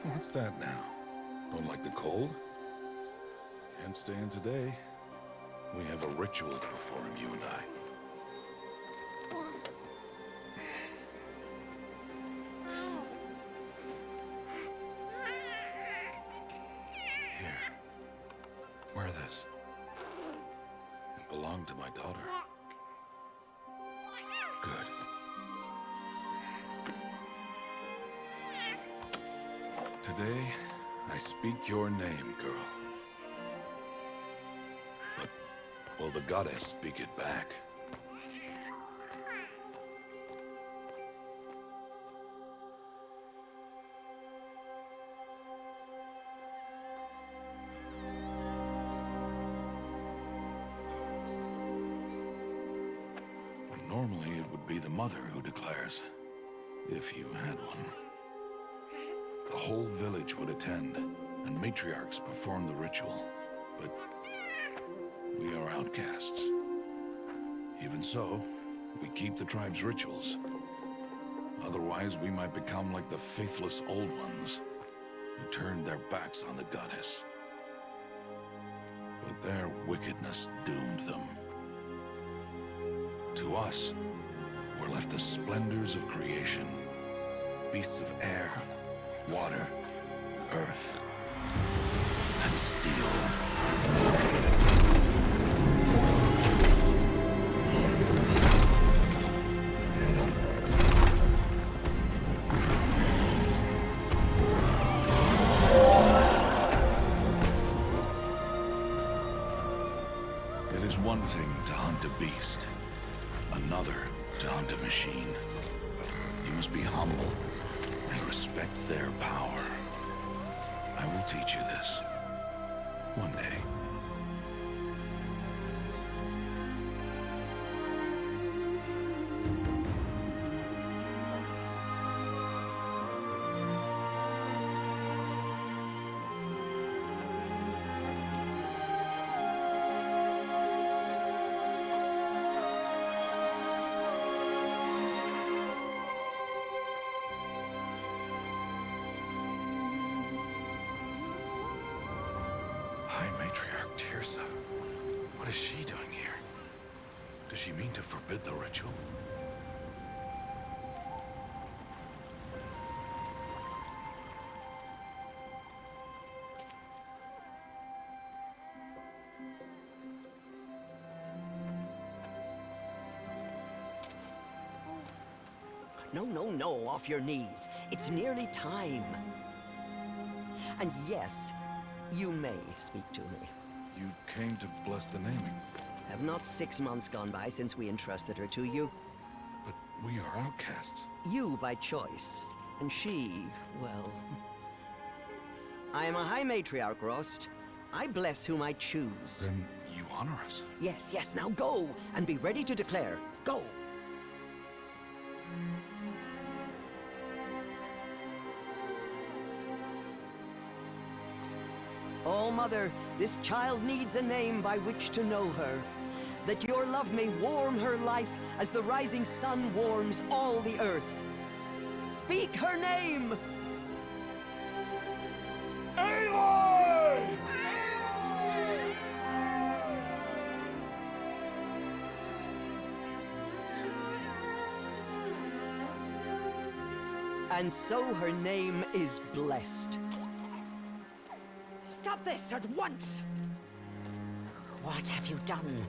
What's that now? Don't like the cold? Can't stay in today. We have a ritual to perform, you and I. Here. Wear this. It belonged to my daughter. Good. Today, I speak your name, girl. But will the goddess speak it back? Normally, it would be the mother who declares, if you had one. The whole village would attend, and matriarchs perform the ritual. But we are outcasts. Even so, we keep the tribe's rituals. Otherwise, we might become like the faithless old ones, who turned their backs on the goddess. But their wickedness doomed them. To us, were left the splendors of creation, beasts of air, water, earth, and steel. It is one thing to hunt a beast, another to hunt a machine. You must be humble and respect their power. I will teach you this one day. What is she doing here? Does she mean to forbid the ritual? No, off your knees. It's nearly time. And yes, you may speak to me. You came to bless the naming. Have not 6 months gone by since we entrusted her to you? But we are outcasts. You by choice, and she, well... I am a High Matriarch, Rost. I bless whom I choose. Then you honor us. Yes, now go, and be ready to declare. Go! Oh, Mother, this child needs a name by which to know her. That your love may warm her life as the rising sun warms all the earth. Speak her name! Aloy! And so her name is blessed. Stop this at once! What have you done?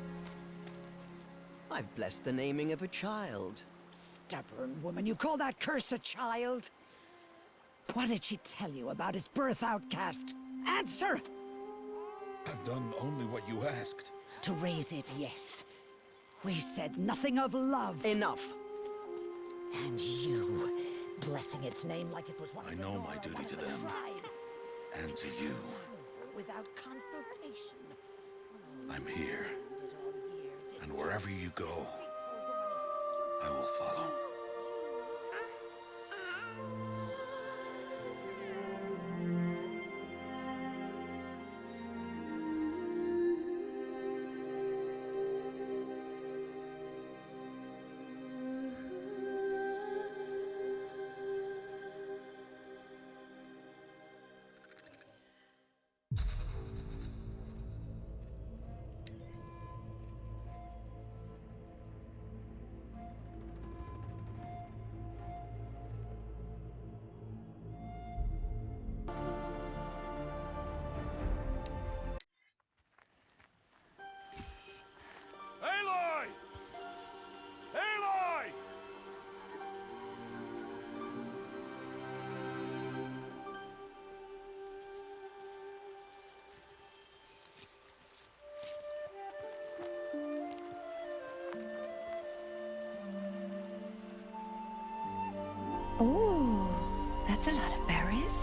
I've blessed the naming of a child. Stubborn woman, you call that curse a child? What did she tell you about his birth, outcast? Answer! I've done only what you asked. To raise it, yes. We said nothing of love. Enough. And you, blessing its name like it was one I of the know Nora, my duty one to of the them. tribe. And to you. Without consultation. I'm here. And wherever you go, I will follow. Oh, that's a lot of berries.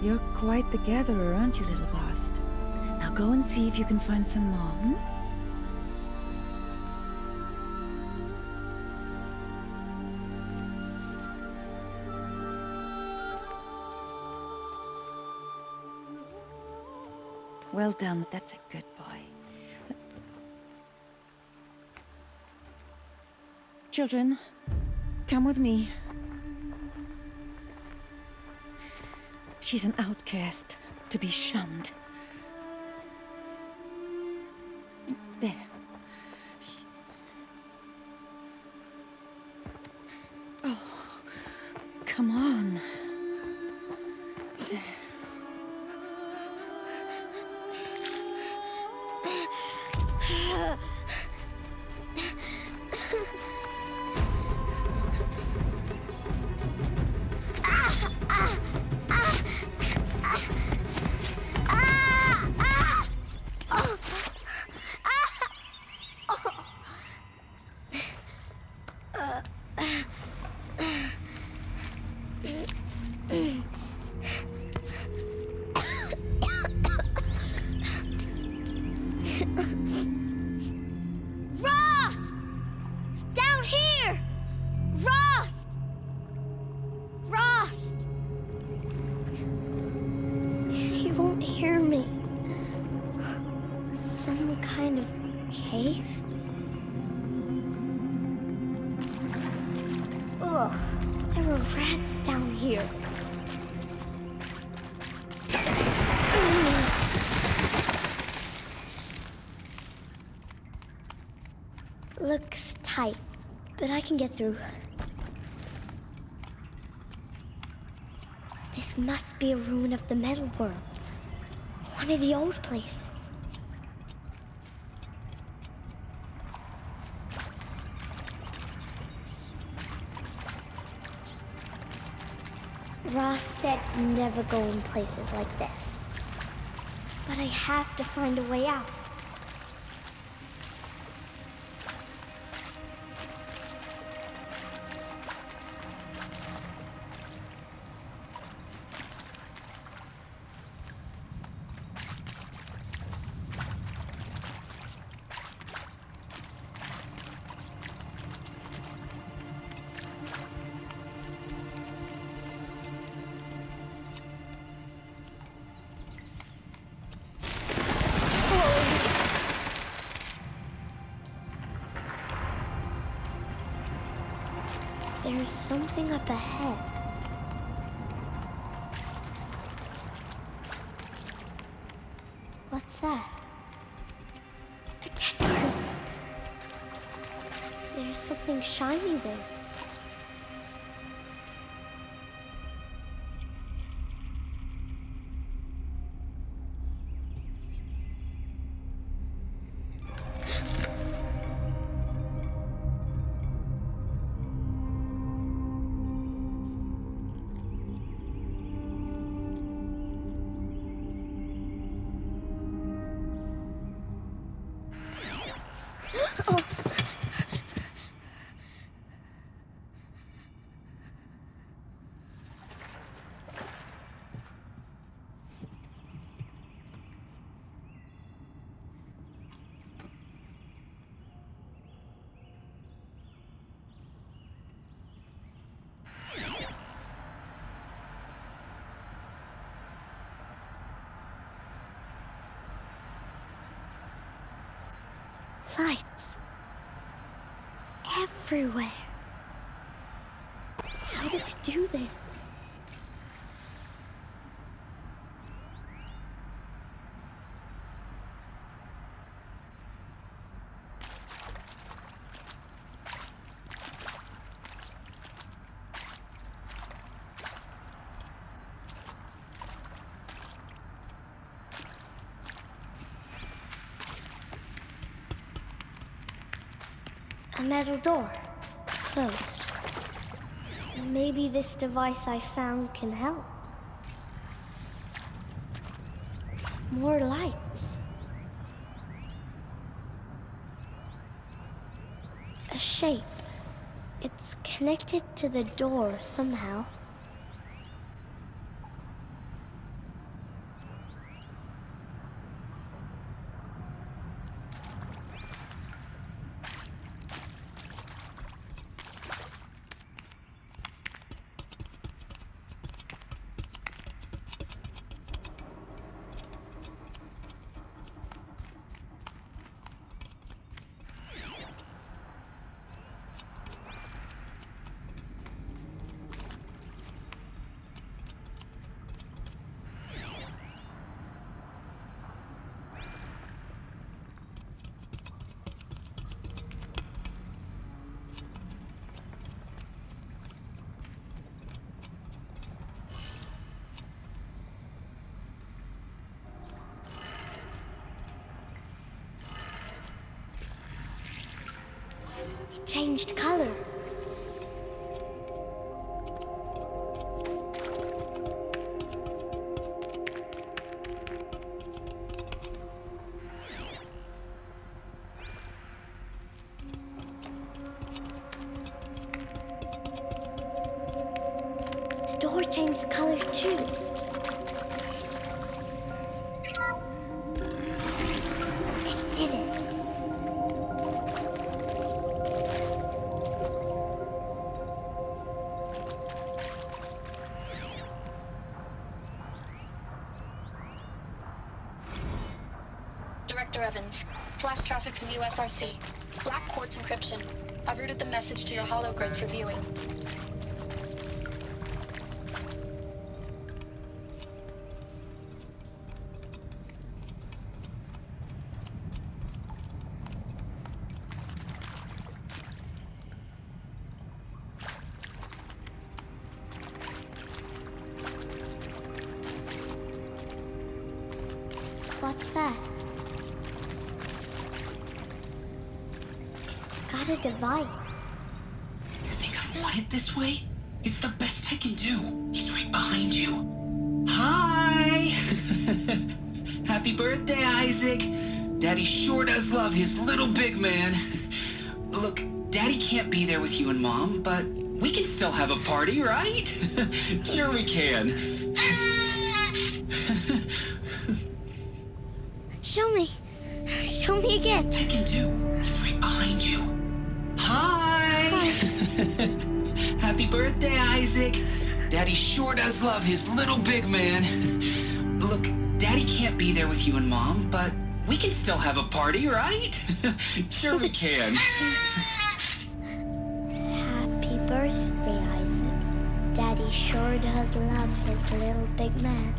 You're quite the gatherer, aren't you, little Bast? Now go and see if you can find some more, hmm? Well done, that's a good boy. Children, come with me. She's an outcast, to be shunned. There. Oh, come on. There. Ugh, there were rats down here. Looks tight, but I can get through. This must be a ruin of the metal world. One of the old places. Ross said never go in places like this. But I have to find a way out. There's something up ahead. What's that? A dead person. There's something shiny there. Oh. Lights. Everywhere. How does he do this? A metal door. Closed. Maybe this device I found can help. More lights. A shape. It's connected to the door somehow. It changed color. The door changed color too. It did it. Director Evans, flash traffic from USRC. Black quartz encryption. I've routed the message to your hologrid for viewing. What's that? It's got a device. You think I want it this way? It's the best I can do. He's right behind you. Hi! Happy birthday, Isaac. Daddy sure does love his little big man. Look, Daddy can't be there with you and Mom, but we can still have a party, right? Sure we can. Show me. Show me again. I can do. He's right behind you. Hi! Happy birthday, Isaac. Daddy sure does love his little big man. Look, Daddy can't be there with you and Mom, but we can still have a party, right? Sure we can. Happy birthday, Isaac. Daddy sure does love his little big man.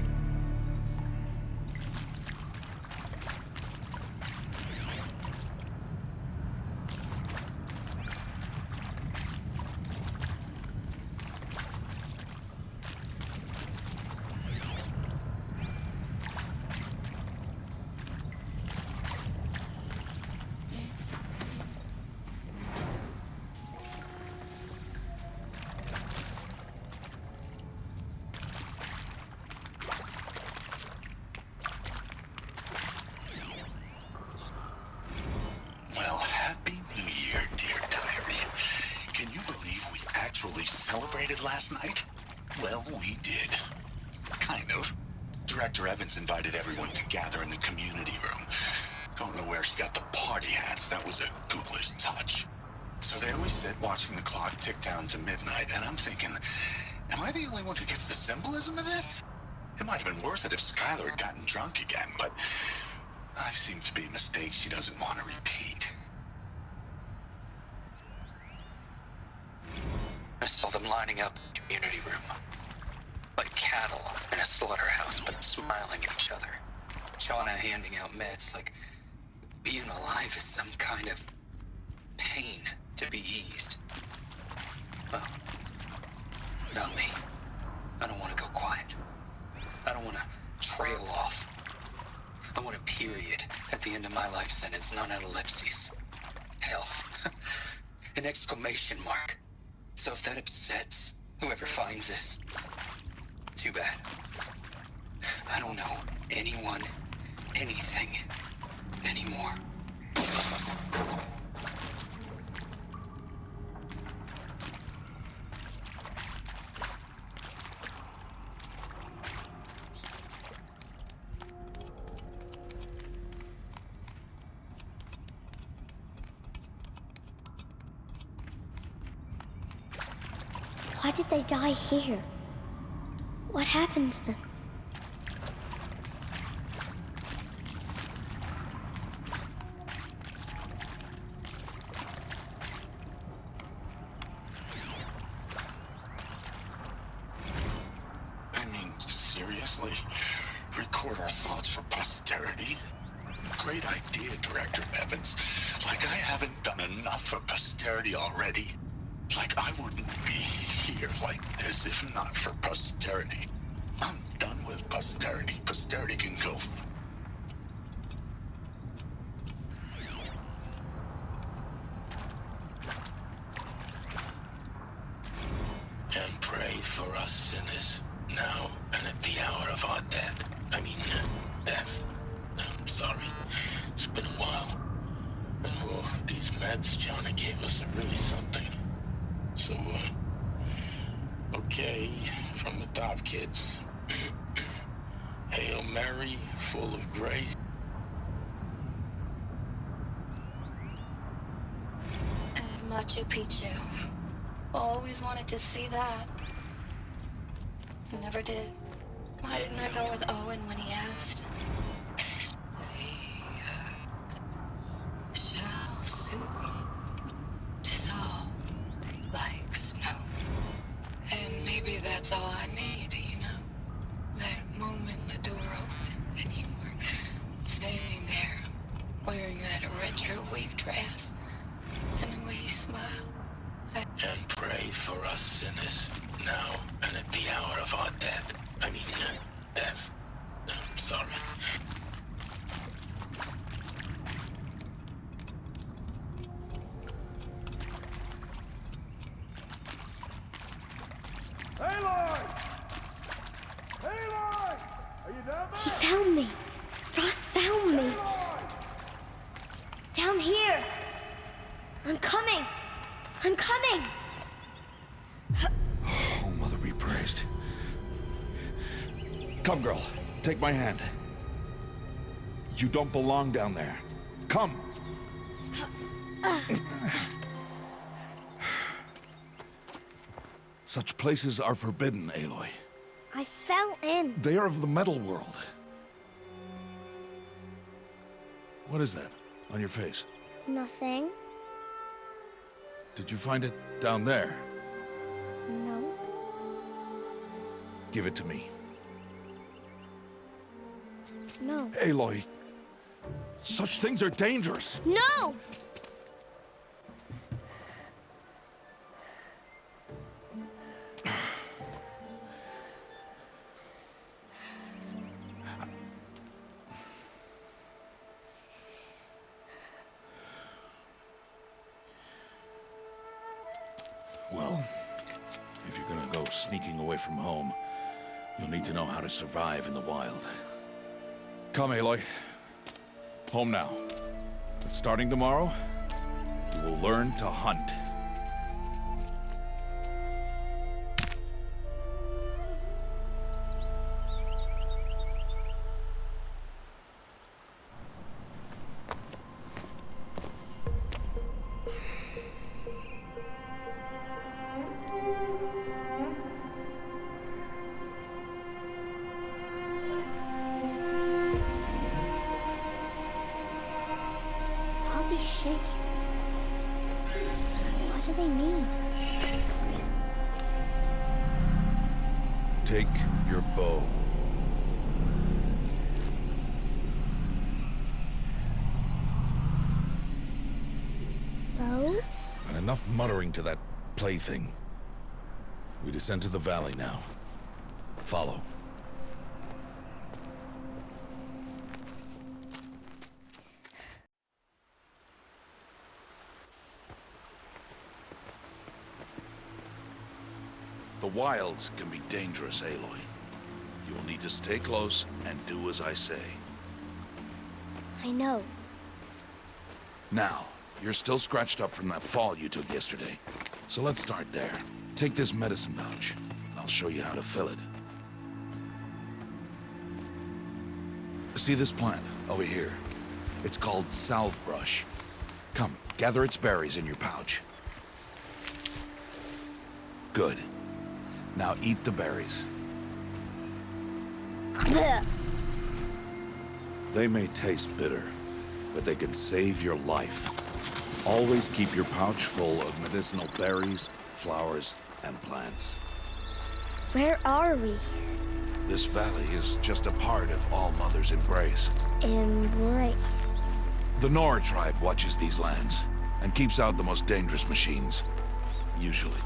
Well, Happy New Year, dear diary. Can you believe we actually celebrated last night? Well, we did. Kind of. Director Evans invited everyone to gather in the community room. Don't know where she got the party hats. That was a ghoulish touch. So there we sit watching the clock tick down to midnight, and I'm thinking, am I the only one who gets the symbolism of this? It might have been worth it if Skylar had gotten drunk again, but I seem to be a mistake she doesn't want to repeat. I saw them lining up in the community room. Like cattle in a slaughterhouse, but smiling at each other. Shauna handing out meds like being alive is some kind of pain to be eased. Well, not me. I don't want to go quiet. I don't want to trail off. I want a period at the end of my life sentence, not an ellipses. Hell, an exclamation mark. So if that upsets whoever finds this, too bad. I don't know anyone, anything, anymore. Why did they die here? What happened to them? I mean, seriously? Record our thoughts for posterity? Great idea, Director Evans. Like I haven't done enough for posterity already. Like I wouldn't be here like this if not for posterity. I'm done with posterity. Posterity can go. And pray for us sinners, now and at the hour of our death. Death. I'm sorry. It's been a while. And these meds Johnny gave us are really something. So, okay, from the top, kids. Hail Mary, full of grace. And Machu Picchu. Always wanted to see that. Never did. Why didn't I go with Owen when he asked? Shall soon dissolve like snow. And maybe that's all I need, you know? That moment the door opened and you were standing there wearing that retro wave dress and the way you smiled. And pray for us sinners, now and at the hour of our death. Death. I'm sorry. Aloy! Aloy! Are you down He there? found me. Ross found me. Aloy! Down here. I'm coming. I'm coming. Oh, Mother be praised. Come, girl. Take my hand. You don't belong down there. Come. Such places are forbidden, Aloy. I fell in. They are of the metal world. What is that on your face? Nothing. Did you find it down there? No. Give it to me. No. Aloy, such things are dangerous. No! Well, if you're gonna go sneaking away from home, you'll need to know how to survive in the wild. Come, Aloy. Home now. But starting tomorrow, you will learn to hunt. All these shapes. What do they mean? Take your bow. Bow? And enough muttering to that plaything. We descend to the valley now. Follow. The wilds can be dangerous, Aloy. You will need to stay close and do as I say. I know. Now, you're still scratched up from that fall you took yesterday. So let's start there. Take this medicine pouch. I'll show you how to fill it. See this plant over here? It's called salve brush. Come, gather its berries in your pouch. Good. Now eat the berries. Blech. They may taste bitter, but they can save your life. Always keep your pouch full of medicinal berries, flowers, and plants. Where are we? This valley is just a part of All Mother's embrace. Embrace. The Nora tribe watches these lands and keeps out the most dangerous machines. Usually.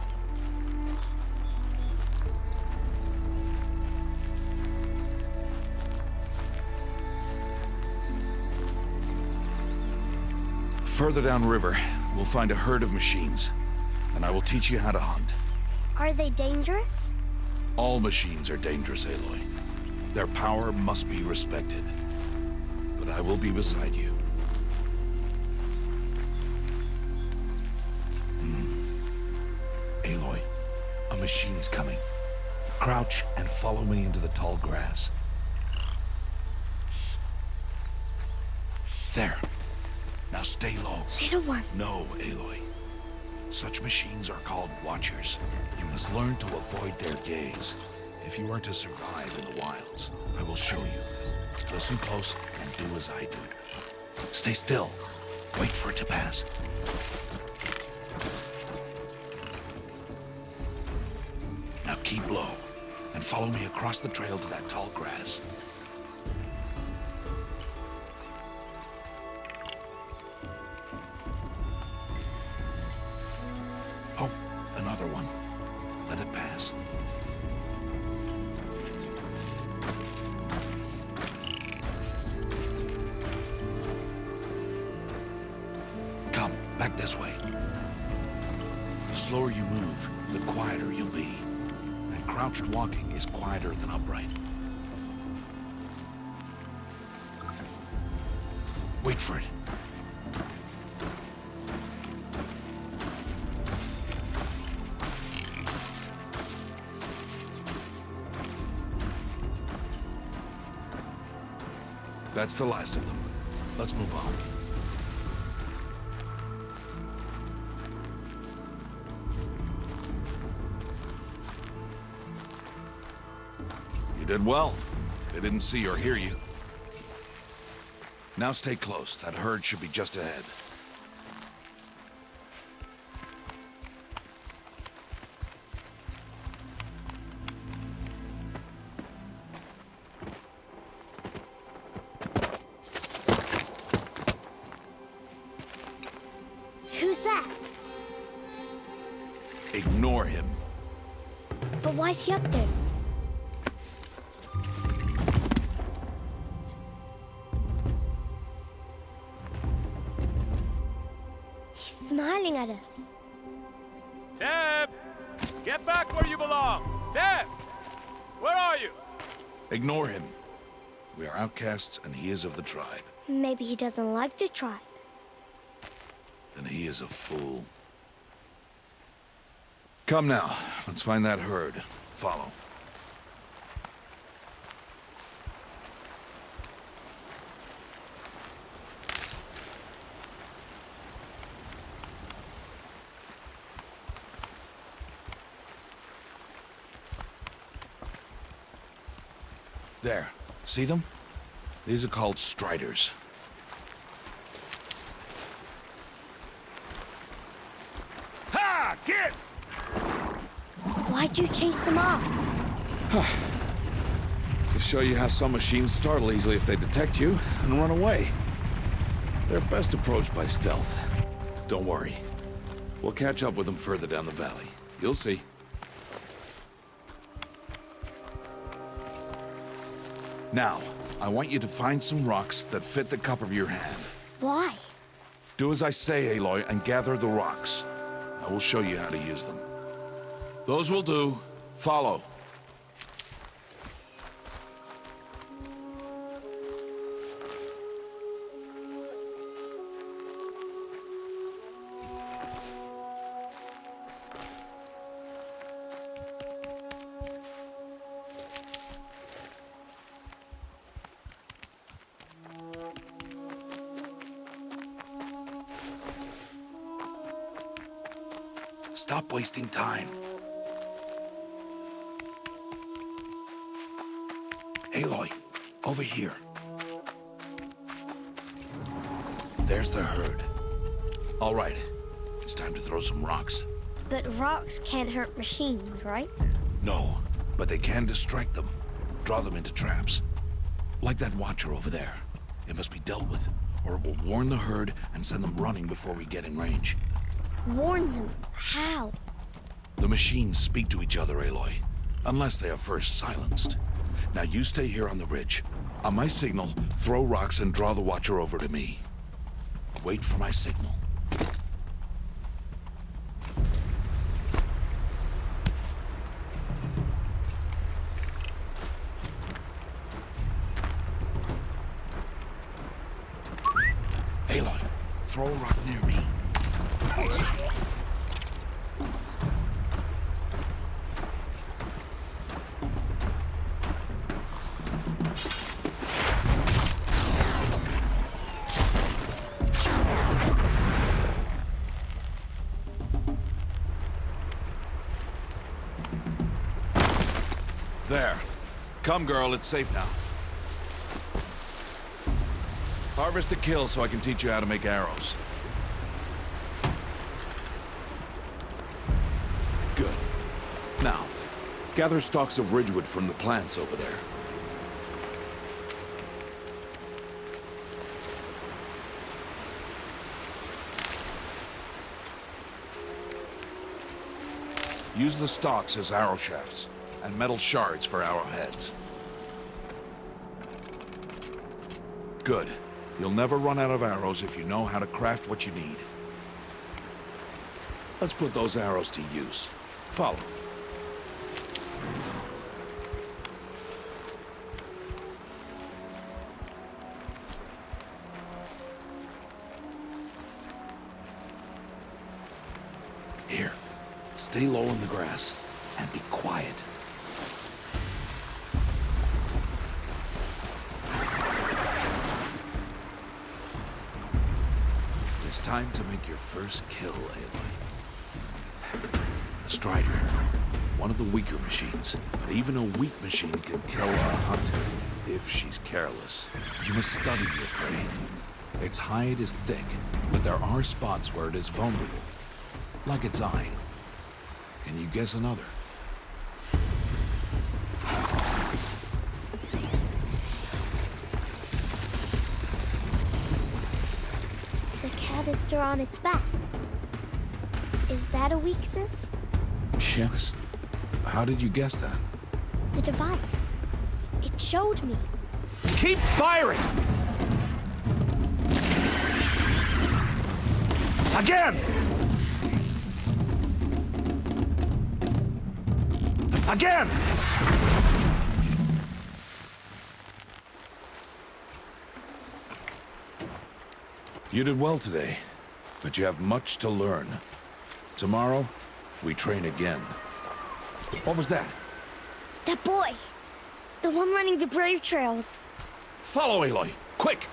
Further downriver, we'll find a herd of machines, and I will teach you how to hunt. Are they dangerous? All machines are dangerous, Aloy. Their power must be respected. But I will be beside you. Aloy, a machine's coming. Crouch and follow me into the tall grass. There. Now stay low. Little one. No, Aloy. Such machines are called Watchers. You must learn to avoid their gaze. If you are to survive in the wilds, I will show you. Listen close and do as I do. Stay still. Wait for it to pass. Now keep low and follow me across the trail to that tall grass. Oh, another one. Let it pass. Come, back this way. The slower you move, the quieter you'll be. And crouched walking is quieter than upright. Wait for it. That's the last of them. Let's move on. You did well. They didn't see or hear you. Now stay close. That herd should be just ahead. Who's that? Ignore him. But why's he up there? He's smiling at us. Teb! Get back where you belong! Teb! Where are you? Ignore him. We are outcasts and he is of the tribe. Maybe he doesn't like the tribe. And he is a fool. Come now, let's find that herd. Follow. There. See them? These are called striders. Ha! Get! Why'd you chase them off? To show you how some machines startle easily if they detect you and run away. They're best approached by stealth. Don't worry. We'll catch up with them further down the valley. You'll see. Now, I want you to find some rocks that fit the cup of your hand. Why? Do as I say, Aloy, and gather the rocks. I will show you how to use them. Those will do. Follow. Stop wasting time. Aloy, over here. There's the herd. All right, it's time to throw some rocks. But rocks can't hurt machines, right? No, but they can distract them. Draw them into traps. Like that watcher over there. It must be dealt with, or it will warn the herd and send them running before we get in range. Warn them? How? The machines speak to each other, Aloy. Unless they are first silenced. Now you stay here on the ridge. On my signal, throw rocks and draw the watcher over to me. Wait for my signal. Aloy, throw a rock near me. There. Come, girl, it's safe now. Harvest the kill so I can teach you how to make arrows. Good. Now, gather stalks of ridgewood from the plants over there. Use the stalks as arrow shafts, and metal shards for arrowheads. Good. You'll never run out of arrows if you know how to craft what you need. Let's put those arrows to use. Follow. Here. Stay low in the grass and be quiet. It's time to make your first kill, Aloy. The Strider. One of the weaker machines, but even a weak machine can kill a hunter if she's careless. You must study your prey. Its hide is thick, but there are spots where it is vulnerable, like its eye. Can you guess another? The canister on its back. Is that a weakness? Yes. How did you guess that? The device. It showed me. Keep firing! Again! Again! You did well today, but you have much to learn. Tomorrow, we train again. What was that? That boy. The one running the brave trails. Follow Aloy, quick!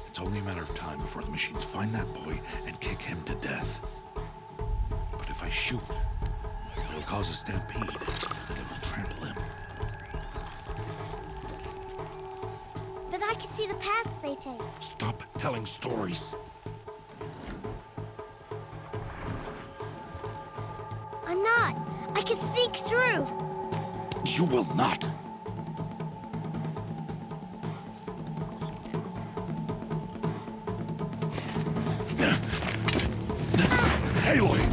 It's only a matter of time before the machines find that boy and kick him to death. But if I shoot, it'll cause a stampede, and it will trample him. see the paths they take. Stop telling stories. I'm not. I can sneak through. You will not. Aloy!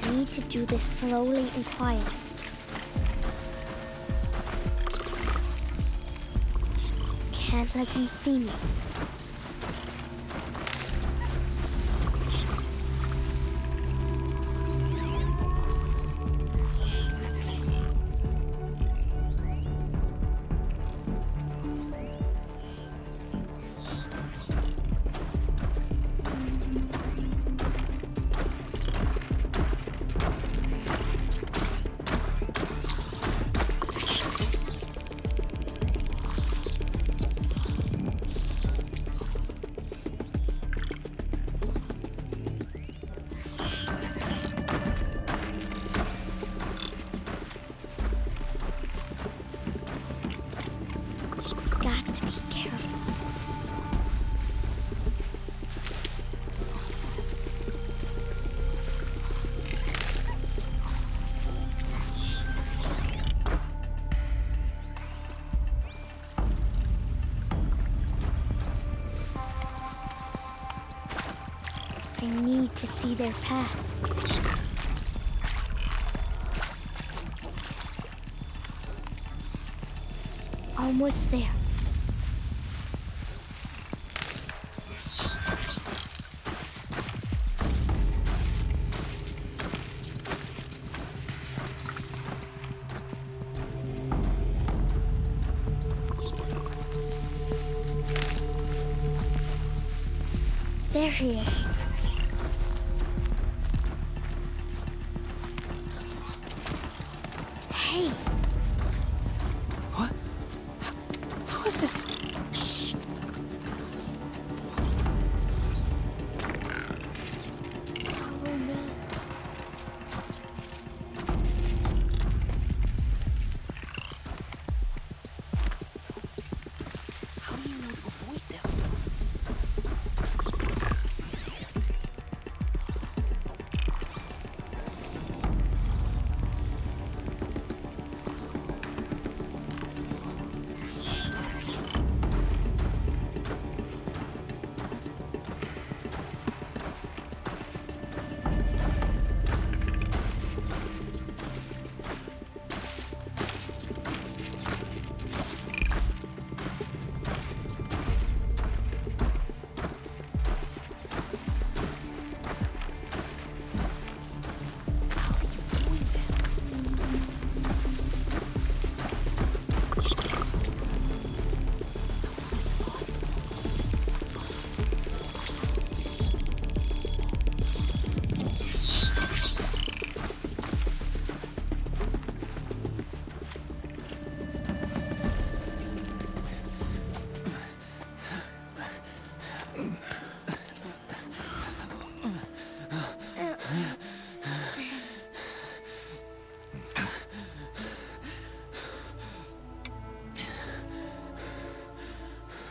I need to do this slowly and quietly. Can't let them see me. Got to be careful. I need to see their paths. Almost there. There he is. Hey. What? How is this? Shh. Oh no. How do you know to avoid them?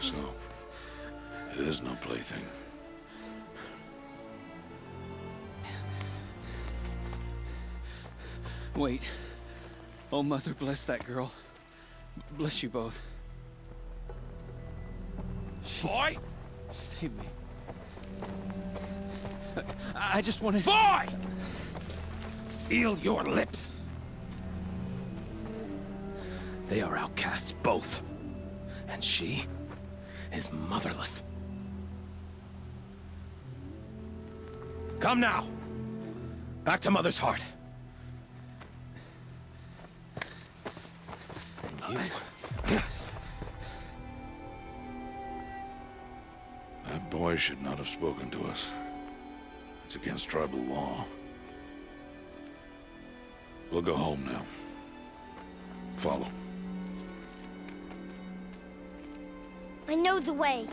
So, it is no plaything. Wait. Oh, Mother, bless that girl. Bless you both. Boy! She saved me. I just wanted... Boy! Seal your lips. They are outcasts, both. And she is motherless. Come now. Back to Mother's heart. And you... That boy should not have spoken to us. It's against tribal law. We'll go home now. Follow. I know the way.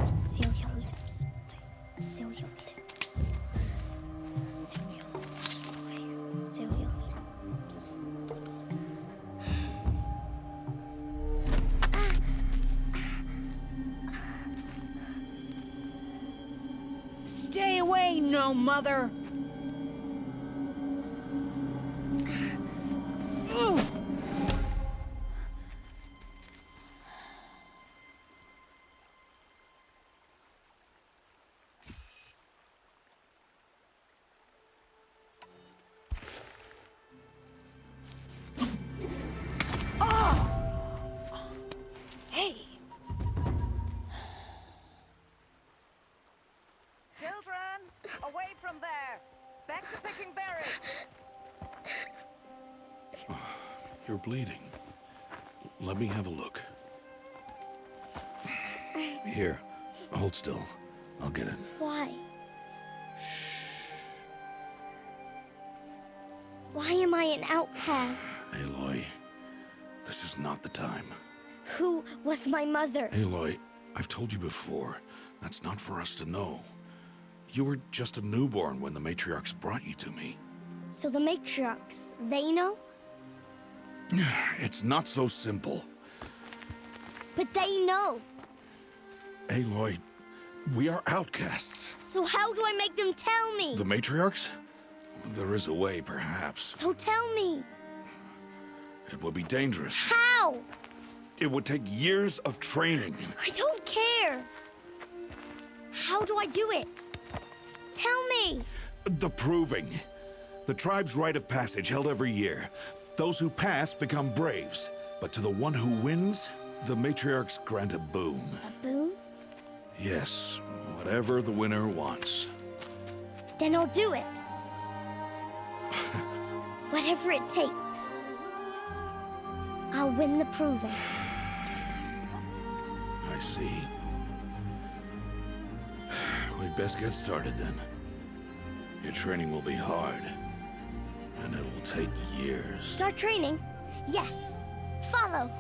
Seal your lips, boy. Seal your lips. Seal your lips, boy. Seal your lips. Stay away, no mother! Hey! Children, away from there! Back to picking berries! You're bleeding. Let me have a look. Here, hold still. I'll get it. Why? Why am I an outcast? Aloy, this is not the time. Who was my mother? Aloy, I've told you before, that's not for us to know. You were just a newborn when the matriarchs brought you to me. So the matriarchs, they know? It's not so simple. But they know. Aloy, we are outcasts. So how do I make them tell me? The matriarchs? There is a way, perhaps. So tell me. It would be dangerous. How? It would take years of training. I don't care. How do I do it? Tell me. The proving. The tribe's rite of passage held every year. Those who pass become braves. But to the one who wins, the matriarchs grant a boon. A boon? Yes, whatever the winner wants. Then I'll do it. Whatever it takes. I'll win the proving. I see. We'd best get started then. Your training will be hard, and it'll take years. Start training? Yes. Follow.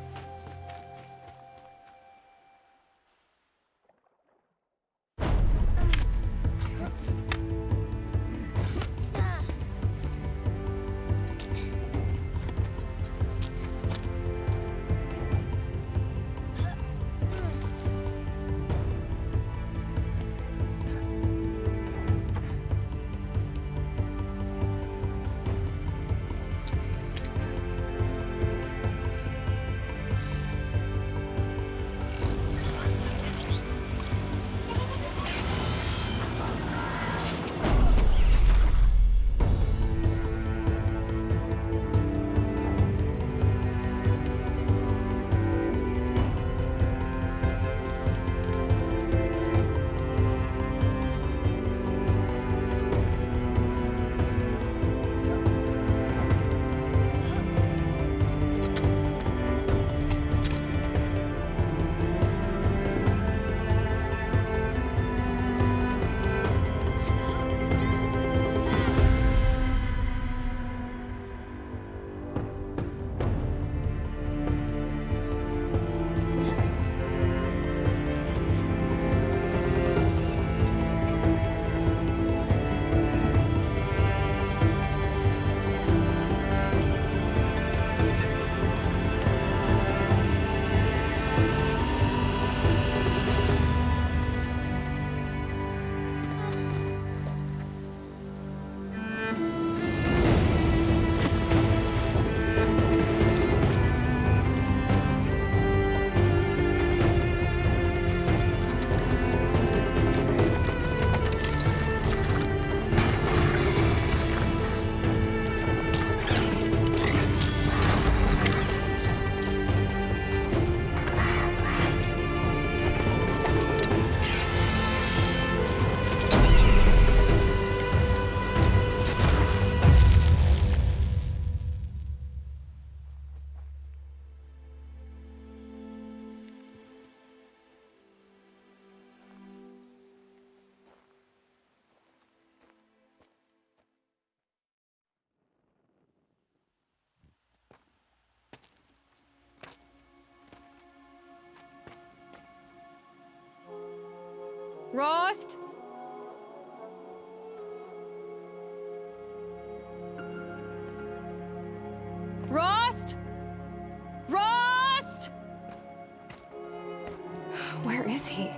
he?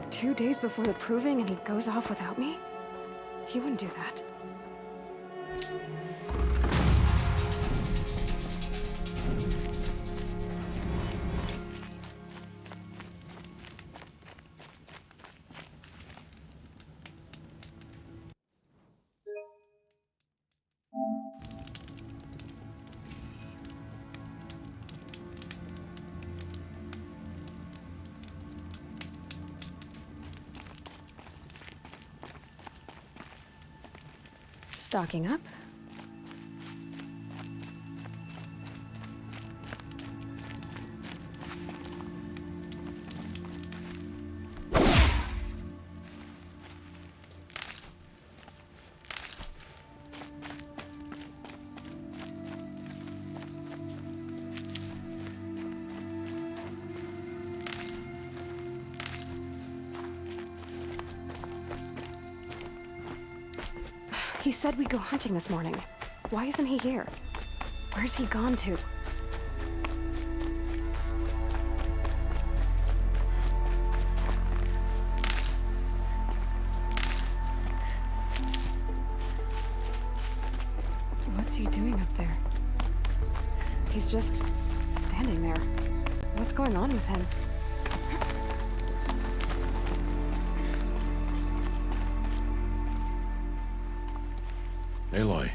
2 days before the proving and he goes off without me? He wouldn't do that. Stocking up. He said we'd go hunting this morning. Why isn't he here? Where's he gone to? What's he doing up there? He's just standing there. What's going on with him? Aloy,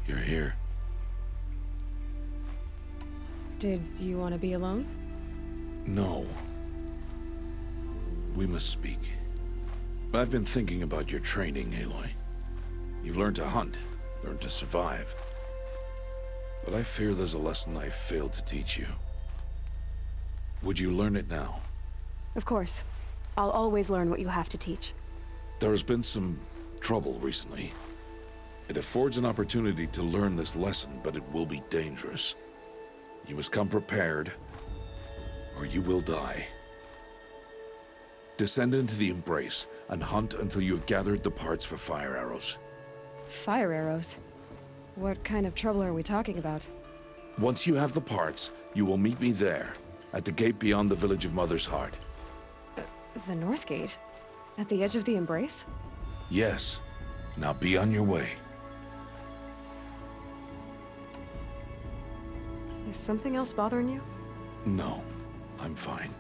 you're here. Did you want to be alone? No. We must speak. I've been thinking about your training, Aloy. You've learned to hunt, learned to survive. But I fear there's a lesson I've failed to teach you. Would you learn it now? Of course. I'll always learn what you have to teach. There has been some trouble recently. It affords an opportunity to learn this lesson, but it will be dangerous. You must come prepared, or you will die. Descend into the Embrace, and hunt until you have gathered the parts for fire arrows. Fire arrows? What kind of trouble are we talking about? Once you have the parts, you will meet me there, at the gate beyond the village of Mother's Heart. The North Gate? At the edge of the Embrace? Yes. Now be on your way. Is something else bothering you? No, I'm fine.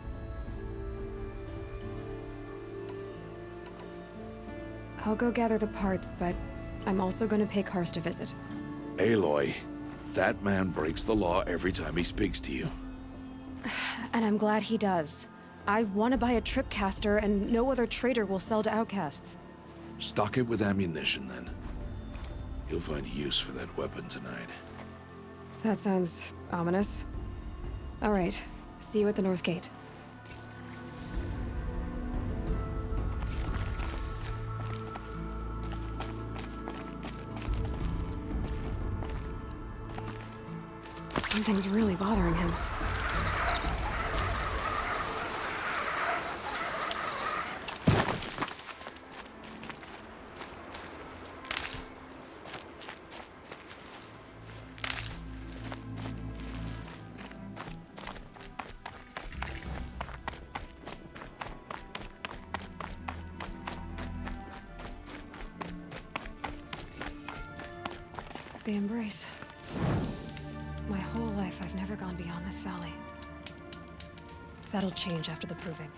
I'll go gather the parts, but I'm also going to pay Karst a visit. Aloy, that man breaks the law every time he speaks to you. And I'm glad he does. I want to buy a tripcaster, and no other trader will sell to outcasts. Stock it with ammunition, then. You'll find use for that weapon tonight. That sounds ominous. All right, see you at the North Gate. Something's really bothering him. The Embrace. My whole life, I've never gone beyond this valley. That'll change after the proving.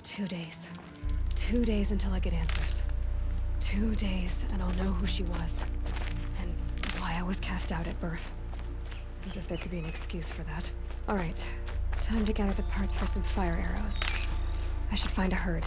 2 days. 2 days until I get answers. 2 days, and I'll know who she was. And why I was cast out at birth. As if there could be an excuse for that. All right, time to gather the parts for some fire arrows. I should find a herd.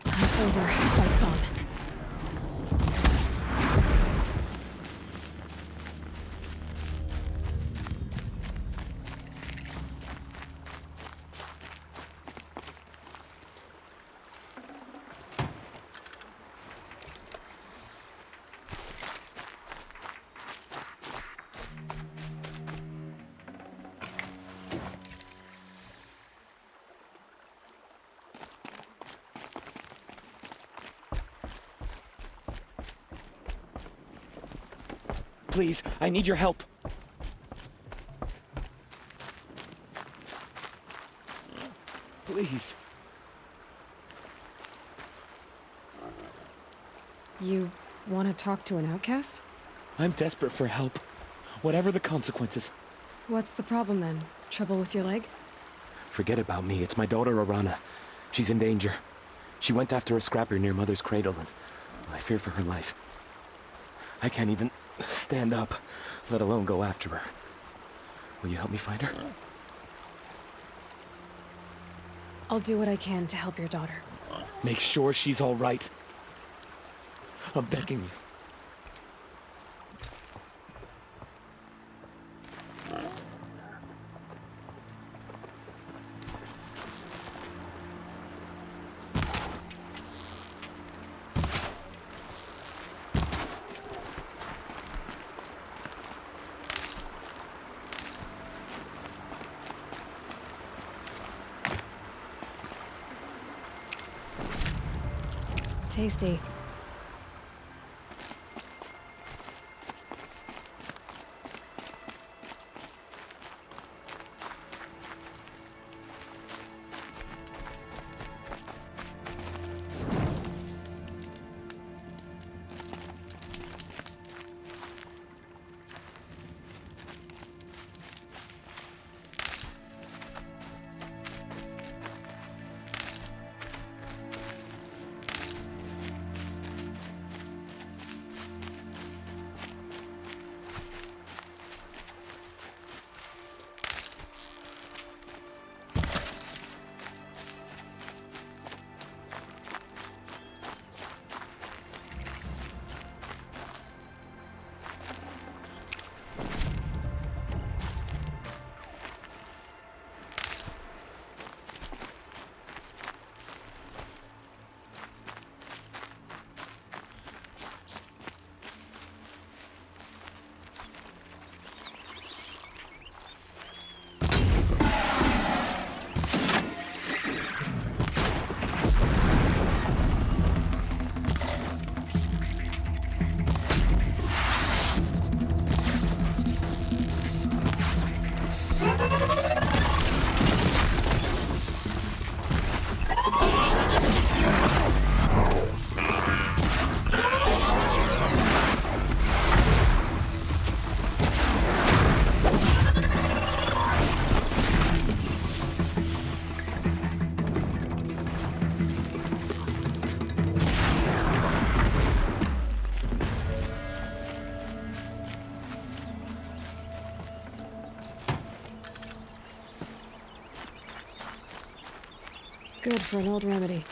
Half over. Fight's on. Please, I need your help. Please. You want to talk to an outcast? I'm desperate for help. Whatever the consequences. What's the problem then? Trouble with your leg? Forget about me. It's my daughter, Arana. She's in danger. She went after a scrapper near Mother's cradle, and I fear for her life. I can't even stand up, let alone go after her. Will you help me find her? I'll do what I can to help your daughter. Make sure she's all right. I'm begging you. Tasty. Good for an old remedy.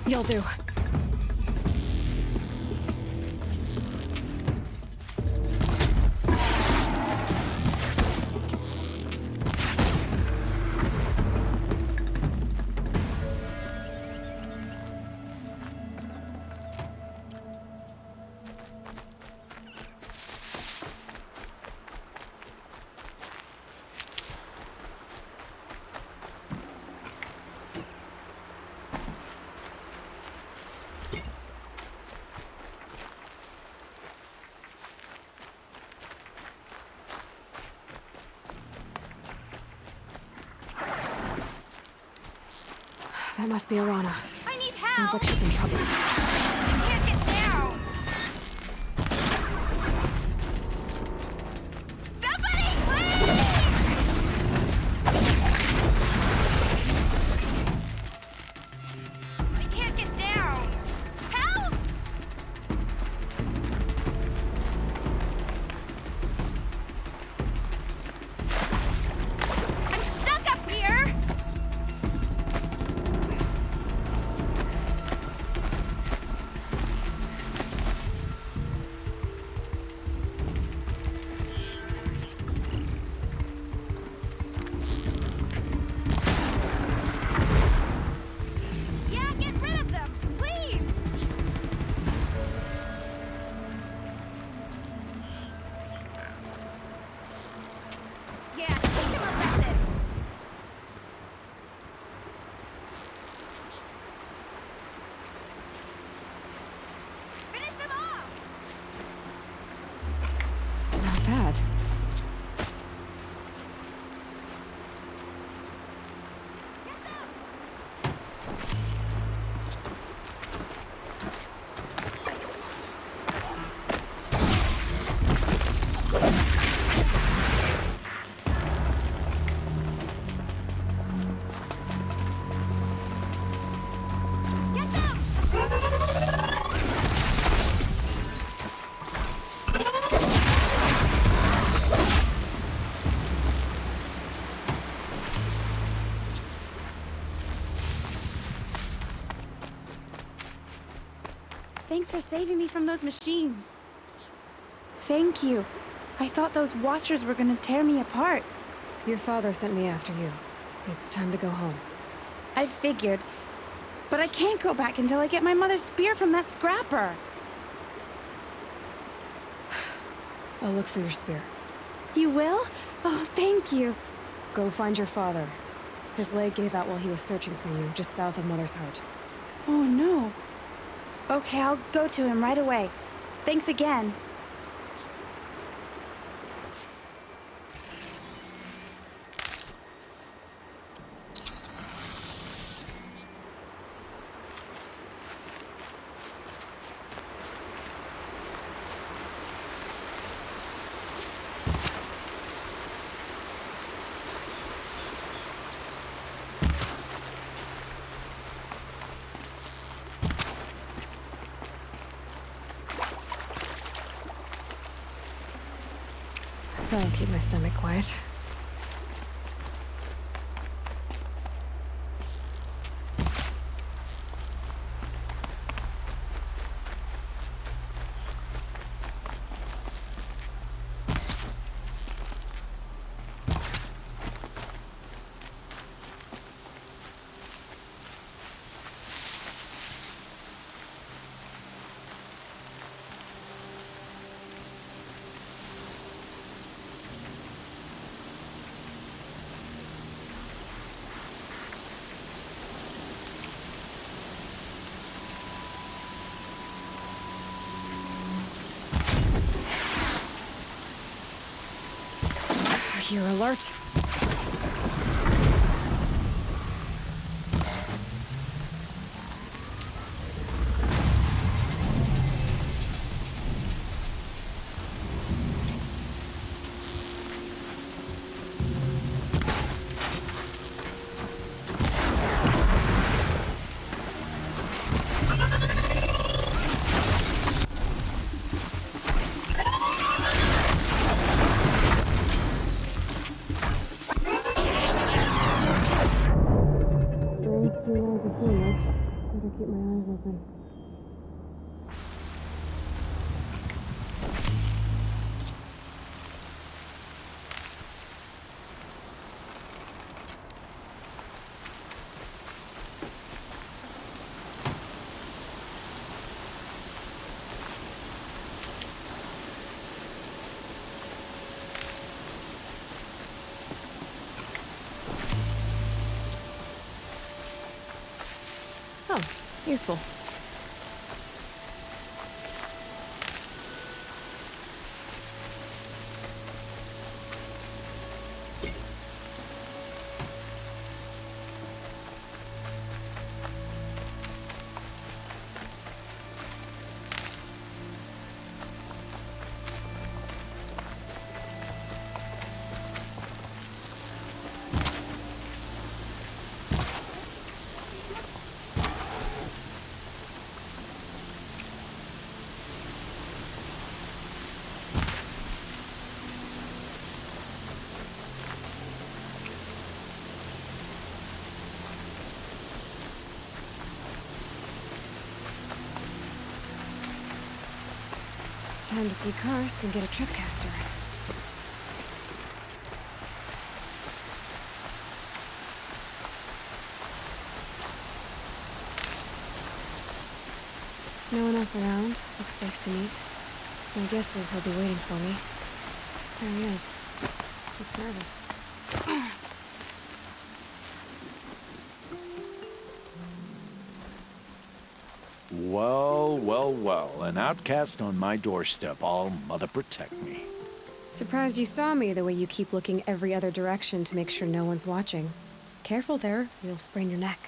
You'll do. That must be Arana. I need help! Sounds like she's in trouble. I can't get down! Somebody, please! I can't get down! Help! I'm stuck up here! Yeah, get rid of them, please! Yeah, teach him a lesson! Finish them off! Not bad. Get them! Thanks for saving me from those machines. Thank you. I thought those Watchers were gonna tear me apart. Your father sent me after you. It's time to go home. I figured. But I can't go back until I get my mother's spear from that scrapper. I'll look for your spear. You will? Oh, thank you. Go find your father. His leg gave out while he was searching for you, just south of Mother's Heart. Oh, no. Okay, I'll go to him right away. Thanks again. That'll keep my stomach quiet. You're alert. Better keep my eyes open. Oh, useful. Time to see Karst and get a tripcaster. No one else around. Looks safe to meet. My guess is he'll be waiting for me. There he is. Looks nervous. Well, well, well. An outcast on my doorstep. All mother protect me. Surprised you saw me the way you keep looking every other direction to make sure no one's watching. Careful there, you'll sprain your neck.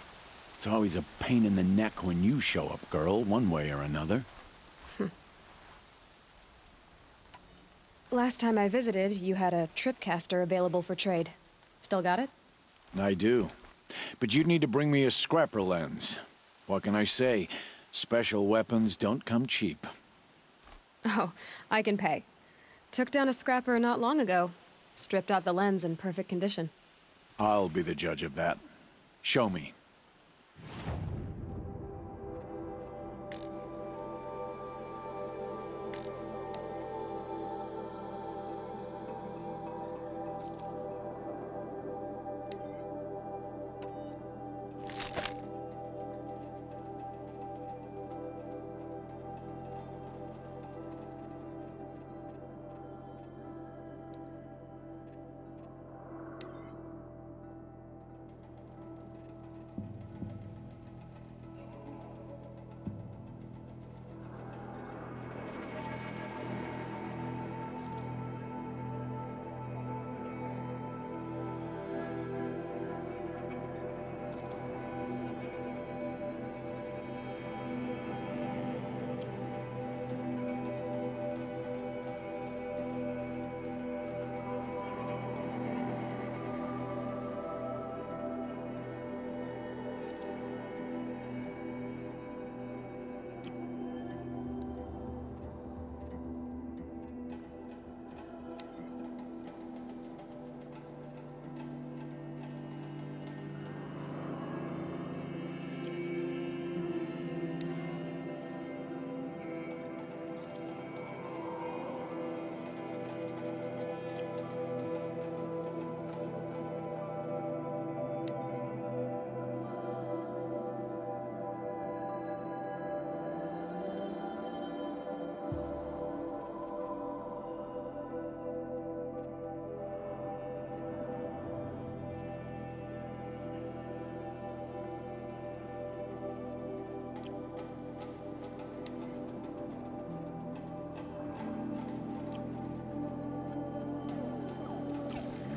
It's always a pain in the neck when you show up, girl, one way or another. Last time I visited, you had a tripcaster available for trade. Still got it? I do. But you'd need to bring me a scrapper lens. What can I say? Special weapons don't come cheap. Oh, I can pay. Took down a scrapper not long ago. Stripped out the lens in perfect condition. I'll be the judge of that. Show me.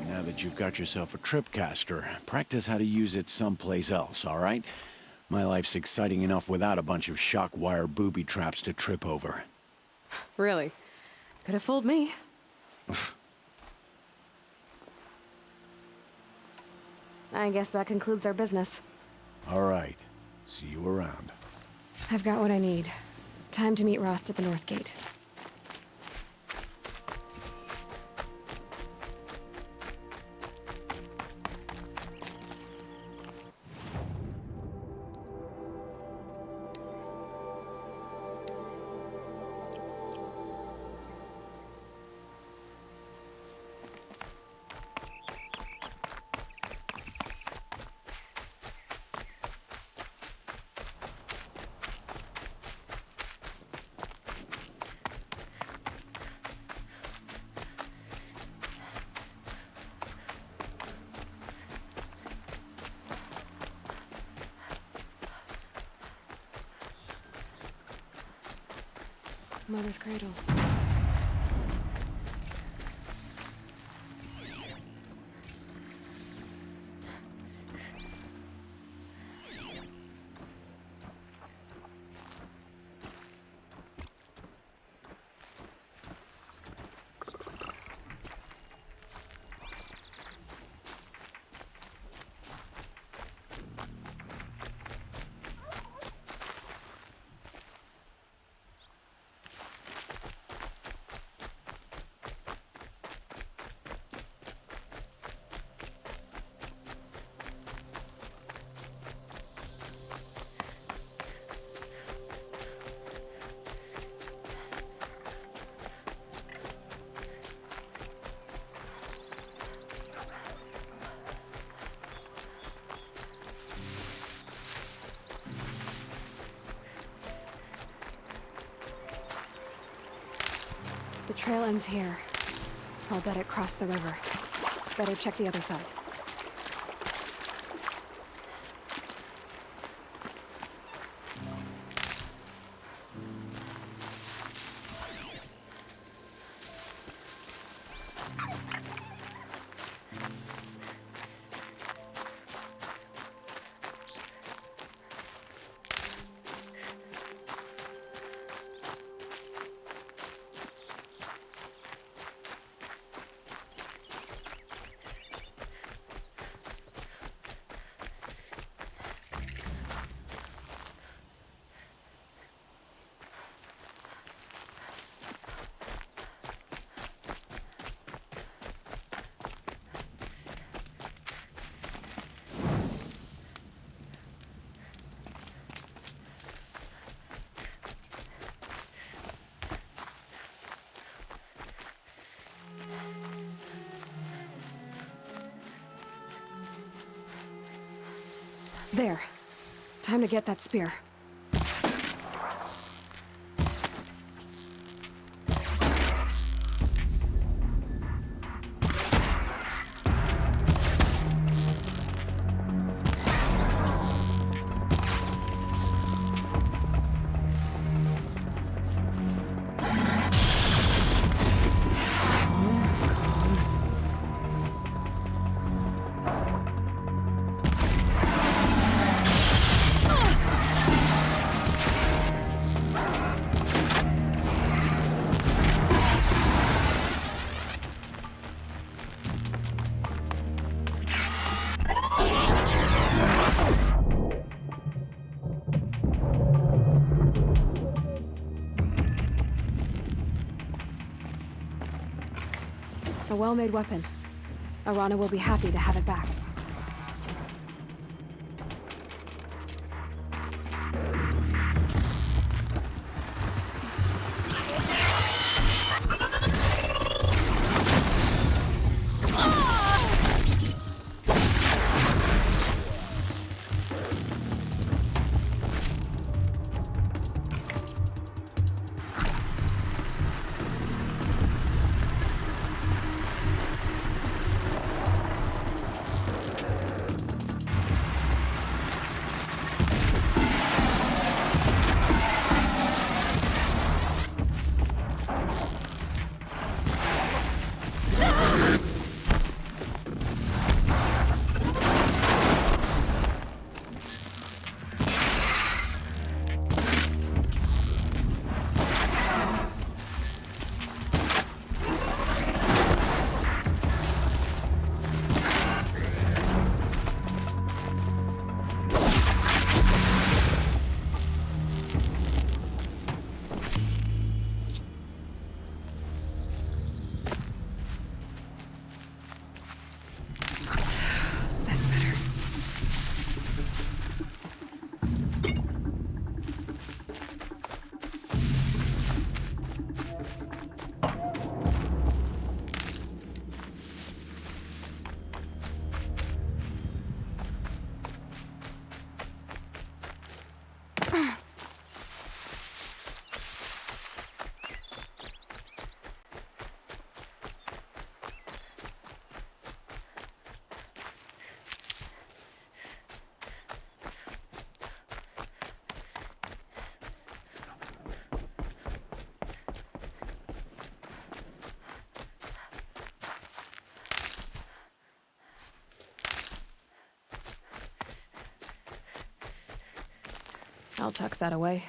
Now that you've got yourself a tripcaster, practice how to use it someplace else, all right? My life's exciting enough without a bunch of shock wire booby traps to trip over. Really? Could have fooled me. I guess that concludes our business. All right. See you around. I've got what I need. Time to meet Rost at the North Gate. Mother's cradle. The trail ends here. I'll bet it crossed the river. Better check the other side. There. Time to get that spear. A well-made weapon. Arana will be happy to have it back. I'll tuck that away.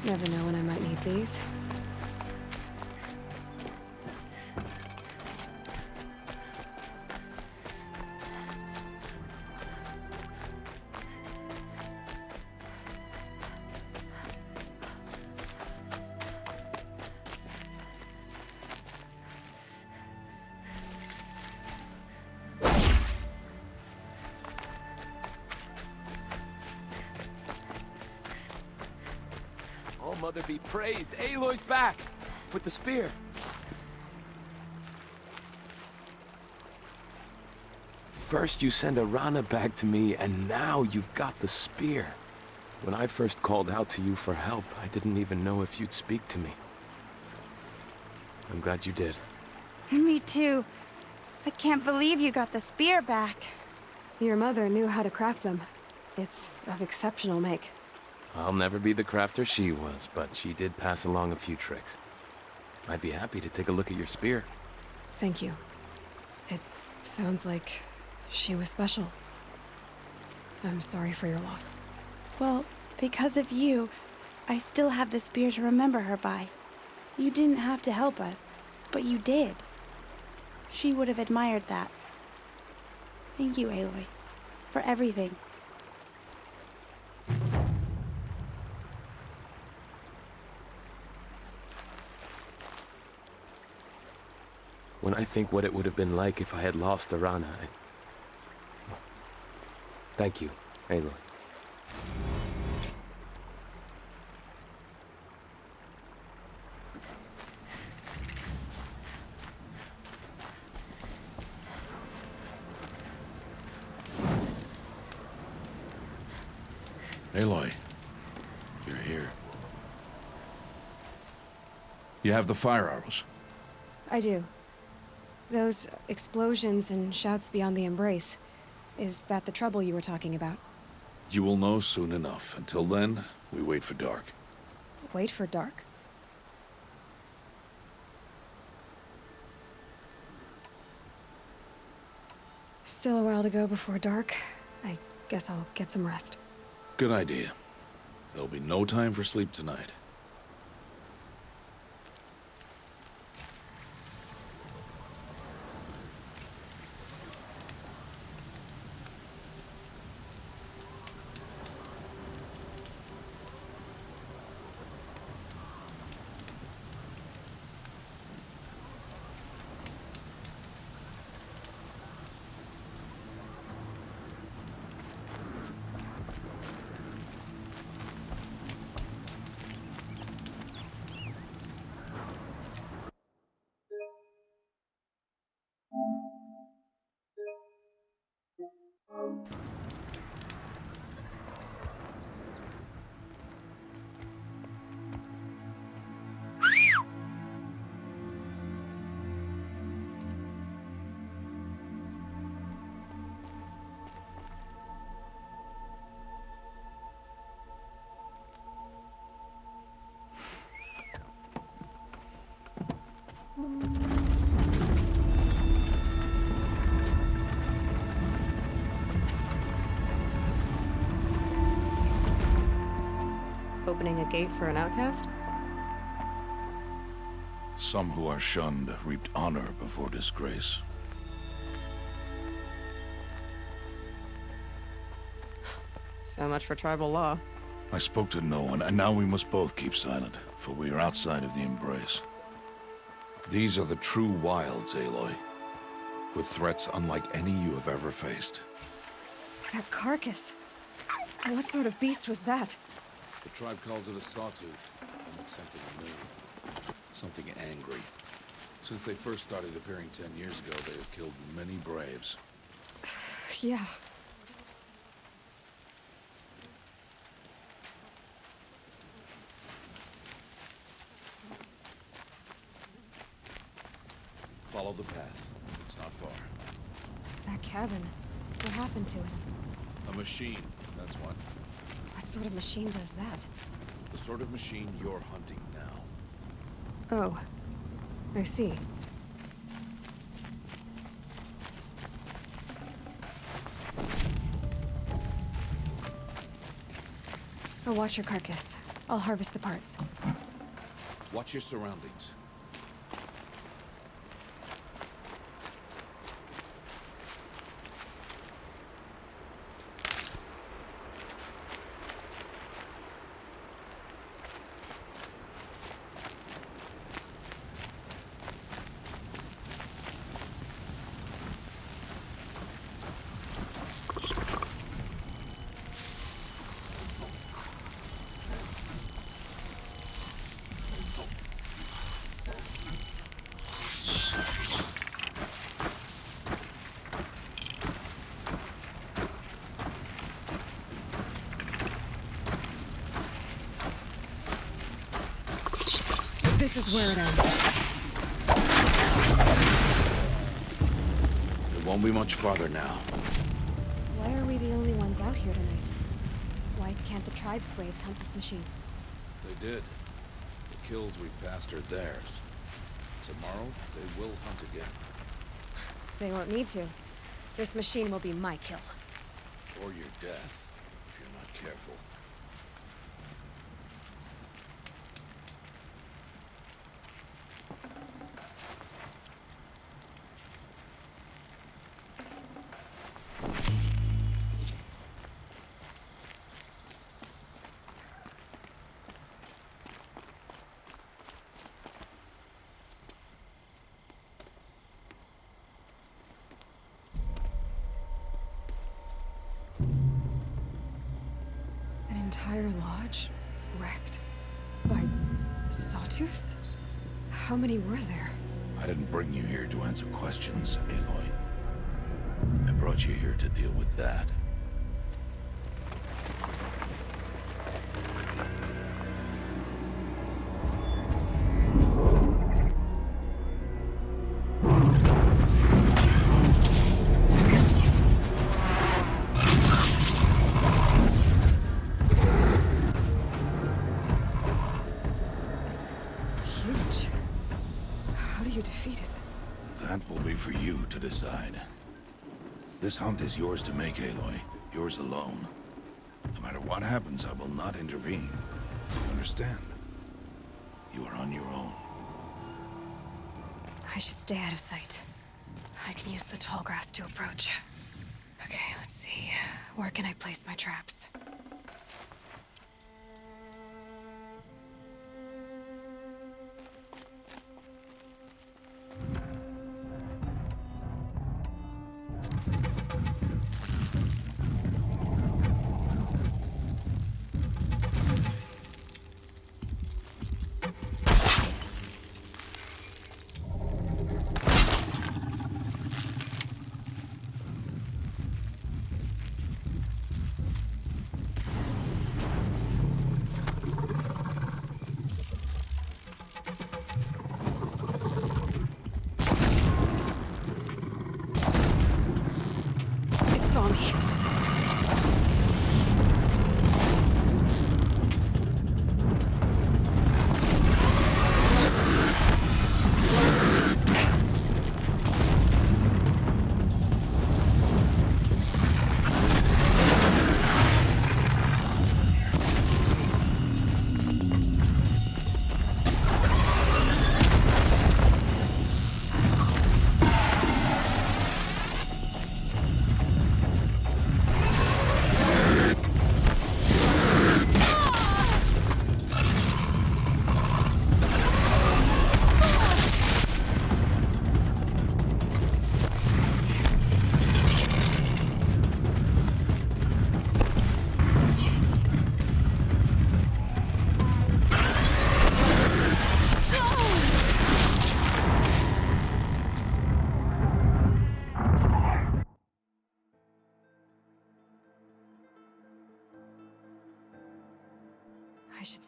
Never know when I might need these. Mother be praised. Aloy's back with the spear. First you send Arana back to me, and now you've got the spear. When I first called out to you for help, I didn't even know if you'd speak to me. I'm glad you did. Me too. I can't believe you got the spear back. Your mother knew how to craft them. It's of exceptional make. I'll never be the crafter she was, but she did pass along a few tricks. I'd be happy to take a look at your spear. Thank you. It sounds like she was special. I'm sorry for your loss. Well, because of you, I still have the spear to remember her by. You didn't have to help us, but you did. She would have admired that. Thank you, Aloy, for everything. When I think what it would have been like if I had lost Arana, Thank you, Aloy. Aloy, you're here. You have the fire arrows? I do. Those explosions and shouts beyond the embrace. Is that the trouble you were talking about? You will know soon enough. Until then, we wait for dark. Wait for dark? Still a while to go before dark. I guess I'll get some rest. Good idea. There'll be no time for sleep tonight. Opening a gate for an outcast? Some who are shunned reaped honor before disgrace. So much for tribal law. I spoke to no one, and now we must both keep silent, for we are outside of the embrace. These are the true wilds, Aloy, with threats unlike any you have ever faced. That carcass. What sort of beast was that? The tribe calls it a sawtooth, and it's something new. Something angry. Since they first started appearing 10 years ago, they have killed many braves. Yeah. Follow the path. It's not far. That cabin. What happened to it? A machine, that's what. What sort of machine does that? The sort of machine you're hunting now. Oh. I see. I'll watch your carcass. I'll harvest the parts. Watch your surroundings. This is where it ends. It won't be much farther now. Why are we the only ones out here tonight? Why can't the tribe's braves hunt this machine? They did. The kills we've passed are theirs. Tomorrow, they will hunt again. They won't need to. This machine will be my kill. Or your death, if you're not careful. Entire lodge wrecked by sawtooths? How many were there? I didn't bring you here to answer questions, Aloy. I brought you here to deal with that. That will be for you to decide. This hunt is yours to make, Aloy. Yours alone. No matter what happens, I will not intervene. You understand? You are on your own. I should stay out of sight. I can use the tall grass to approach. Okay, let's see. Where can I place my traps?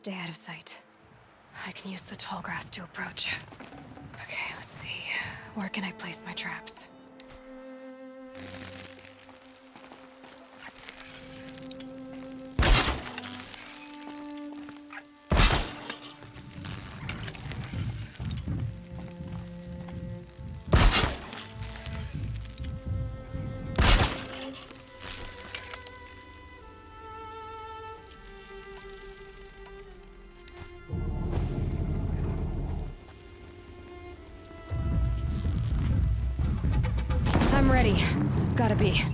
Stay out of sight. I can use the tall grass to approach. Okay, let's see. Where can I place my traps? I'm ready. Gotta be.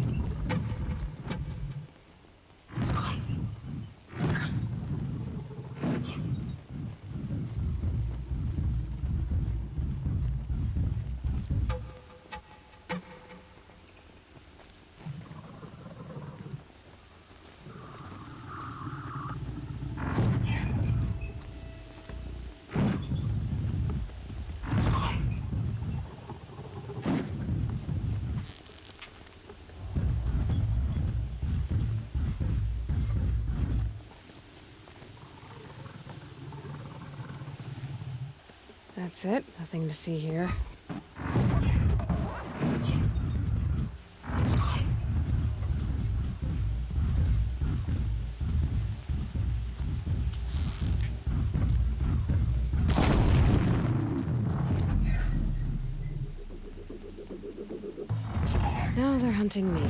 That's it. Nothing to see here. Now they're hunting me.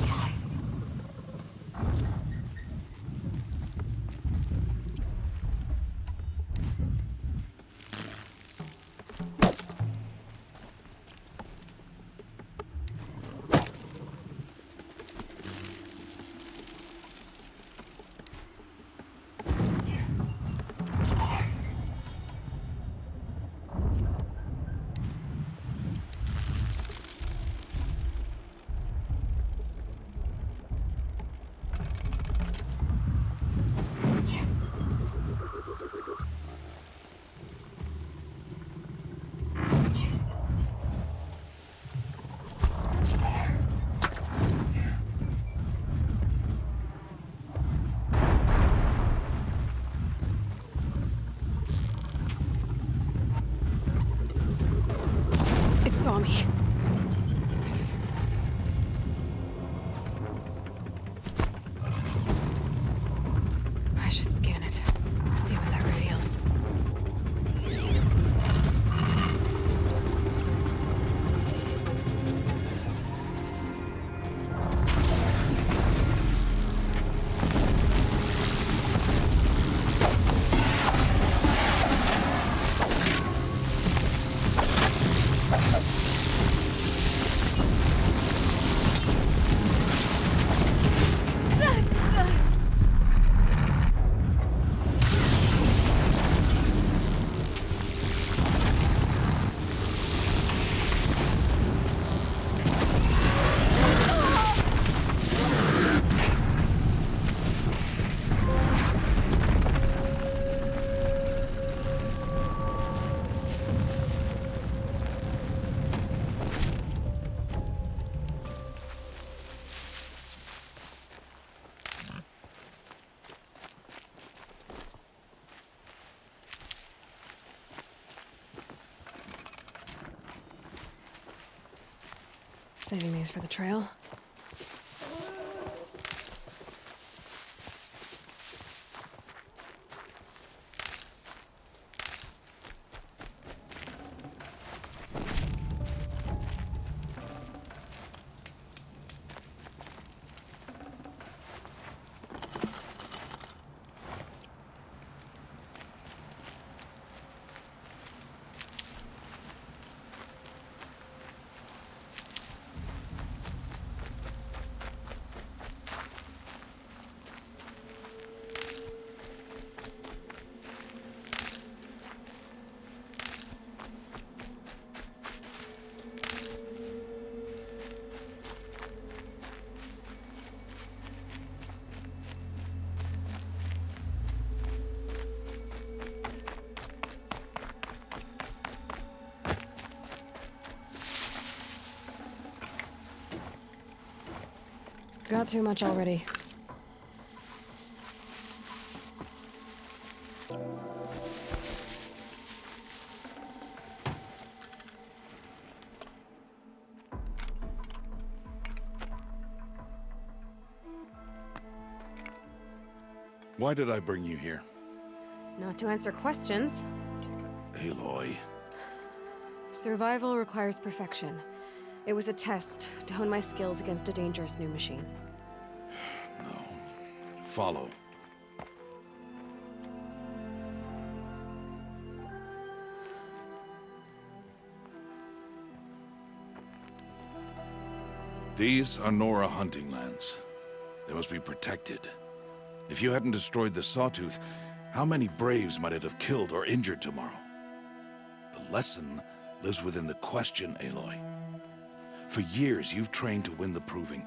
Saw me. I should scan it. See what that reveals. Saving these for the trail. Got too much already. Why did I bring you here? Not to answer questions. Aloy. Survival requires perfection. It was a test to hone my skills against a dangerous new machine. No. Follow. These are Nora hunting lands. They must be protected. If you hadn't destroyed the Sawtooth, how many Braves might it have killed or injured tomorrow? The lesson lives within the question, Aloy. For years, you've trained to win the Proving,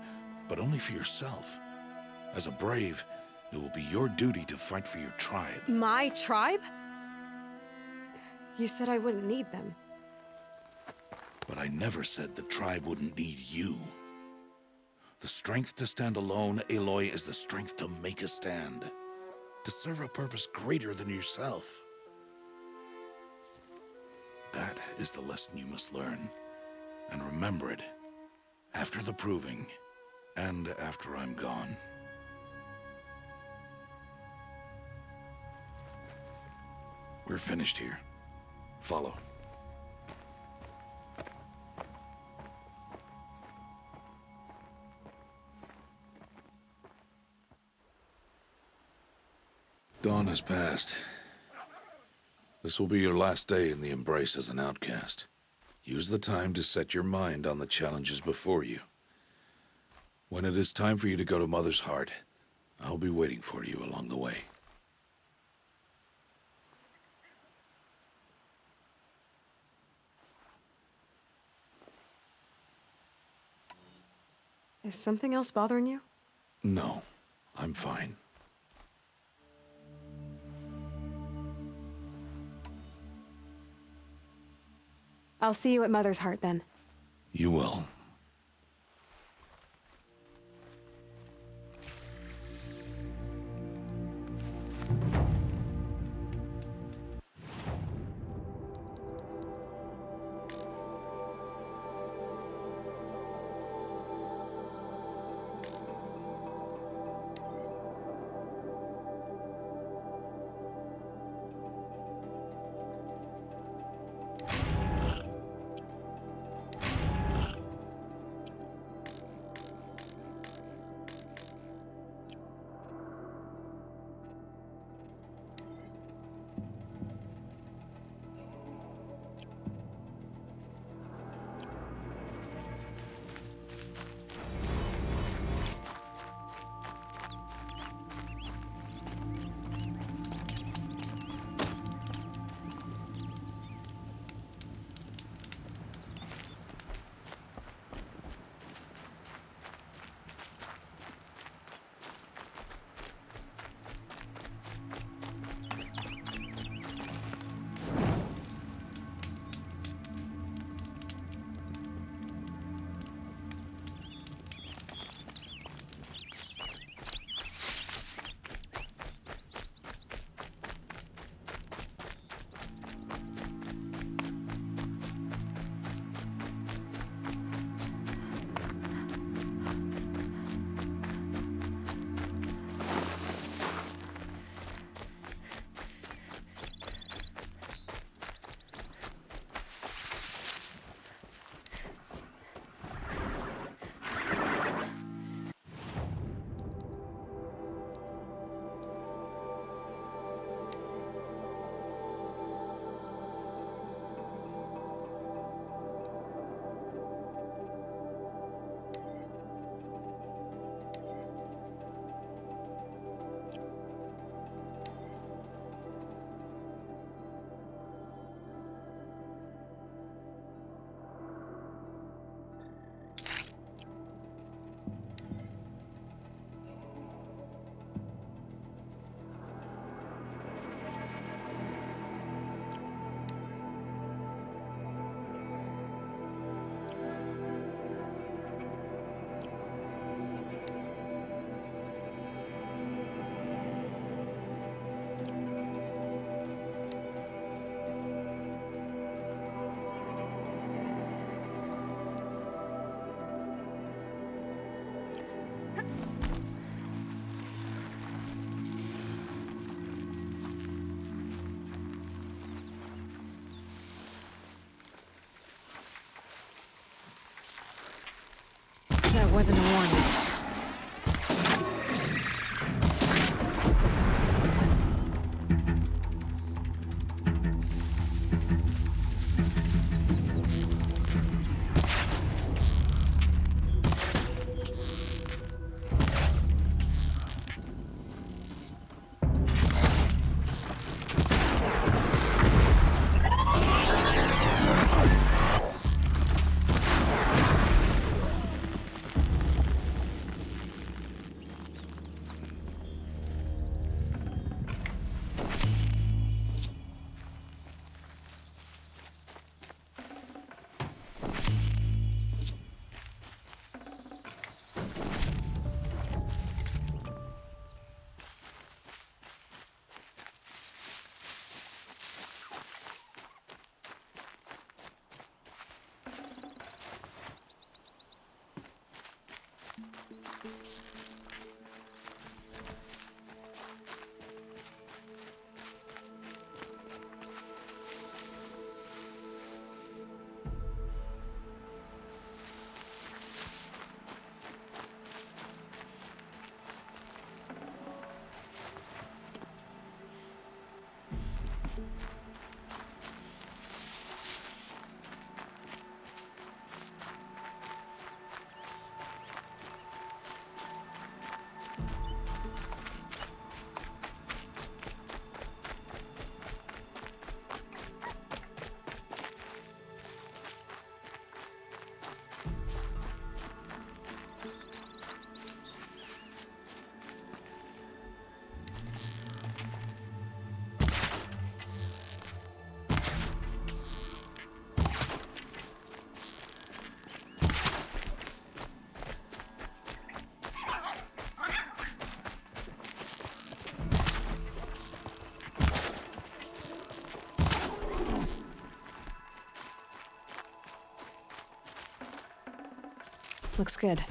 but only for yourself. As a Brave, it will be your duty to fight for your tribe. My tribe? You said I wouldn't need them. But I never said the tribe wouldn't need you. The strength to stand alone, Aloy, is the strength to make a stand. To serve a purpose greater than yourself. That is the lesson you must learn. And remember it. After the Proving. And after I'm gone. We're finished here. Follow. Dawn has passed. This will be your last day in the Embrace as an outcast. Use the time to set your mind on the challenges before you. When it is time for you to go to Mother's Heart, I'll be waiting for you along the way. Is something else bothering you? No, I'm fine. I'll see you at Mother's Heart then. You will. it wasn't a warning. Looks good.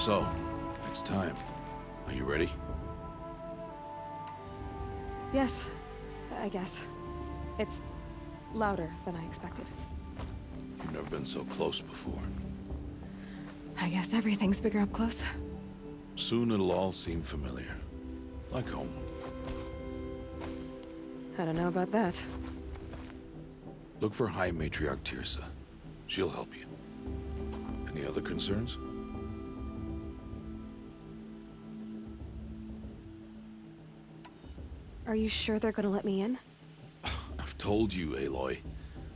So, it's time. Are you ready? Yes, I guess. It's louder than I expected. You've never been so close before. I guess everything's bigger up close. Soon it'll all seem familiar. Like home. I don't know about that. Look for High Matriarch Tirsa. She'll help you. Any other concerns? Are you sure they're gonna let me in? I've told you, Aloy.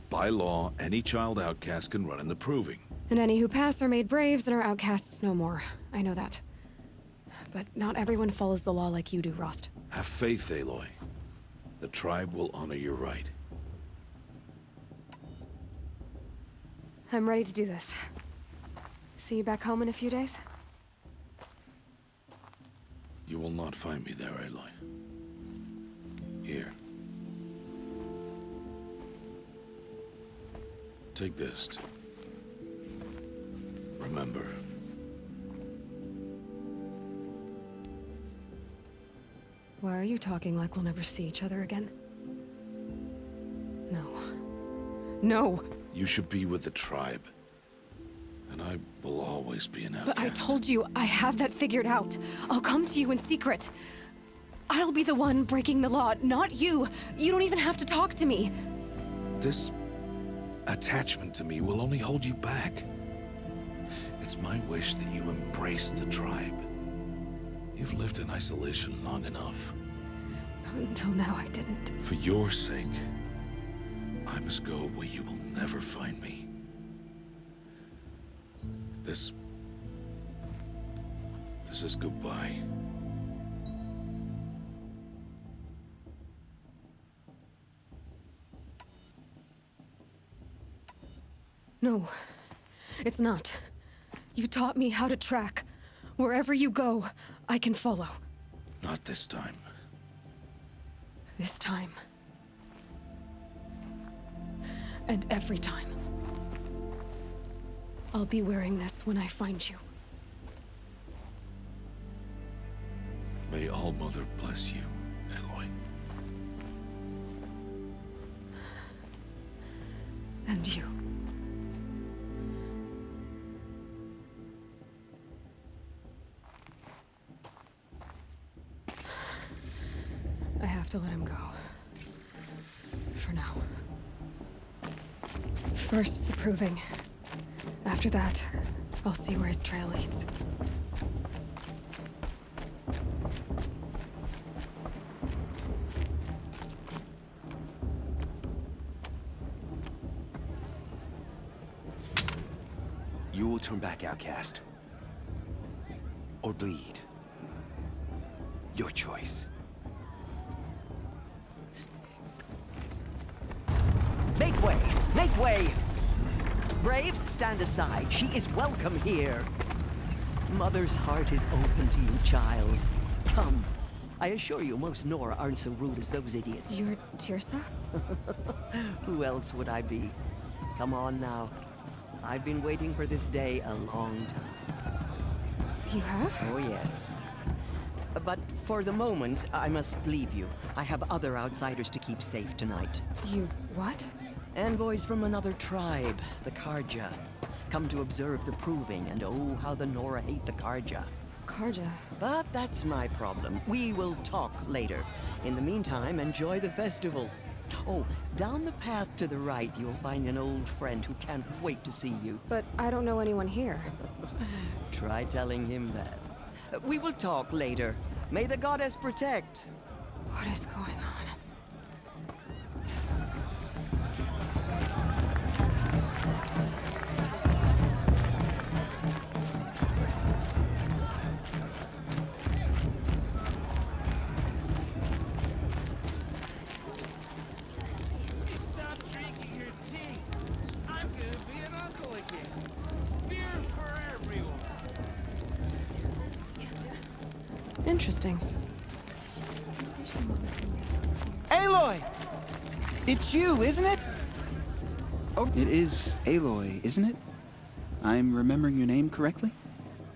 By law, any child outcast can run in the Proving. And any who pass are made braves and are outcasts no more. I know that. But not everyone follows the law like you do, Rost. Have faith, Aloy. The tribe will honor your right. I'm ready to do this. See you back home in a few days? You will not find me there, Aloy. Here. Take this to remember. Why are you talking like we'll never see each other again? No. No! You should be with the tribe. And I will always be an outcast. But I told you, I have that figured out. I'll come to you in secret. I'll be the one breaking the law, not you. You don't even have to talk to me. This attachment to me will only hold you back. It's my wish that you embrace the tribe. You've lived in isolation long enough. Until now, I didn't. For your sake, I must go where you will never find me. This is goodbye. No, it's not. You taught me how to track. Wherever you go, I can follow. Not this time. This time. And every time. I'll be wearing this when I find you. May All Mother bless you, Aloy. And you. I have to let him go. For now. First, the proving. After that, I'll see where his trail leads. You will turn back, outcast. Or bleed. Your choice. Make way! Make way! Braves, stand aside. She is welcome here. Mother's heart is open to you, child. Come. I assure you, most Nora aren't so rude as those idiots. You're Tirsa? Who else would I be? Come on now. I've been waiting for this day a long time. You have? Oh, yes. But for the moment, I must leave you. I have other outsiders to keep safe tonight. You what? Envoys from another tribe, the Karja. Come to observe the proving, and oh, how the Nora hate the Karja. Karja? But that's my problem. We will talk later. In the meantime, enjoy the festival. Oh, down the path to the right, you'll find an old friend who can't wait to see you. But I don't know anyone here. Try telling him that. We will talk later. May the goddess protect. What is going on? Interesting. Aloy! It's you, isn't it? Oh, it is Aloy, isn't it? I'm remembering your name correctly?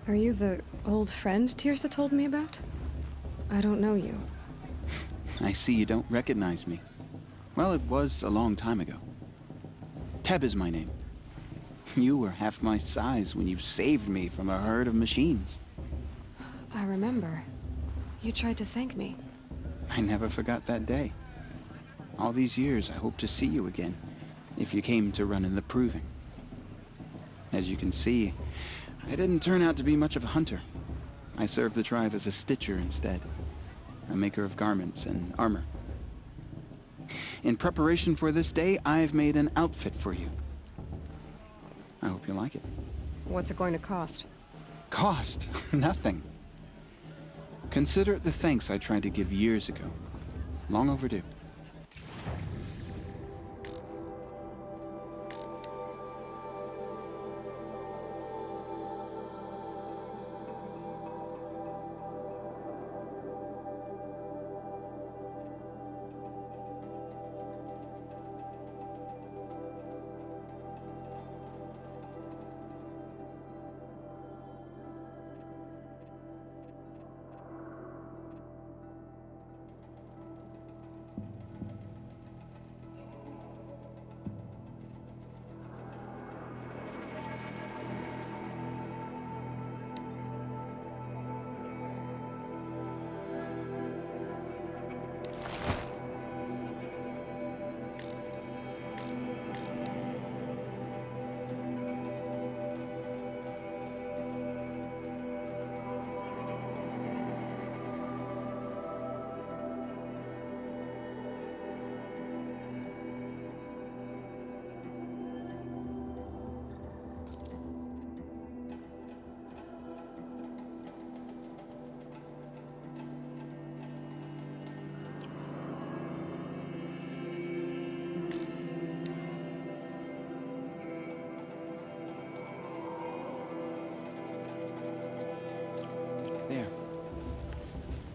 Are you the old friend Tirsa told me about? I don't know you. I see you don't recognize me. Well, it was a long time ago. Teb is my name. You were half my size when you saved me from a herd of machines. I remember. You tried to thank me. I never forgot that day. All these years, I hope to see you again, if you came to run in the proving. As you can see, I didn't turn out to be much of a hunter. I served the tribe as a stitcher instead, a maker of garments and armor. In preparation for this day, I've made an outfit for you. I hope you like it. What's it going to cost? Cost? Nothing. Consider it the thanks I tried to give years ago. Long overdue.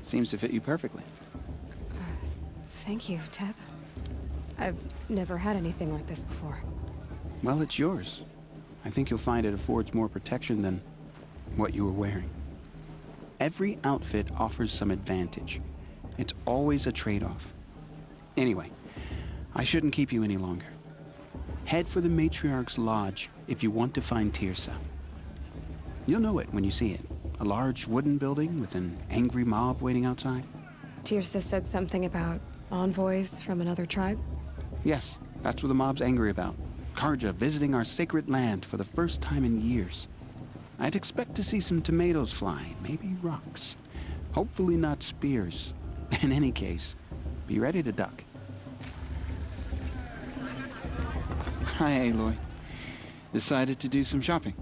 Seems to fit you perfectly. Thank you, Teb. I've never had anything like this before. Well, it's yours. I think you'll find it affords more protection than what you were wearing. Every outfit offers some advantage. It's always a trade-off. Anyway, I shouldn't keep you any longer. Head for the Matriarch's Lodge if you want to find Tirsa. You'll know it when you see it. A large wooden building with an angry mob waiting outside. Tirsa said something about envoys from another tribe? Yes, that's what the mob's angry about. Karja visiting our sacred land for the first time in years. I'd expect to see some tomatoes fly, maybe rocks. Hopefully not spears. In any case, be ready to duck. Hi, Aloy. Decided to do some shopping.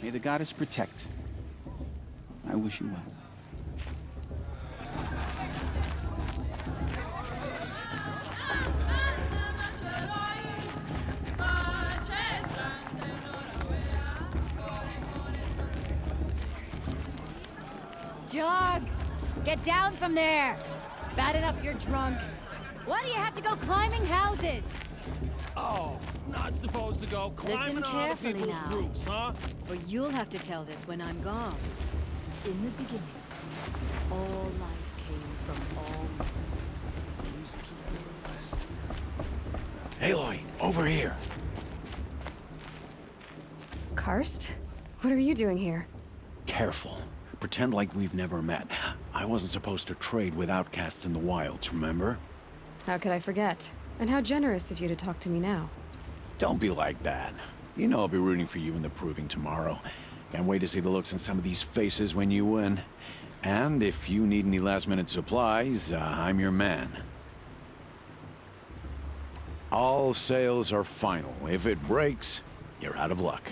May the goddess protect. I wish you well. Jog! Get down from there! Bad enough you're drunk. Why do you have to go climbing houses? Oh, not supposed to go climbing Listen on other carefully people's now, roofs, huh? for you'll have to tell this when I'm gone. In the beginning, all life came from all Aloy, over here. Karst? What are you doing here? Careful. Pretend like we've never met. I wasn't supposed to trade with outcasts in the wilds, remember? How could I forget? And how generous of you to talk to me now. Don't be like that. You know I'll be rooting for you in the proving tomorrow. Can't wait to see the looks on some of these faces when you win. And if you need any last-minute supplies, I'm your man. All sales are final. If it breaks, you're out of luck.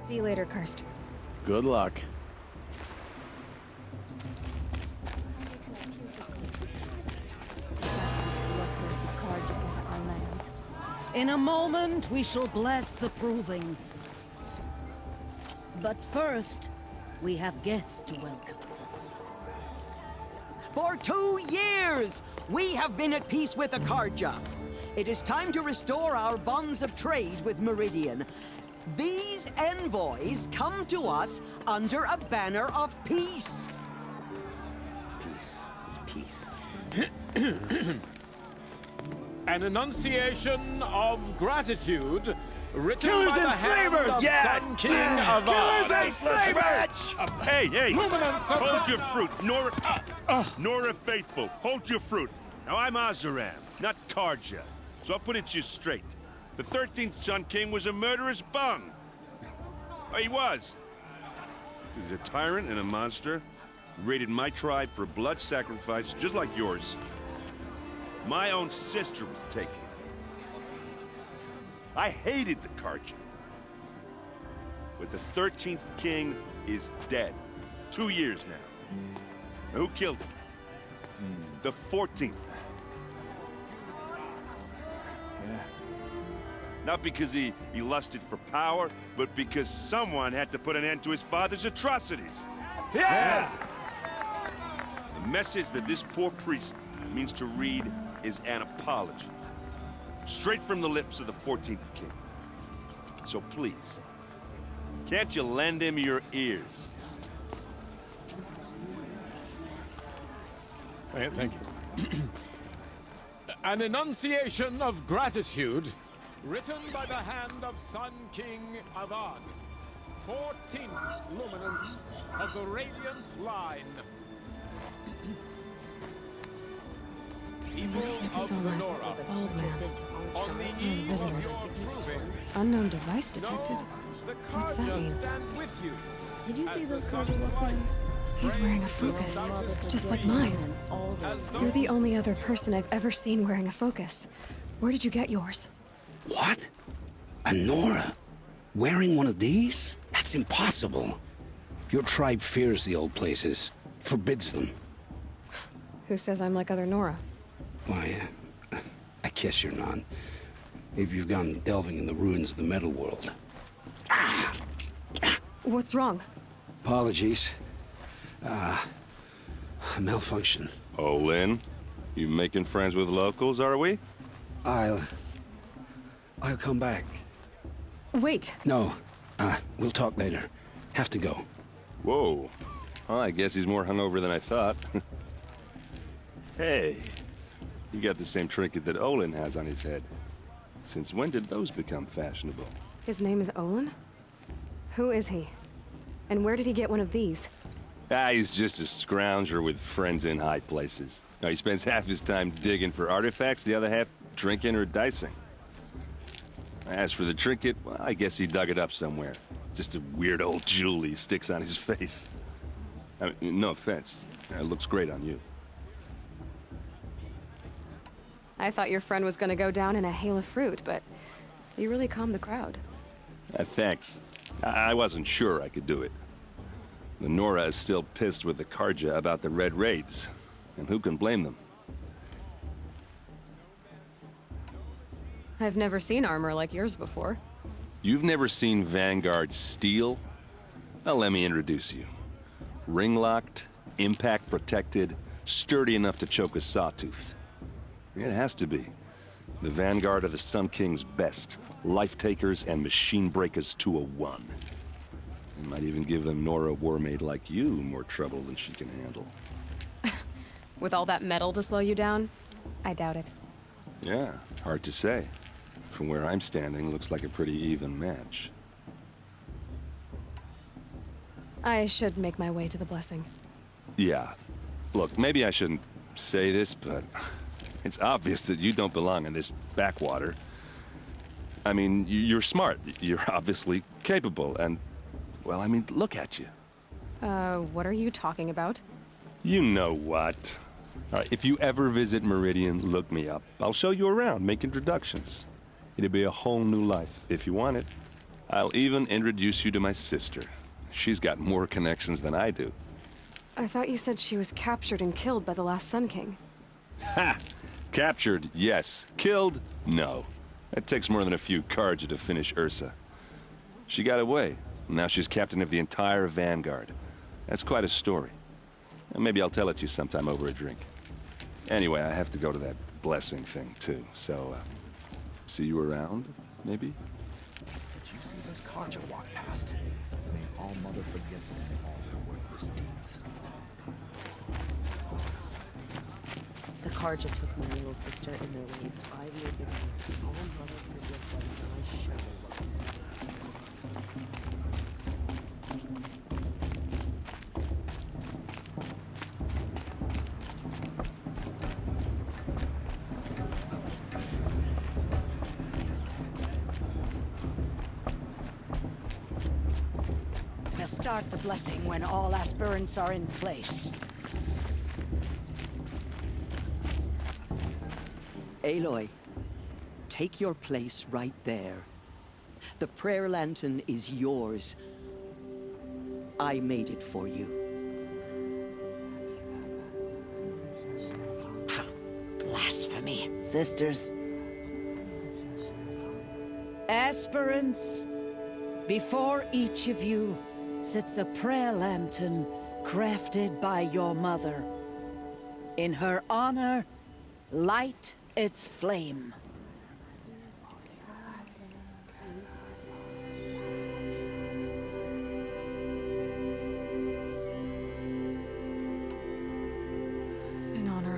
See you later, Karst. Good luck. In a moment, we shall bless the proving. But first, we have guests to welcome. For 2 years, we have been at peace with the Karja. It is time to restore our bonds of trade with Meridian. These envoys come to us under a banner of peace. Peace is peace. An enunciation of gratitude written Killers by the and hand slavers! of Yeah! Sun King of Killers and slavers! Hey, hey! Luminance of Hold your fruit, Nora Faithful. Hold your fruit. Now I'm Azaram, not Karja, so I'll put it to you straight. The 13th Sun King was a murderous bung. Oh, he was. He was a tyrant and a monster. He raided my tribe for blood sacrifice, just like yours. My own sister was taken. I hated the Karja. But the 13th king is dead. 2 years now. Now, who killed him? The 14th. Yeah. Not because he lusted for power, but because someone had to put an end to his father's atrocities. Yeah! The message that this poor priest means to read is an apology. Straight from the lips of the 14th king. So please, Can't you lend him your ears? Thank you. An enunciation of gratitude, written by the hand of Sun King Avad, 14th luminance of the Radiant Line. People of the Nora, Bald man. on the eve of Prisoners. your proving, Unknown device detected. know the What's that Karja mean? stand with you. Did you see As those the Karja sun weapons? rises. He's wearing a focus, just like mine. You're the only other person I've ever seen wearing a focus. Where did you get yours? What? A Nora? Wearing one of these? That's impossible. Your tribe fears the old places, forbids them. Who says I'm like other Nora? Why, I guess you're not. If you've gone delving in the ruins of the metal world. What's wrong? Apologies. Malfunction. Oh, Lynn? You making friends with locals, are we? I'll come back. Wait. No, we'll talk later. Have to go. Whoa. Well, I guess he's more hungover than I thought. Hey, you got the same trinket that Olin has on his head. Since when did those become fashionable? His name is Olin? Who is he? And where did he get one of these? He's just a scrounger with friends in high places. Now, he spends half his time digging for artifacts, the other half drinking or dicing. As for the trinket, well, I guess he dug it up somewhere. Just a weird old jewel he sticks on his face. I mean, no offense. It looks great on you. I thought your friend was gonna go down in a hail of fruit, but you really calmed the crowd. Thanks. I wasn't sure I could do it. The Nora is still pissed with the Karja about the Red Raids, and who can blame them? I've never seen armor like yours before. You've never seen Vanguard steel? Well, let me introduce you. Ring-locked, impact-protected, sturdy enough to choke a sawtooth. It has to be. The Vanguard are the Sun King's best. Life-takers and machine breakers to a one. It might even give a Nora warmaid like you more trouble than she can handle. With all that metal to slow you down? I doubt it. Yeah, hard to say. From where I'm standing, looks like a pretty even match. I should make my way to the blessing. Yeah. Look, maybe I shouldn't say this, but it's obvious that you don't belong in this backwater. I mean, you're smart. You're obviously capable, and, well, I mean, look at you. What are you talking about? You know what. All right, if you ever visit Meridian, look me up. I'll show you around, make introductions. It'll be a whole new life, if you want it. I'll even introduce you to my sister. She's got more connections than I do. I thought you said she was captured and killed by the last Sun King. Ha! Captured, yes. Killed, no. It takes more than a few Karja to finish Ursa. She got away. Now she's captain of the entire Vanguard. That's quite a story. Maybe I'll tell it to you sometime over a drink. Anyway, I have to go to that blessing thing, too. So, see you around, maybe? Did you see those Karja walk past? May all Mother forgive them all their worthless deeds. The Karja took my little sister in their raids 5 years ago. All Mother forgive them, and I surely will. We'll start the blessing when all aspirants are in place. Aloy, take your place right there. The prayer lantern is yours. I made it for you. Blasphemy. Sisters. Aspirants, before each of you sits a prayer lantern crafted by your mother. In her honor, light its flame.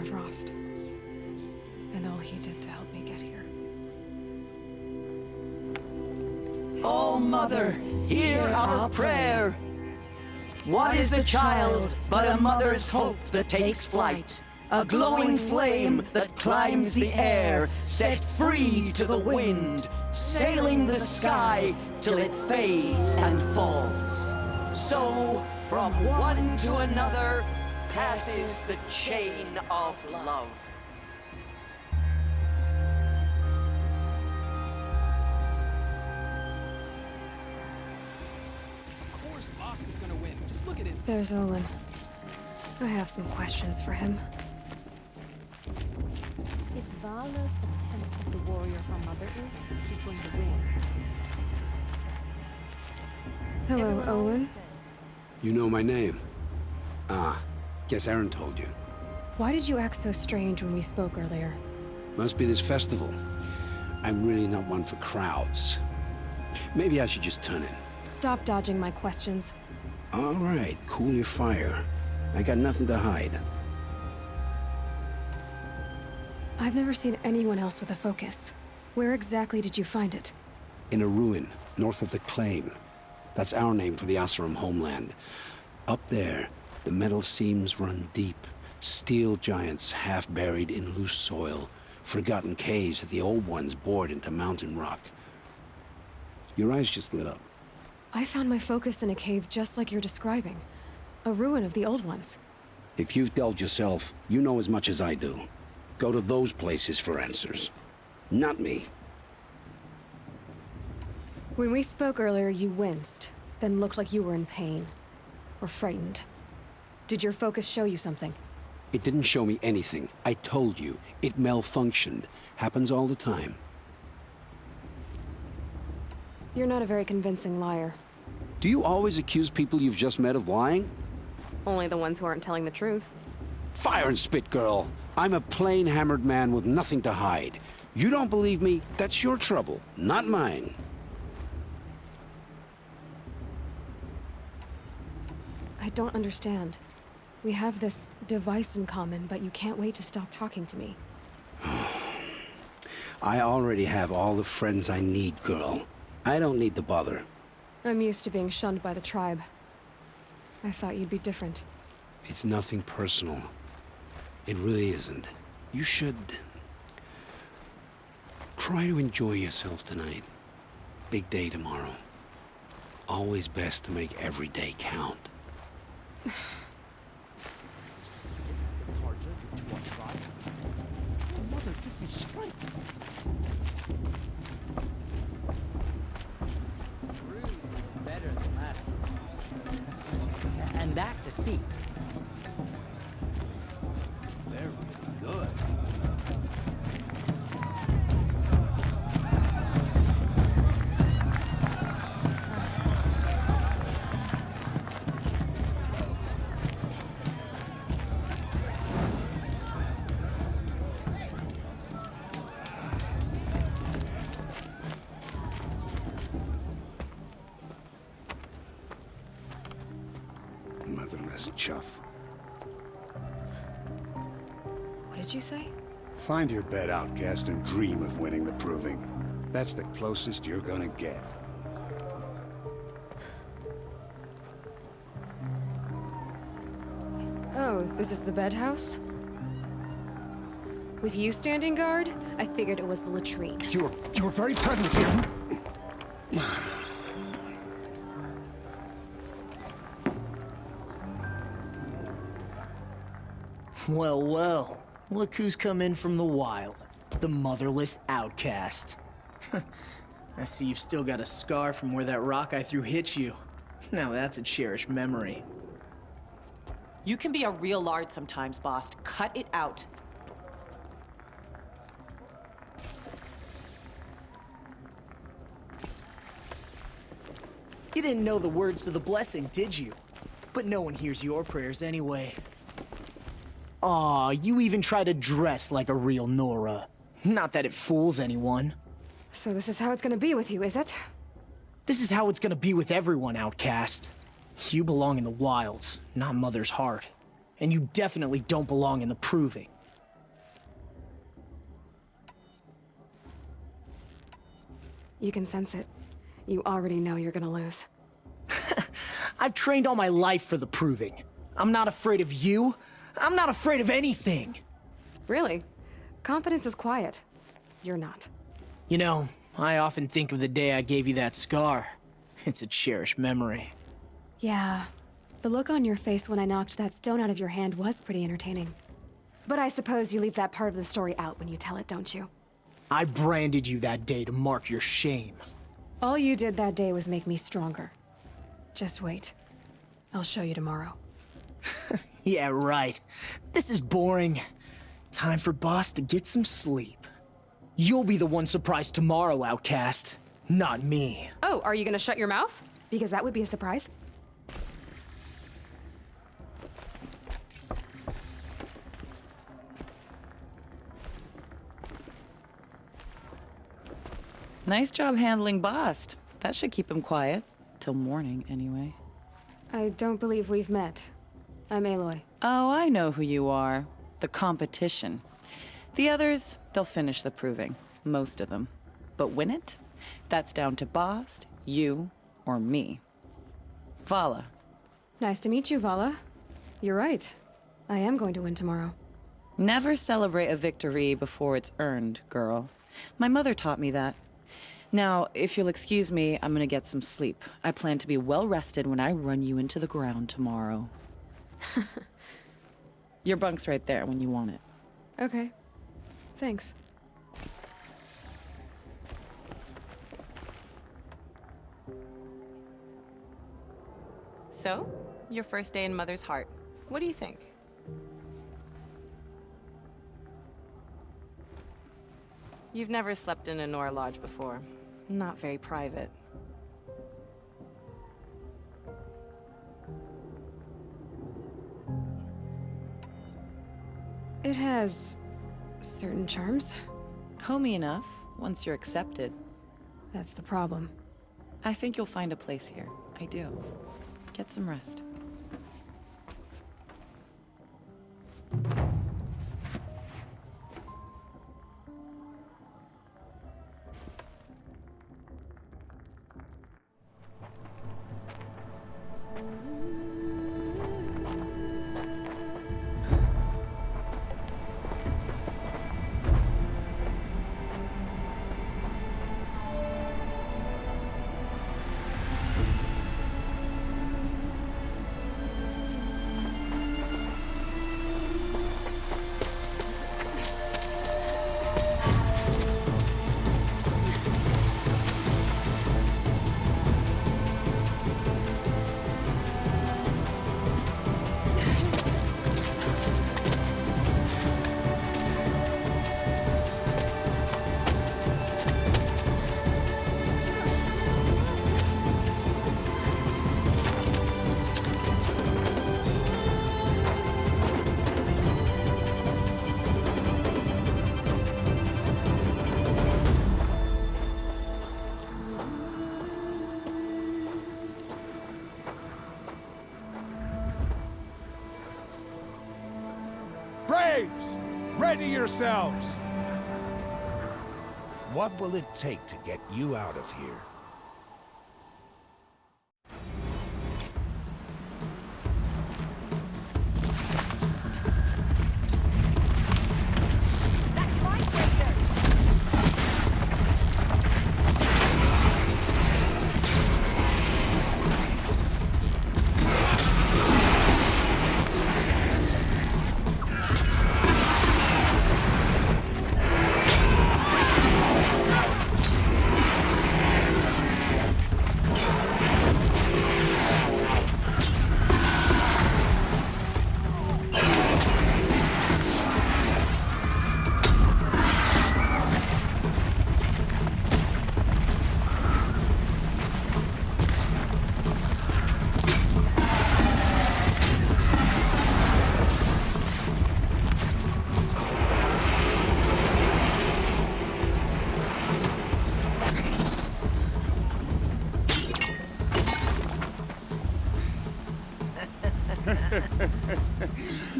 Frost. And all he did to help me get here. Oh, Mother, hear our prayer. What is the child but a mother's hope that takes flight? A glowing flame that climbs the air, set free to the wind, sailing the sky till it fades and falls. So, from one to another, passes the chain of love. Of course, Boss is gonna win. Just look at it. There's Olin. I have some questions for him. If Vala's attempt at the warrior her mother is, she's going to win. Hello, Olin. You know my name? Ah, guess Aaron told you. Why did you act so strange when we spoke earlier? Must be this festival. I'm really not one for crowds. Maybe I should just turn in. Stop dodging my questions. All right, cool your fire. I got nothing to hide. I've never seen anyone else with a focus. Where exactly did you find it? In a ruin, north of the Claim. That's our name for the Oseram homeland. Up there, the metal seams run deep. Steel giants half buried in loose soil. Forgotten caves that the old ones bored into mountain rock. Your eyes just lit up. I found my focus in a cave just like you're describing. A ruin of the old ones. If you've delved yourself, you know as much as I do. Go to those places for answers. Not me. When we spoke earlier, you winced, then looked like you were in pain. Or frightened. Did your focus show you something? It didn't show me anything. I told you. It malfunctioned. Happens all the time. You're not a very convincing liar. Do you always accuse people you've just met of lying? Only the ones who aren't telling the truth. Fire and spit, girl. I'm a plain hammered man with nothing to hide. You don't believe me? That's your trouble, not mine. I don't understand. We have this device in common, but you can't wait to stop talking to me. I already have all the friends I need, girl. I don't need the bother. I'm used to being shunned by the tribe. I thought you'd be different. It's nothing personal. It really isn't. You should... try to enjoy yourself tonight. Big day tomorrow. Always best to make every day count. Mother, give me strength. Better than that. And that's a feat. They're really good. Motherless chuff. What did you say? Find your bed, outcast, and dream of winning the proving. That's the closest you're gonna get. Oh, this is the bedhouse? With you standing guard, I figured it was the latrine. You're very pregnant here. Well, well. Look who's come in from the wild. The motherless outcast. I see you've still got a scar from where that rock I threw hit you. Now that's a cherished memory. You can be a real lard sometimes, boss. Cut it out. You didn't know the words to the blessing, did you? But no one hears your prayers anyway. Aw, you even try to dress like a real Nora. Not that it fools anyone. So this is how it's gonna be with you, is it? This is how it's gonna be with everyone, outcast. You belong in the wilds, not Mother's heart. And you definitely don't belong in the proving. You can sense it. You already know you're gonna lose. I've trained all my life for the proving. I'm not afraid of you. I'm not afraid of anything. Really? Confidence is quiet. You're not. You know, I often think of the day I gave you that scar. It's a cherished memory. Yeah. The look on your face when I knocked that stone out of your hand was pretty entertaining. But I suppose you leave that part of the story out when you tell it, don't you? I branded you that day to mark your shame. All you did that day was make me stronger. Just wait. I'll show you tomorrow. Yeah, right. This is boring. Time for Boss to get some sleep. You'll be the one surprised tomorrow, outcast. Not me. Oh, are you gonna shut your mouth? Because that would be a surprise. Nice job handling Bast. That should keep him quiet. Till morning, anyway. I don't believe we've met. I'm Aloy. Oh, I know who you are. The competition. The others, they'll finish the proving. Most of them. But win it? That's down to Bast, you, or me. Vala. Nice to meet you, Vala. You're right. I am going to win tomorrow. Never celebrate a victory before it's earned, girl. My mother taught me that. Now, if you'll excuse me, I'm gonna get some sleep. I plan to be well rested when I run you into the ground tomorrow. Your bunk's right there when you want it. Okay. Thanks. So, your first day in Mother's Heart. What do you think? You've never slept in a Nora Lodge before. Not very private. It has certain charms. Homey enough, once you're accepted. That's the problem. I think you'll find a place here. I do. Get some rest. Braves! Ready yourselves! What will it take to get you out of here?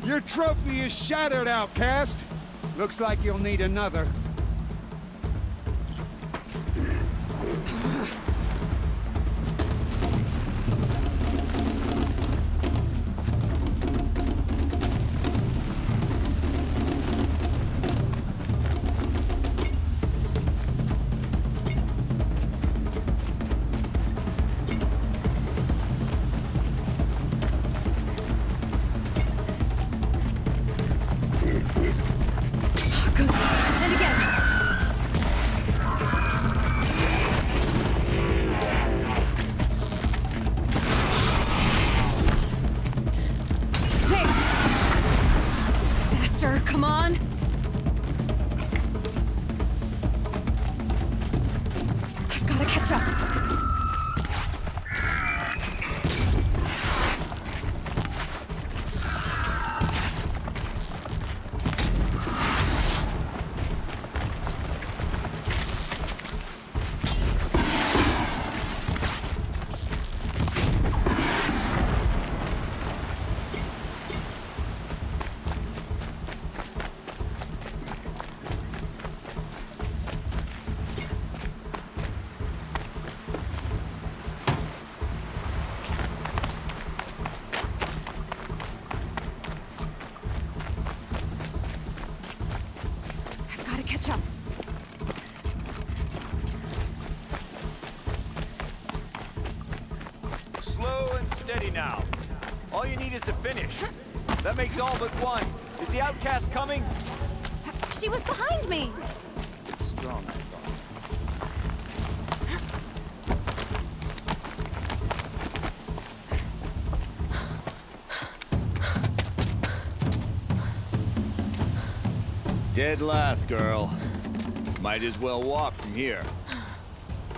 Your trophy is shattered, outcast. Looks like you'll need another. Come on! I've gotta catch up. Catch up. Slow and steady now. All you need is to finish. That makes all but one. Is the outcast coming? She was behind me. It's strong, I thought. Dead last, girl. Might as well walk from here.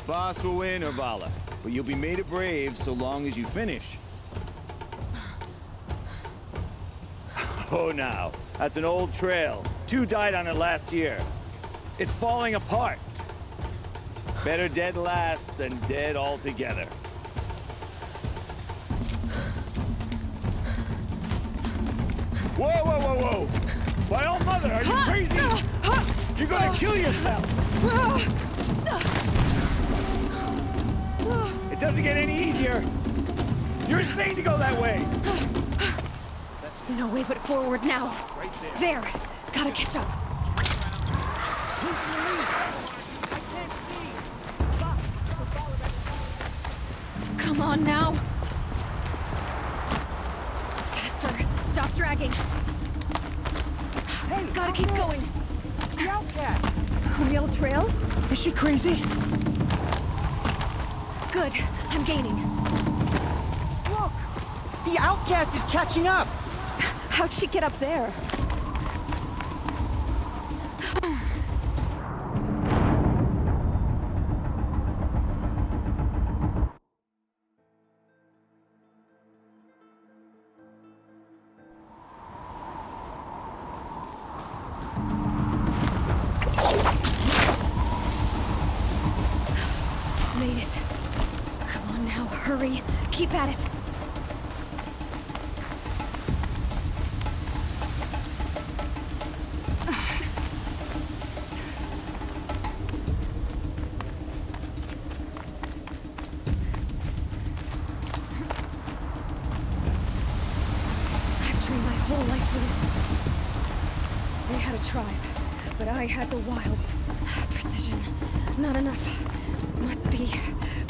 Boss will win, Urvala, but you'll be made a brave so long as you finish. Oh, now. That's an old trail. 2 died on it last year. It's falling apart. Better dead last than dead altogether. Whoa, whoa, whoa, whoa! My old mother, are you crazy? You're gonna kill yourself! It doesn't get any easier! You're insane to go that way! No way but forward now. Right there. Gotta catch up. Come on now. Faster. Stop dragging. Hey, gotta keep going. The outcast! On the old trail? Is she crazy? Good. I'm gaining. Look! The outcast is catching up! How'd she get up there? Made it. Come on now, hurry. Keep at it. I've trained my whole life for this. They had a tribe, but I had the wilds. Precision. Not enough. Must be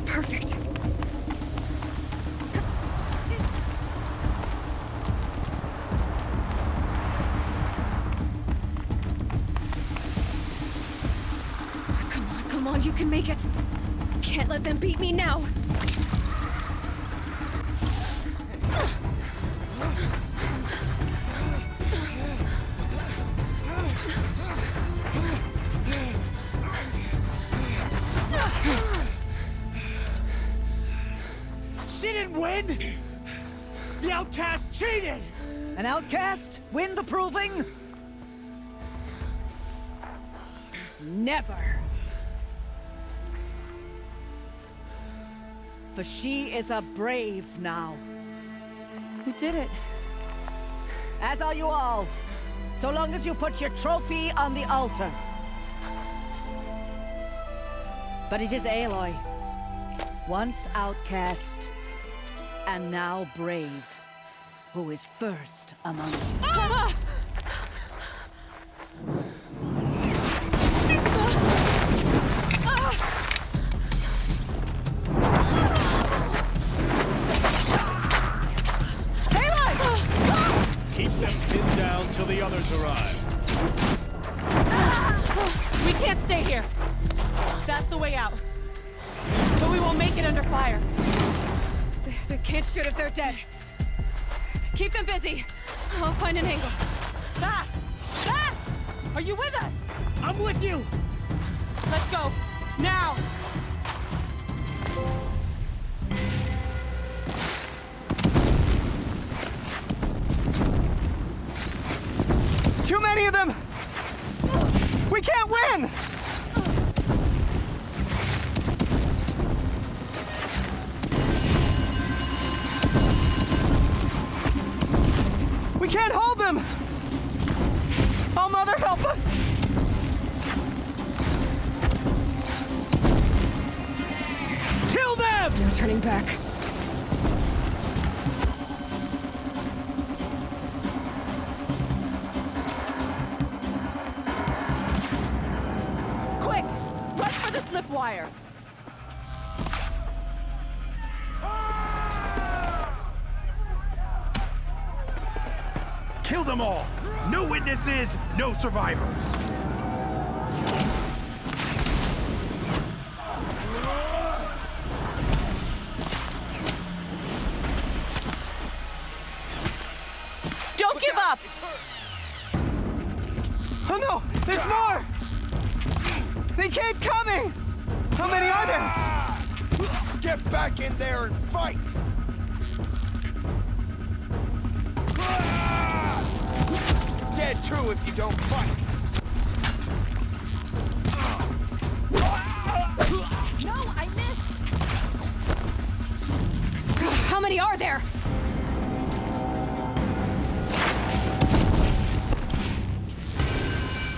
perfect. Come on, you can make it. Can't let them beat me now. She didn't win! The outcast cheated! An outcast? Win the proving? Never. For she is a brave now. You did it. As are you all. So long as you put your trophy on the altar. But it is Aloy. Once outcast, and now brave, who is first among you. Ah! Keep them pinned down till the others arrive. We can't stay here. That's the way out. But we won't make it under fire. They can't shoot if they're dead. Keep them busy. I'll find an angle. Fast! Fast! Are you with us? I'm with you! Let's go. Now! Too many of them! We can't win! We can't hold them! Oh, Mother, help us! Kill them! No turning back. Quick! Rush for the slipwire! Kill them all! No witnesses, no survivors! Don't give up! Oh no! There's more! They keep coming! How many are there? Get back in there and fight! Dead true if you don't fight! No, I missed! How many are there?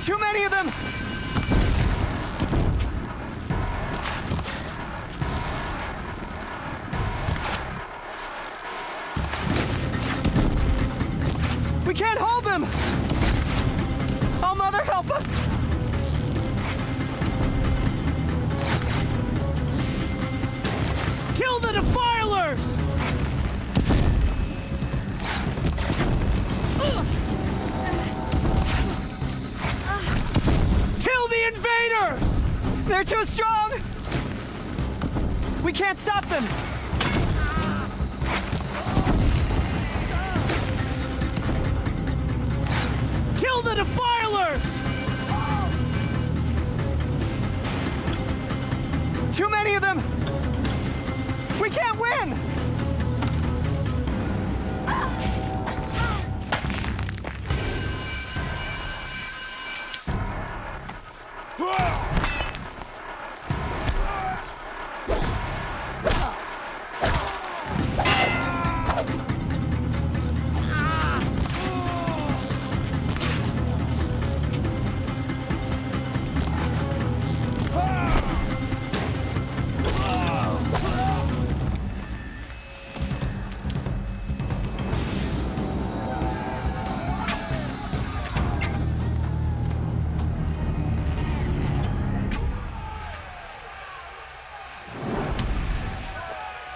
Too many of them! We can't hold them! Oh, Mother, help us! Kill the defilers! Kill the invaders! They're too strong! We can't stop them! Kill the defilers! Too many of them! We can't win!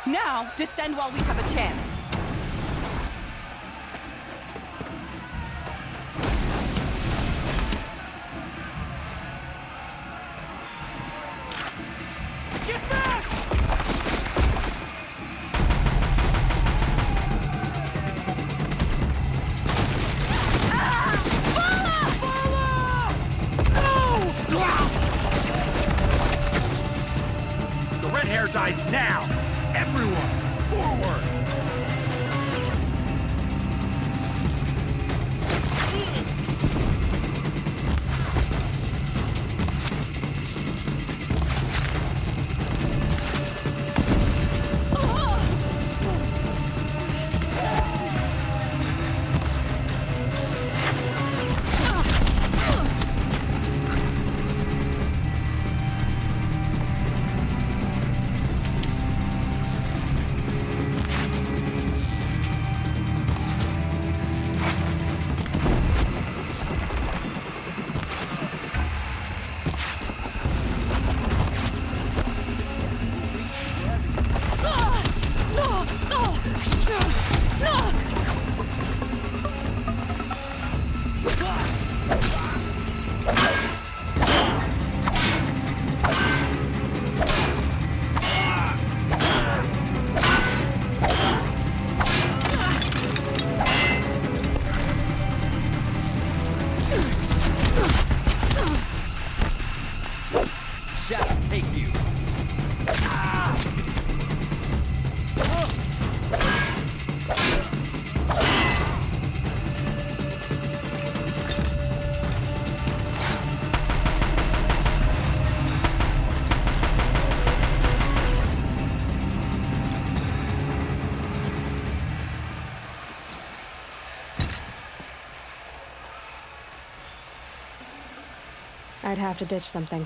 Now, descend while we have a chance. Get back! The red hair dies now! Everyone, forward! I'd have to ditch something.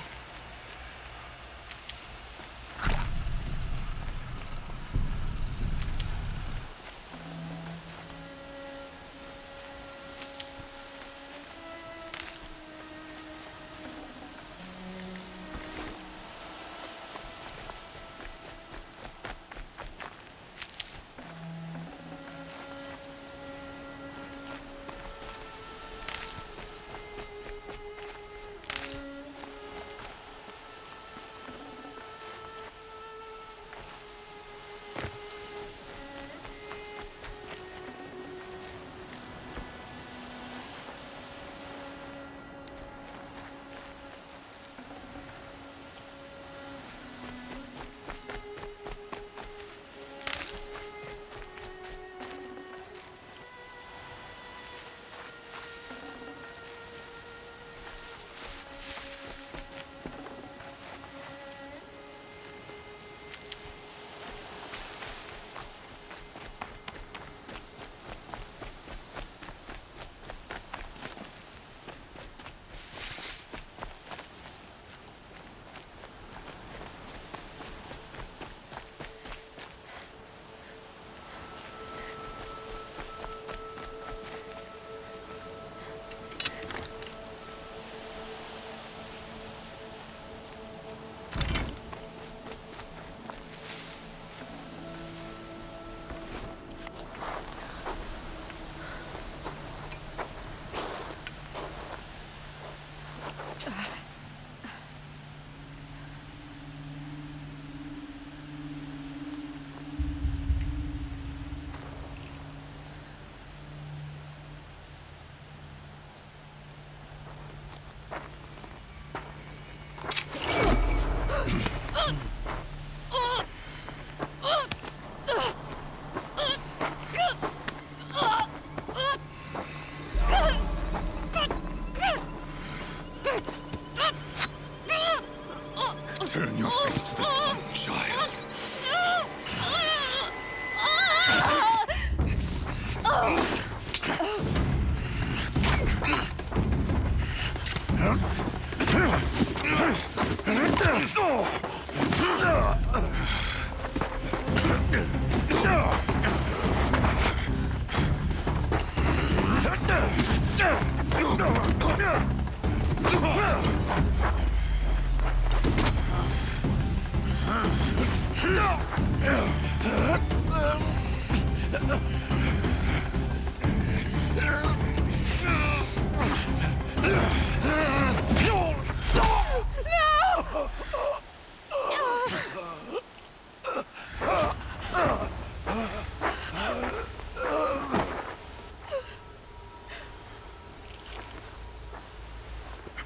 Turn your face to the sun, child.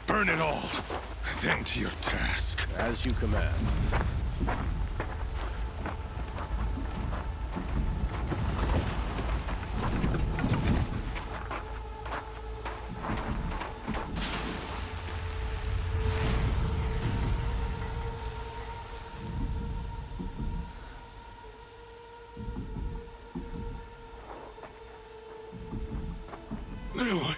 Burn it all, then to your task. As you command. Aloy.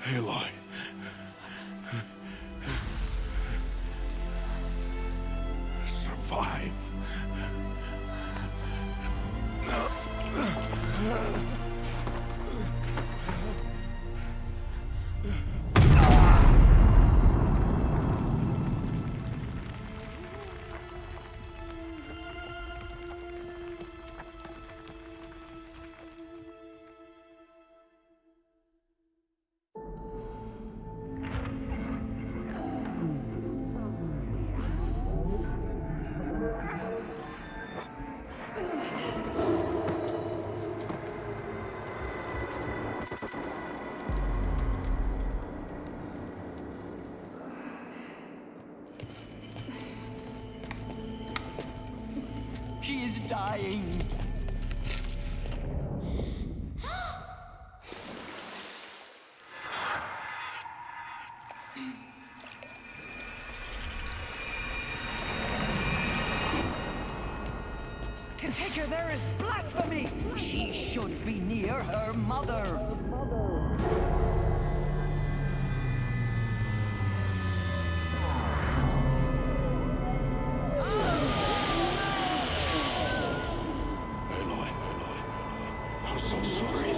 Aloy. Survive. She is dying. can take her there is blasphemy! She should be near her mother! Aloy, I'm so sorry.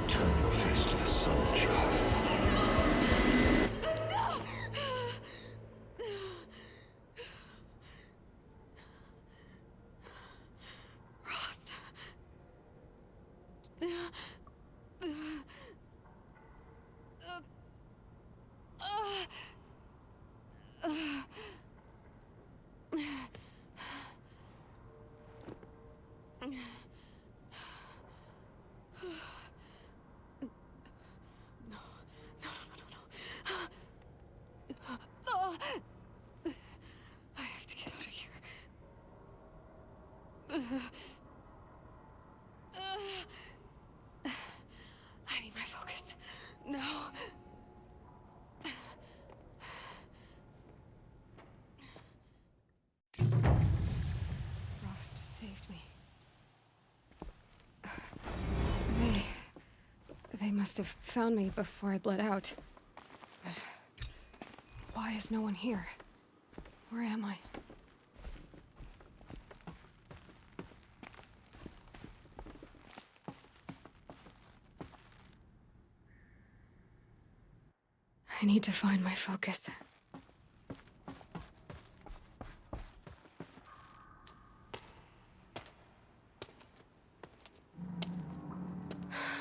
Turn your face to the sun, child. I have to get out of here. I need my focus. No. Frost saved me. They must have found me before I bled out. But why is no one here? Where am I? I need to find my focus.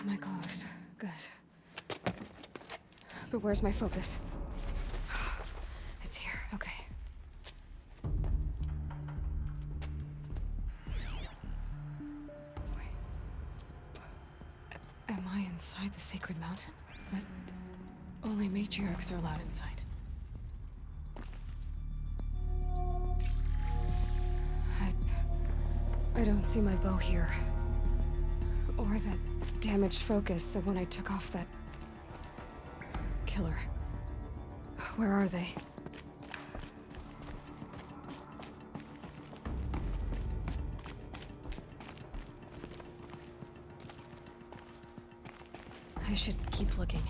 My clothes. Good. But where's my focus? It's here. Okay. Wait. Am I inside the sacred mountain? But only matriarchs are allowed inside. I don't see my bow here. Or that damaged focus, the one I took off that killer. Where are they? I should keep looking.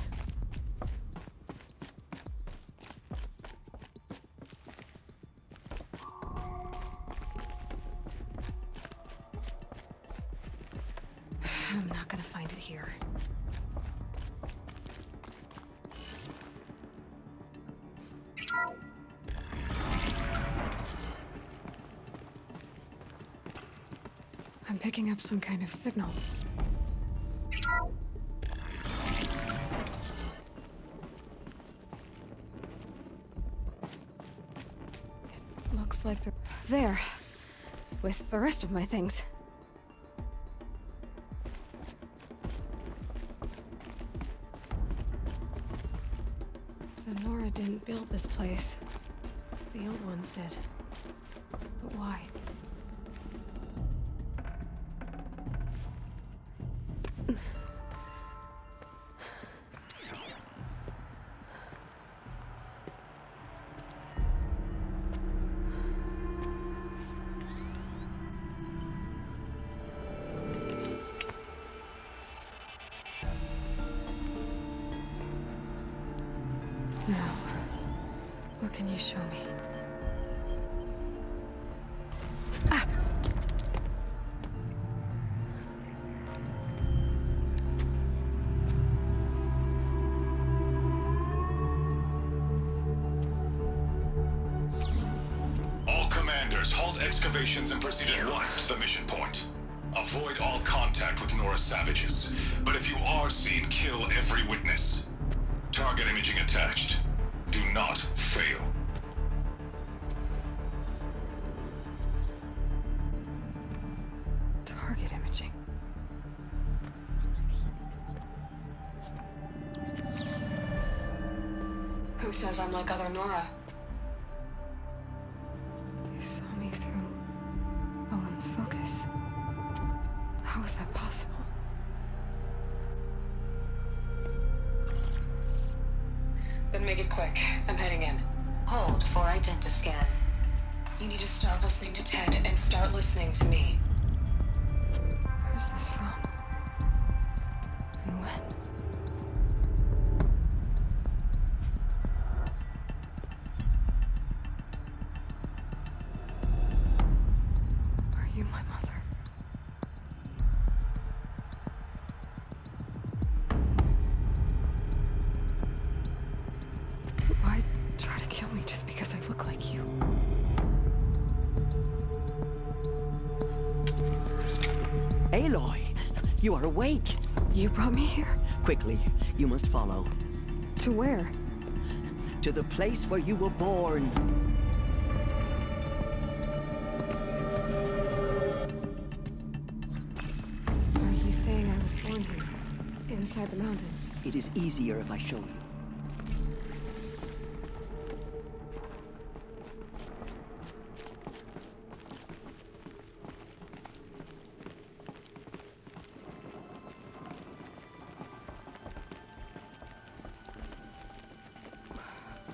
I'm not gonna find it here. I'm picking up some kind of signal. It looks like they're there, with the rest of my things. The Nora didn't build this place. The old ones did. But why? Now, what can you show me? Ah! All commanders, halt excavations and proceed at once to the mission point. Avoid all contact with Nora's savages. But if you are seen, kill every witness. Target imaging attached. Do not fail. Target imaging. Who says I'm like other Nora? They saw me through Owen's focus. How is that possible? Then make it quick. I'm heading in. Hold for identiscan. You need to stop listening to Ted and start listening to me. Where's this from? And when? Are you my mother? Why try to kill me just because I look like you? Aloy, you are awake. You brought me here? Quickly, you must follow. To where? To the place where you were born. Are you saying I was born here? Inside the mountain? It is easier if I show you.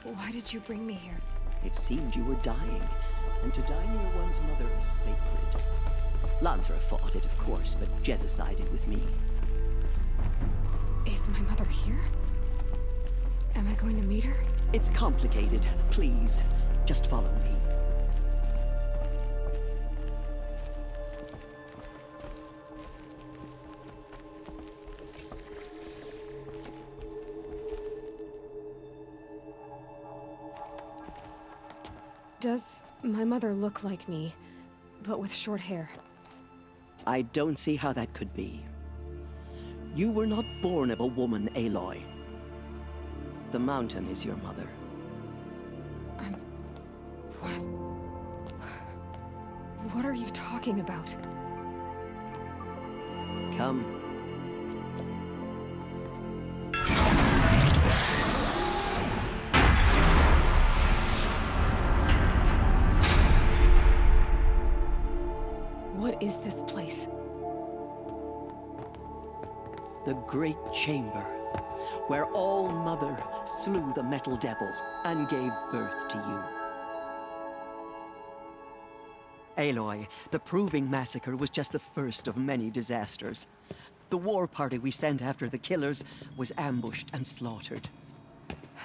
Why did you bring me here? It seemed you were dying, and to die near one's mother is sacred. Lantra fought it, of course, but Jezza sided with me. Is my mother here? Am I going to meet her? It's complicated. Please, just follow me. Does my mother look like me, but with short hair? I don't see how that could be. You were not born of a woman, Aloy. The mountain is your mother. What are you talking about? Come. What is this place? The Great Chamber, where All Mother slew the Metal Devil and gave birth to you. Aloy, the Proving Massacre was just the first of many disasters. The war party we sent after the killers was ambushed and slaughtered.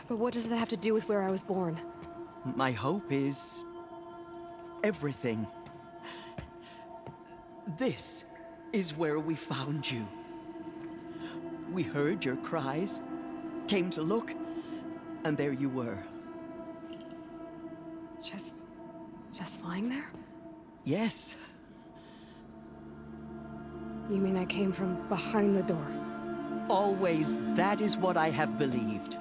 But what does that have to do with where I was born? My hope is everything. This is where we found you. We heard your cries, came to look, and there you were. Just lying there? Yes. You mean I came from behind the door? Always, that is what I have believed.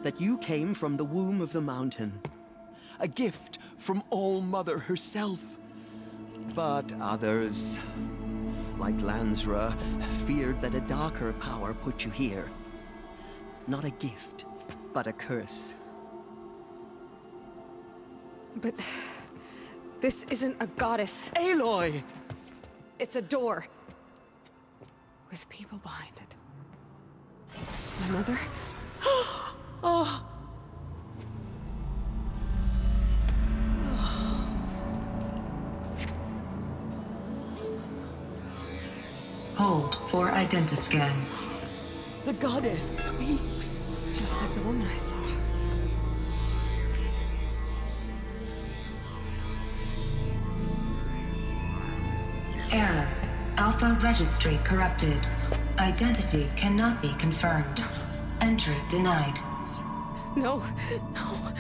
That you came from the womb of the mountain. A gift from All Mother herself. But others, like Lansra, feared that a darker power put you here. Not a gift, but a curse. But this isn't a goddess. Aloy! It's a door. With people behind it. My mother? Oh! Hold for identiscan. The goddess speaks. Just like the woman I saw. Error. Alpha registry corrupted. Identity cannot be confirmed. Entry denied. No, no.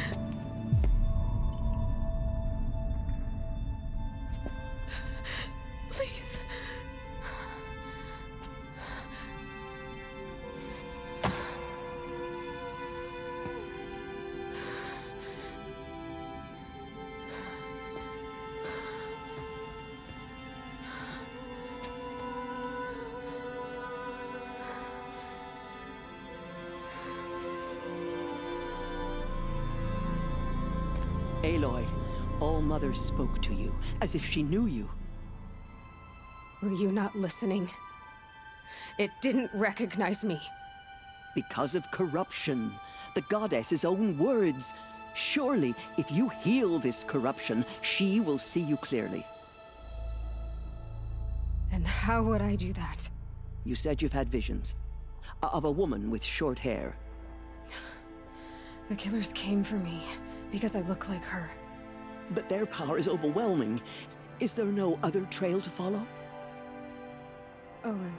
Please. Aloy, All Mother spoke to you, as if she knew you. Were you not listening? It didn't recognize me. Because of corruption. The goddess's own words. Surely, if you heal this corruption, she will see you clearly. And how would I do that? You said you've had visions. Of a woman with short hair. The killers came for me because I look like her. But their power is overwhelming. Is there no other trail to follow? Owen.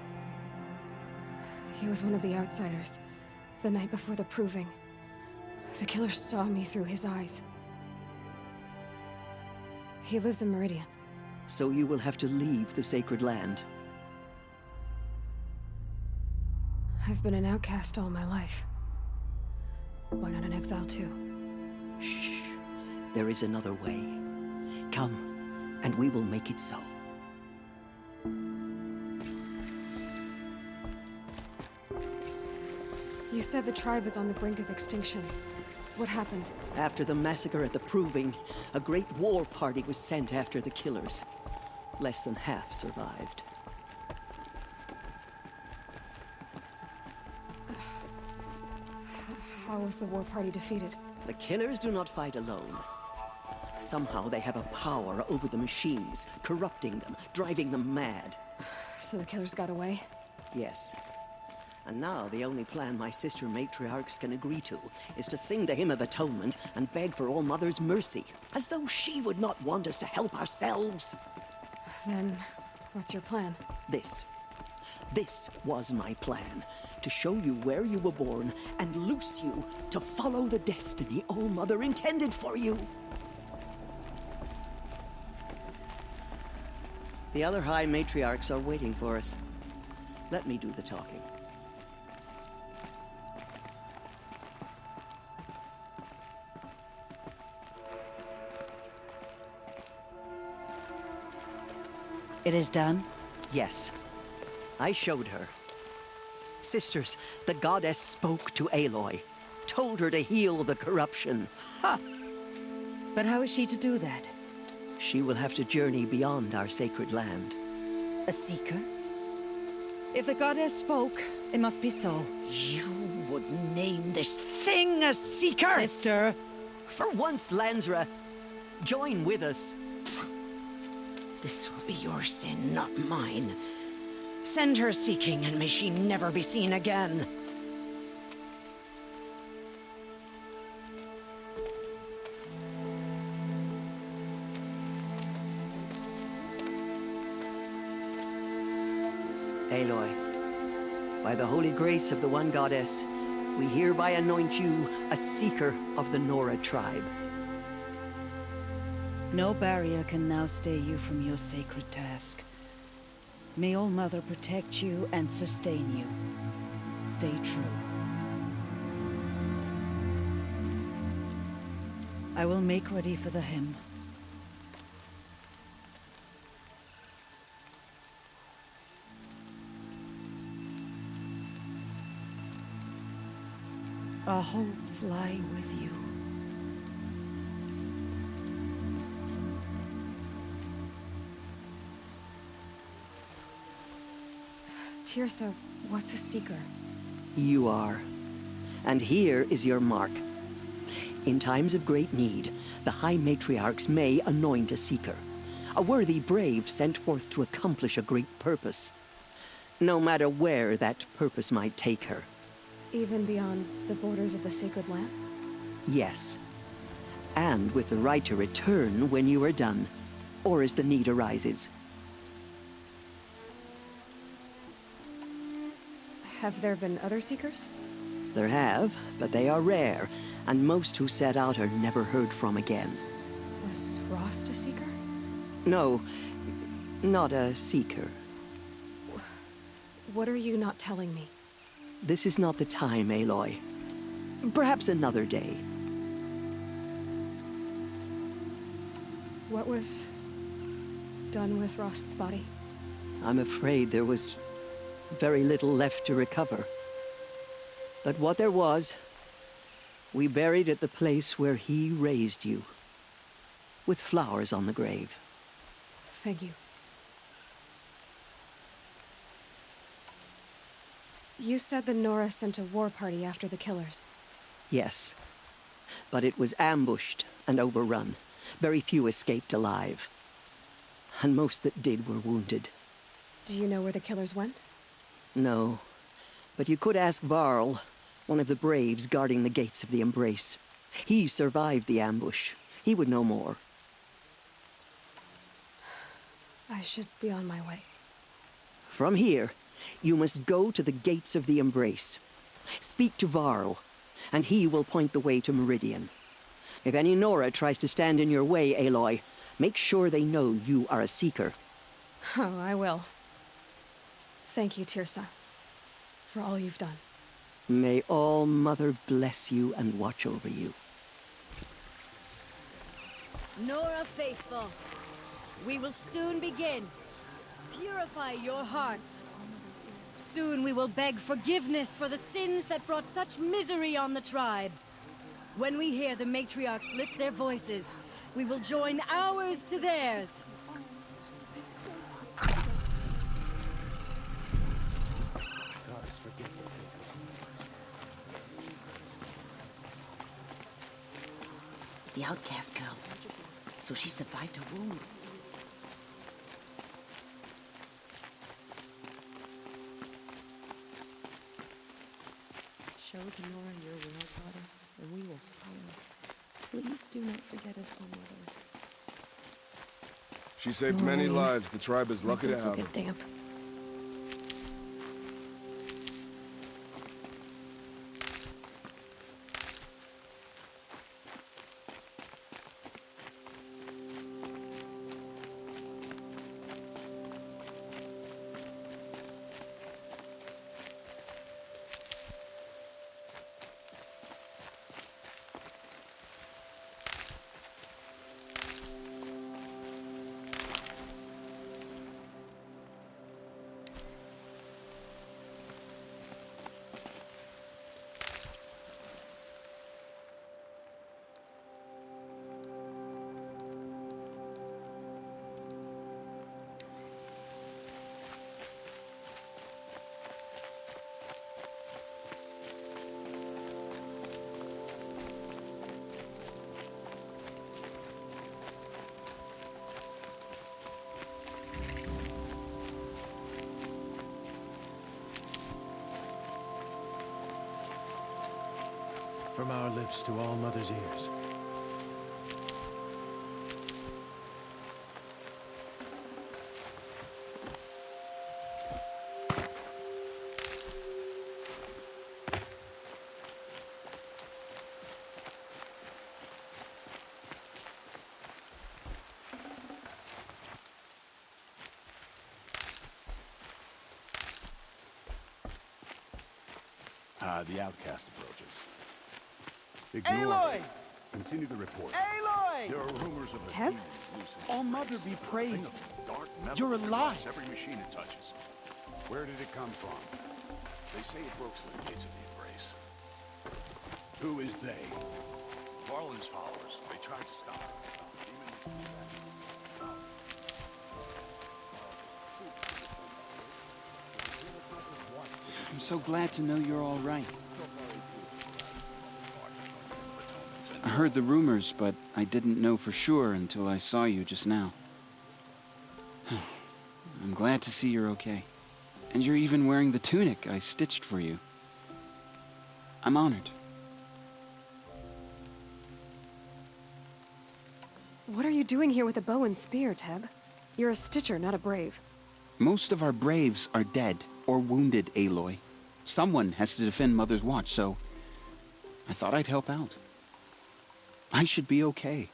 He was one of the outsiders. The night before the proving. The killer saw me through his eyes. He lives in Meridian. So you will have to leave the sacred land. I've been an outcast all my life. Why not an exile too? Shh. There is another way. Come, and we will make it so. You said the tribe was on the brink of extinction. What happened? After the massacre at the Proving, a great war party was sent after the killers. Less than half survived. How was the war party defeated? The killers do not fight alone. Somehow they have a power over the machines, corrupting them, driving them mad. So the killers got away? Yes. And now the only plan my sister matriarchs can agree to is to sing the Hymn of Atonement and beg for All Mother's mercy, as though she would not want us to help ourselves. Then, what's your plan? This was my plan. To show you where you were born and loose you to follow the destiny All Mother intended for you. The other High Matriarchs are waiting for us. Let me do the talking. It is done? Yes. I showed her. Sisters, the goddess spoke to Aloy. Told her to heal the corruption. Ha! But how is she to do that? She will have to journey beyond our sacred land. A seeker? If the goddess spoke, it must be so. You would name this thing a seeker? Sister! For once, Lansra, join with us. This will be your sin, not mine. Send her seeking, and may she never be seen again. Aloy, by the holy grace of the one goddess, we hereby anoint you a seeker of the Nora tribe. No barrier can now stay you from your sacred task. May All Mother protect you and sustain you. Stay true. I will make ready for the hymn. Our hopes lie with you. Tirsa, what's a seeker? You are. And here is your mark. In times of great need, the High Matriarchs may anoint a seeker. A worthy brave sent forth to accomplish a great purpose. No matter where that purpose might take her. Even beyond the borders of the sacred land? Yes. And with the right to return when you are done, or as the need arises. Have there been other seekers? There have, but they are rare, and most who set out are never heard from again. Was Rost a seeker? No, not a seeker. What are you not telling me? This is not the time, Aloy. Perhaps another day. What was done with Rost's body? I'm afraid there was very little left to recover. But what there was, we buried at the place where he raised you, with flowers on the grave. Thank you. You said the Nora sent a war party after the killers. Yes. but it was ambushed and overrun. Very few escaped alive. And most that did were wounded. Do you know where the killers went? No, but you could ask Varl, one of the braves guarding the gates of the Embrace. He survived the ambush. He would know more. I should be on my way. From here, you must go to the gates of the Embrace. Speak to Varl, and he will point the way to Meridian. If any Nora tries to stand in your way, Aloy, make sure they know you are a Seeker. Oh, I will. Thank you, Tirsa, for all you've done. May All Mother bless you and watch over you. Nora Faithful, we will soon begin. Purify your hearts. Soon we will beg forgiveness for the sins that brought such misery on the tribe. When we hear the matriarchs lift their voices, we will join ours to theirs. The outcast girl. So she survived her wounds. Show to Nora your will, goddess, and we will follow. Please do not forget us, O Mother. She saved many lives. The tribe is lucky to Boots will have her. get damp. From our lips to All Mother's ears. The outcast approaches. Aloy! Continue the report. Aloy! There are rumors of a Teb? demon loose in All Mother be praised. dark metal You're that alive. corrupts every machine it touches. Where did it come from? They say it broke through the gates of the Embrace. Who is they? Varlin's followers. They tried to stop it. I'm so glad to know you're all right. I heard the rumors, but I didn't know for sure until I saw you just now. I'm glad to see you're okay. And you're even wearing the tunic I stitched for you. I'm honored. What are you doing here with a bow and spear, Teb? You're a stitcher, not a brave. Most of our braves are dead or wounded, Aloy. Someone has to defend Mother's Watch, so I thought I'd help out. I should be okay.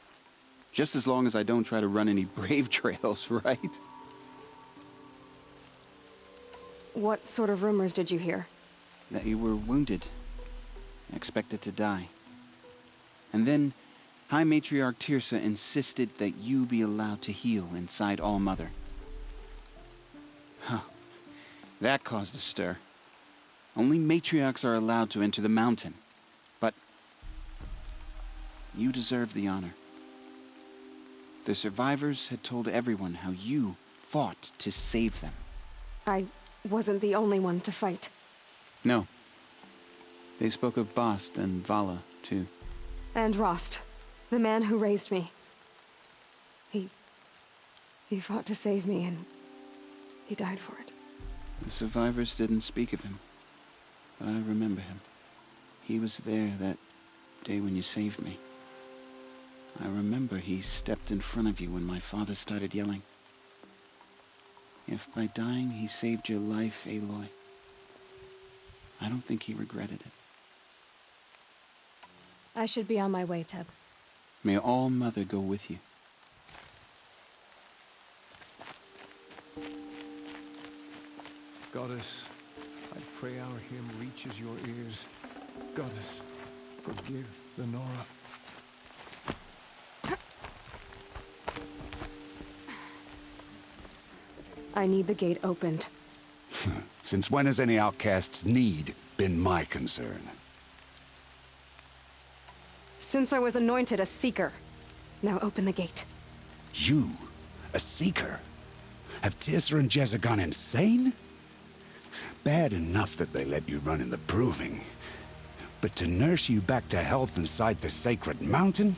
Just as long as I don't try to run any brave trails, right? What sort of rumors did you hear? That you were wounded, expected to die. And then High Matriarch Tirsa insisted that you be allowed to heal inside All Mother. Huh. That caused a stir. Only matriarchs are allowed to enter the mountain. But you deserve the honor. The survivors had told everyone how you fought to save them. I wasn't the only one to fight. No. They spoke of Bast and Vala, too. And Rost, the man who raised me. He fought to save me, and he died for it. The survivors didn't speak of him, but I remember him. He was there that day when you saved me. I remember he stepped in front of you when my father started yelling. If by dying he saved your life, Aloy, I don't think he regretted it. I should be on my way, Teb. May All Mother go with you. Goddess, I pray our hymn reaches your ears. Goddess, forgive the Nora. I need the gate opened. Since when has any outcast's need been my concern? Since I was anointed a Seeker. Now open the gate. You? A Seeker? Have Teersa and Jezza gone insane? Bad enough that they let you run in the Proving. But to nurse you back to health inside the sacred mountain?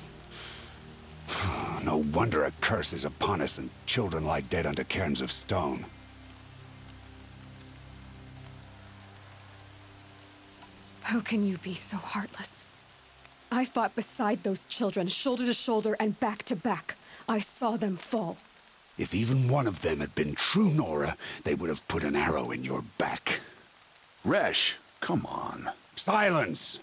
No wonder a curse is upon us and children lie dead under cairns of stone. How can you be so heartless? I fought beside those children, shoulder to shoulder and back to back. I saw them fall. If even one of them had been true Nora, they would have put an arrow in your back. Resh, come on. Silence!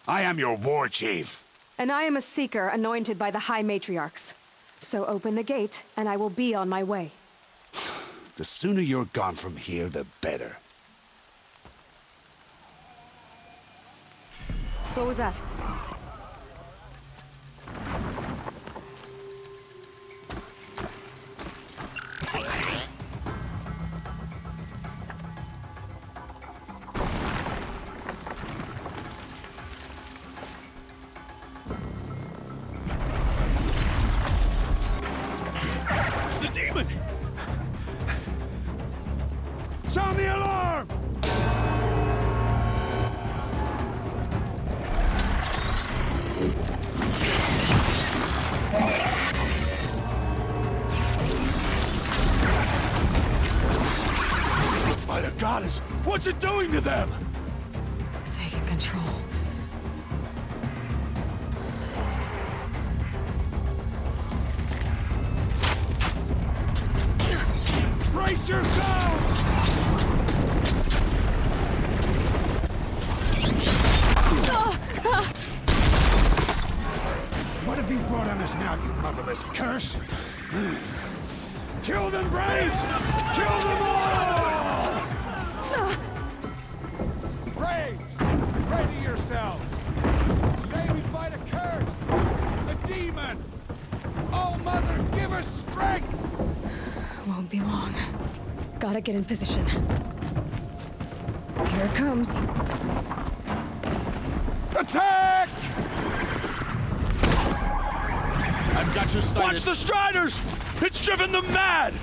I am your war chief. And I am a Seeker anointed by the High Matriarchs. So open the gate, and I will be on my way. The sooner you're gone from here, the better. What was that? Sound the alarm! By the goddess, what's it doing to them? Taking control. Brace yourselves! What have you brought on us now, you motherless curse? Kill them, Braves! Kill them all! Braves, ready yourselves! Today we fight a curse! A demon! Oh, Mother, give us strength! Won't be long. Gotta get in position. Here it comes. Attack! I've got you sighted. Watch the Striders! It's driven them mad!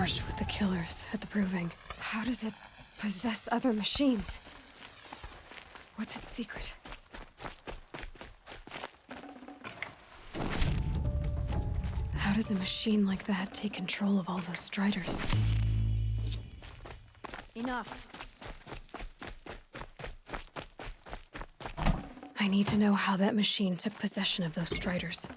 charged with the killers at the Proving. How does it possess other machines? What's its secret? How does a machine like that take control of all those Striders? Enough. I need to know how that machine took possession of those Striders.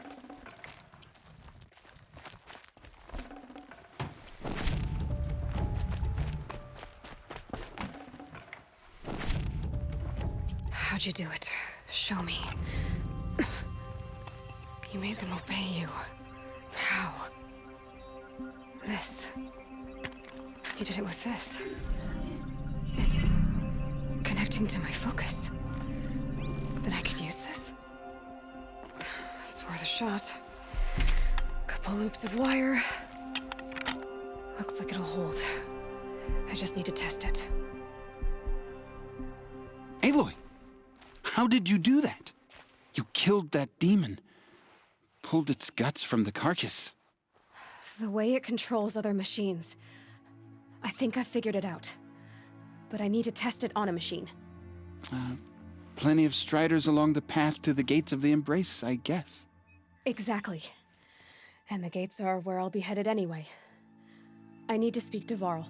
How'd you do it? Show me. You made them obey you. How? This. You did it with this. It's connecting to my focus. Then I could use this. It's worth a shot. Couple loops of wire. Looks like it'll hold. I just need to test it. Aloy! How did you do that? You killed that demon. Pulled its guts from the carcass. The way it controls other machines. I think I figured it out. But I need to test it on a machine. Plenty of Striders along the path to the gates of the Embrace, I guess. Exactly. And the gates are where I'll be headed anyway. I need to speak to Varl.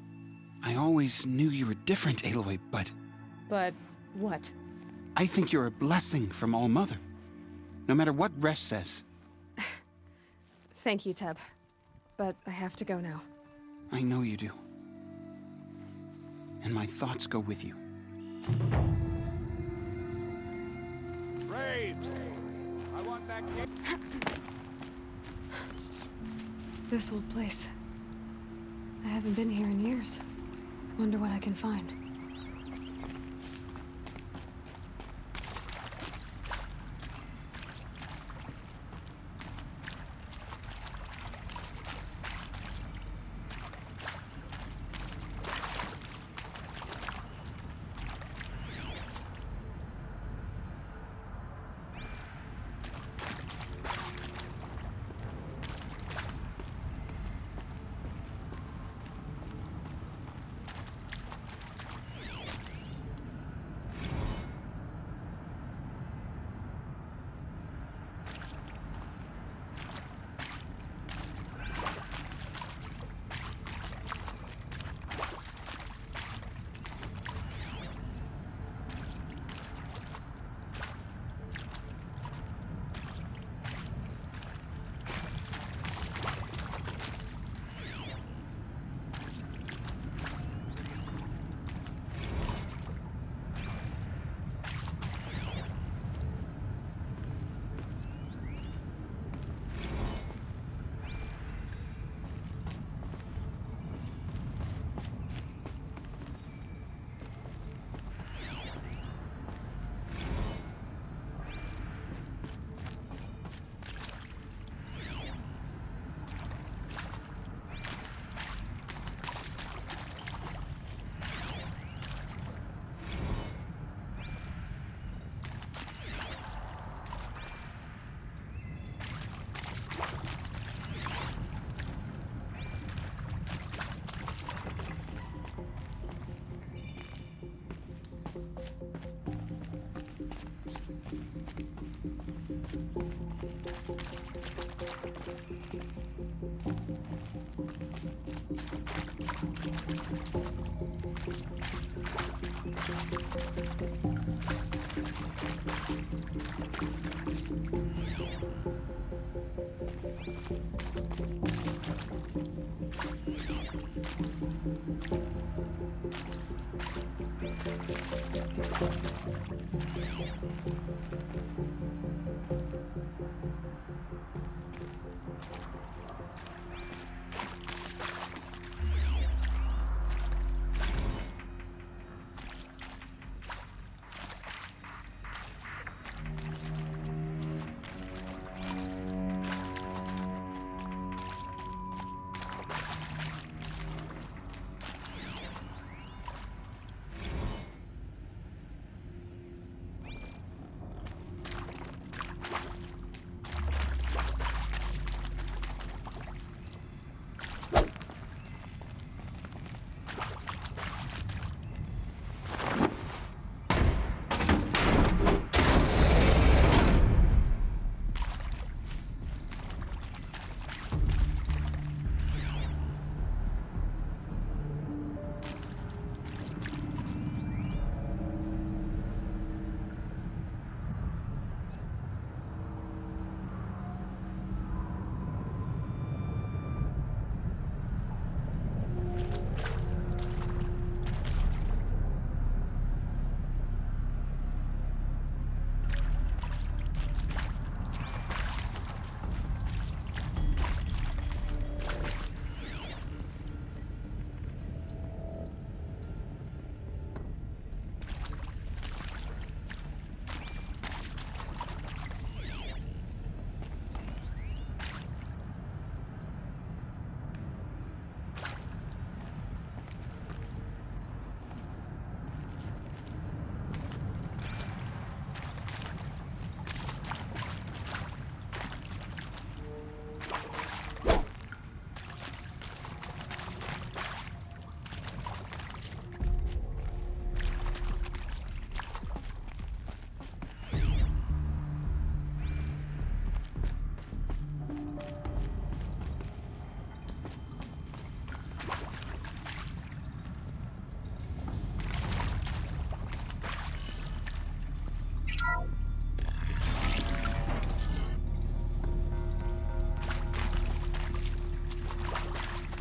I always knew you were different, Aloy, but... But what? I think you're a blessing from All-Mother. No matter what Resh says. Thank you, Teb. But I have to go now. I know you do. And my thoughts go with you. Braves! I want that kid. This old place. I haven't been here in years. Wonder what I can find.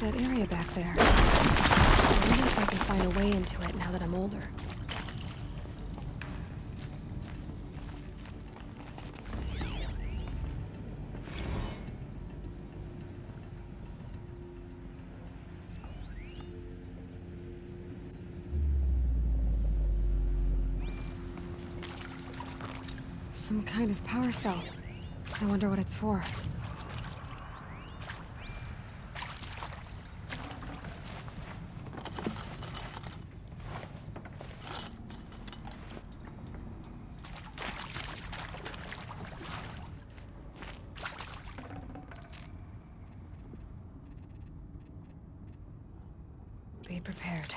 that area back there. I wonder if I can find a way into it now that I'm older. Some kind of power cell. I wonder what it's for. Be prepared.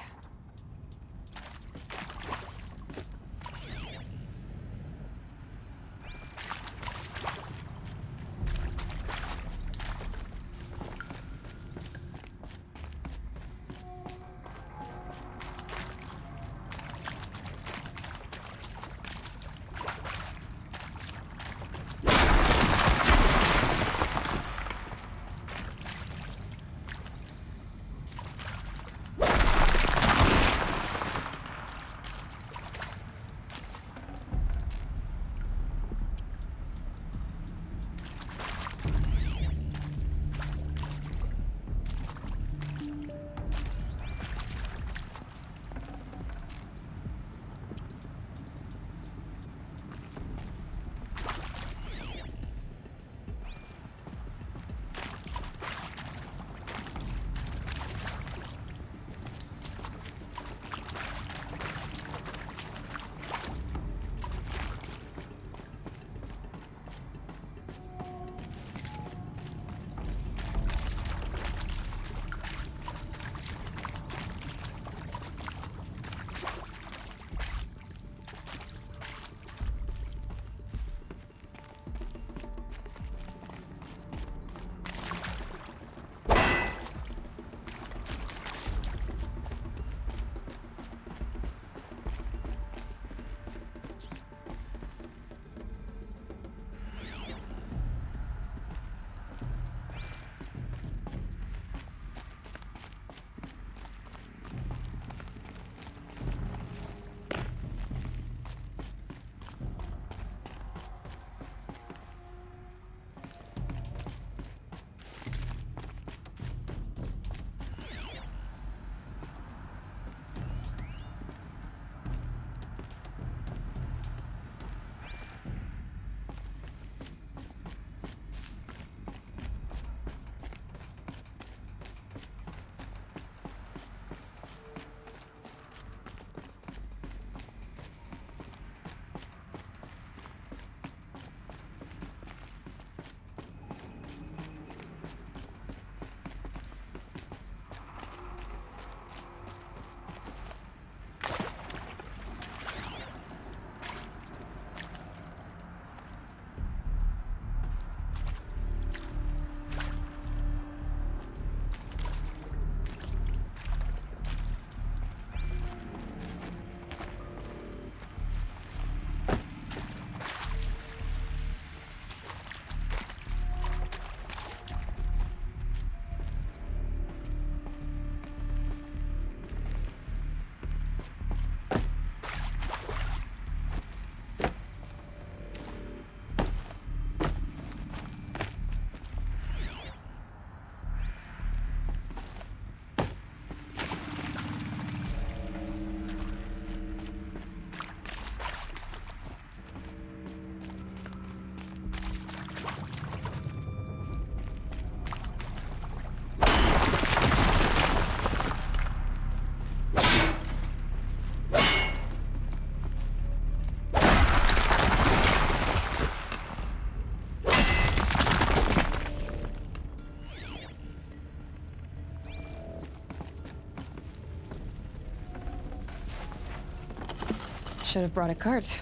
Should have brought a cart.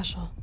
special.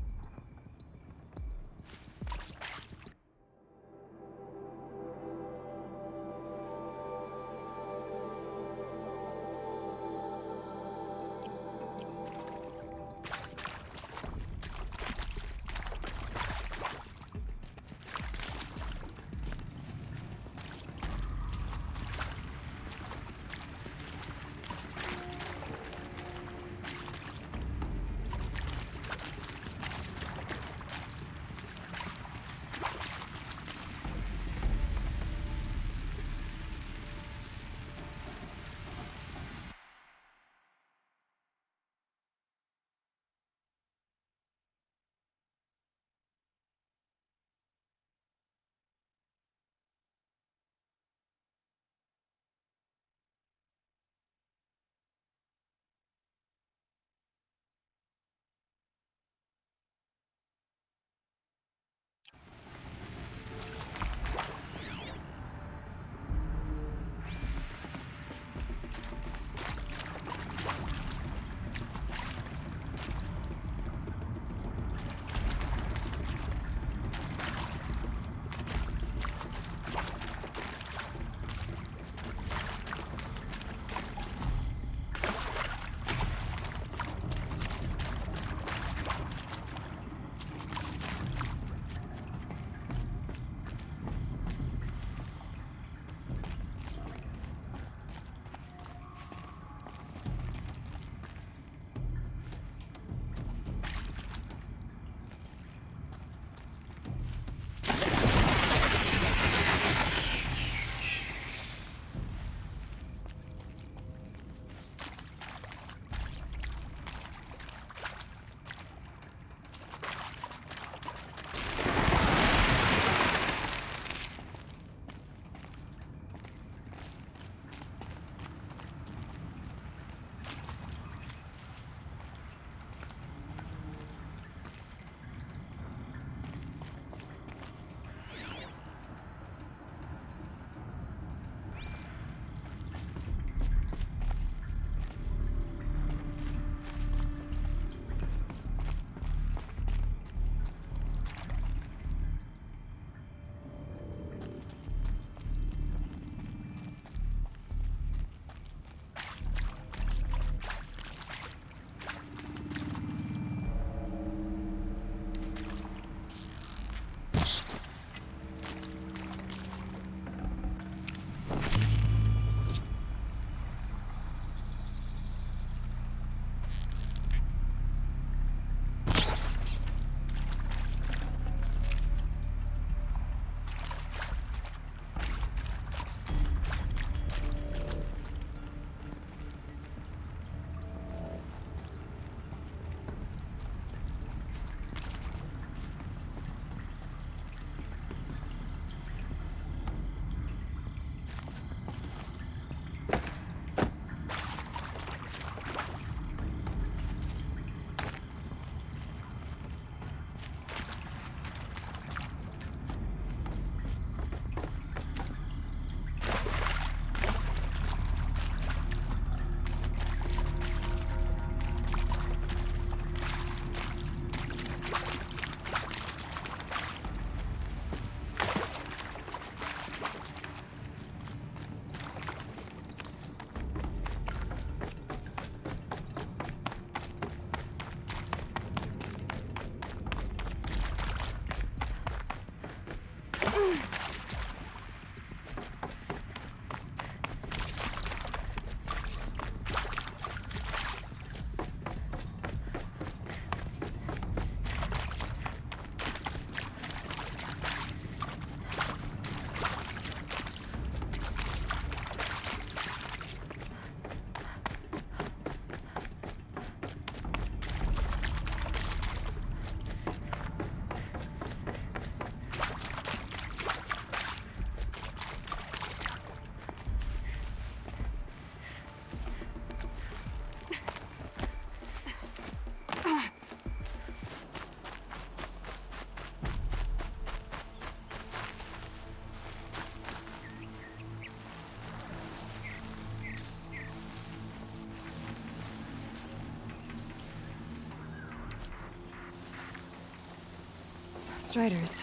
Striders.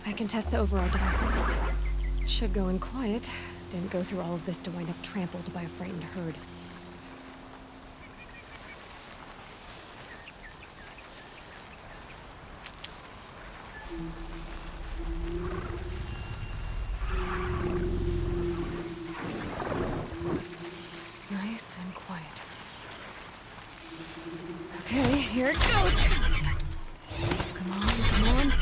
I can test the override device now. Should go in quiet. Didn't go through all of this to wind up trampled by a frightened herd. Nice and quiet. Okay, here it goes! Come on, come on.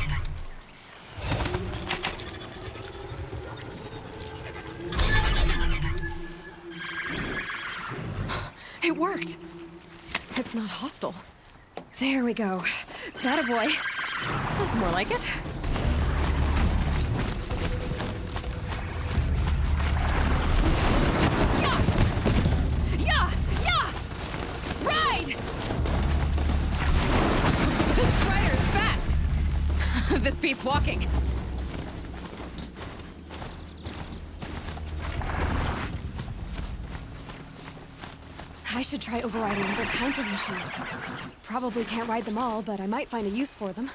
It worked! It's not hostile. There we go. That a boy. That's more like it. Yeah! Yeah! Yeah! Ride! This Strider is fast! This beats walking. I should try overriding other kinds of machines. Probably can't ride them all, but I might find a use for them.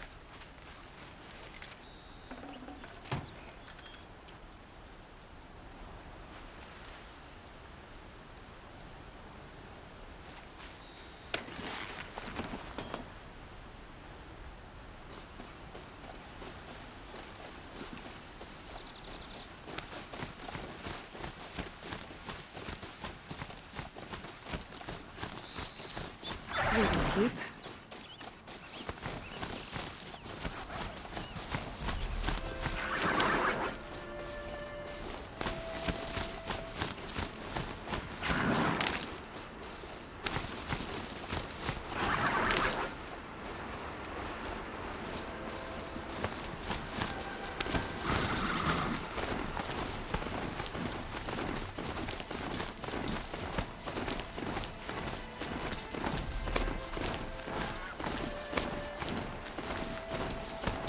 These will keep.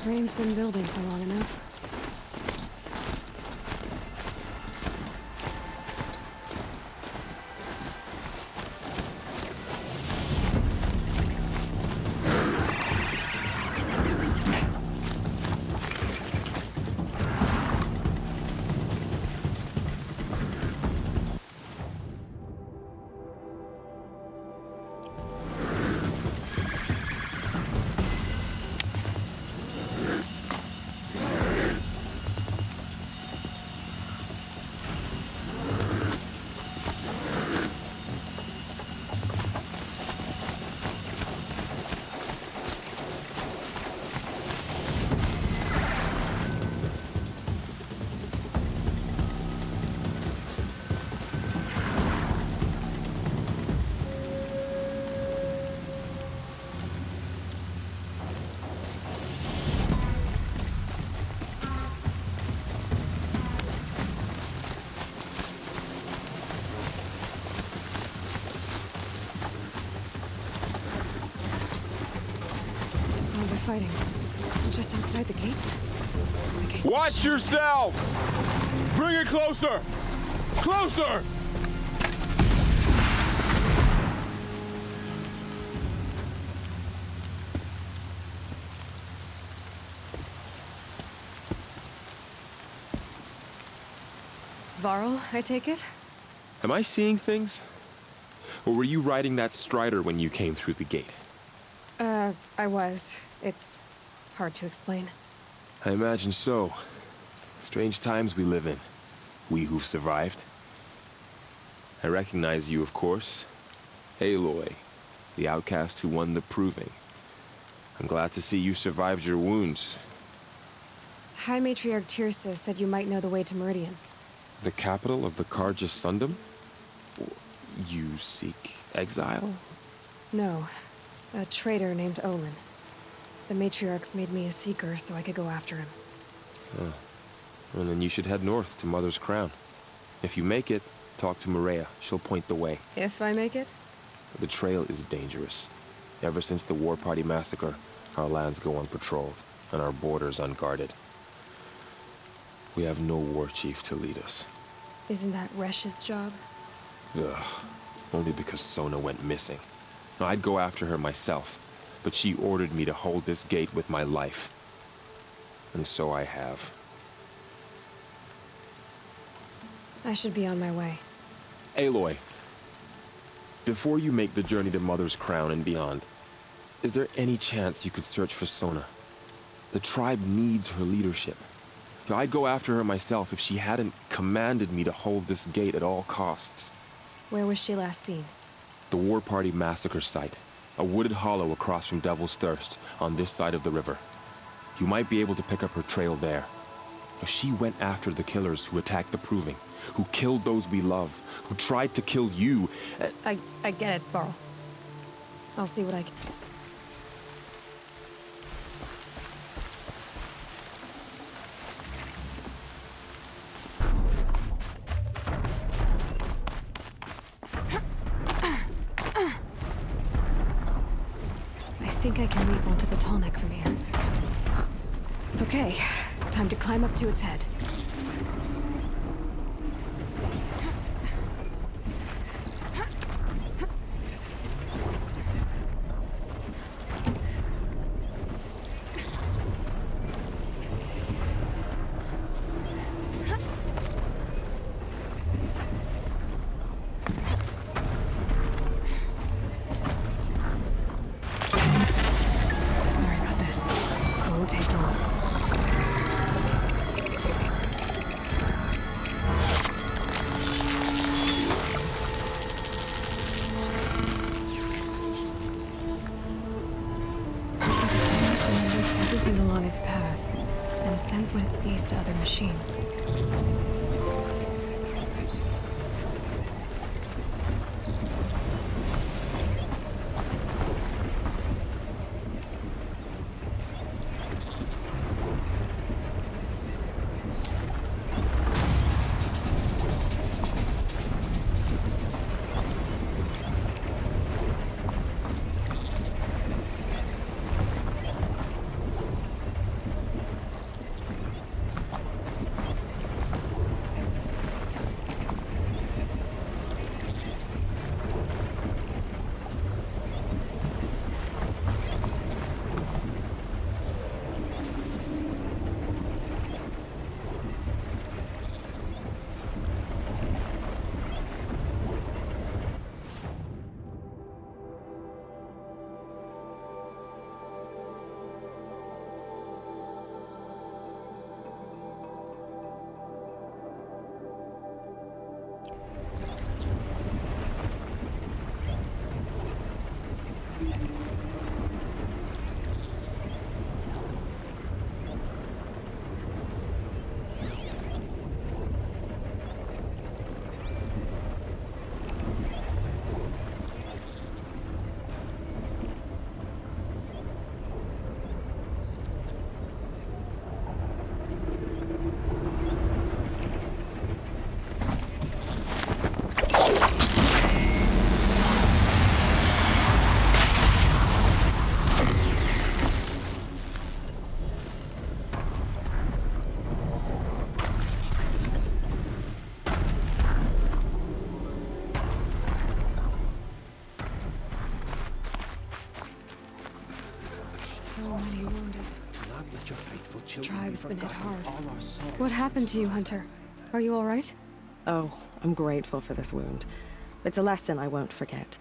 Rain's been building for long enough. Fighting. Just outside the gates. Watch yourselves! Bring it closer! Closer! Varl, I take it? Am I seeing things? Or were you riding that Strider when you came through the gate? I was. It's hard to explain. I imagine so. Strange times we live in. We who've survived. I recognize you, of course. Aloy, the outcast who won the proving. I'm glad to see you survived your wounds. High Matriarch Tirsa said you might know the way to Meridian. The capital of the Carja Sundom? You seek exile? No. A traitor named Olin. The Matriarchs made me a seeker so I could go after him. Oh. Well, then you should head north to Mother's Crown. If you make it, talk to Maria. She'll point the way. If I make it? The trail is dangerous. Ever since the War Party massacre, our lands go unpatrolled, and our borders unguarded. We have no war chief to lead us. Isn't that Resh's job? Ugh. Only because Sona went missing. I'd go after her myself, but she ordered me to hold this gate with my life. and so I have. I should be on my way. Aloy, before you make the journey to Mother's Crown and beyond, is there any chance you could search for Sona? The tribe needs her leadership. I'd go after her myself if she hadn't commanded me to hold this gate at all costs. Where was she last seen? The War Party massacre site. A wooded hollow across from Devil's Thirst, on this side of the river. You might be able to pick up her trail there. She went after the killers who attacked the Proving, who killed those we love, who tried to kill you. I get it, Varl. I'll see what I can... I think I can leap onto the tall neck from here. Okay, time to climb up to its head. What it sees to other machines. Tribe's been hit hard. What happened to you, Hunter? Are you all right? Oh, I'm grateful for this wound. It's a lesson I won't forget.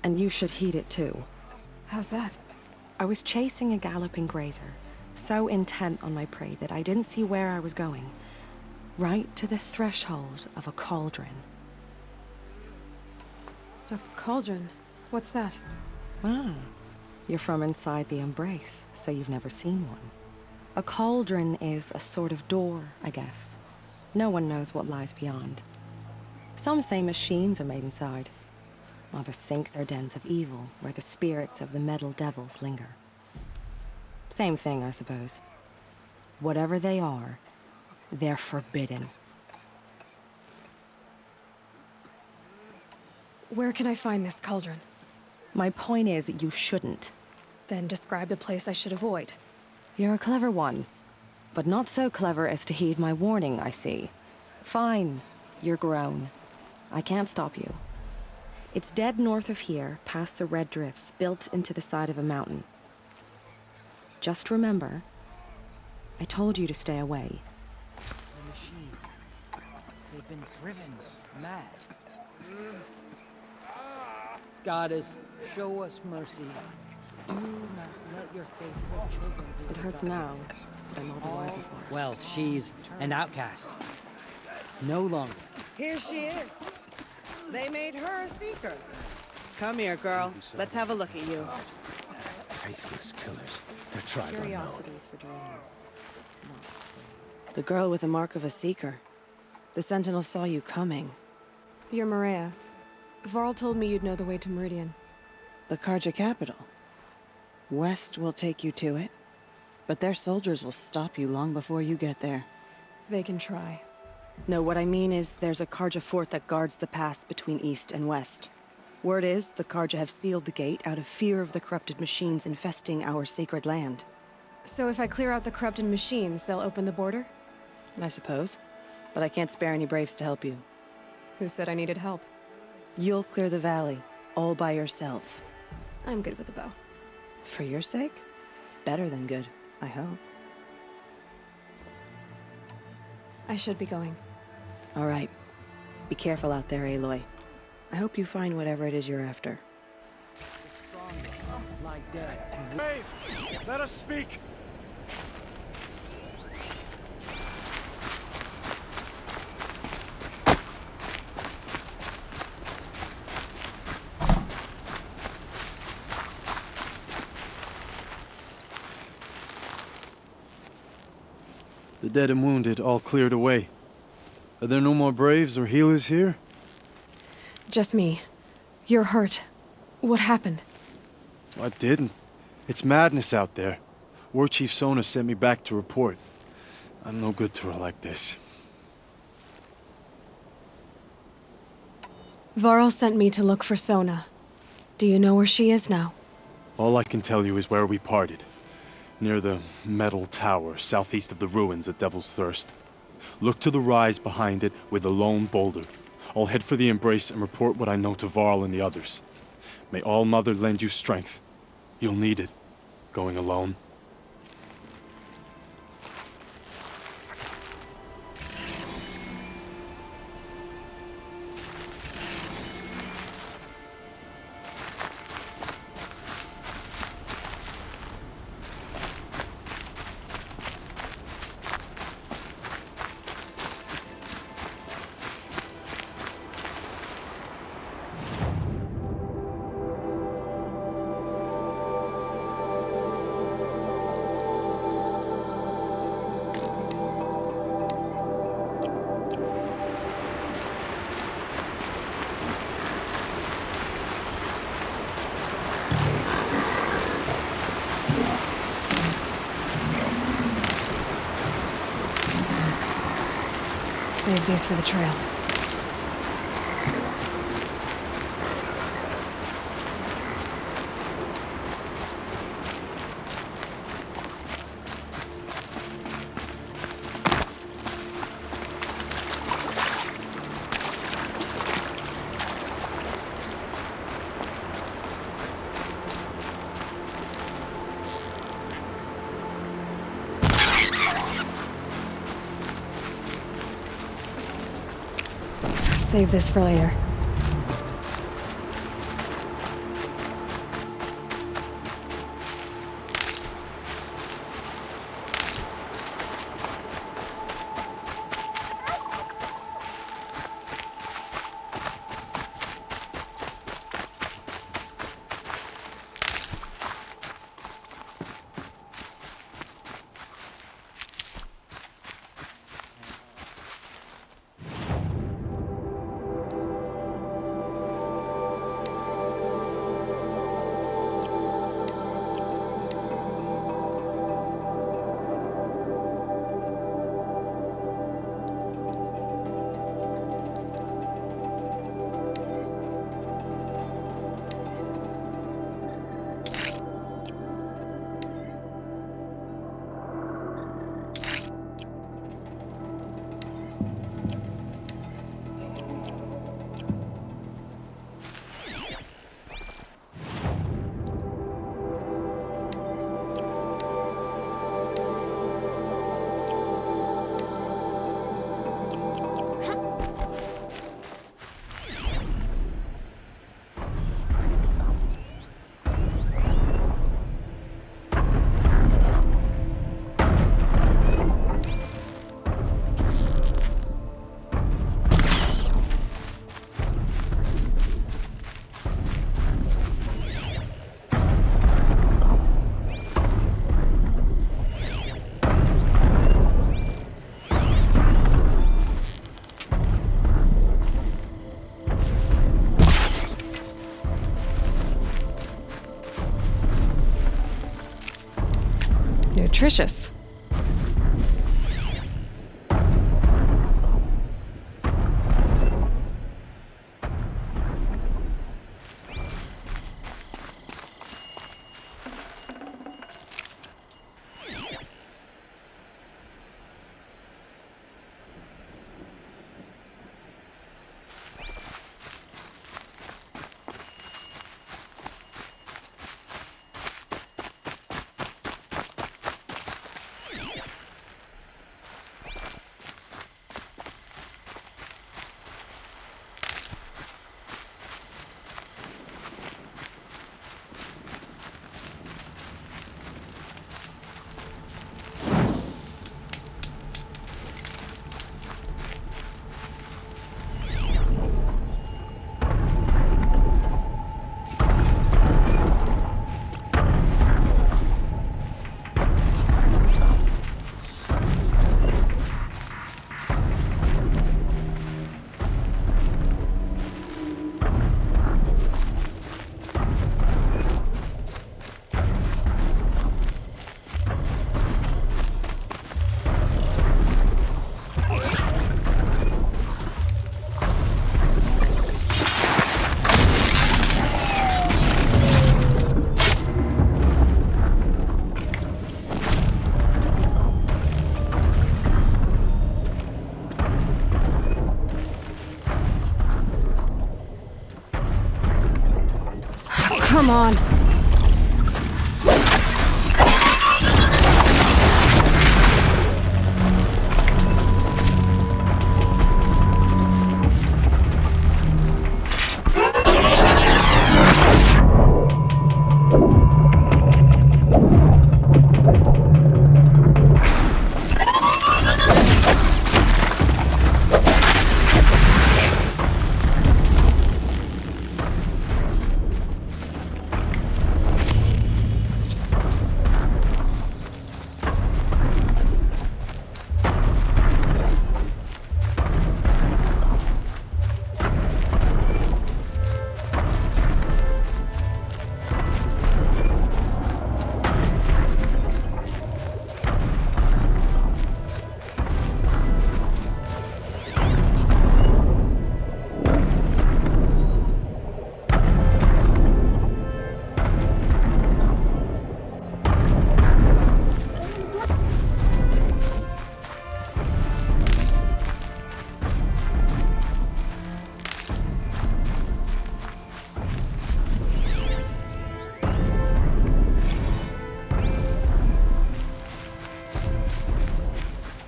And you should heed it too. How's that? I was chasing a galloping grazer, so intent on my prey that I didn't see where I was going. Right to the threshold of a cauldron. A cauldron? What's that? Ah, you're from inside the Embrace, so you've never seen one. A cauldron is a sort of door, I guess. No one knows what lies beyond. Some say machines are made inside. Others think they're dens of evil, where the spirits of the metal devils linger. Same thing, I suppose. Whatever they are, they're forbidden. Where can I find this cauldron? My point is, you shouldn't. Then describe the place I should avoid. You're a clever one, but not so clever as to heed my warning, I see. Fine, you're grown. I can't stop you. It's dead north of here, past the red drifts built into the side of a mountain. Just remember, I told you to stay away. The machines. They've been driven mad. Goddess, show us mercy. Do not let your faithful children be It hurts forgotten. now, but I'm all the wiser for it. Well, she's an outcast. No longer. Here she is. They made her a seeker. Come here, girl. Let's have a look at you. Faithless killers. Their tribe unknown. Curiosities for dreamers. The girl with the mark of a seeker. The Sentinel saw you coming. You're Maria. Varl told me you'd know the way to Meridian. The Karja capital. West will take you to it, but their soldiers will stop you long before you get there. They can try. No, what I mean is there's a Karja fort that guards the pass between East and West. Word is the Karja have sealed the gate out of fear of the corrupted machines infesting our sacred land. So if I clear out the corrupted machines, they'll open the border? I suppose. But I can't spare any braves to help you. Who said I needed help? You'll clear the valley, all by yourself. I'm good with a bow. For your sake? Better than good, I hope. I should be going. All right. Be careful out there, Aloy. I hope you find whatever it is you're after. Like that. Brave! Let us speak! The dead and wounded all cleared away. Are there no more braves or healers here? Just me. You're hurt. What happened? I didn't. It's madness out there. War Chief Sona sent me back to report. I'm no good to her like this. Varl sent me to look for Sona. Do you know where she is now? All I can tell you is where we parted. Near the metal tower, southeast of the ruins at Devil's Thirst. Look to the rise behind it with a lone boulder. I'll head for the embrace and report what I know to Varl and the others. May All Mother lend you strength. You'll need it, going alone. Save these for the trail. Save this for later. nutritious. Come on.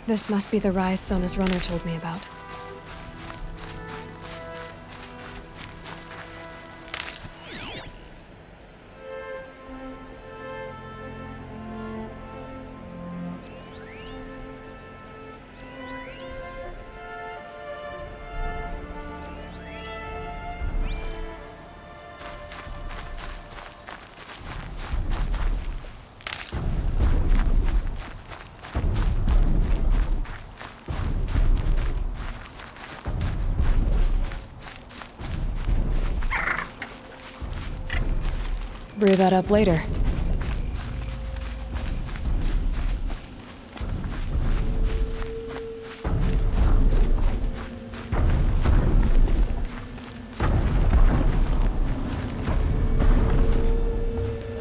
This must be the rise Sona's runner told me about. Brew that up later.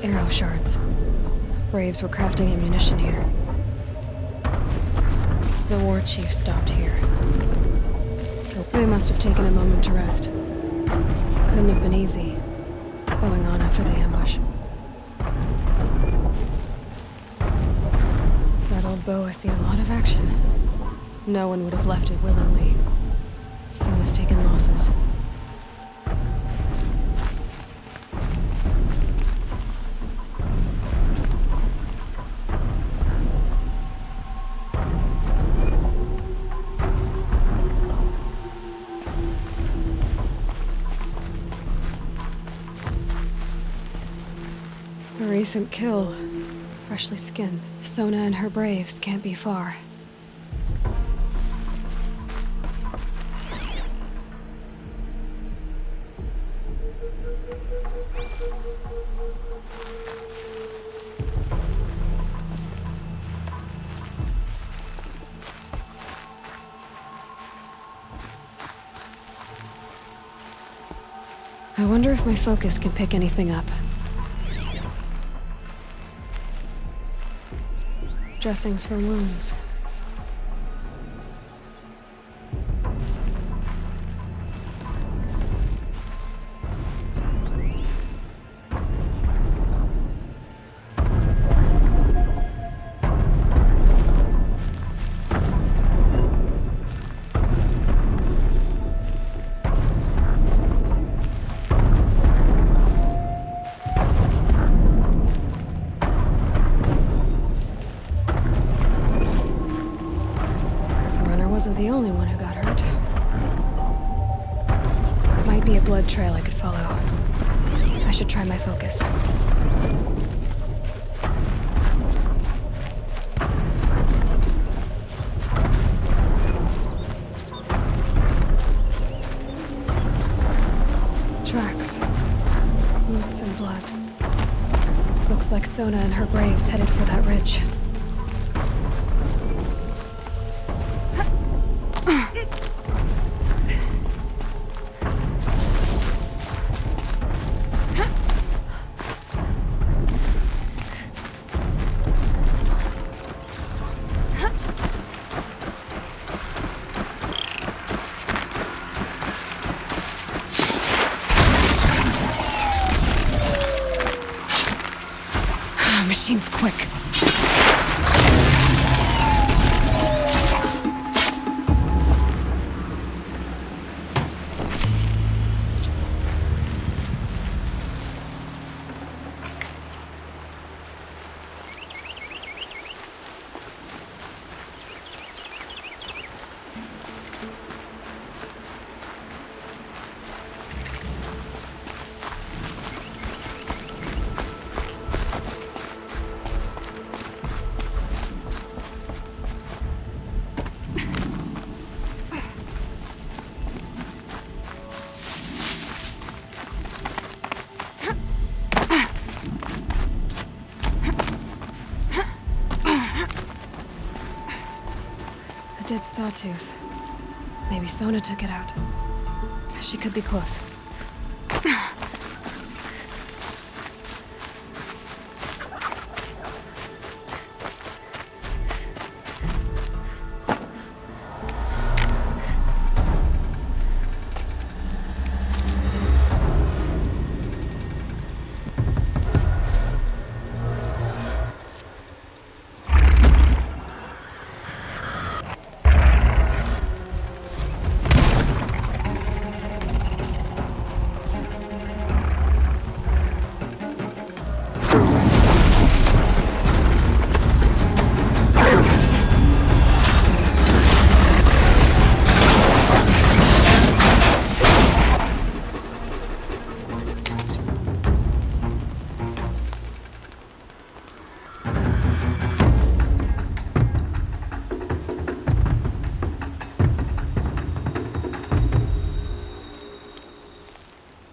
Arrow shards. Braves were crafting ammunition here. The war chief stopped here. So they must have taken a moment to rest. Couldn't have been easy. Going on after the ambush. That old bow has seen a lot of action. No one would have left it willingly. Sona's taken losses. A recent kill. Freshly skinned. Sona and her braves can't be far. I wonder if my focus can pick anything up. Dressings for wounds. Wasn't the only one who got hurt. Might be a blood trail I could follow. I should try my focus. Tracks. Roots and blood. Looks like Sona and her braves headed for that ridge. Machine's quick. Dead sawtooth. Maybe Sona took it out. She could be close.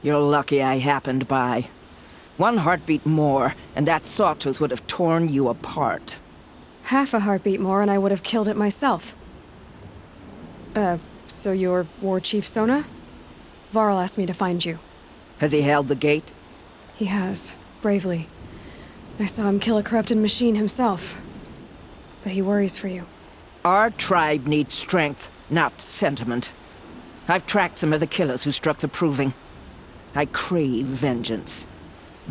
You're lucky I happened by. One heartbeat more, and that sawtooth would have torn you apart. Half a heartbeat more and I would have killed it myself. So you're War Chief Sona? Varl asked me to find you. Has he held the gate? He has, bravely. I saw him kill a corrupted machine himself. But he worries for you. Our tribe needs strength, not sentiment. I've tracked some of the killers who struck the Proving. I crave vengeance.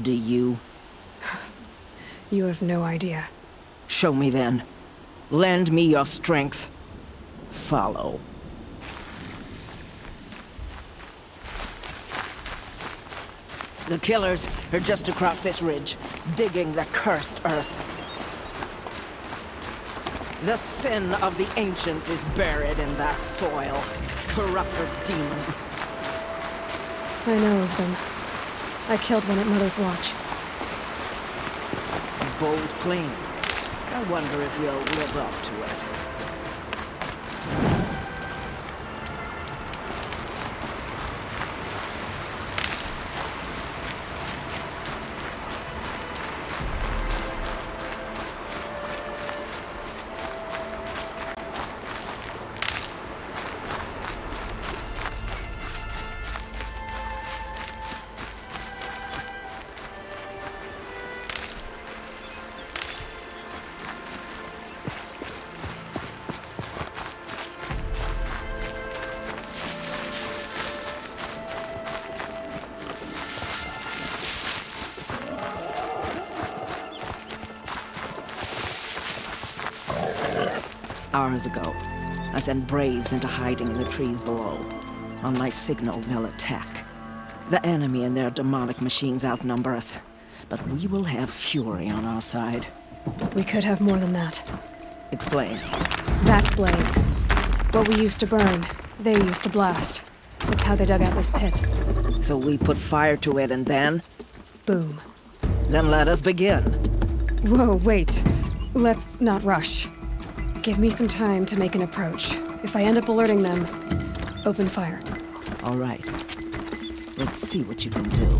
Do you? You have no idea. Show me then. Lend me your strength. Follow. The killers are just across this ridge, digging the cursed earth. The sin of the ancients is buried in that soil. Corrupted demons. I know of them. I killed one at Mother's Watch. Bold claim. I wonder if you'll live up to it. Hours ago, I sent Braves into hiding in the trees below. On my signal, they'll attack. The enemy and their demonic machines outnumber us, but we will have fury on our side. We could have more than that. Explain. That's Blaze. What we used to burn, they used to blast. That's how they dug out this pit. So we put fire to it and then? Boom. Then let us begin. Whoa, wait. Let's not rush. Give me some time to make an approach. If I end up alerting them, open fire. All right. Let's see what you can do.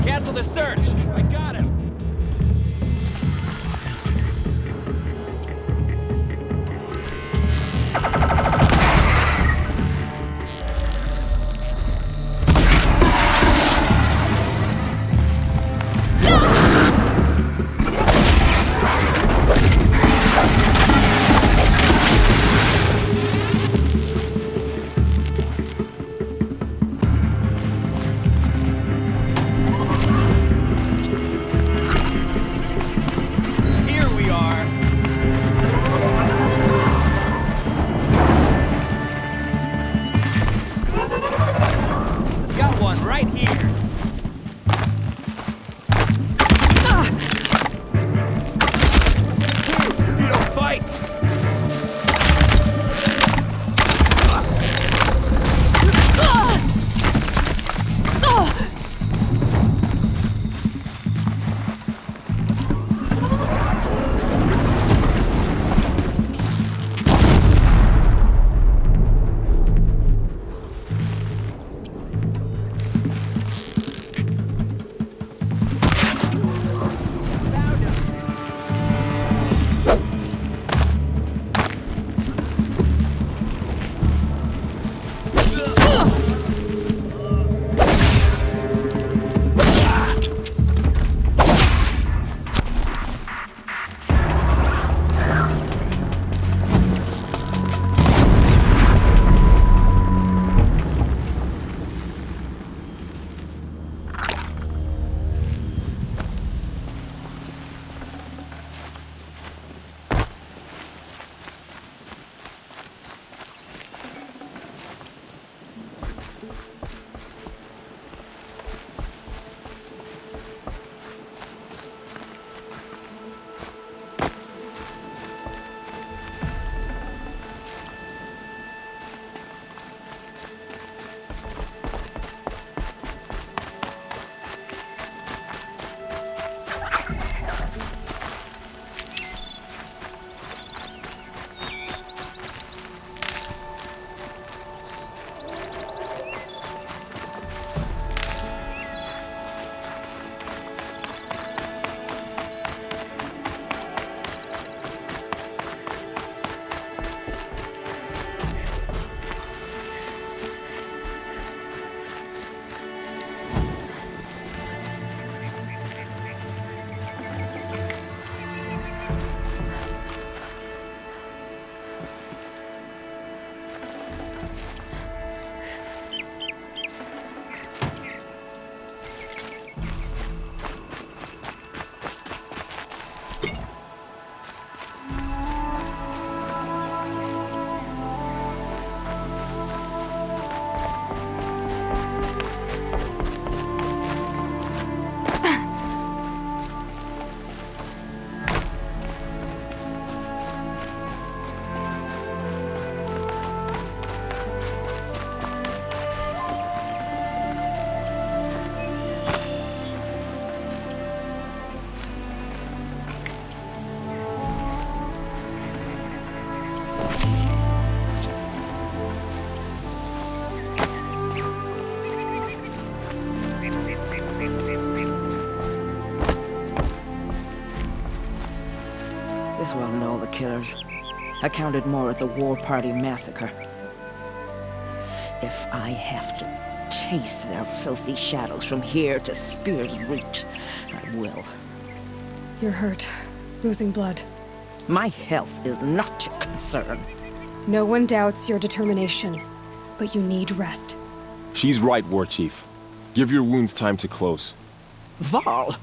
Cancel the search! I got him! This wasn't all the killers. I counted more at the War Party massacre. If I have to chase their filthy shadows from here to Spear's Reach, I will. You're hurt. Losing blood. My health is not your concern. No one doubts your determination, but you need rest. She's right, War Chief. Give your wounds time to close. Val,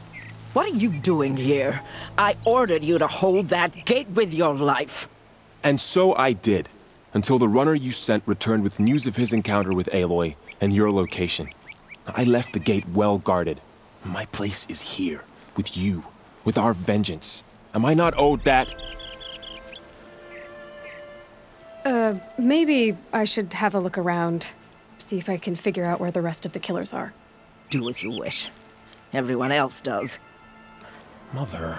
what are you doing here? I ordered you to hold that gate with your life. And so I did, until the runner you sent returned with news of his encounter with Aloy and your location. I left the gate well guarded. My place is here, with you, with our vengeance. Am I not owed that? Maybe I should have a look around. See if I can figure out where the rest of the killers are. Do as you wish. Everyone else does. Mother...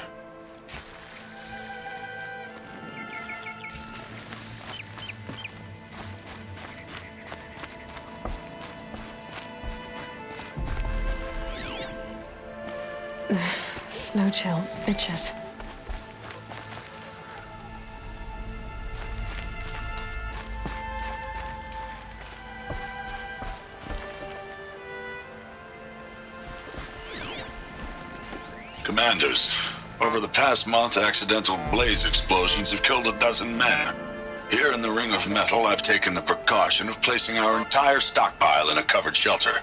Snow chill, bitches. Commanders, over the past month, accidental blaze explosions have killed 12 men. Here in the Ring of Metal, I've taken the precaution of placing our entire stockpile in a covered shelter,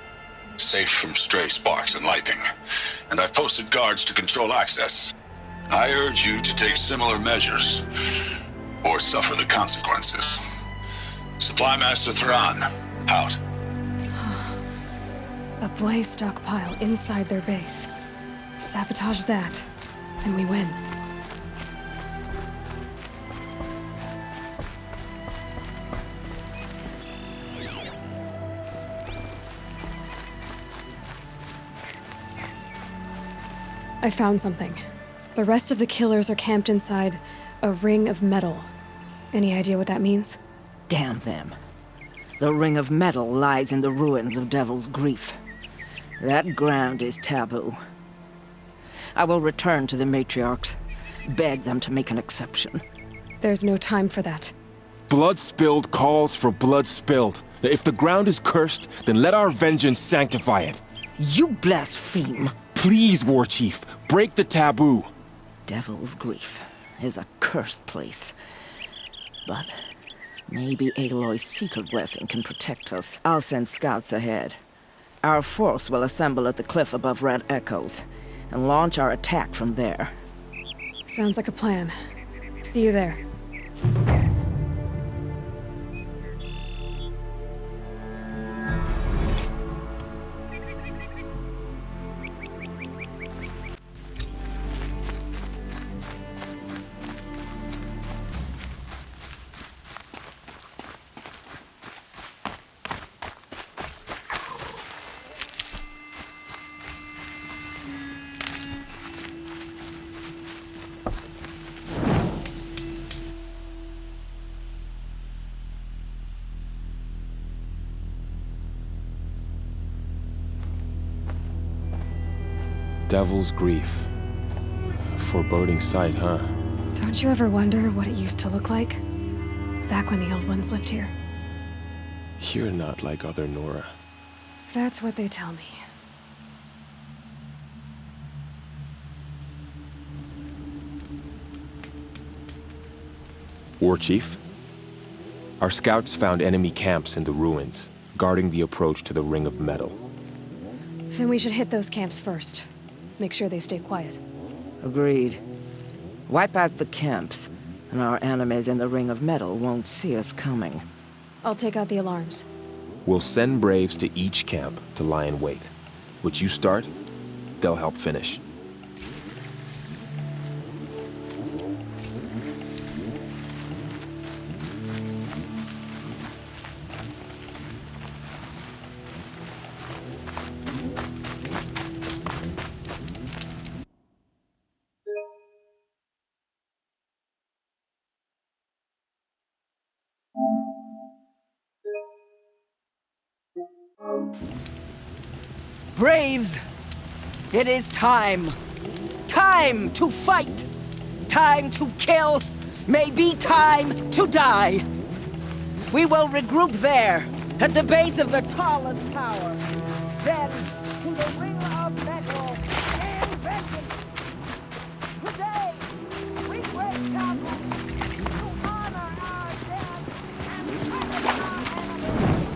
safe from stray sparks and lightning, and I've posted guards to control access. I urge you to take similar measures, or suffer the consequences. Supply Master Thran, out. A blaze stockpile inside their base. Sabotage that, and we win. I found something. The rest of the killers are camped inside a ring of metal. Any idea what that means? Damn them. The Ring of Metal lies in the ruins of Devil's Grief. That ground is taboo. I will return to the matriarchs, beg them to make an exception. There's no time for that. Blood spilled calls for blood spilled. If the ground is cursed, then let our vengeance sanctify it. You blaspheme. Please, War Chief, break the taboo. Devil's Grief is a cursed place. But maybe Aloy's secret blessing can protect us. I'll send scouts ahead. Our force will assemble at the cliff above Red Echoes and launch our attack from there. Sounds like a plan. See you there. Devil's Grief. Foreboding sight, huh? Don't you ever wonder what it used to look like? Back when the old ones lived here. You're not like other Nora. That's what they tell me. War Chief? Our scouts found enemy camps in the ruins, guarding the approach to the Ring of Metal. Then we should hit those camps first. Make sure they stay quiet. Agreed. Wipe out the camps, and our enemies in the Ring of Metal won't see us coming. I'll take out the alarms. We'll send Braves to each camp to lie in wait. What you start, they'll help finish. Braves! It is time! Time to fight! time to kill may be time to die. We will regroup there, at the base of the tallest tower. Then, to the ring of metal and vengeance. Today, we break taboos to honor our dead and punish our enemies.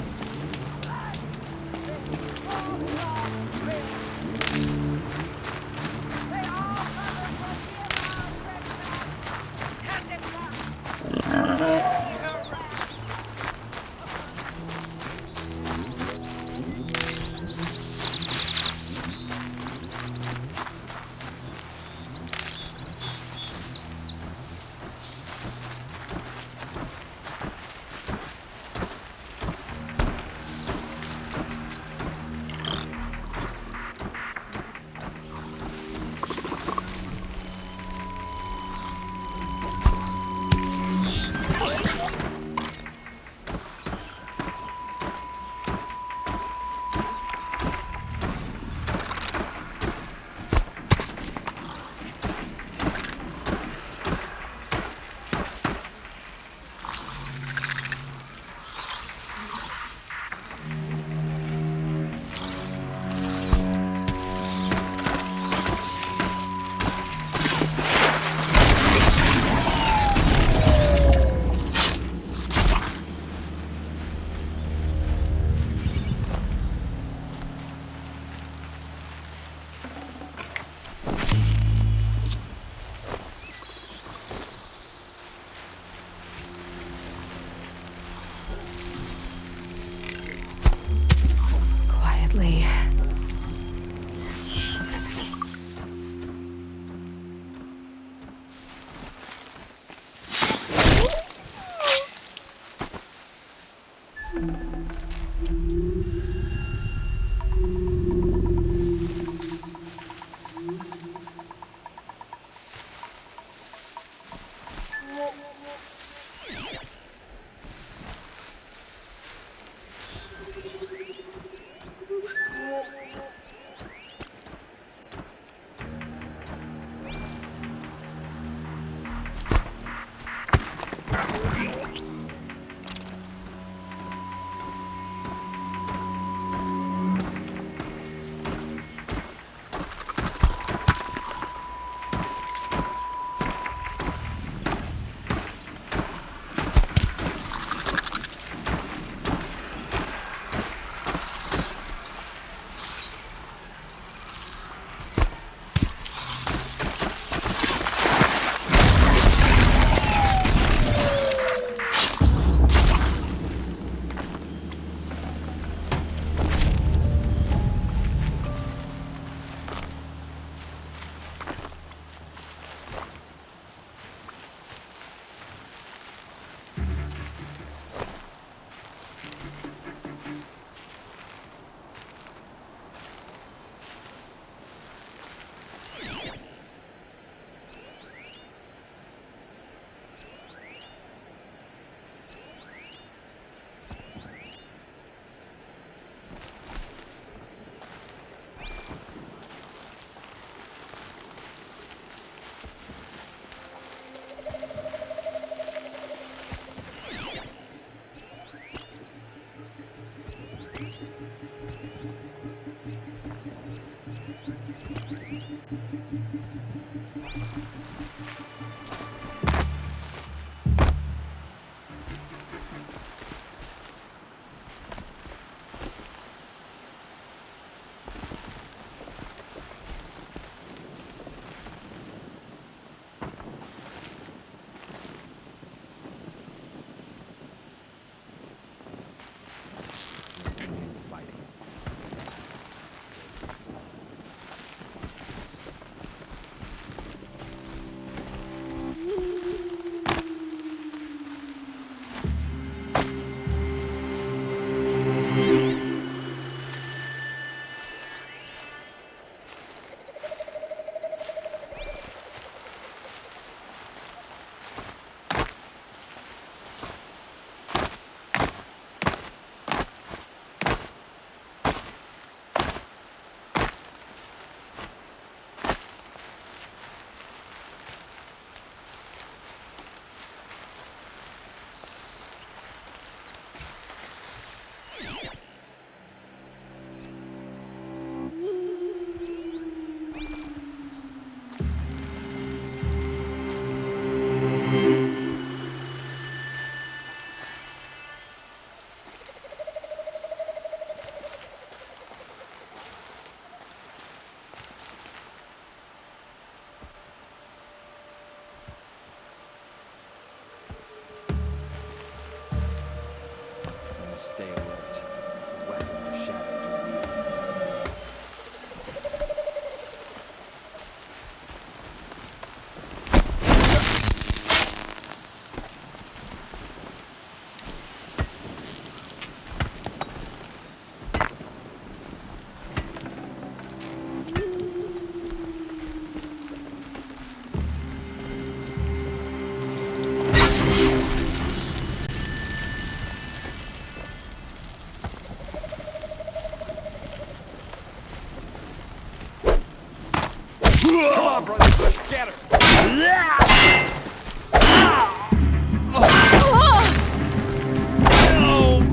Come on, brother. Let's get her.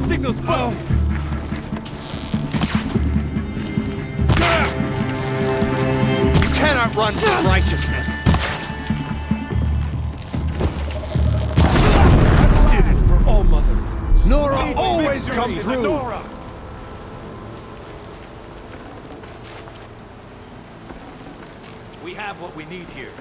Signal's busted. You cannot run from righteousness. I did it for All Mother. Nora always come through. Nora. We have what we need here.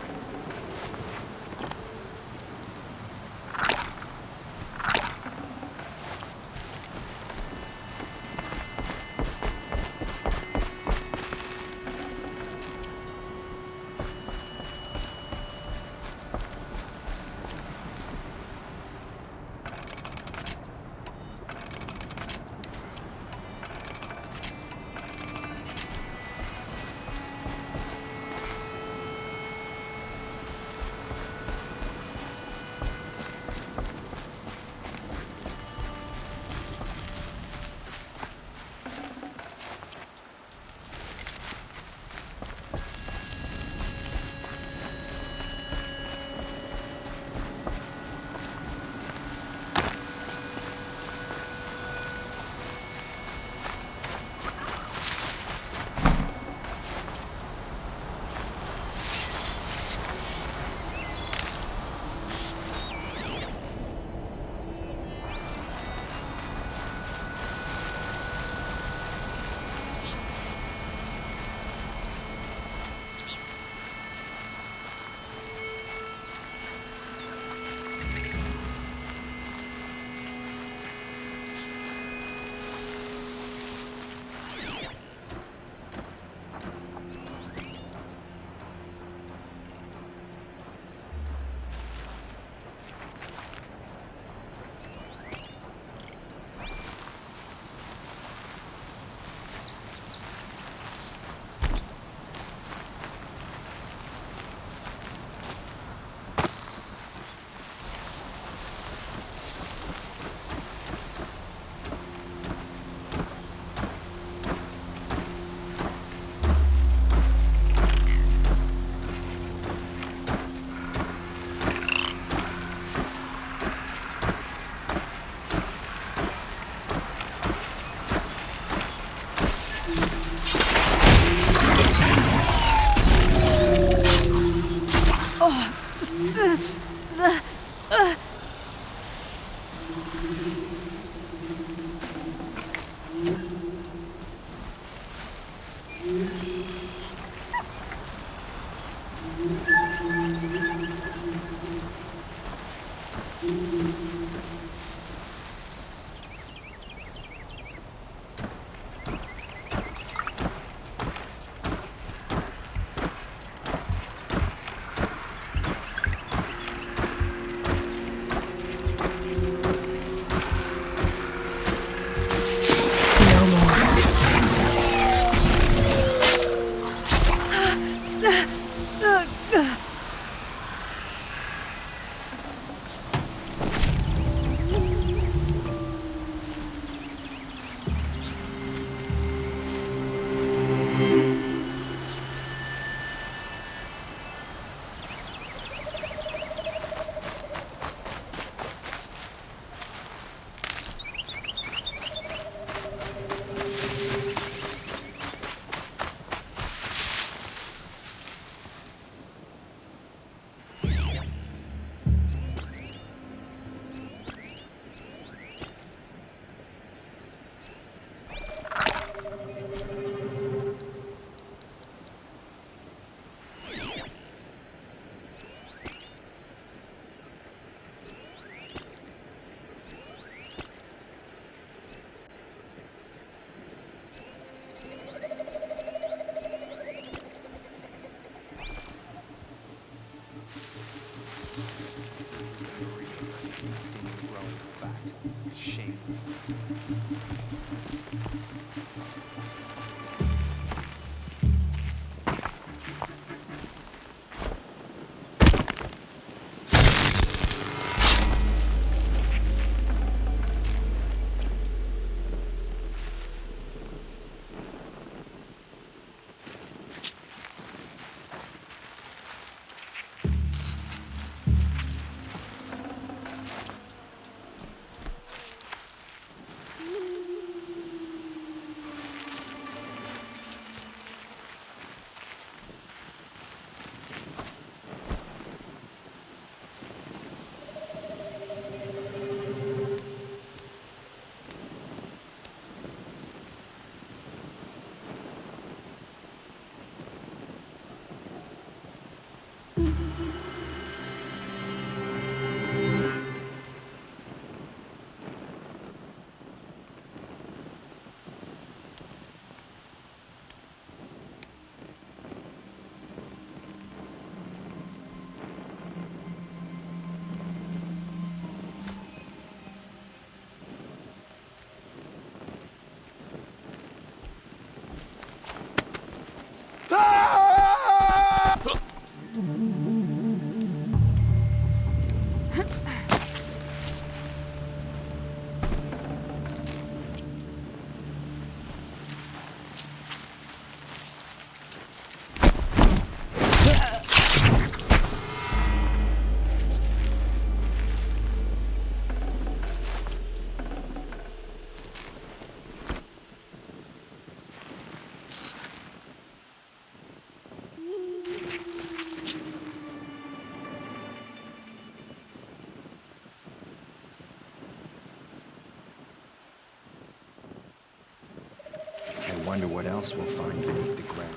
I wonder what else we'll find beneath the ground.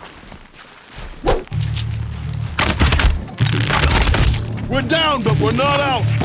We're down, but we're not out!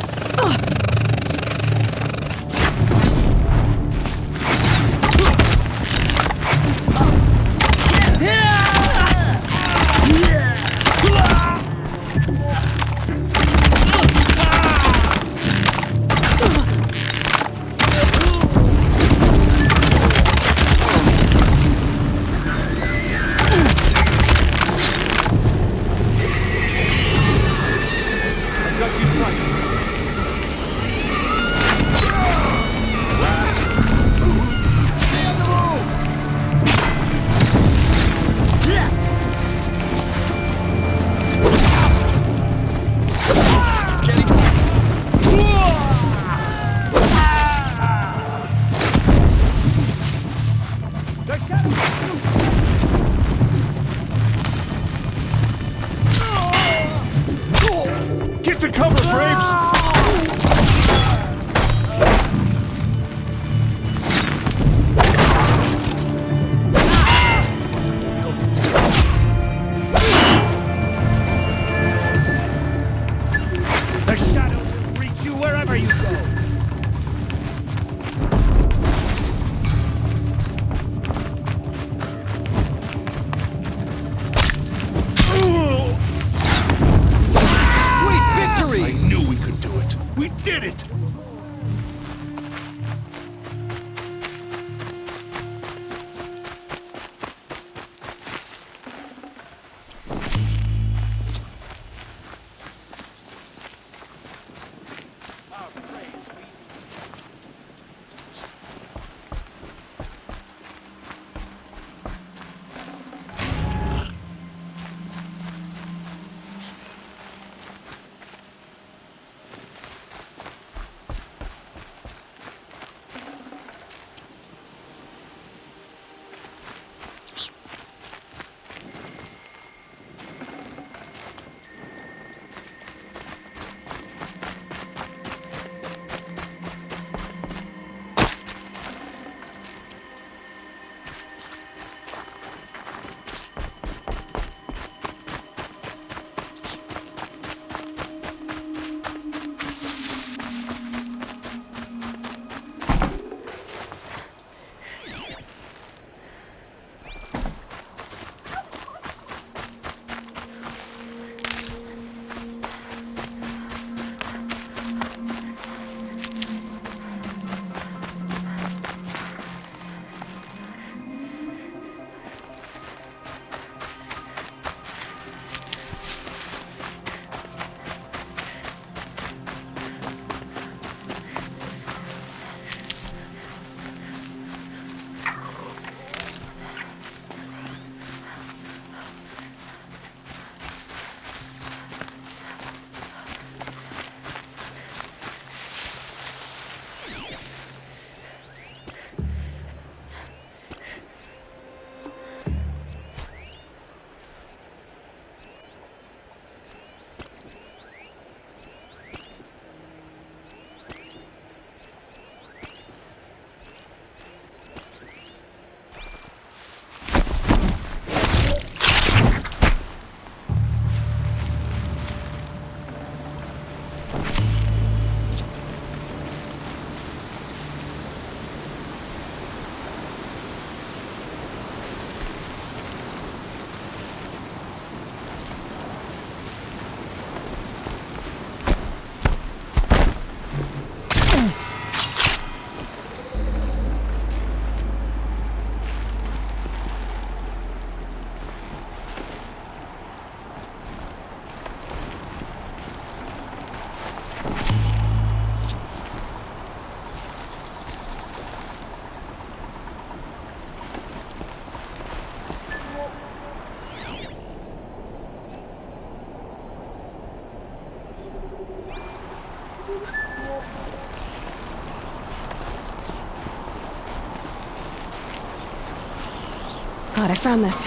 found this.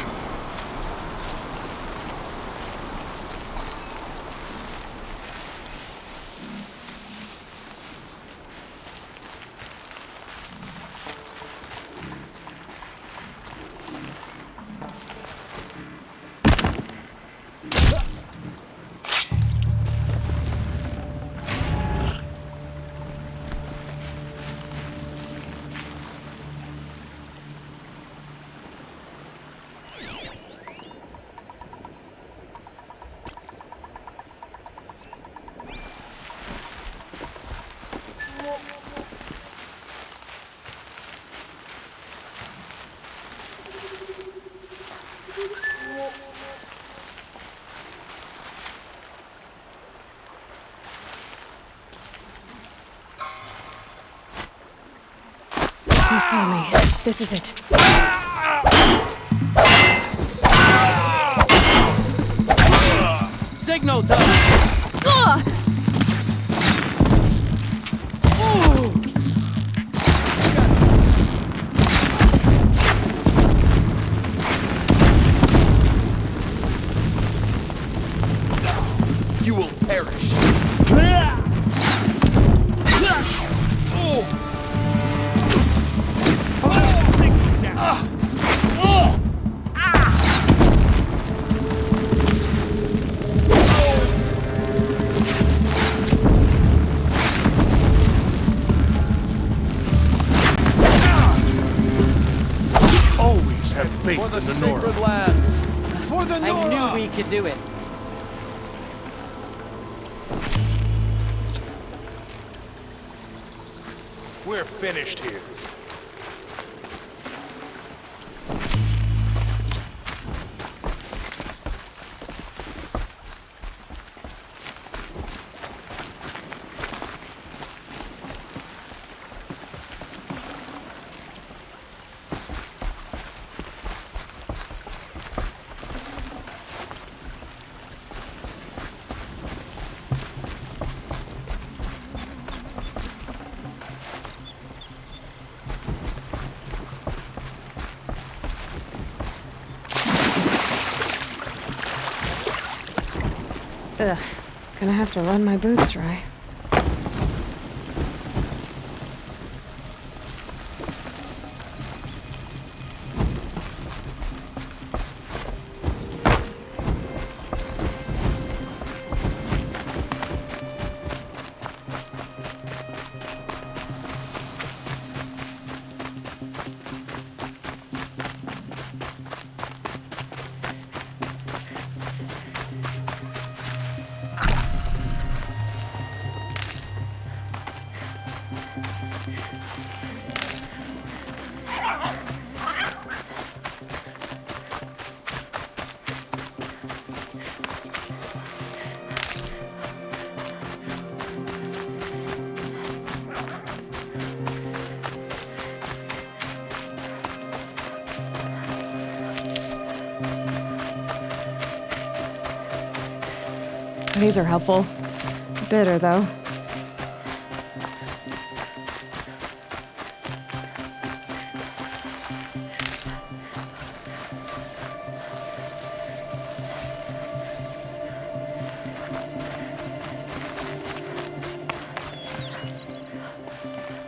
He saw me. This is it. Signal time! You will perish. Always have faith For the in the Nora. sacred lands. For the Nora! I knew we could do it. We're finished here. Ugh. Gonna have to run my boots dry. These are helpful. Bitter, though.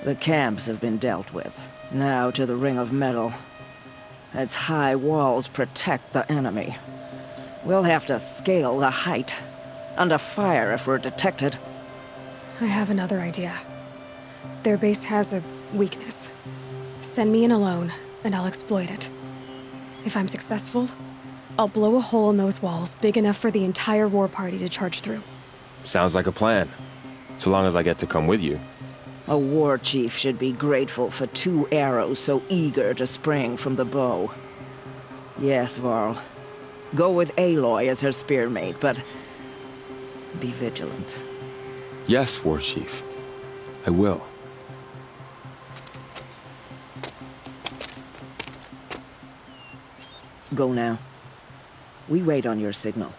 The camps have been dealt with. Now to the Ring of Metal. Its high walls protect the enemy. We'll have to scale the height. Under fire if we're detected. I have another idea. Their base has a weakness. Send me in alone, and I'll exploit it. If I'm successful, I'll blow a hole in those walls big enough for the entire war party to charge through. Sounds like a plan. So long as I get to come with you. A war chief should be grateful for 2 arrows so eager to spring from the bow. Yes, Varl. Go with Aloy as her spearmate, but be vigilant. Yes, War Chief. I will. Go now. We wait on your signal.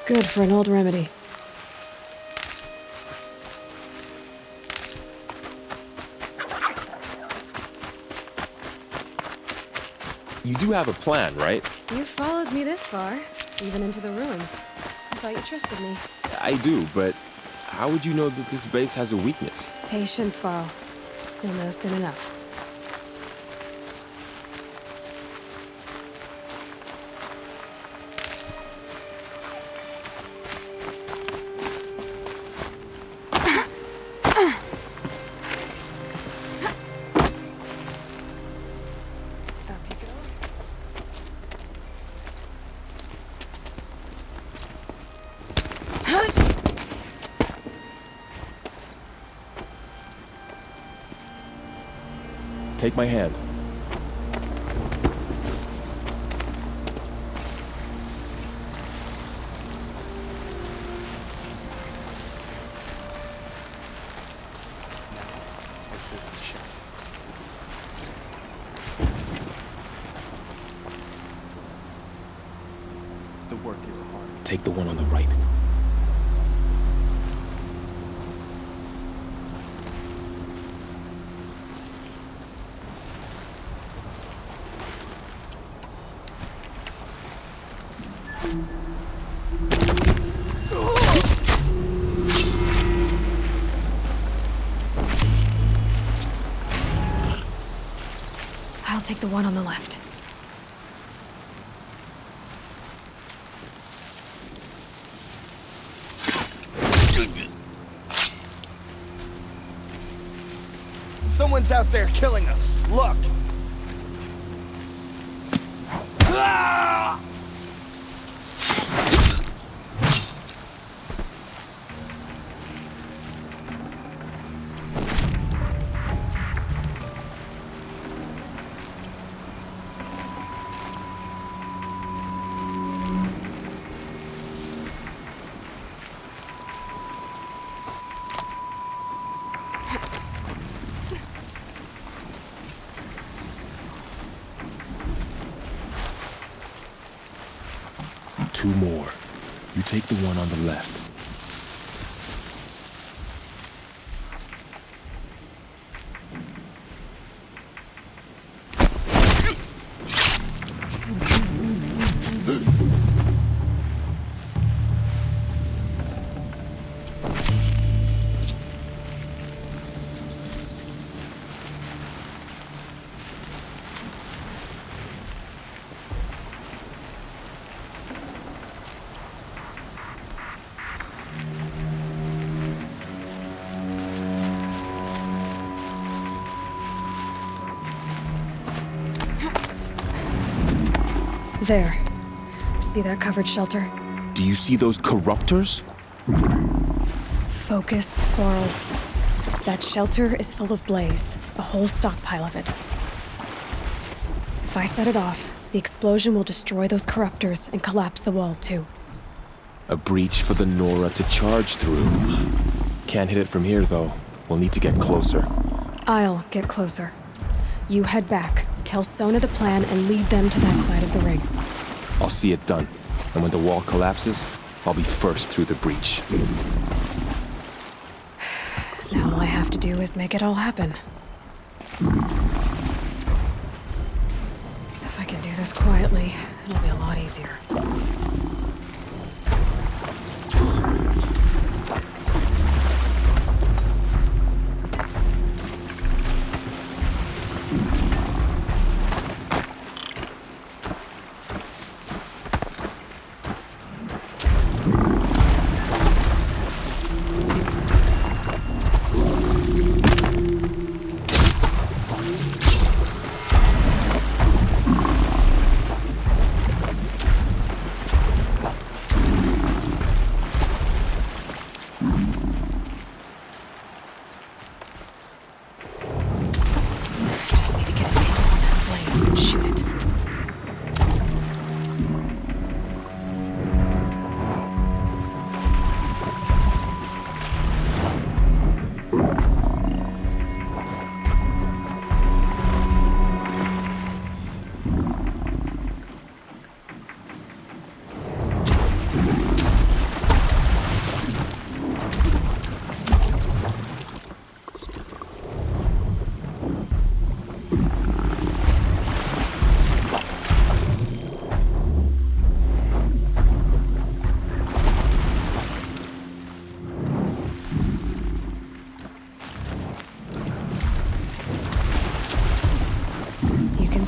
Good for an old remedy. You do have a plan, right? You followed me this far, even into the ruins. I thought you trusted me. I do, but how would you know that this base has a weakness? Patience, Varl. You'll know soon enough. Take my hand. The work is hard. Take the one on the right. I'll take the one on the left. Someone's out there killing us. Look! Ah! Two more. You take the one on the left. There. See that covered shelter? Do you see those corruptors? Focus, Varl. That shelter is full of blaze. A whole stockpile of it. If I set it off, the explosion will destroy those corruptors and collapse the wall, too. A breach for the Nora to charge through. Can't hit it from here, though. We'll need to get closer. I'll get closer. You head back, tell Sona the plan, and lead them to that side of the ring. I'll see it done. And when the wall collapses, I'll be first through the breach. Now all I have to do is make it all happen. If I can do this quietly, it'll be a lot easier.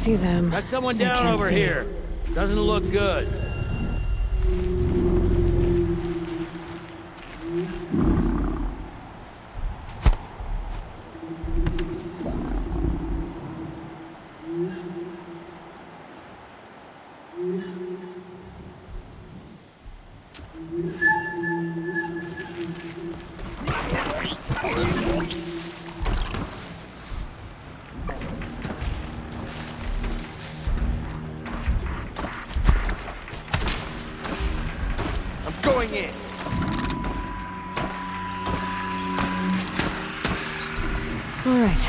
see them. Got someone I down can't over see. here. Doesn't look good. Going in. All right.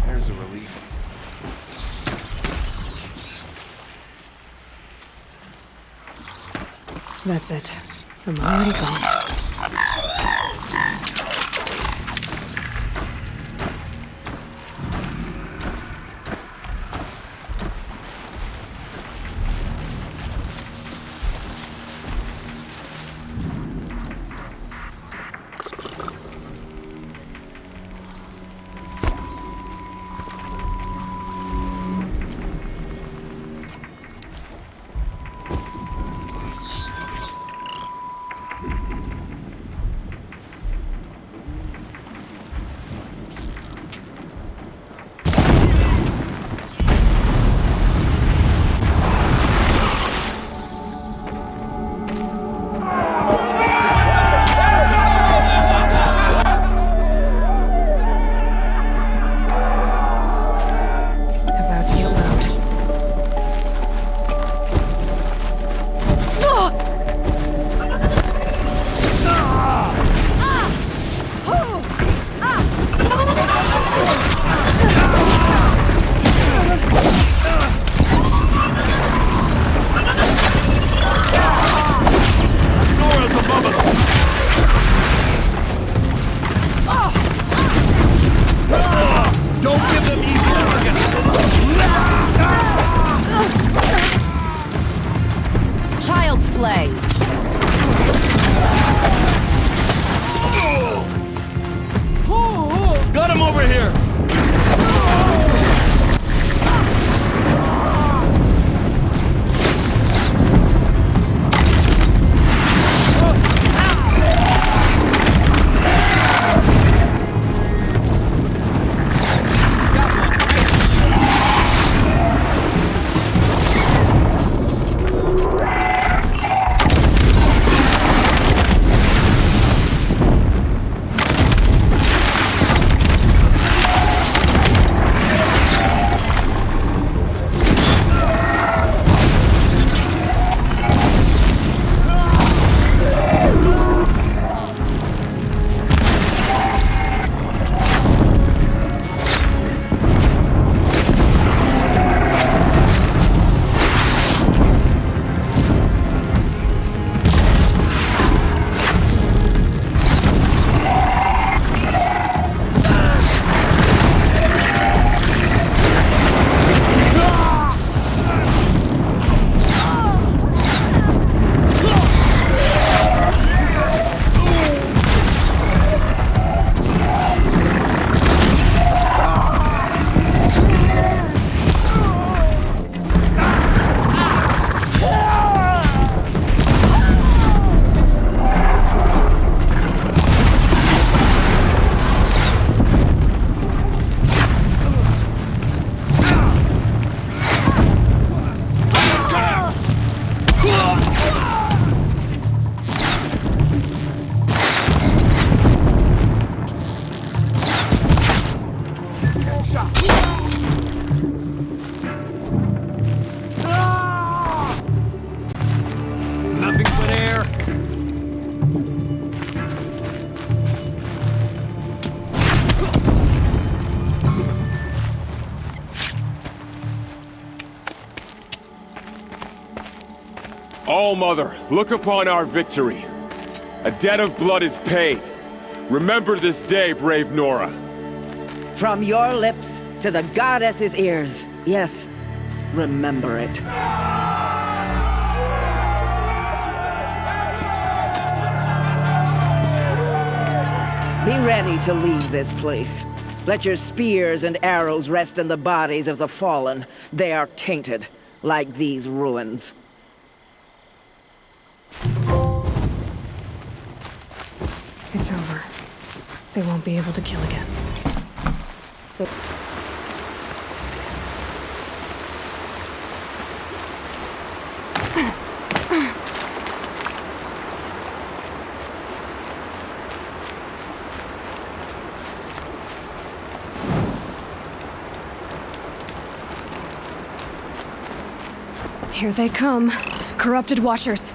There's a relief. That's it. I'm already gone. Child's play. Got him over here! Nothing but air. All-Mother, look upon our victory. A debt of blood is paid. Remember this day, brave Nora. From your lips to the goddess's ears. Yes, remember it. Be ready to leave this place. Let your spears and arrows rest in the bodies of the fallen. They are tainted, like these ruins. It's over. They won't be able to kill again. Here they come. Corrupted Watchers.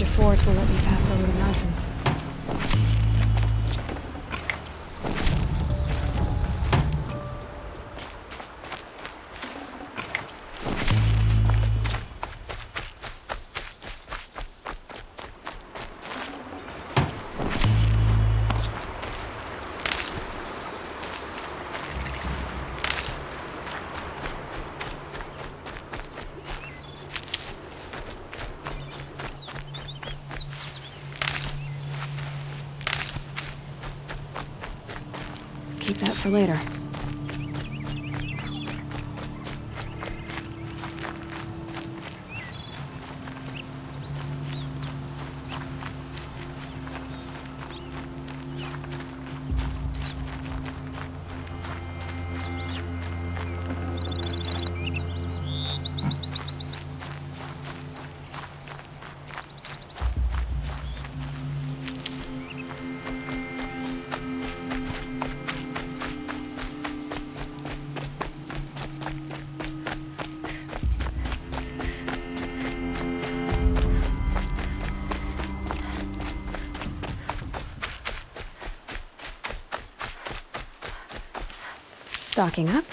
Fort will let me pass over the mountains. Keep that for later. Stocking up.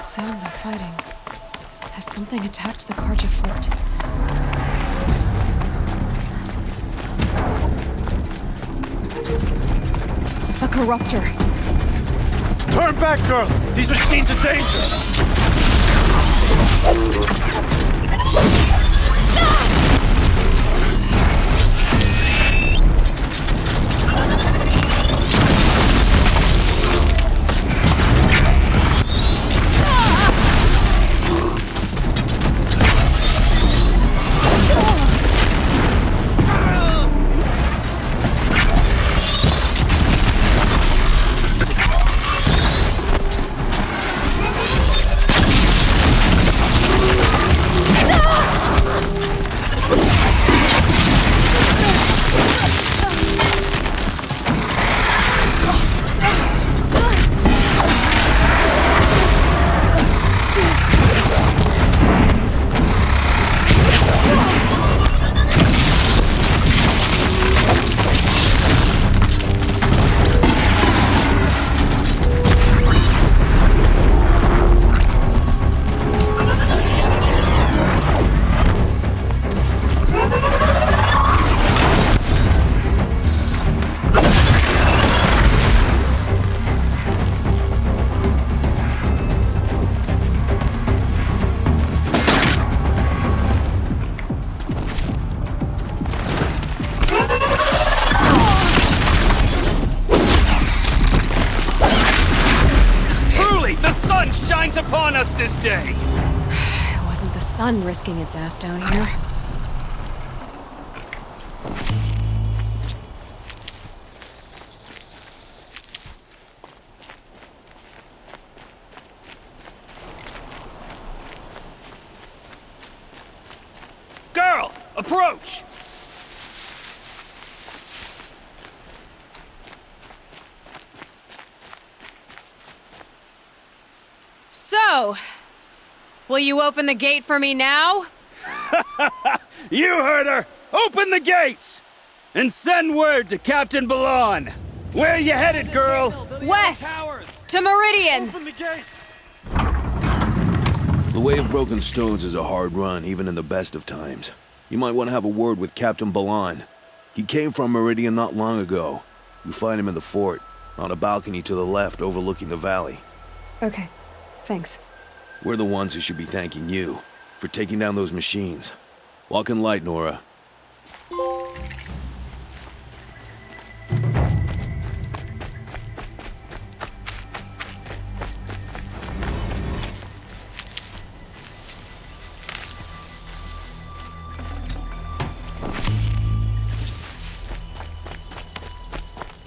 Sounds of fighting. Has something attacked the Karja fort? A corruptor. Turn back, girl! These machines are dangerous! us this day! It wasn't the sun risking its ass down here. Girl, approach! So, will you open the gate for me now? You heard her! Open the gates! And send word to Captain Ballon! Where you headed, girl? West! To Meridian! The way of broken stones is a hard run, even in the best of times. You might want to have a word with Captain Ballon. He came from Meridian not long ago. You find him in the fort, on a balcony to the left overlooking the valley. Okay, thanks. We're the ones who should be thanking you for taking down those machines. Walk in light, Nora.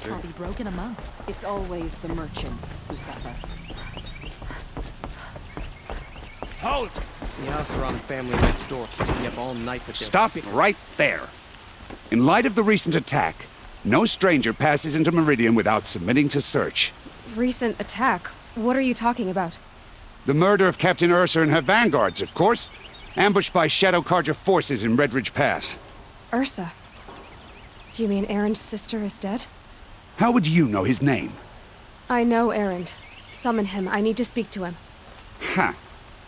I'll be broken among. It's always the merchants who suffer. Hold! The Alceron family next door keeps me up all night with their... Stop right there. In light of the recent attack, no stranger passes into Meridian without submitting to search. Recent attack? What are you talking about? The murder of Captain Ursa and her vanguards, of course. Ambushed by Shadow Carja forces in Redridge Pass. Ursa? You mean Aaron's sister is dead? How would you know his name? I know Erend. Summon him. I need to speak to him. Ha!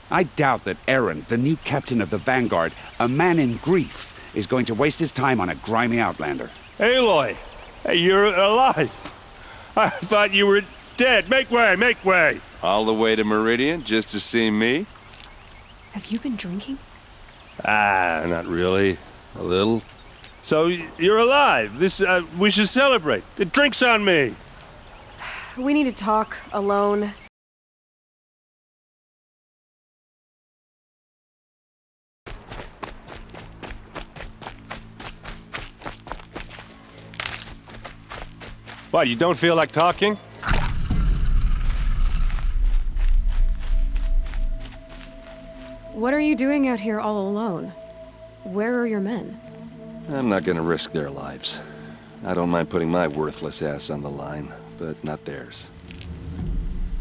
I doubt that Aaron, the new captain of the Vanguard, a man in grief, is going to waste his time on a grimy outlander. Aloy! Hey, you're alive! I thought you were dead. Make way, make way! All the way to Meridian just to see me? Have you been drinking? Ah, not really. A little. So, you're alive. We should celebrate. The drink's on me. We need to talk, alone. What, you don't feel like talking? What are you doing out here all alone? Where are your men? I'm not gonna risk their lives. I don't mind putting my worthless ass on the line, but not theirs.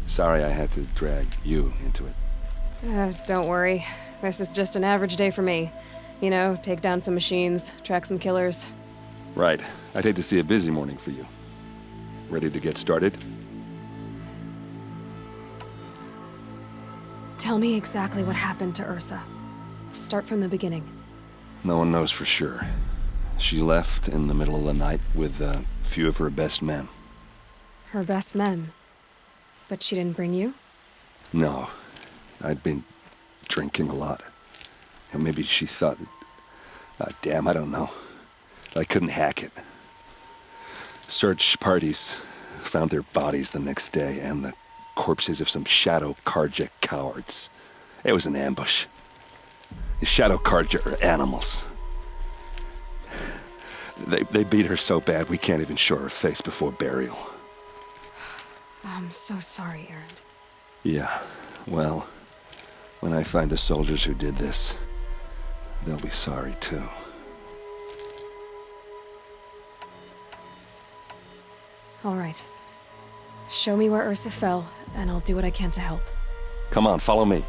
Sorry I had to drag you into it. Don't worry. This is just an average day for me. You know, take down some machines, track some killers. Right. I'd hate to see a busy morning for you. Ready to get started? Tell me exactly what happened to Ursa. Start from the beginning. No one knows for sure. She left in the middle of the night with a few of her best men. Her best men? But she didn't bring you? No. I'd been drinking a lot. And maybe she thought... damn, I don't know. I couldn't hack it. Search parties found their bodies the next day and the corpses of some Shadow Carja cowards. It was an ambush. The Shadow Carja are animals. They beat her so bad we can't even show her face before burial. I'm so sorry, Erend. Yeah, well, when I find the soldiers who did this, they'll be sorry too. All right. Show me where Ursa fell, and I'll do what I can to help. Come on, follow me.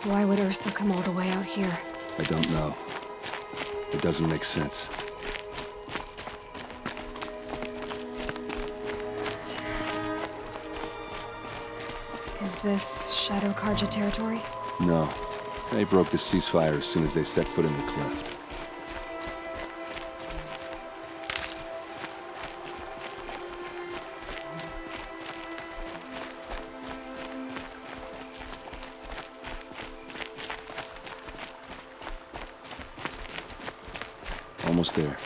Why would Ursa come all the way out here? I don't know. It doesn't make sense. Is this Shadow Carja territory? No. They broke the ceasefire as soon as they set foot in the cleft. Almost there.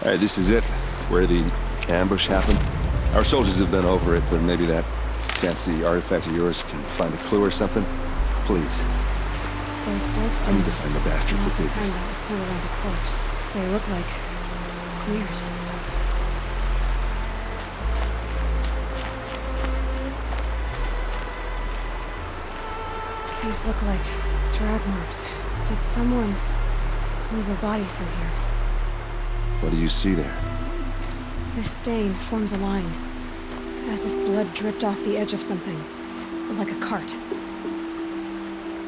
All right, this is it, where the ambush happened. Our soldiers have been over it, but maybe that fancy artifact of yours can find a clue or something. Please. Those bloodstains. I need to find the bastards that did this. Pull around the corpse. They look like smears. These look like drag marks. Did someone move a body through here? What do you see there? This stain forms a line, as if blood dripped off the edge of something, like a cart.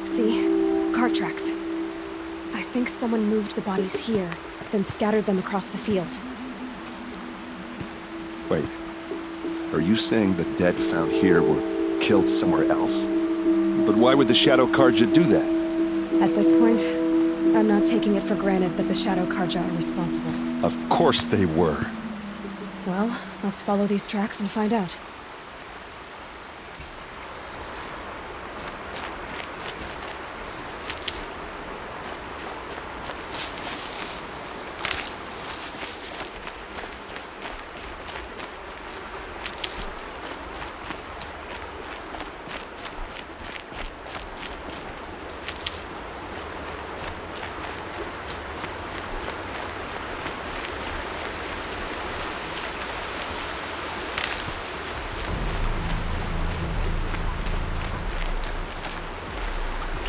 See? Cart tracks. I think someone moved the bodies here, then scattered them across the field. Wait. Are you saying the dead found here were killed somewhere else? But why would the Shadow Karja do that? At this point, I'm not taking it for granted that the Shadow Karja are responsible. Of course they were. Well, let's follow these tracks and find out.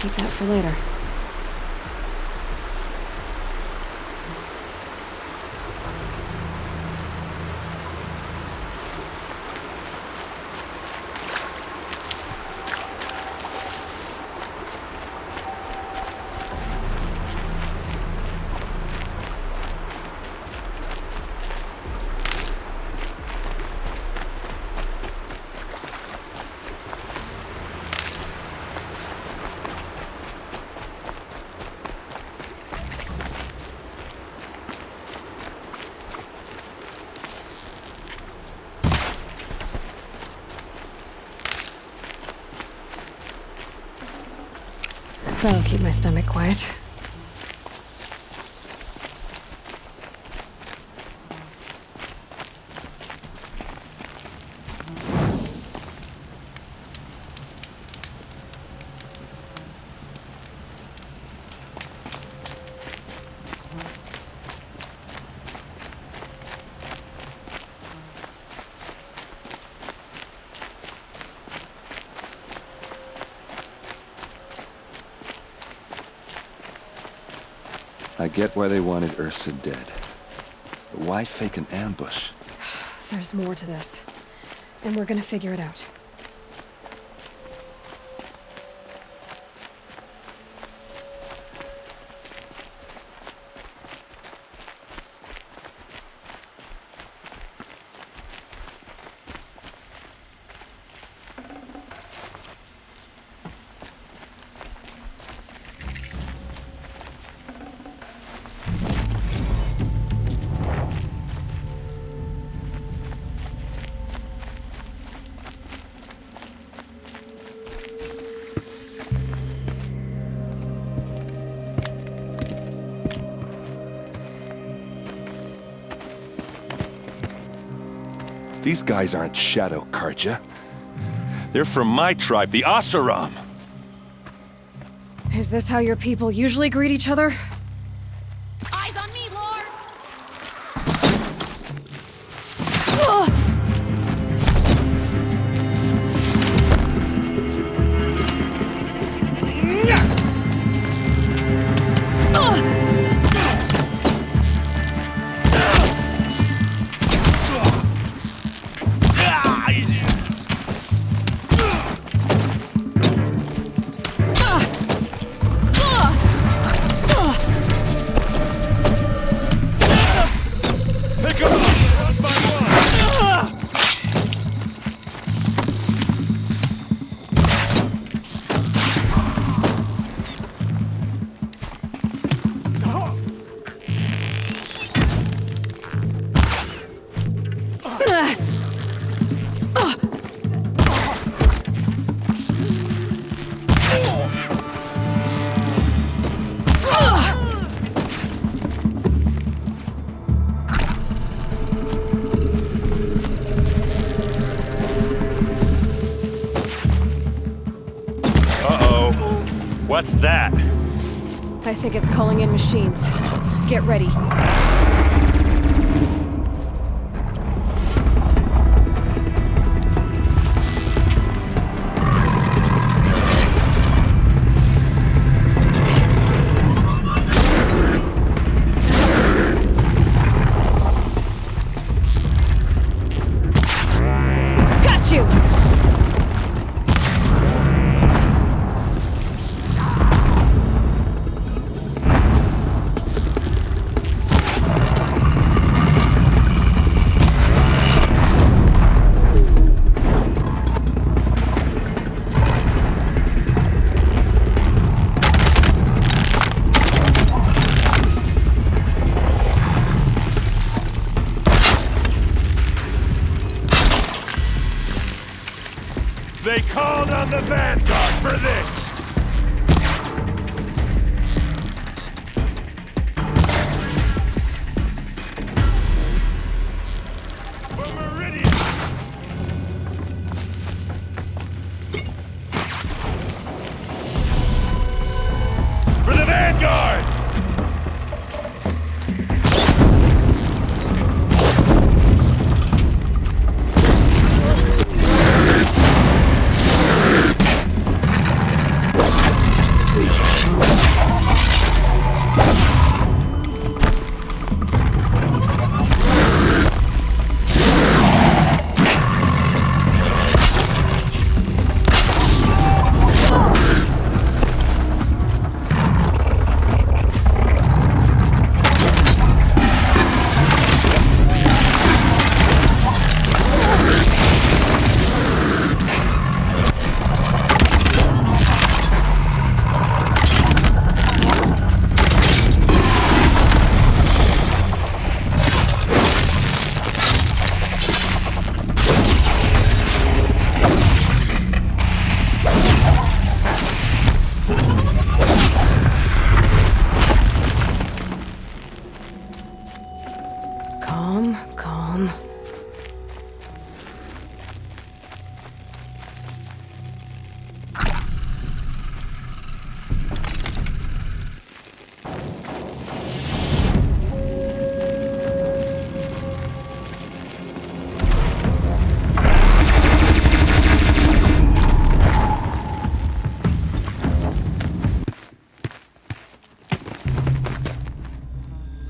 Keep that for later. That'll keep my stomach quiet. I get why they wanted Ursa dead. But why fake an ambush? There's more to this, and we're gonna figure it out. These guys aren't Shadow Karja. They're from my tribe, the Asaram. Is this how your people usually greet each other? Eyes on me, Lord! What's that? I think it's calling in machines. Get ready. Got you! They called on the Vanguard for this! For the Vanguard! Calm.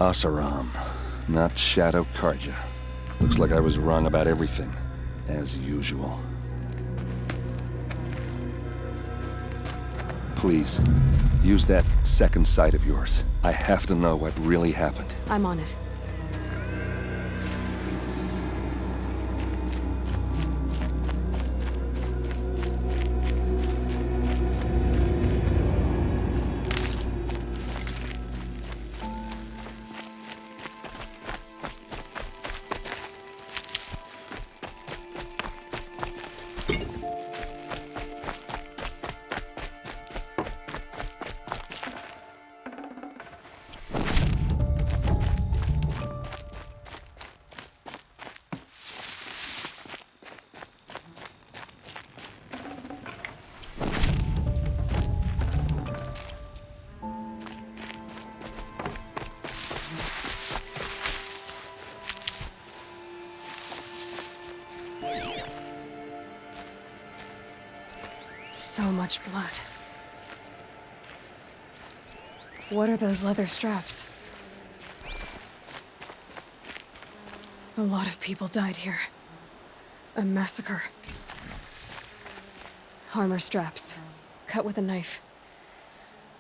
Asaram, not Shadow Karja. Looks like I was wrong about everything, as usual. Please, use that second sight of yours. I have to know what really happened. I'm on it. So much blood. What are those leather straps? A lot of people died here. A massacre. Armor straps, cut with a knife,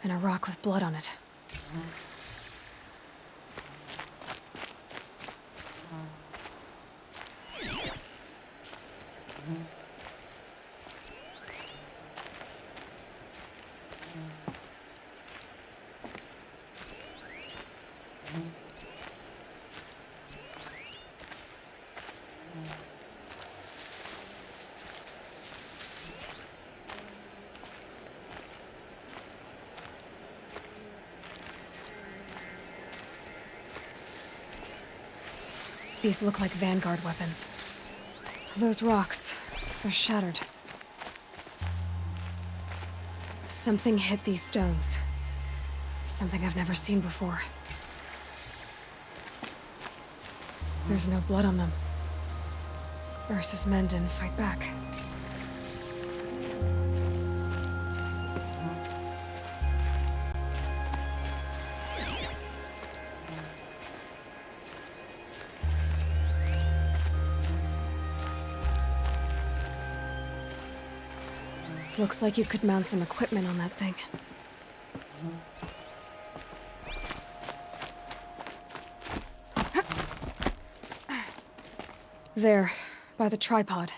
and a rock with blood on it. These look like Vanguard weapons. Those rocks, they're shattered. Something hit these stones. Something I've never seen before. There's no blood on them. Ursa's men didn't fight back. Looks like you could mount some equipment on that thing. There, by the tripod.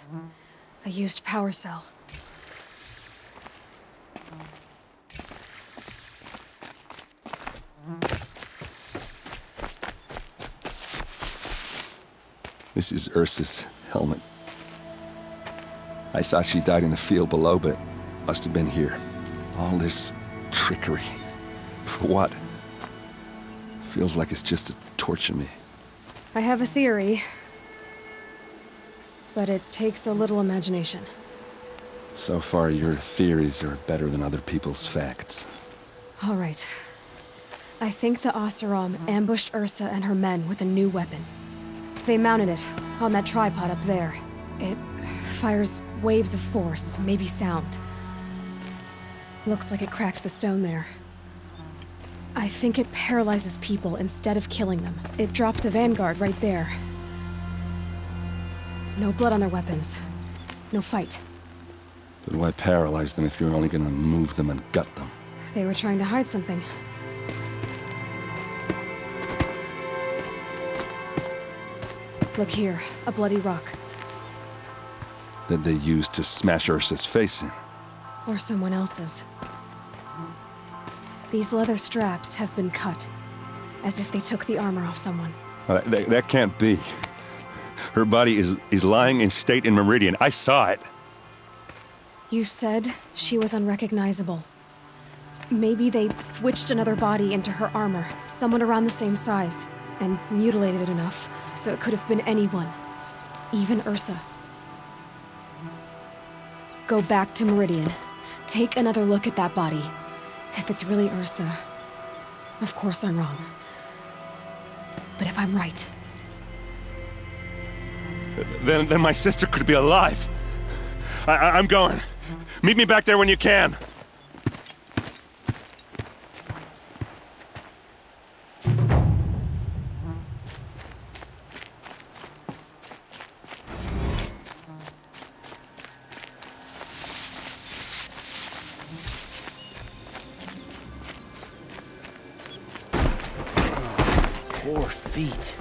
A used power cell. This is Ursa's helmet. I thought she died in the field below, but must have been here. All this trickery. For what? Feels like it's just to torture me. I have a theory. But it takes a little imagination. So far, your theories are better than other people's facts. All right. I think the Oseram ambushed Ursa and her men with a new weapon. They mounted it on that tripod up there. It fires waves of force, maybe sound. Looks like it cracked the stone there. I think it paralyzes people instead of killing them. It dropped the vanguard right there. No blood on their weapons. No fight. But why paralyze them if you're only gonna move them and gut them? They were trying to hide something. Look here, a bloody rock. That they used to smash Ursa's face in. Or someone else's. These leather straps have been cut, as if they took the armor off someone. That can't be. Her body is lying in state in Meridian. I saw it. You said she was unrecognizable. Maybe they switched another body into her armor, someone around the same size, and mutilated it enough so it could have been anyone, even Ursa. Go back to Meridian. Take another look at that body. If it's really Ursa, of course I'm wrong. But if I'm right... Then my sister could be alive. I'm going. Meet me back there when you can. Poor feet.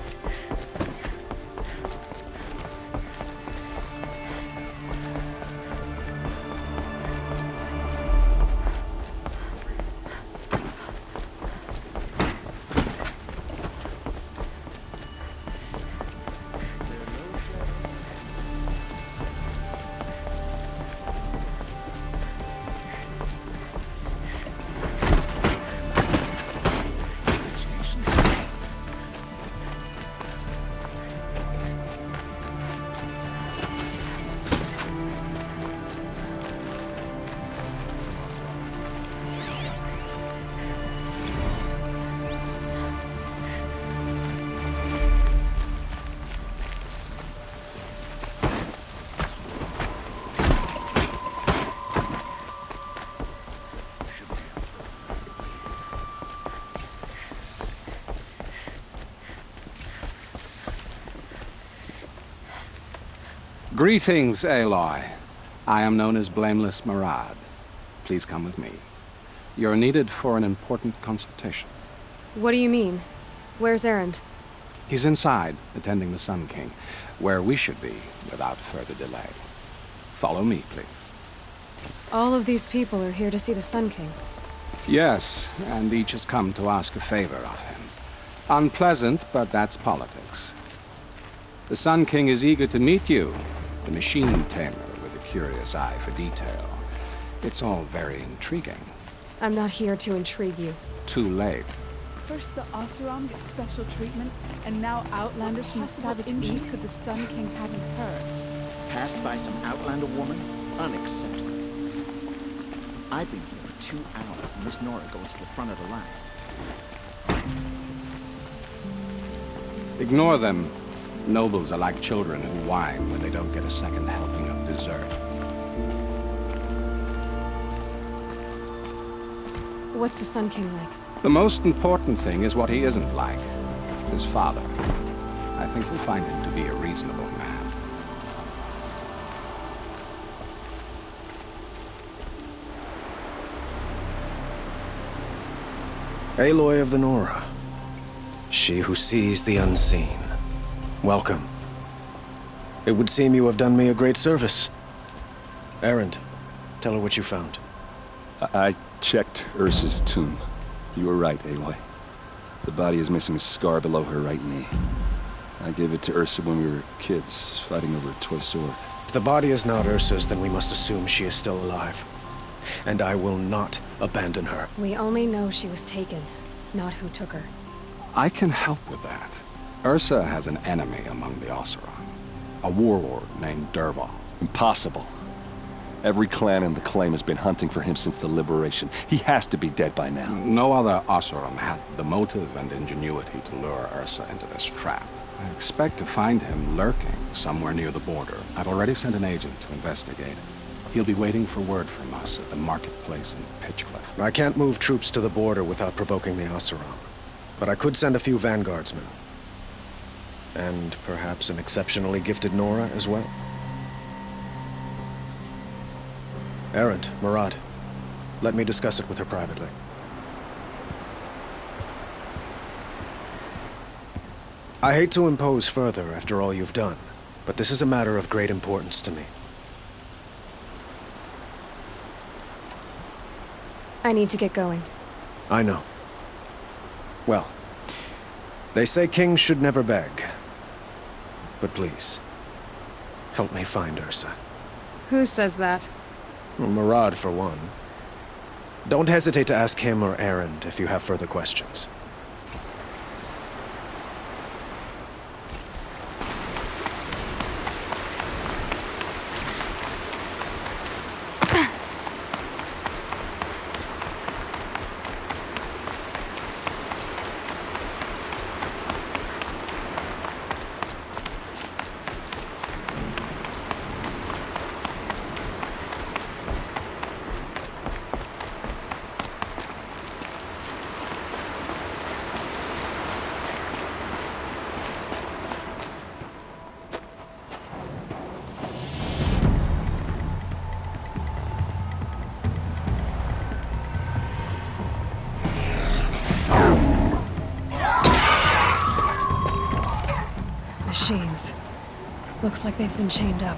Greetings, Aloy. I am known as Blameless Marad. Please come with me. You're needed for an important consultation. What do you mean? Where's Erend? He's inside, attending the Sun King, where we should be without further delay. Follow me, please. All of these people are here to see the Sun King. Yes, and each has come to ask a favor of him. Unpleasant, but that's politics. The Sun King is eager to meet you, the machine tamer with a curious eye for detail. It's all very intriguing. I'm not here to intrigue you. Too late. First the Oseram get special treatment, and now Outlanders from the Savage East that the Sun King hadn't heard. Passed by some Outlander woman? Unacceptable. I've been here for 2 hours, and this Nora goes to the front of the line. Ignore them. Nobles are like children who whine when they don't get a second helping of dessert. What's the Sun King like? The most important thing is what he isn't like. His father. I think you'll find him to be a reasonable man. Aloy of the Nora. She who sees the unseen. Welcome. It would seem you have done me a great service. Erend, tell her what you found. I checked Ursa's tomb. You were right, Aloy. The body is missing a scar below her right knee. I gave it to Ursa when we were kids, fighting over a toy sword. If the body is not Ursa's, then we must assume she is still alive. And I will not abandon her. We only know she was taken, not who took her. I can help with that. Ursa has an enemy among the Oseram. A warlord named Dervahl. Impossible. Every clan in the claim has been hunting for him since the liberation. He has to be dead by now. No other Oseram had the motive and ingenuity to lure Ursa into this trap. I expect to find him lurking somewhere near the border. I've already sent an agent to investigate. He'll be waiting for word from us at the marketplace in Pitchcliff. I can't move troops to the border without provoking the Oseram. But I could send a few vanguardsmen. And perhaps an exceptionally gifted Nora as well. Erend, Murad, let me discuss it with her privately. I hate to impose further after all you've done, but this is a matter of great importance to me. I need to get going. I know. Well, they say kings should never beg. But please, help me find Ursa. Who says that? Well, Murad, for one. Don't hesitate to ask him or Erend if you have further questions. Machines. Looks like they've been chained up.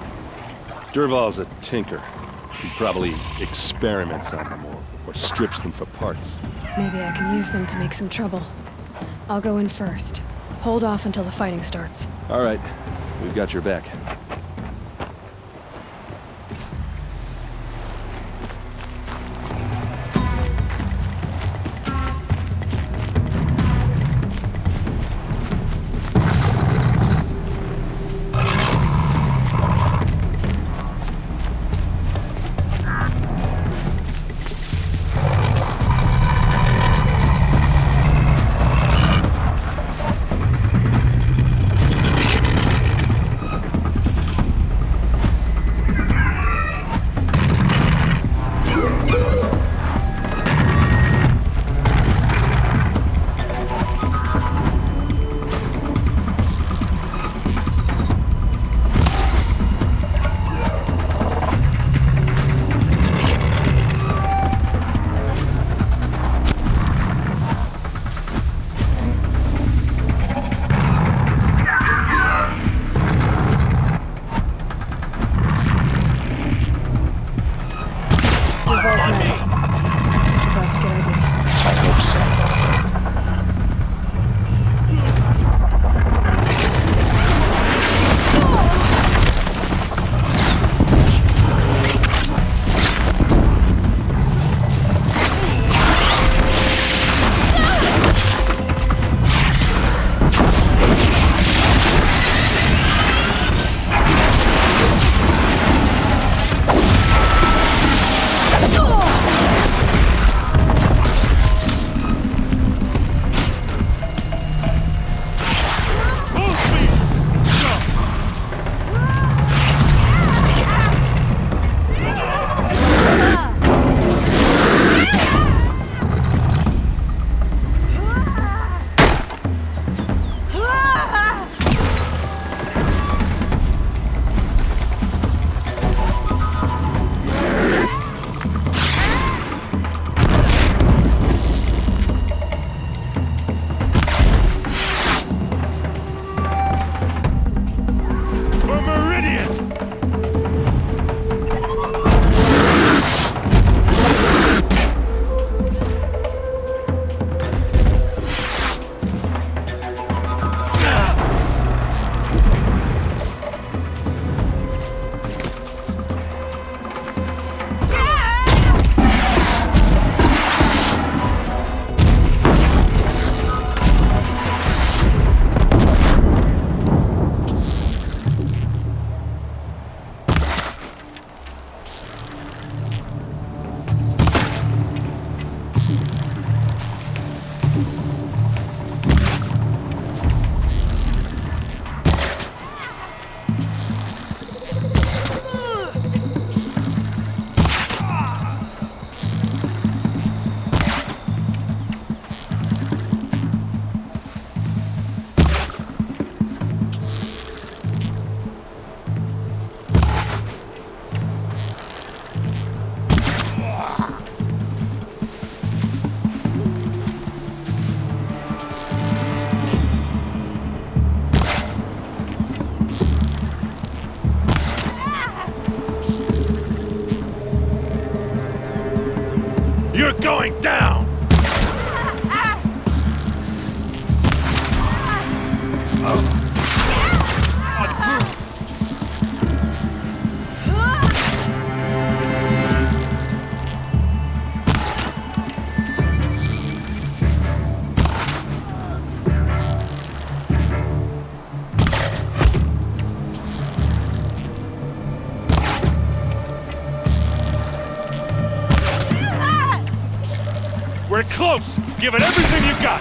Dervahl's a tinker. He probably experiments on them or strips them for parts. Maybe I can use them to make some trouble. I'll go in first. Hold off until the fighting starts. All right. We've got your back. going down! We're close! Give it everything you got!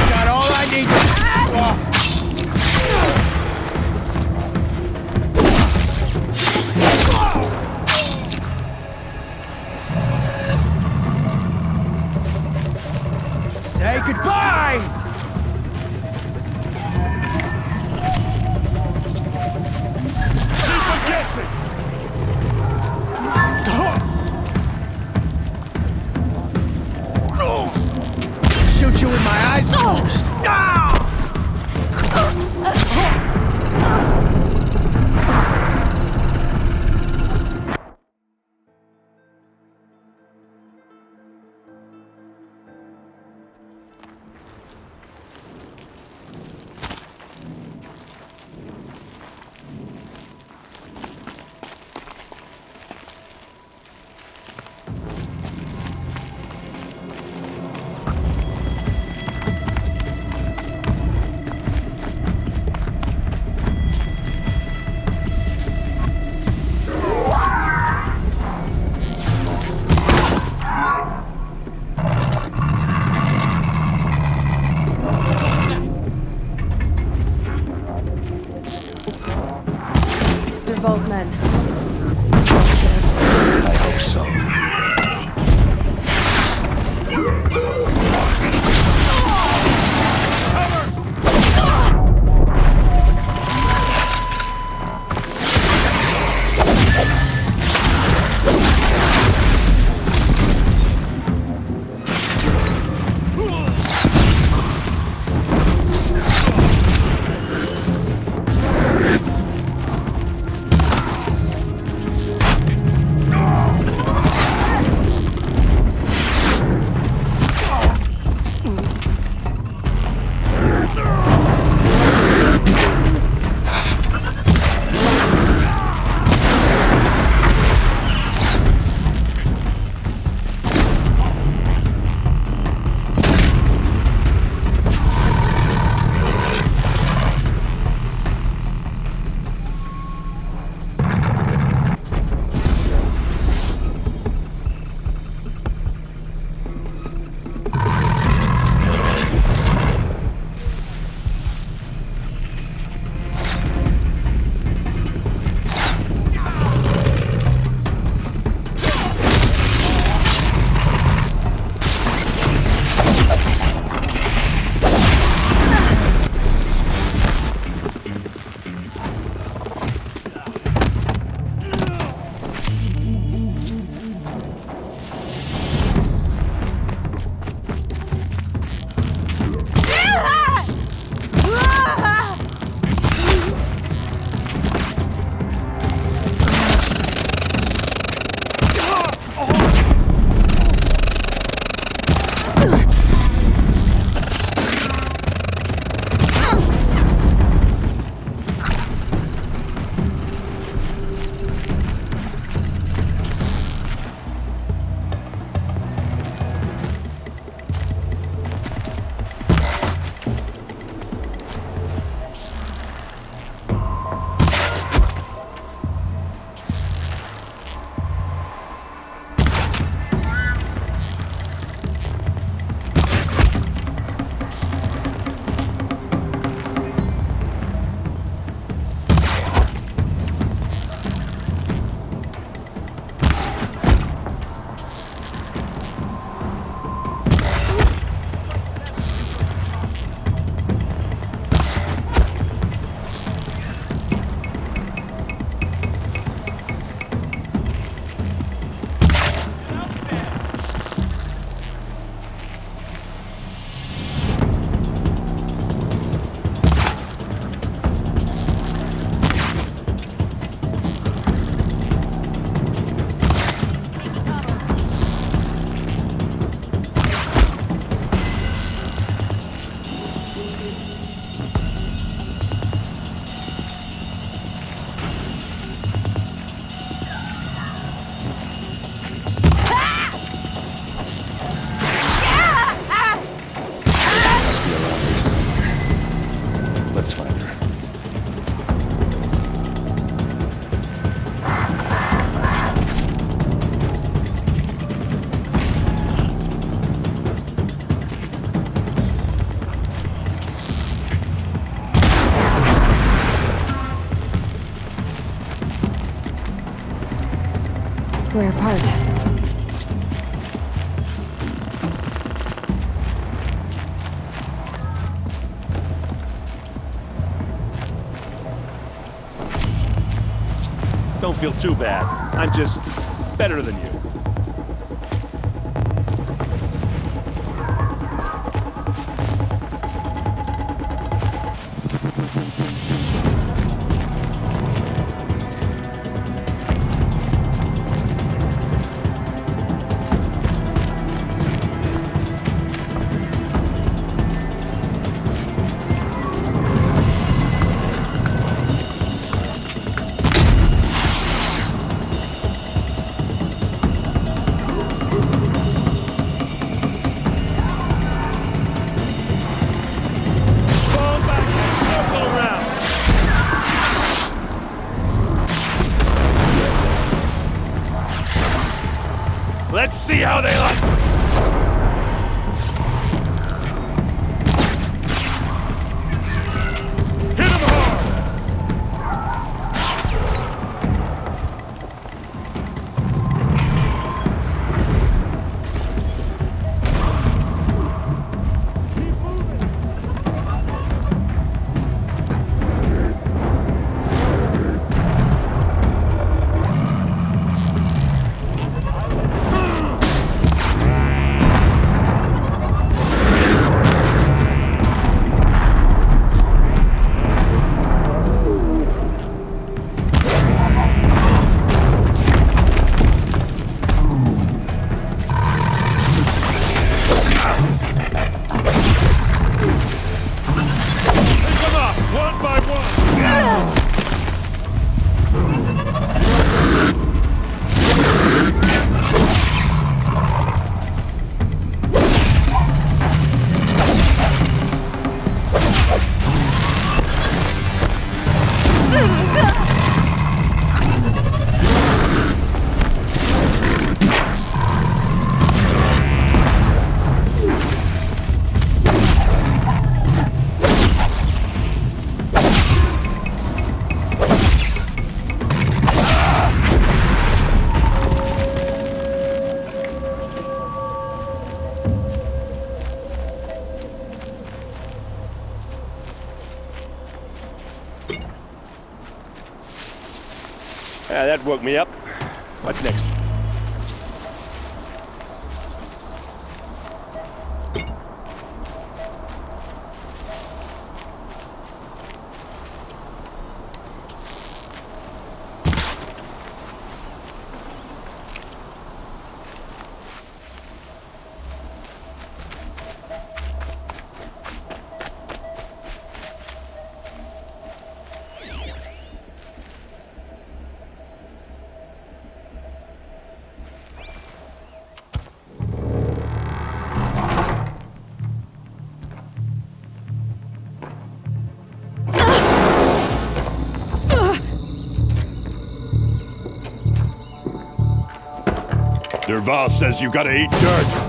Got all I need. Say goodbye! Keep on guessing! Shoot you with my eyes closed. Dervahl's men. I hope so. rare part. Don't feel too bad. I'm just better than you. Let's see how they like it. Hit them hard! Yeah, that woke me up. What's next? Derval says you gotta eat dirt.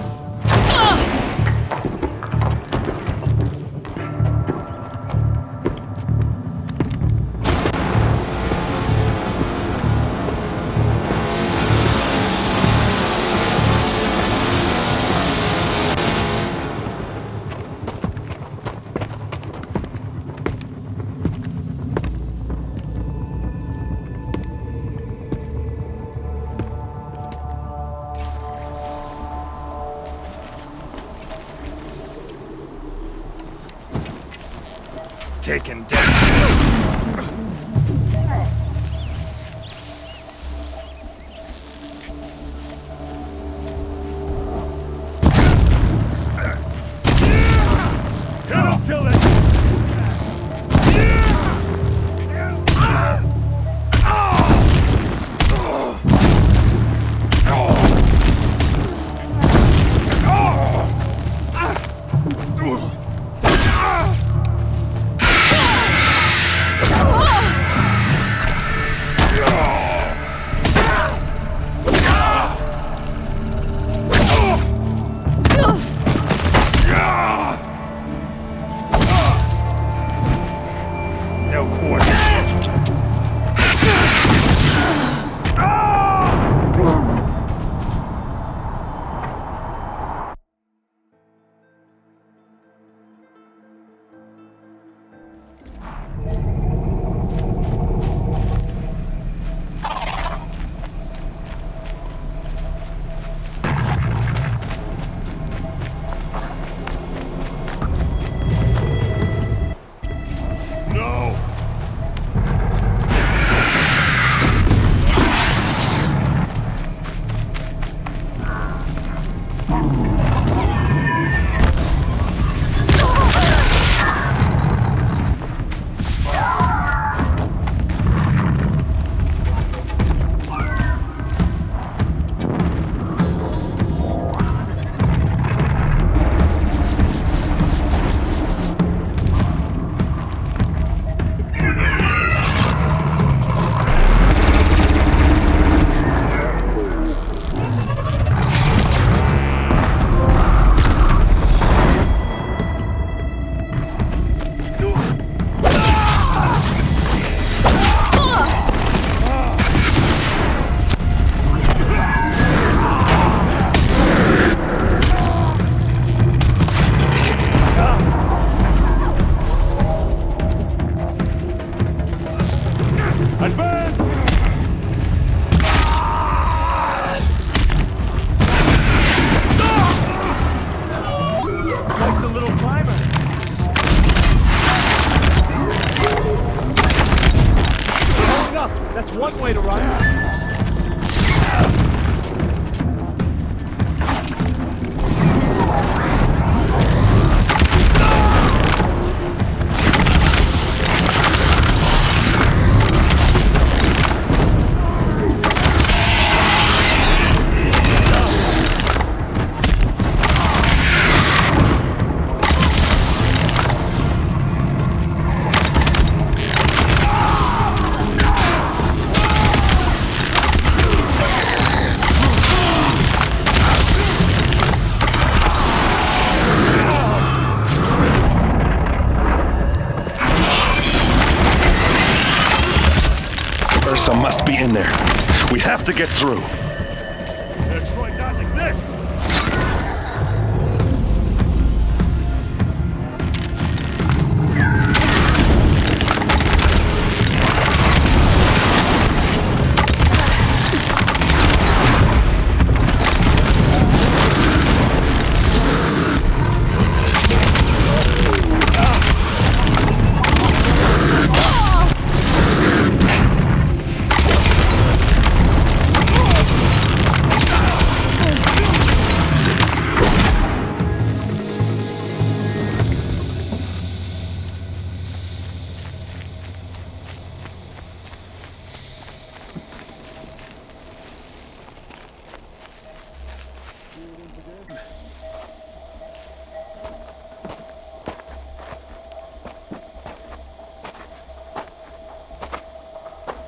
Taken down. one way to run. Ursa must be in there. We have to get through. Destroy not like this!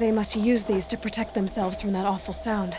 They must use these to protect themselves from that awful sound.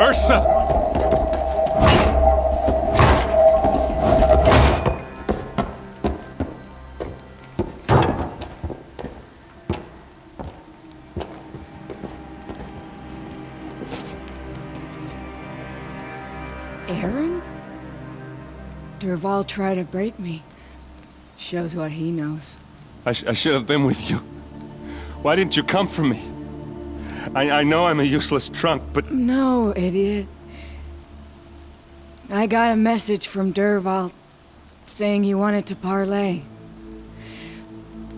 Ursa! Aaron? Durval tried to break me. Shows what he knows. I should have been with you. Why didn't you come for me? I know I'm a useless trunk, but... No, idiot. I got a message from Durval saying he wanted to parlay.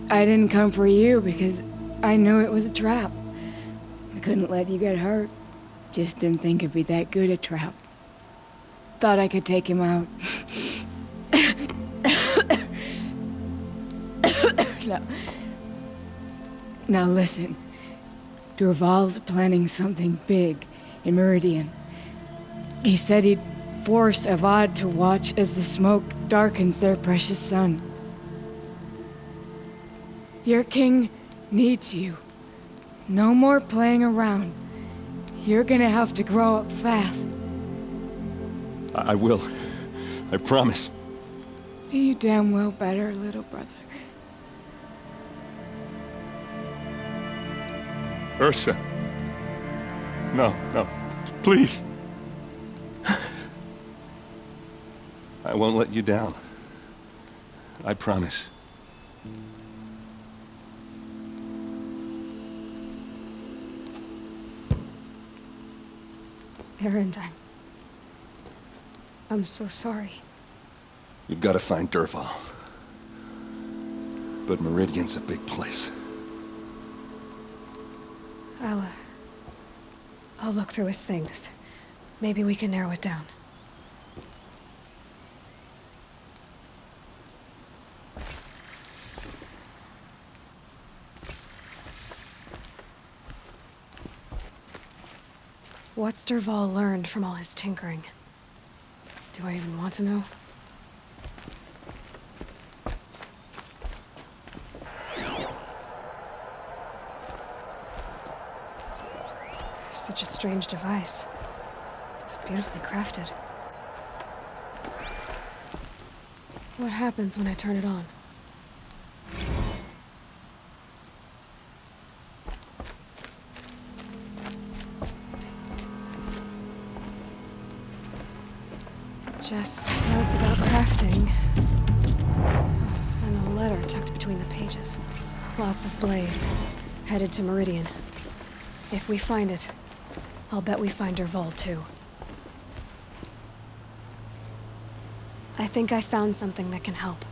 I didn't come for you because I knew it was a trap. I couldn't let you get hurt. Just didn't think it'd be that good a trap. Thought I could take him out. Now listen. Durval's planning something big in Meridian. He said he'd force Avad to watch as the smoke darkens their precious sun. Your king needs you. No more playing around. You're gonna have to grow up fast. I will. I promise. You damn well better, little brother. Ursa. No, no. Please. I won't let you down. I promise. Aaron, I'm so sorry. We've got to find Durval. But Meridian's a big place. I'll look through his things. Maybe we can narrow it down. What's Dervahl learned from all his tinkering? Do I even want to know? Such a strange device. It's beautifully crafted. What happens when I turn it on? Just notes about crafting. And a letter tucked between the pages. Lots of blaze. Headed to Meridian. If we find it, I'll bet we find Dervahl too. I think I found something that can help.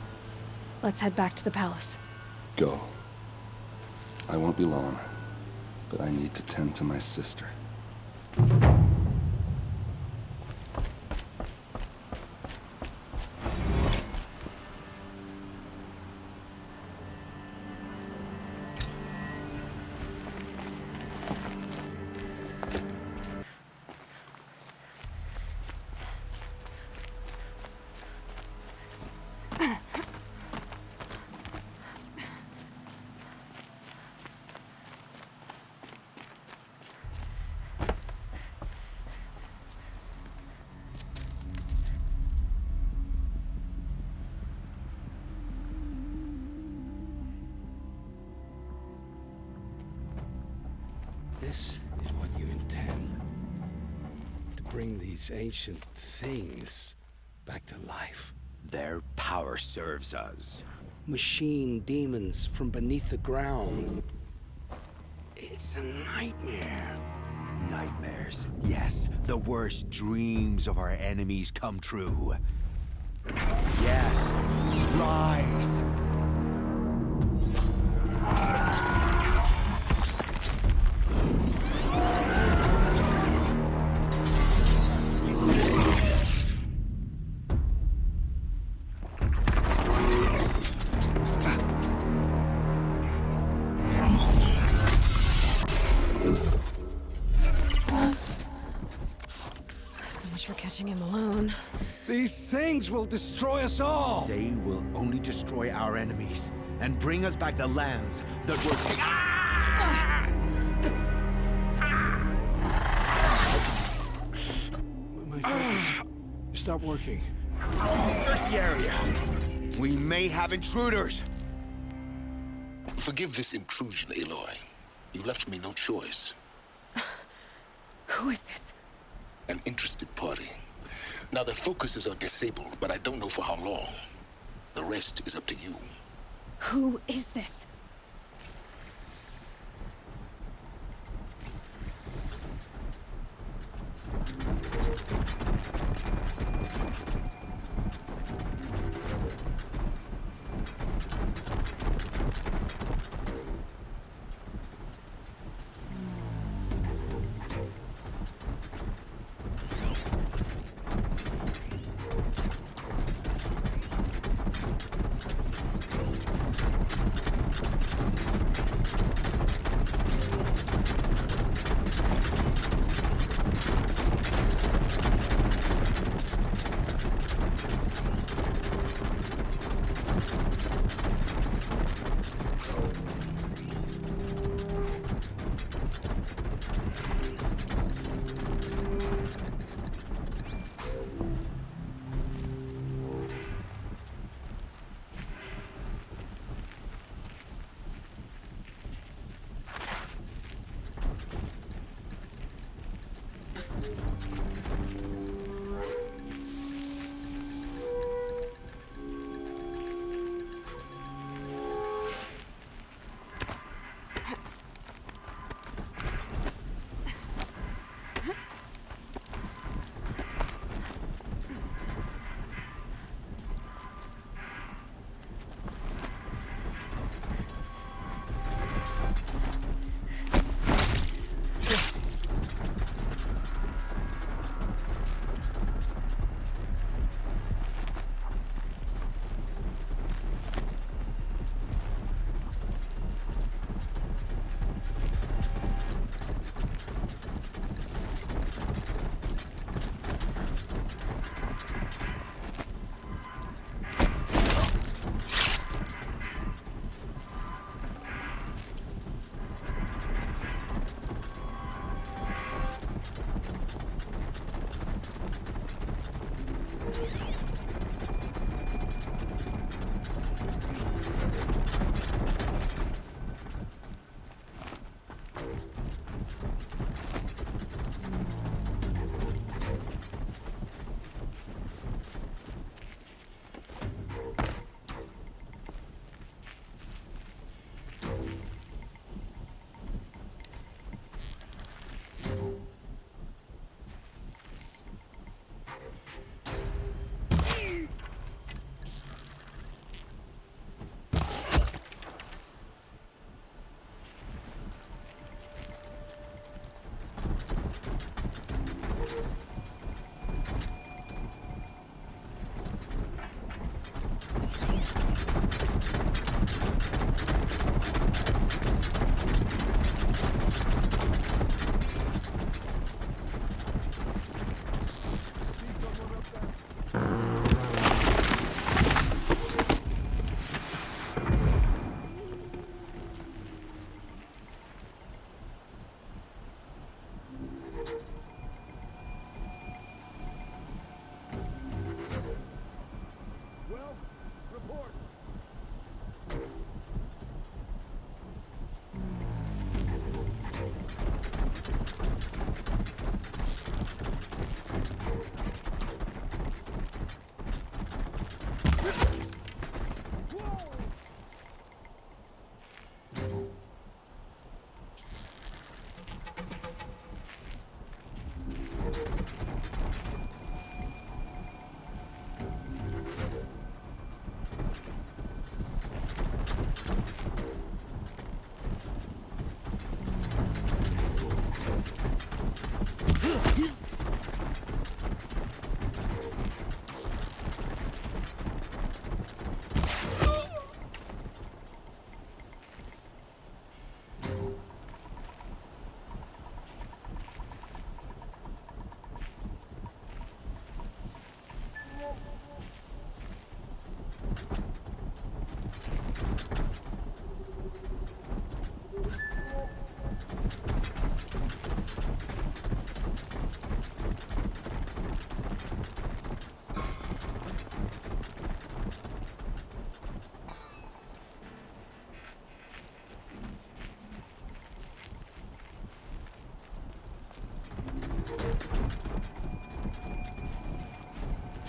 Let's head back to the palace. Go. I won't be long, but I need to tend to my sister. This is what you intend. To bring these ancient things back to life. Their power serves us. Machine demons from beneath the ground. It's a nightmare. Nightmares. Yes, the worst dreams of our enemies come true. Yes, rise! For catching him alone. These things will destroy us all! They will only destroy our enemies and bring us back the lands that were My focus. Stop working. Search the area. We may have intruders. Forgive this intrusion, Aloy. You left me no choice. Who is this? An interested party. Now their focuses are disabled, but I don't know for how long. The rest is up to you. Who is this?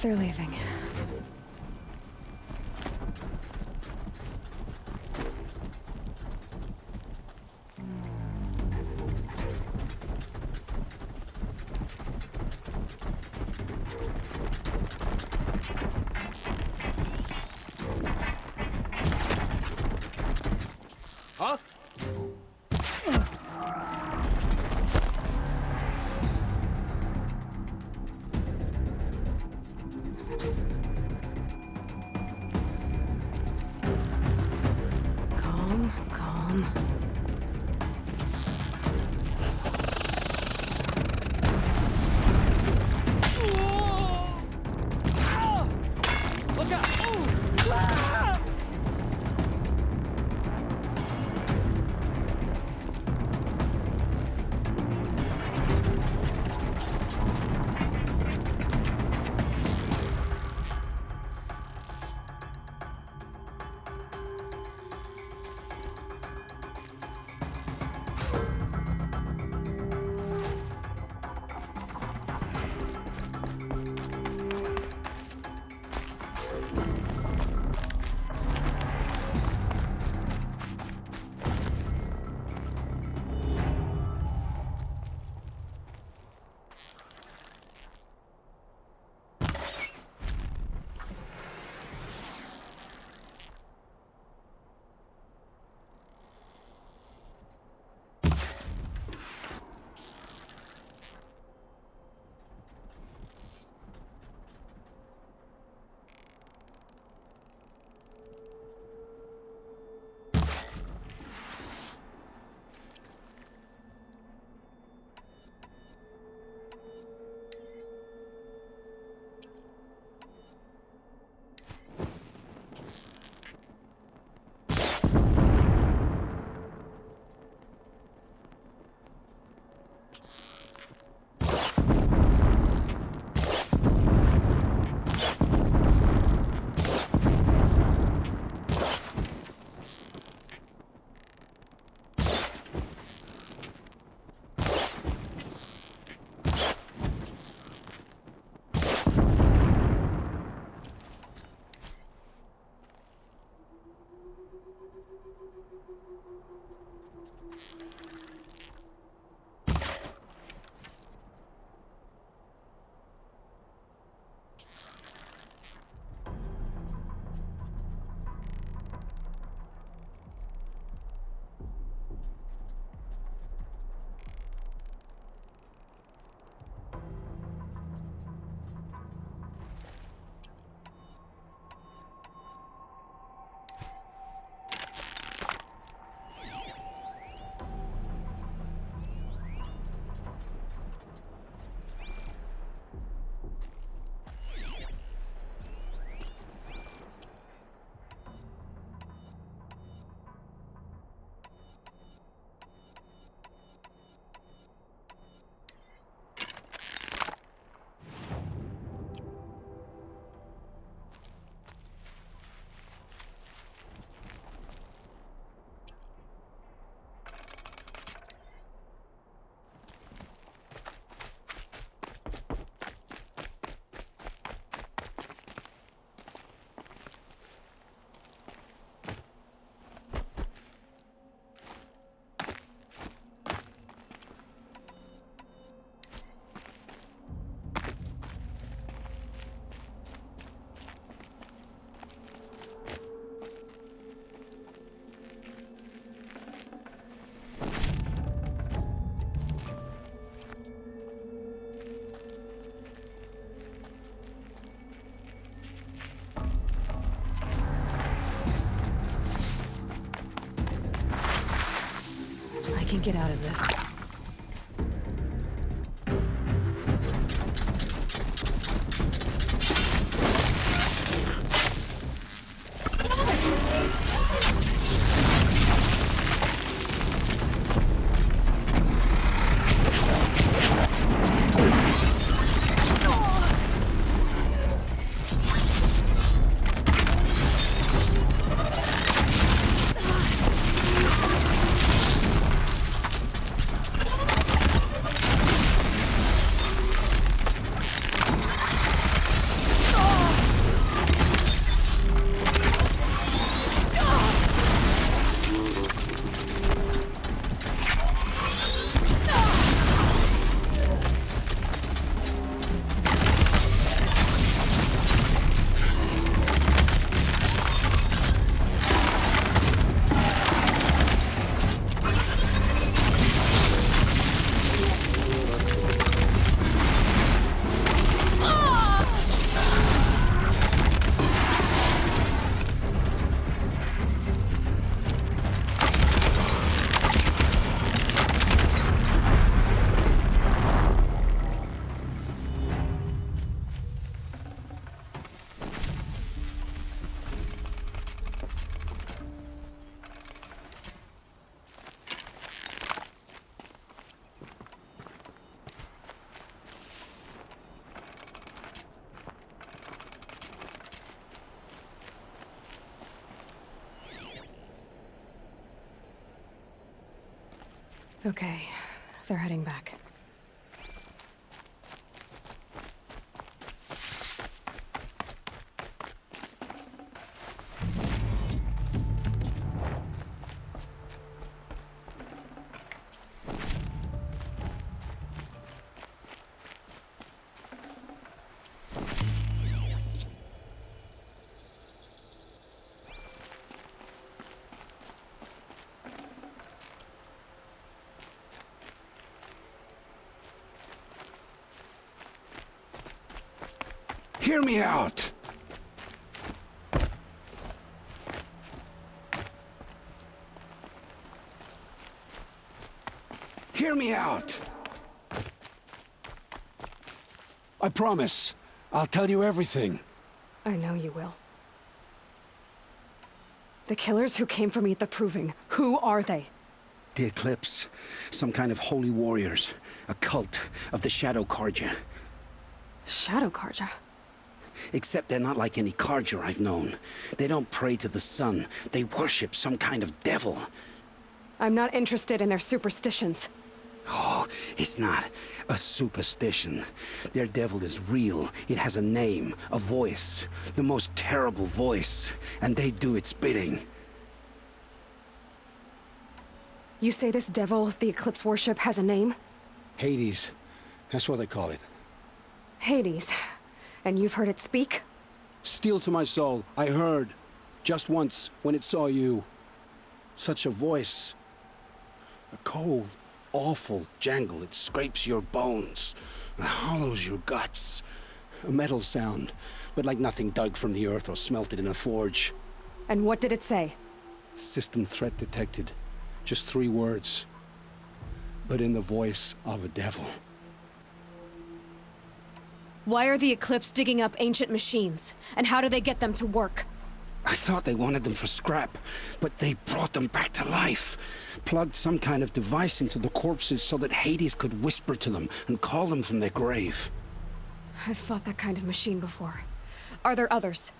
They're leaving. Huh? Calm, calm. Look out! I can get out of this. Okay, they're heading back. Hear me out! Hear me out! I promise. I'll tell you everything. I know you will. The killers who came for me at the Proving, who are they? The Eclipse. Some kind of holy warriors. A cult of the Shadow Carja. Shadow Carja? Except they're not like any Carja I've known. They don't pray to the sun. They worship some kind of devil. I'm not interested in their superstitions. Oh, it's not a superstition. Their devil is real. It has a name, a voice. The most terrible voice. And they do its bidding. You say this devil the Eclipse worship has a name? Hades. That's what they call it. Hades. And you've heard it speak? Steel to my soul, I heard. Just once, when it saw you. Such a voice. A cold, awful jangle. It scrapes your bones. It hollows your guts. A metal sound, but like nothing dug from the earth or smelted in a forge. And what did it say? System threat detected. Just 3 words. But in the voice of a devil. Why are the Eclipse digging up ancient machines? And how do they get them to work? I thought they wanted them for scrap, but they brought them back to life. Plugged some kind of device into the corpses so that Hades could whisper to them and call them from their grave. I've fought that kind of machine before. Are there others?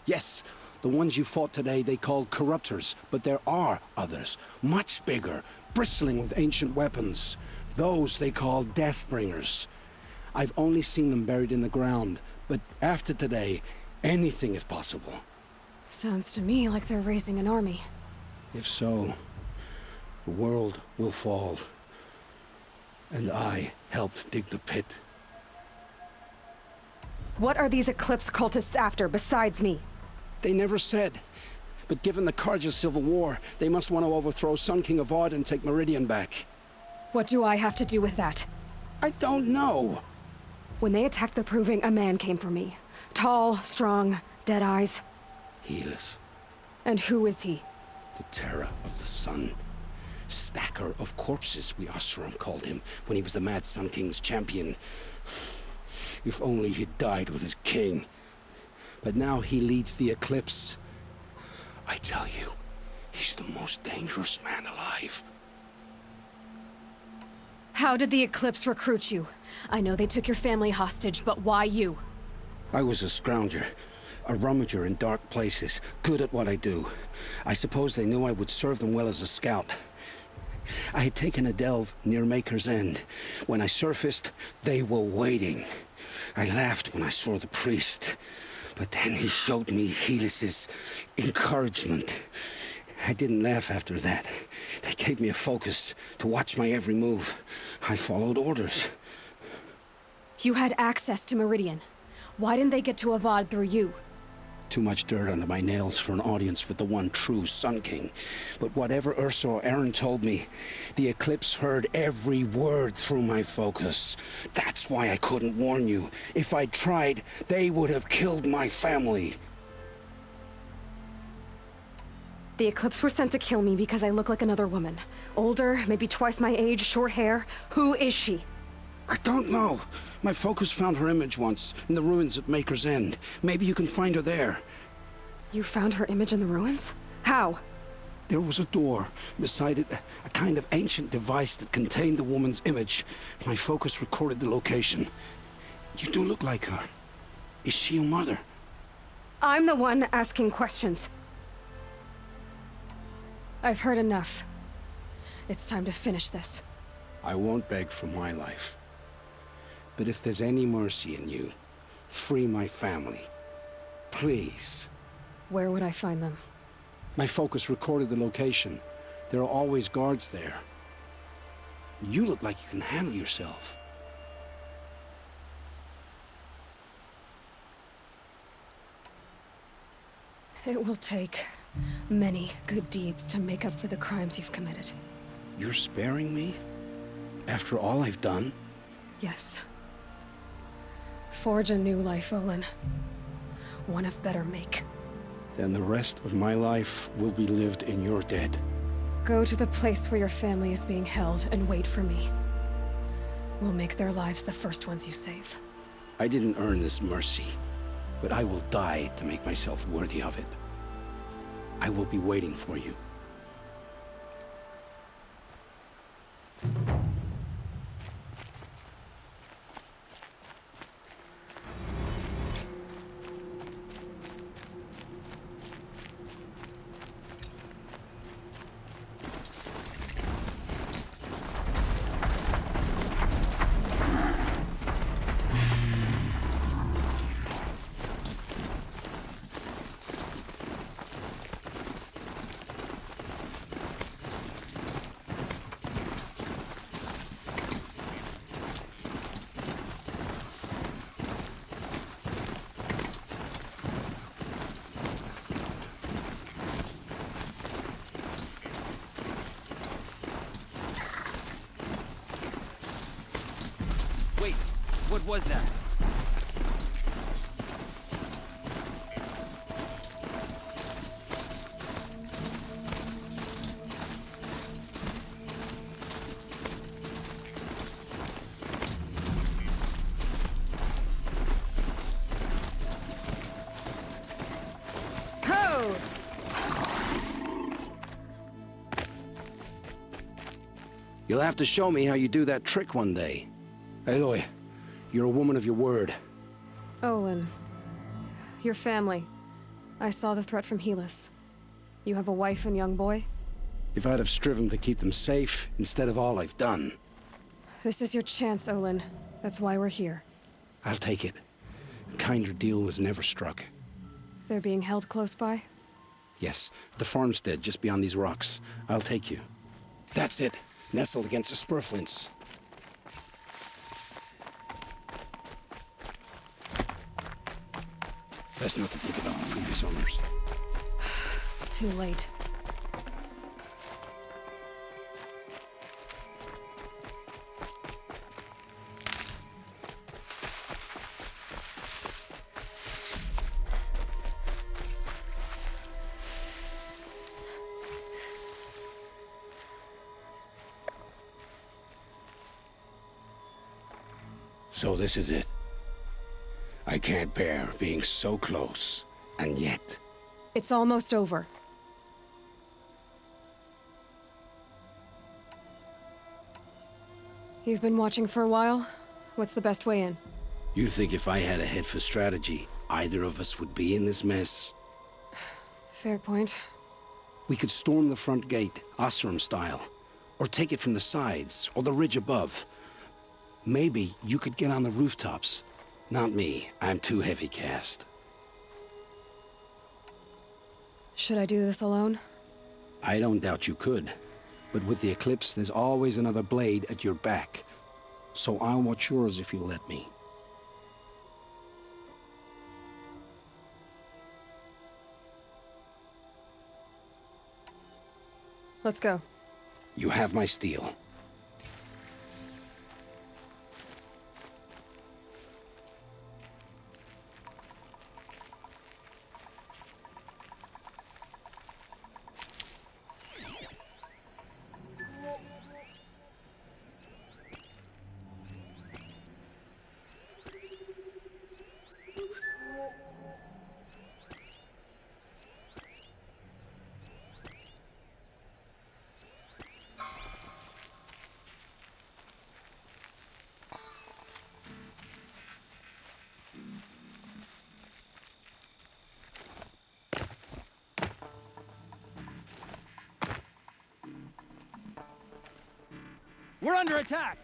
Yes, the ones you fought today they called corruptors, but there are others, much bigger, bristling with ancient weapons. Those they call Deathbringers. I've only seen them buried in the ground, but after today, anything is possible. Sounds to me like they're raising an army. If so, the world will fall. And I helped dig the pit. What are these Eclipse cultists after, besides me? They never said. But given the Carja civil war, they must want to overthrow Sun King Avad and take Meridian back. What do I have to do with that? I don't know. When they attacked the Proving, a man came for me. Tall, strong, dead eyes. Helis. And who is he? The terror of the sun. Stacker of corpses, we Oseram called him, when he was the Mad Sun King's champion. If only he'd died with his king. But now he leads the Eclipse. I tell you, he's the most dangerous man alive. How did the Eclipse recruit you? I know they took your family hostage, but why you? I was a scrounger. A rummager in dark places, good at what I do. I suppose they knew I would serve them well as a scout. I had taken a delve near Maker's End. When I surfaced, they were waiting. I laughed when I saw the priest, but then he showed me Helis's encouragement. I didn't laugh after that. They gave me a focus to watch my every move. I followed orders. You had access to Meridian. Why didn't they get to Avad through you? Too much dirt under my nails for an audience with the one true Sun King. But whatever Ursa or Aaron told me, the Eclipse heard every word through my focus. That's why I couldn't warn you. If I'd tried, they would have killed my family. The Eclipse were sent to kill me because I look like another woman. Older, maybe twice my age, short hair. Who is she? I don't know. My focus found her image once, in the ruins at Maker's End. Maybe you can find her there. You found her image in the ruins? How? There was a door. Beside it, a kind of ancient device that contained the woman's image. My focus recorded the location. You do look like her. Is she your mother? I'm the one asking questions. I've heard enough. It's time to finish this. I won't beg for my life. But if there's any mercy in you, free my family. Please. Where would I find them? My focus recorded the location. There are always guards there. You look like you can handle yourself. It will take many good deeds to make up for the crimes you've committed. You're sparing me? After all I've done? Yes. Forge a new life, Olin. One of better make. Then the rest of my life will be lived in your debt. Go to the place where your family is being held and wait for me. We'll make their lives the first ones you save. I didn't earn this mercy, but I will die to make myself worthy of it. I will be waiting for you. Wait, what was that? Ho! You'll have to show me how you do that trick one day. Aloy, you're a woman of your word. Olin. Your family. I saw the threat from Helis. You have a wife and young boy? If I'd have striven to keep them safe instead of all I've done. This is your chance, Olin. That's why we're here. I'll take it. A kinder deal was never struck. They're being held close by? Yes, the farmstead just beyond these rocks. I'll take you. That's it. Nestled against the spurflints. Best not to think about the previous owners. Too late. So this is it. I can't bear being so close, and yet... It's almost over. You've been watching for a while? What's the best way in? You think if I had a head for strategy, either of us would be in this mess? Fair point. We could storm the front gate, Osram style, or take it from the sides, or the ridge above. Maybe you could get on the rooftops. Not me. I'm too heavy cast. Should I do this alone? I don't doubt you could. But with the Eclipse, there's always another blade at your back. So I'll watch yours if you'll let me. Let's go. You have my steel. We're under attack!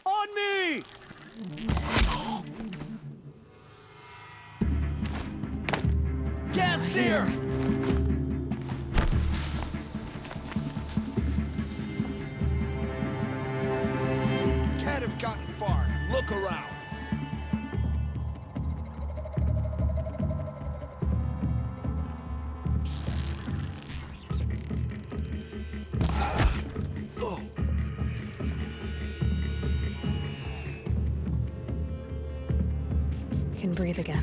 On me! Can't see her! Can't have gotten far. Look around. Can breathe again.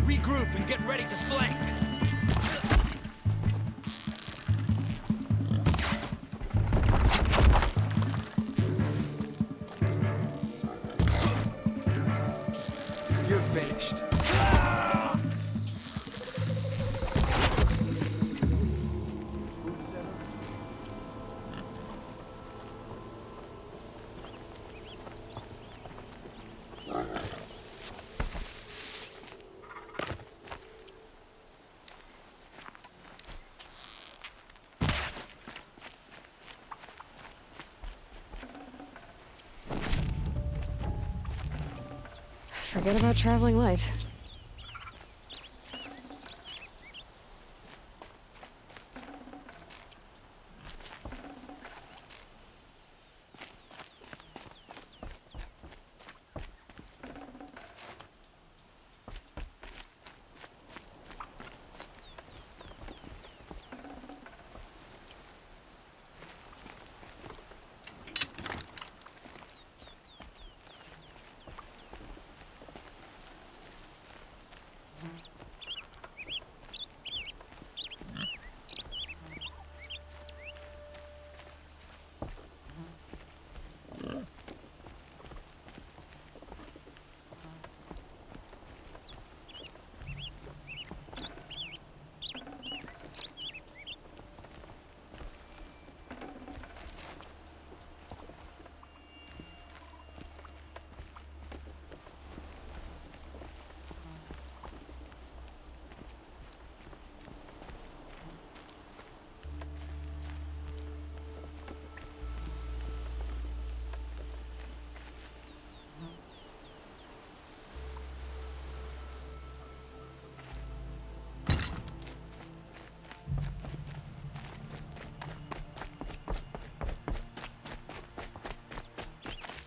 Regroup and get ready to flank! You're finished. Forget about traveling light.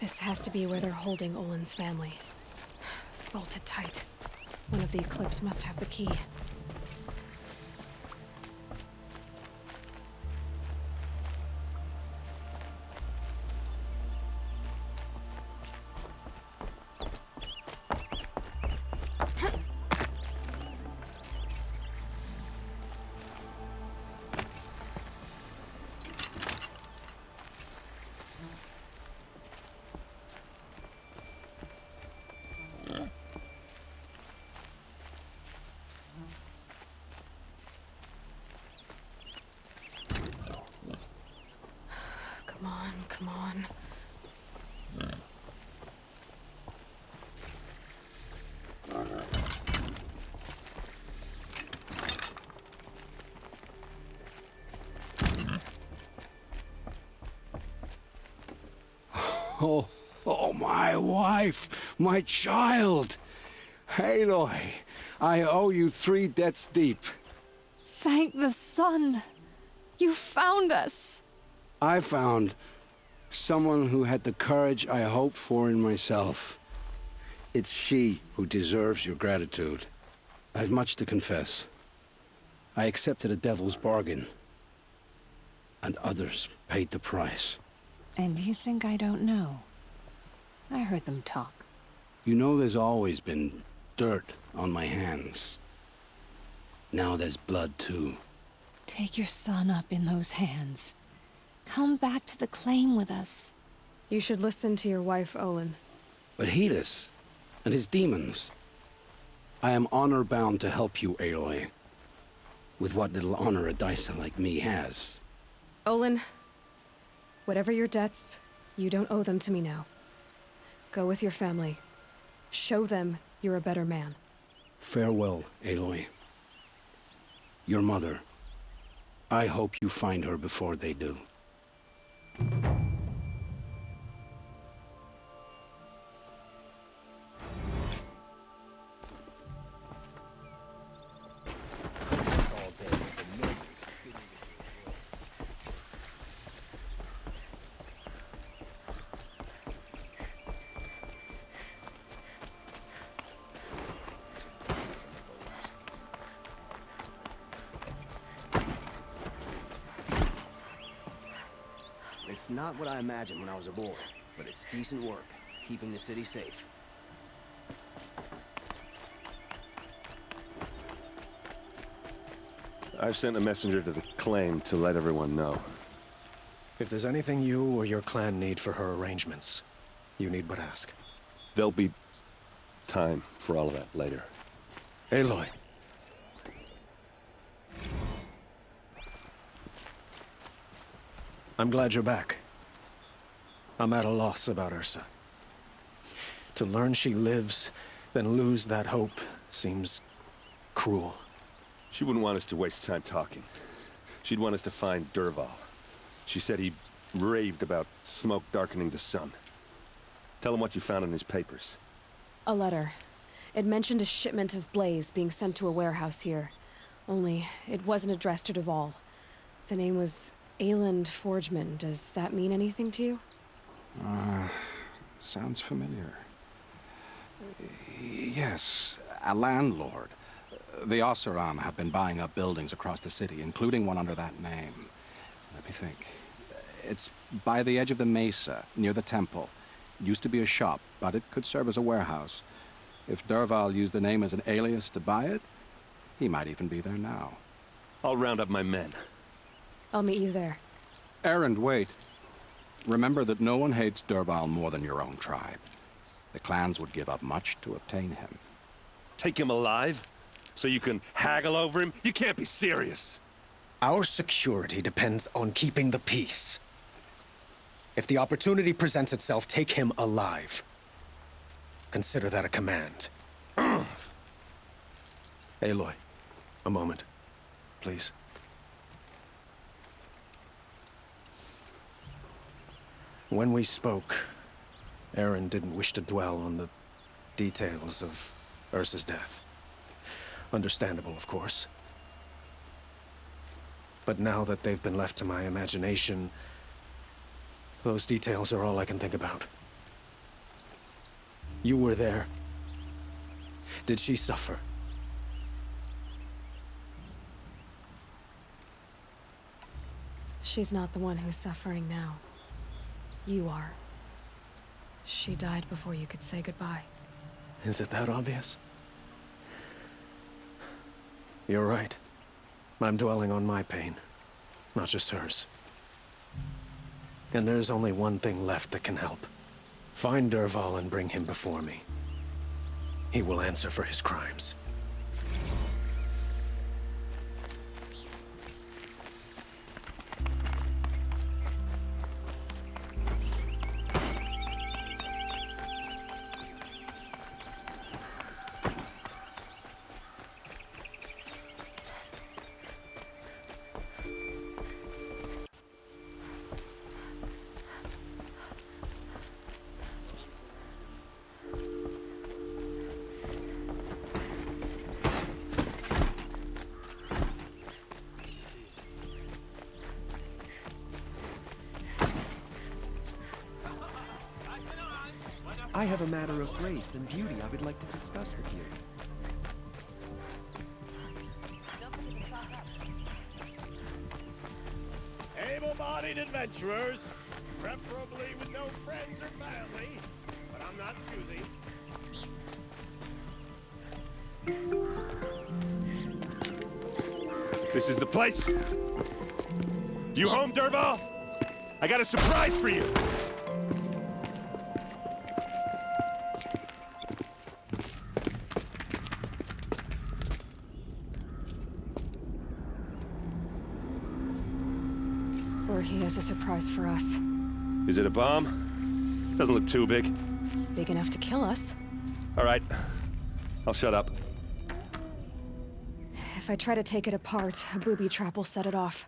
This has to be where they're holding Olin's family. Bolted tight. One of the Eclipse must have the key. Come on. Oh, my wife, my child. Aloy, I owe you 3 debts deep. Thank the sun. You found us. I found someone who had the courage I hoped for in myself. It's she who deserves your gratitude. I've much to confess. I accepted a devil's bargain, and others paid the price. And you think I don't know? I heard them talk. You know there's always been dirt on my hands. Now there's blood too. Take your son up in those hands. Come back to the claim with us. You should listen to your wife, Olin. But Hedis and his demons. I am honor-bound to help you, Aloy. With what little honor a Dysa like me has. Olin, whatever your debts, you don't owe them to me now. Go with your family. Show them you're a better man. Farewell, Aloy. Your mother. I hope you find her before they do. It's not what I imagined when I was a boy, but it's decent work, keeping the city safe. I've sent a messenger to the claim to let everyone know. If there's anything you or your clan need for her arrangements, you need but ask. There'll be time for all of that later. Aloy. I'm glad you're back. I'm at a loss about Ursa. To learn she lives, then lose that hope, seems cruel. She wouldn't want us to waste time talking. She'd want us to find Dervahl. She said he raved about smoke darkening the sun. Tell him what you found in his papers. A letter. It mentioned a shipment of blaze being sent to a warehouse here. Only, it wasn't addressed to Dervahl. The name was Ayland Forgeman. Does that mean anything to you? Sounds familiar. Yes, a landlord. The Oseram have been buying up buildings across the city, including one under that name. Let me think. It's by the edge of the mesa, near the temple. It used to be a shop, but it could serve as a warehouse. If Dervahl used the name as an alias to buy it, he might even be there now. I'll round up my men. I'll meet you there. Erend, wait. Remember that no one hates Dervahl more than your own tribe. The clans would give up much to obtain him. Take him alive? So you can haggle over him? You can't be serious. Our security depends on keeping the peace. If the opportunity presents itself, take him alive. Consider that a command. Aloy, a moment, please. When we spoke, Erend didn't wish to dwell on the details of Ursa's death. Understandable, of course. But now that they've been left to my imagination, those details are all I can think about. You were there. Did she suffer? She's not the one who's suffering now. You are. She died before you could say goodbye. Is it that obvious? You're right. I'm dwelling on my pain, not just hers. And there's only one thing left that can help. Find Dervahl and bring him before me. He will answer for his crimes. I have a matter of grace and beauty I would like to discuss with you. Able-bodied adventurers, preferably with no friends or family, but I'm not choosy. This is the place. You home, Dervahl? I got a surprise for you. Or he has a surprise for us. Is it a bomb? Doesn't look too big. Big enough to kill us. All right. I'll shut up. If I try to take it apart, a booby trap will set it off.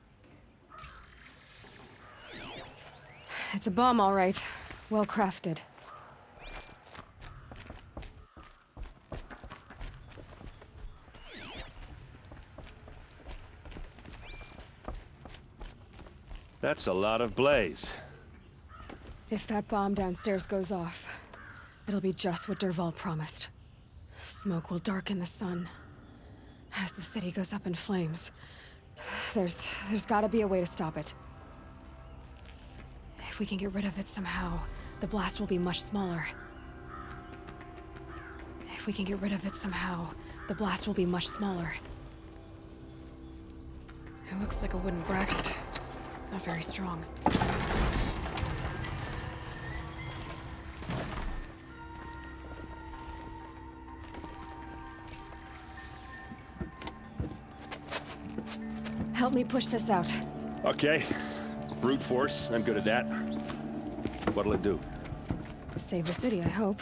It's a bomb, all right. Well crafted. That's a lot of blaze. If that bomb downstairs goes off, it'll be just what Dervahl promised. Smoke will darken the sun. As the city goes up in flames, there's gotta be a way to stop it. If we can get rid of it somehow, the blast will be much smaller. If we can get rid of it somehow, the blast will be much smaller. It looks like a wooden bracket. Not very strong. Help me push this out. Okay. Brute force, I'm good at that. What'll it do? Save the city, I hope.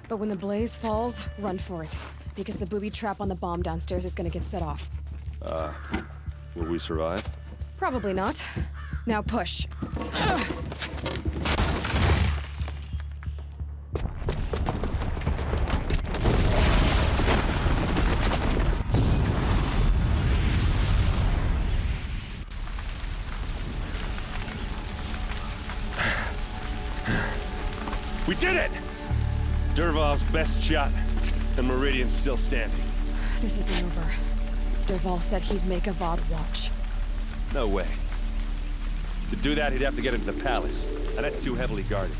But when the blaze falls, run for it. Because the booby trap on the bomb downstairs is gonna get set off. Will we survive? Probably not. Now push. We did it! Dervahl's best shot, and Meridian's still standing. This isn't over. Dervahl said he'd make a VOD watch. No way. To do that, he'd have to get into the palace, and that's too heavily guarded.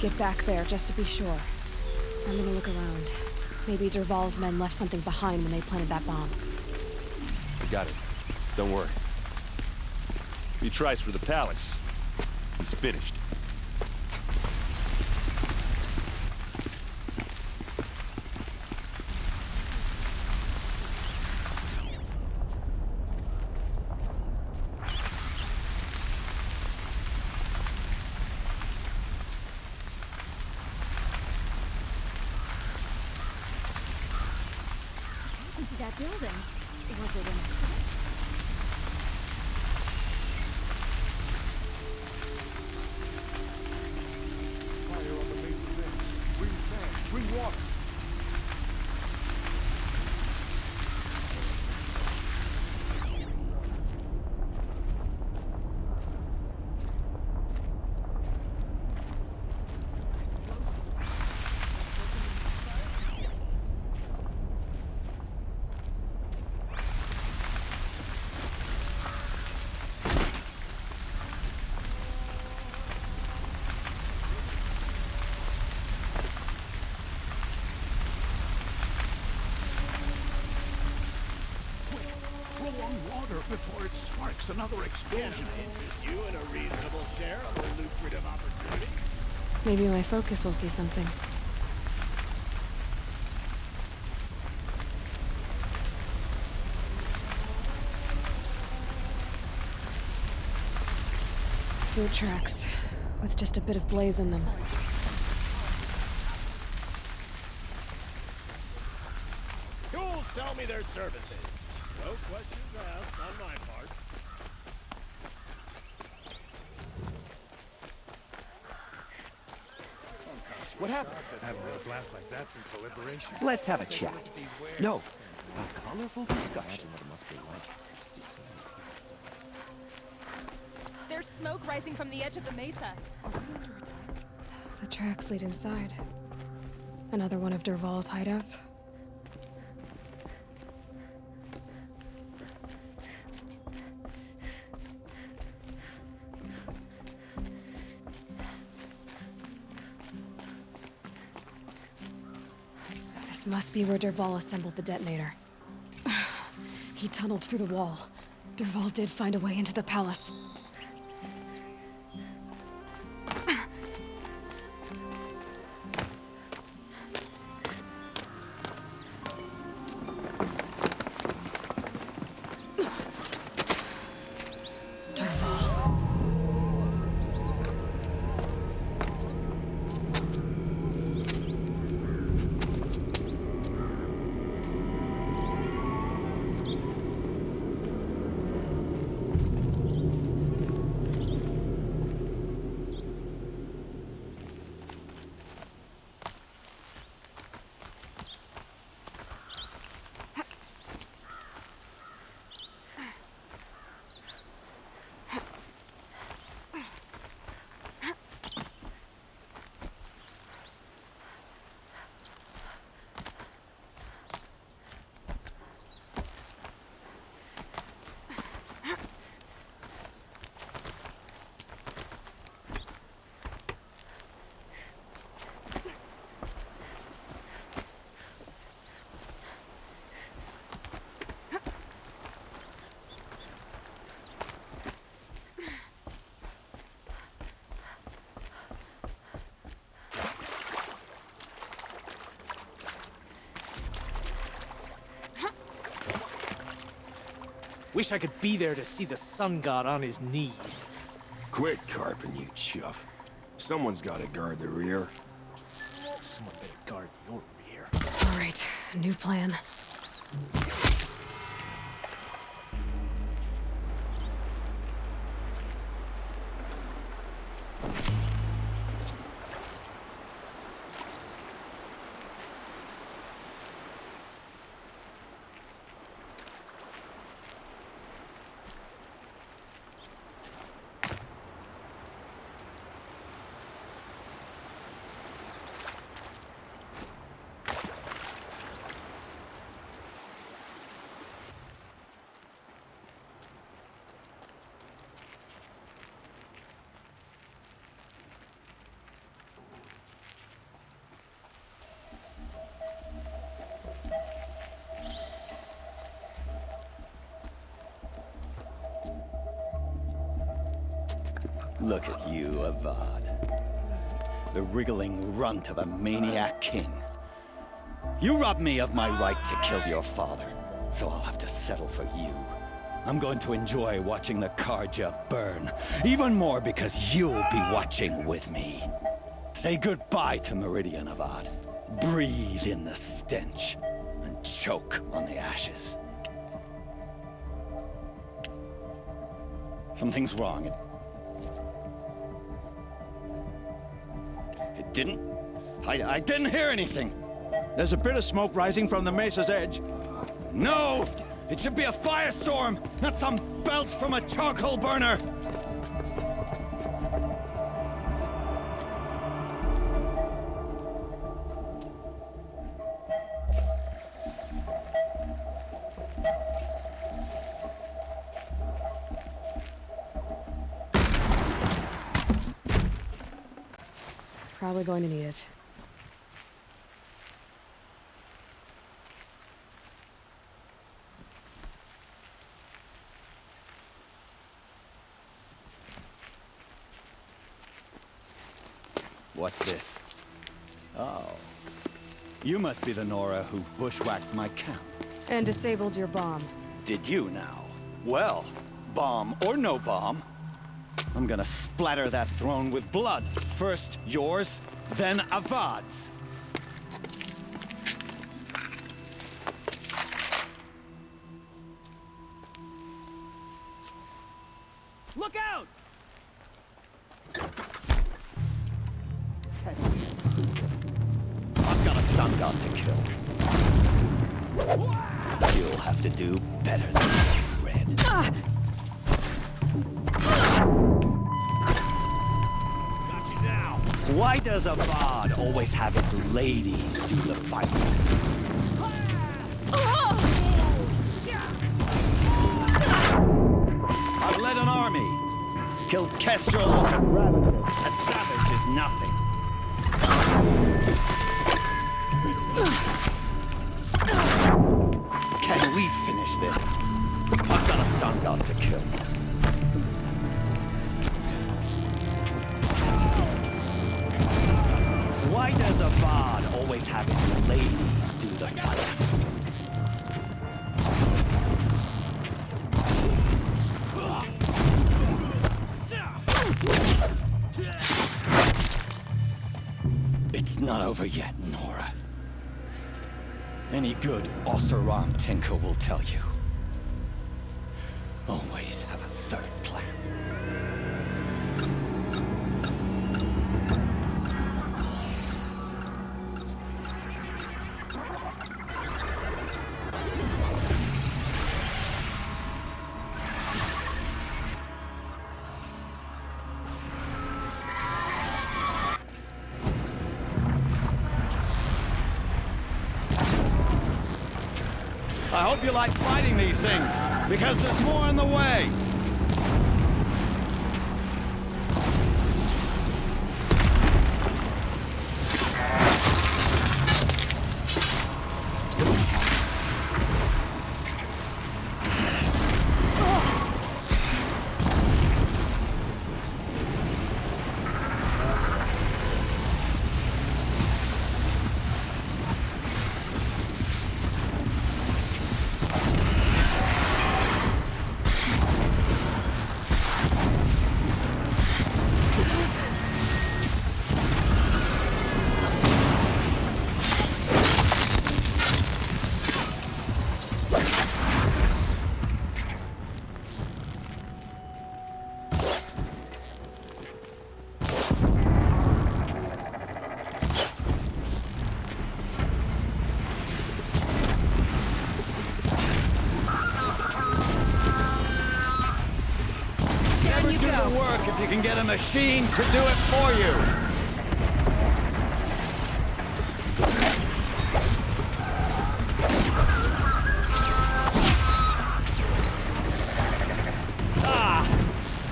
Get back there, just to be sure. I'm gonna look around. Maybe Dervahl's men left something behind when they planted that bomb. I got it. Don't worry. If he tries for the palace, he's finished. Into that building. Was it an accident? Fire on the base's edge. Bring sand. Bring water. water before it sparks another explosion. Interest you in a reasonable share of a lucrative opportunity? Maybe my focus will see something. Boot tracks, with just a bit of blaze in them. Who'll sell me their services? No questions asked on my part. What happened? I haven't had a blast like that since the liberation. Let's have a chat. No, a colorful discussion. What it must be like. There's smoke rising from the edge of the mesa. The tracks lead inside. Another one of Dervahl's hideouts. This must be where Dervahl assembled the detonator. He tunneled through the wall. Dervahl did find a way into the palace. Wish I could be there to see the sun god on his knees. Quit carping, you chuff. Someone's gotta guard the rear. Someone better guard your rear. All right, new plan. Look at you, Avad. The wriggling runt of a maniac king. You robbed me of my right to kill your father, so I'll have to settle for you. I'm going to enjoy watching the Karja burn, even more because you'll be watching with me. Say goodbye to Meridian, Avad. Breathe in the stench, and choke on the ashes. Something's wrong. It didn't? I didn't hear anything. There's a bit of smoke rising from the mesa's edge. No! It should be a firestorm, not some belch from a charcoal burner! Probably going to need it. What's this? Oh. You must be the Nora who bushwhacked my camp. And disabled your bomb. Did you now? Well, bomb or no bomb, I'm gonna splatter that throne with blood. First yours, then Avad's. Look out! I've got a sun god to kill. You'll have to do better than that, Red. Got you now. Why does Avad always have his ladies do the fighting? I've led an army. Killed kestrels and ravagers. A savage is nothing. Can we finish this? I've got a sun god to kill. Why does Avad always have his ladies do the fighting? It's not over yet, Nora. Any good Oseram tinker will tell you. Always have a third plan. I hope you like fighting these things, because there's more in the way. Work if you can get a machine to do it for you.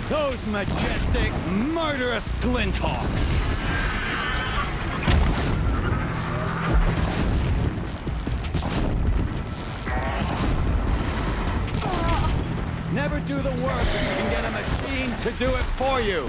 Those majestic, murderous glinthawks. Never do the work if you can get a machine to do it for you.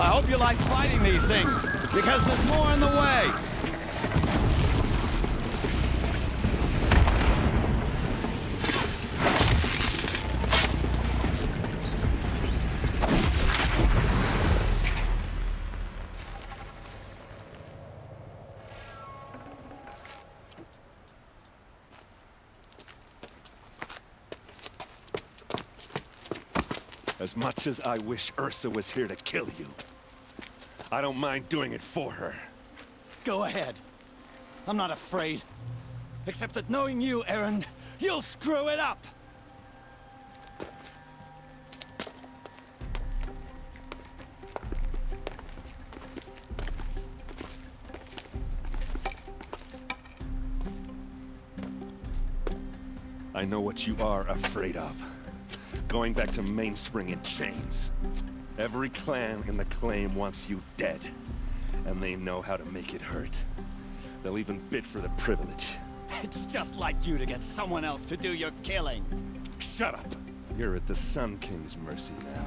I hope you like fighting these things, because there's more in the way. As much as I wish Ursa was here to kill you, I don't mind doing it for her. Go ahead. I'm not afraid. Except that knowing you, Erend, you'll screw it up! I know what you are afraid of. Going back to Mainspring in chains. Every clan in the claim wants you dead. And they know how to make it hurt. They'll even bid for the privilege. It's just like you to get someone else to do your killing. Shut up! You're at the Sun King's mercy now.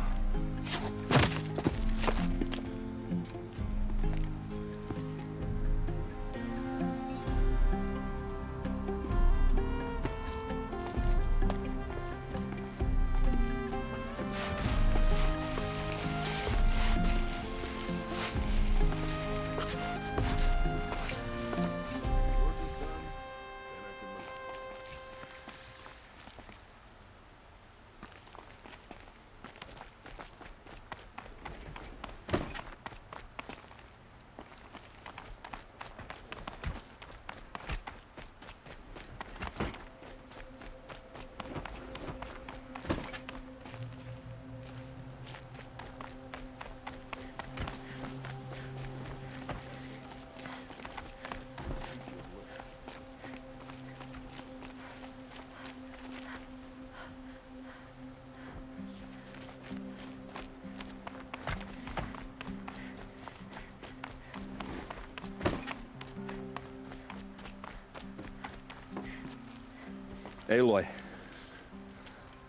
Aloy,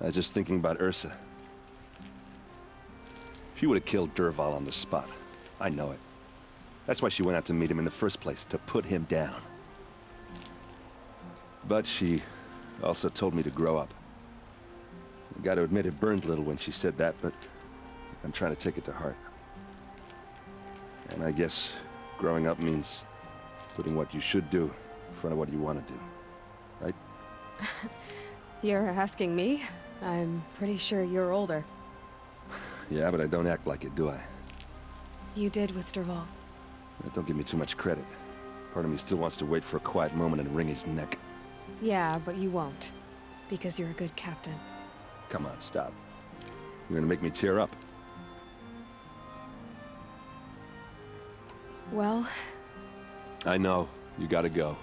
I was just thinking about Ursa. She would have killed Dervahl on the spot. I know it. That's why she went out to meet him in the first place, to put him down. But she also told me to grow up. I gotta admit it burned a little when she said that, but I'm trying to take it to heart. And I guess growing up means putting what you should do in front of what you want to do, right? You're asking me? I'm pretty sure you're older. Yeah, but I don't act like it, do I? You did with Dervahl. Don't give me too much credit. Part of me still wants to wait for a quiet moment and wring his neck. Yeah, but you won't. Because you're a good captain. Come on, stop. You're gonna make me tear up. Well... I know. You gotta go.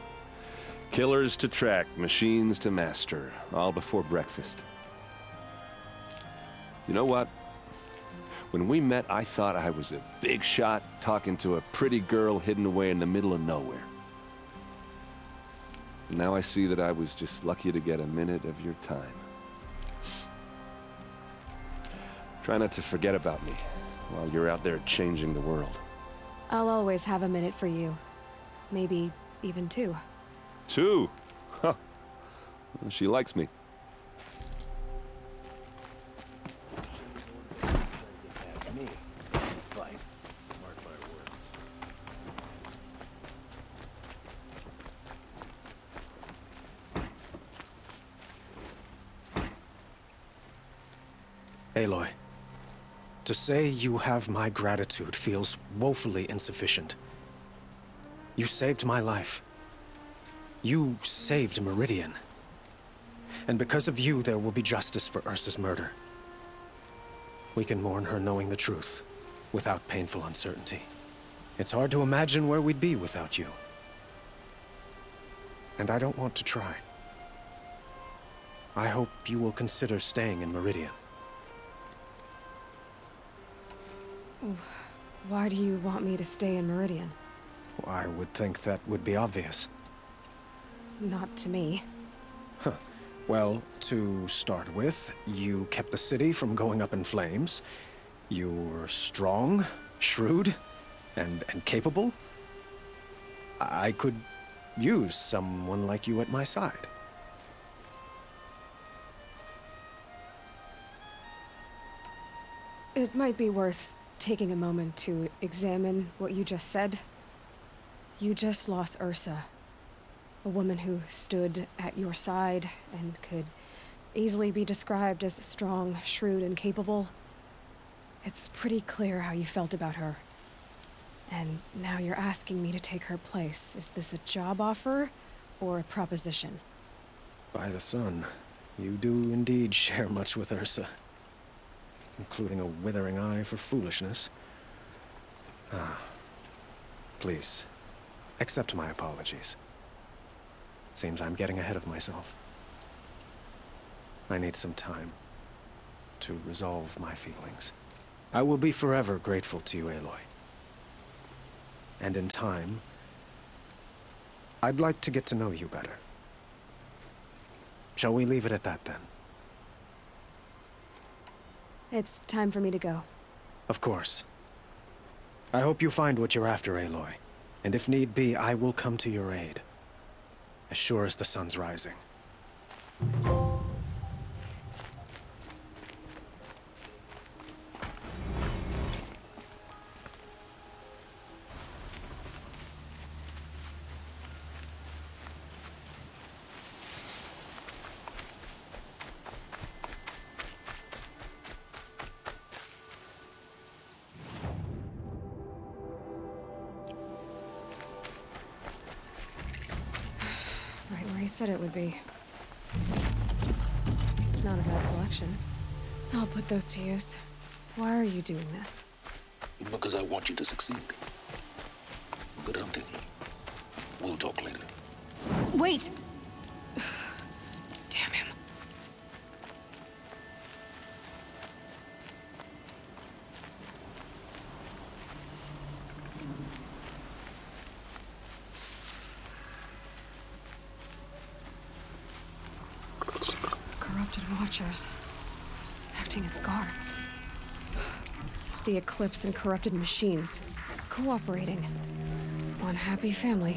Killers to track, machines to master, all before breakfast. You know what? When we met, I thought I was a big shot talking to a pretty girl hidden away in the middle of nowhere. And now I see that I was just lucky to get a minute of your time. Try not to forget about me while you're out there changing the world. I'll always have a minute for you. Maybe even two. 2? Huh. Well, she likes me. Aloy, to say you have my gratitude feels woefully insufficient. You saved my life. You saved Meridian. And because of you, there will be justice for Ursa's murder. We can mourn her knowing the truth, without painful uncertainty. It's hard to imagine where we'd be without you. And I don't want to try. I hope you will consider staying in Meridian. Why do you want me to stay in Meridian? I would think that would be obvious. Not to me. Huh. Well, to start with, you kept the city from going up in flames. You were strong, shrewd, and capable. I could use someone like you at my side. It might be worth taking a moment to examine what you just said. You just lost Ursa. A woman who stood at your side and could easily be described as strong, shrewd, and capable. It's pretty clear how you felt about her. And now you're asking me to take her place. Is this a job offer or a proposition? By the sun, you do indeed share much with Ursa, including a withering eye for foolishness. Please, accept my apologies. Seems I'm getting ahead of myself. I need some time to resolve my feelings. I will be forever grateful to you, Aloy. And in time, I'd like to get to know you better. Shall we leave it at that, then? It's time for me to go. Of course. I hope you find what you're after, Aloy. And if need be, I will come to your aid. As sure as the sun's rising. Right where he said it would be. Not a bad selection. I'll put those to use. Why are you doing this? Because I want you to succeed. Good hunting. We'll talk later. Wait! Damn him. Corrupted Watchers. Acting as guards. The Eclipse and corrupted machines. Cooperating. One happy family.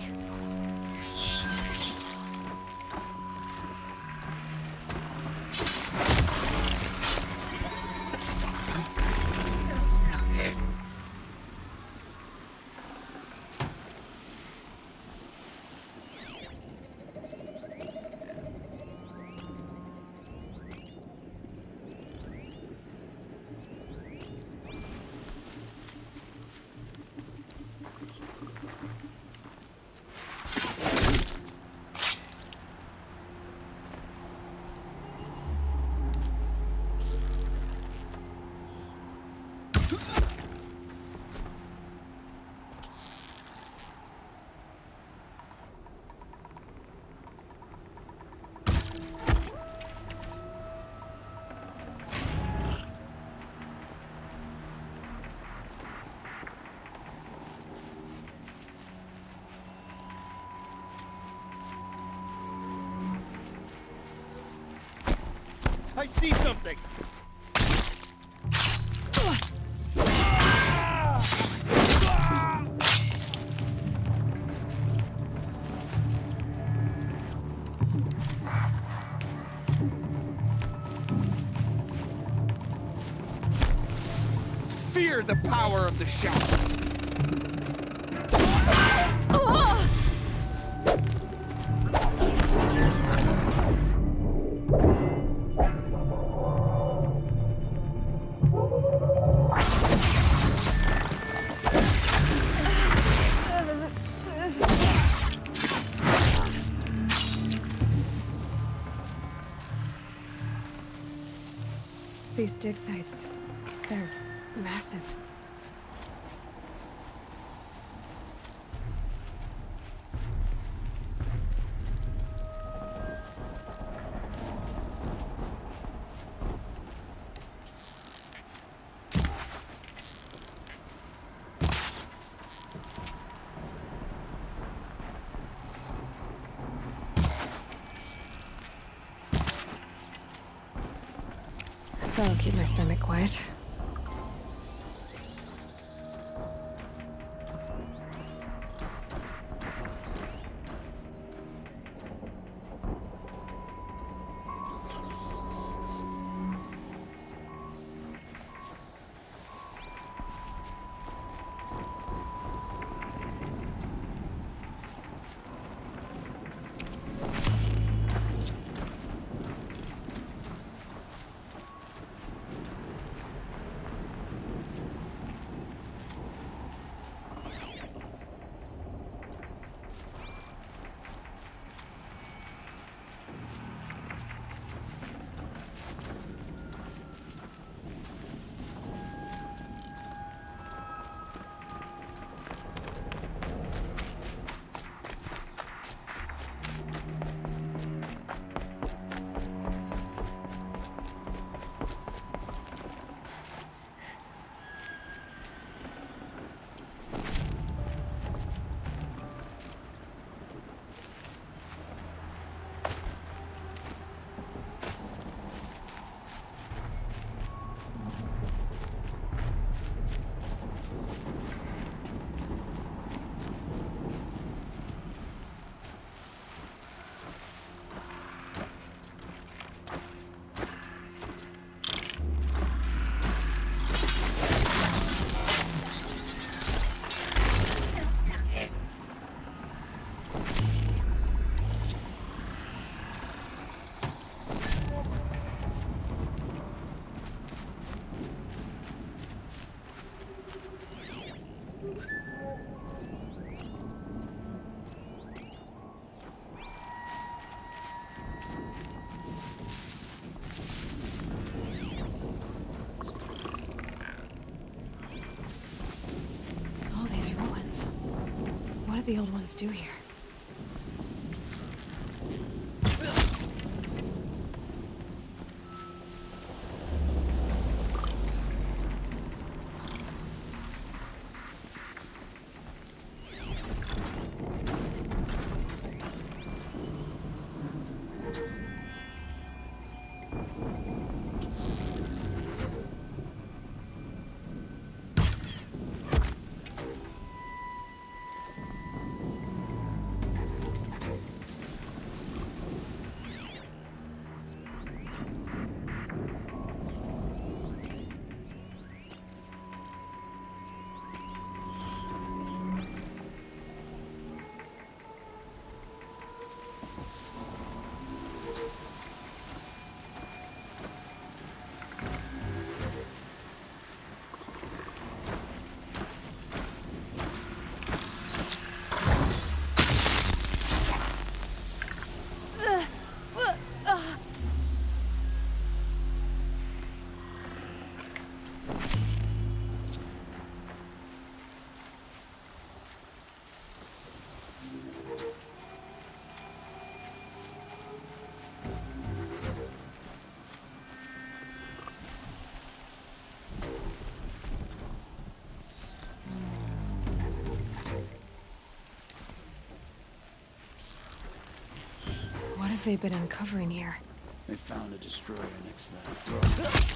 I see something! Fear the power of the shadow. These dig sites, they're massive. That'll keep my stomach quiet. did the old ones do here? What have they been uncovering here? They found a destroyer next to that throne.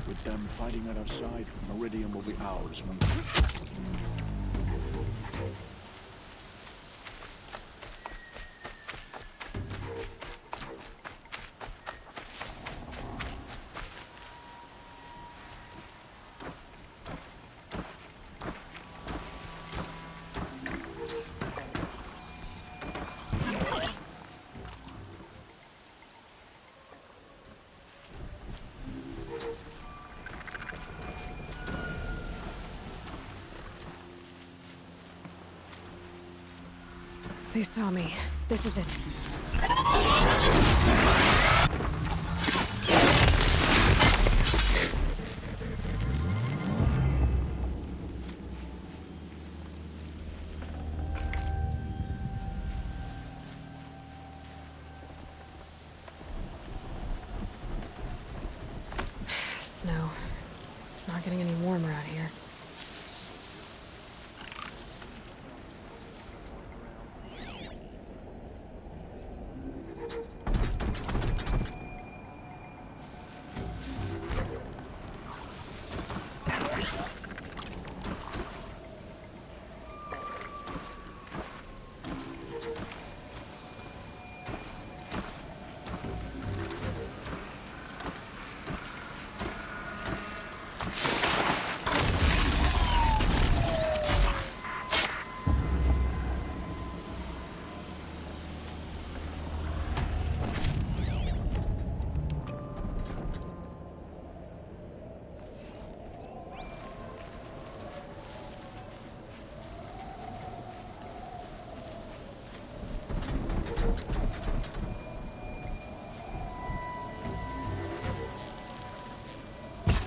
With them fighting at our side, Meridian will be ours when... They saw me. This is it. Snow. It's not getting any warmer out here.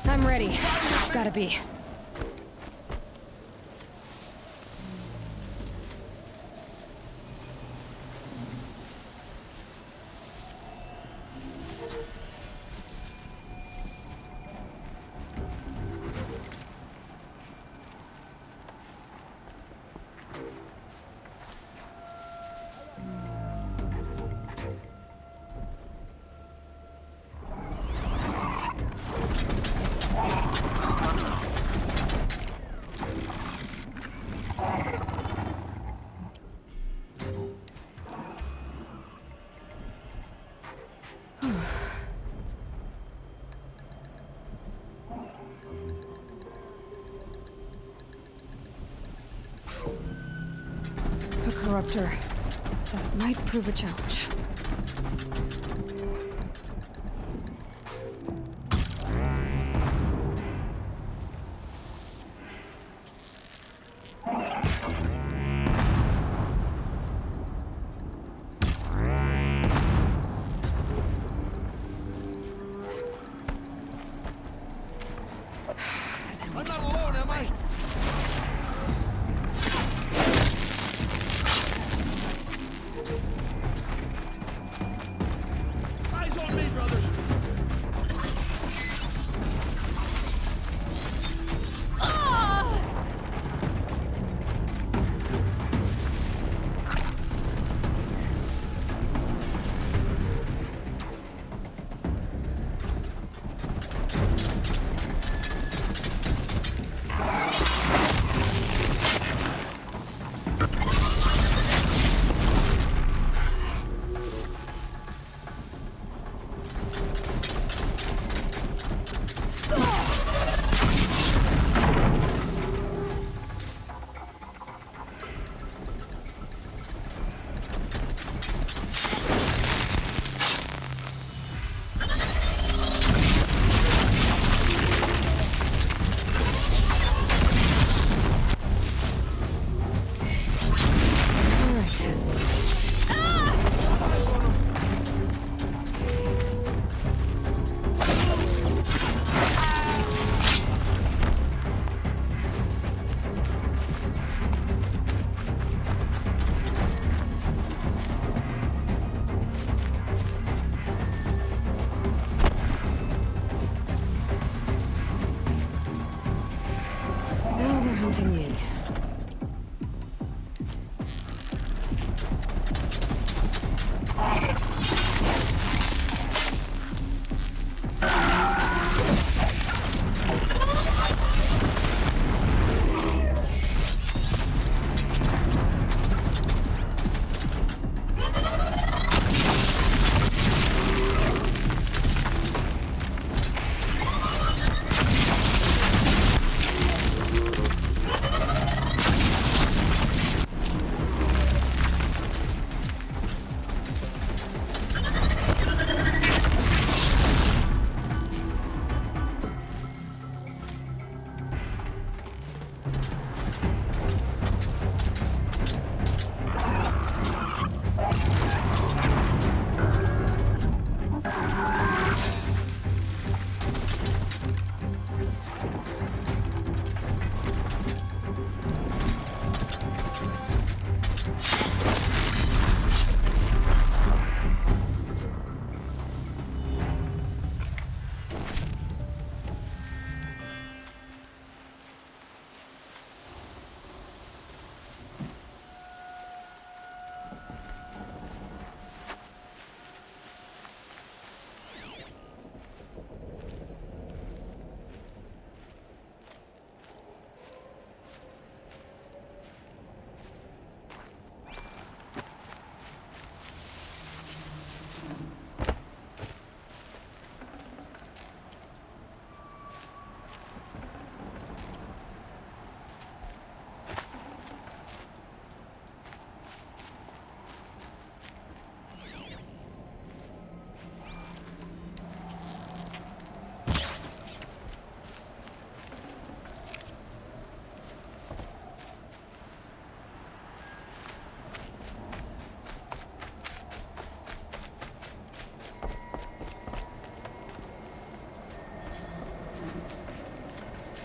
I'm ready. Gotta be. A corruptor. That might prove a challenge. I'm not alone, am I? Eyes on me, brothers!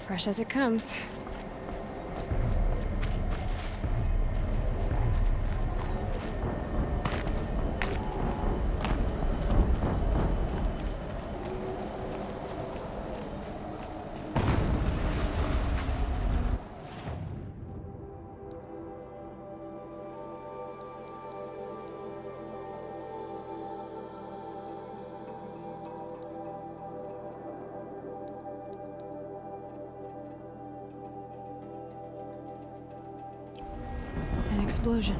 Fresh as it comes. An explosion.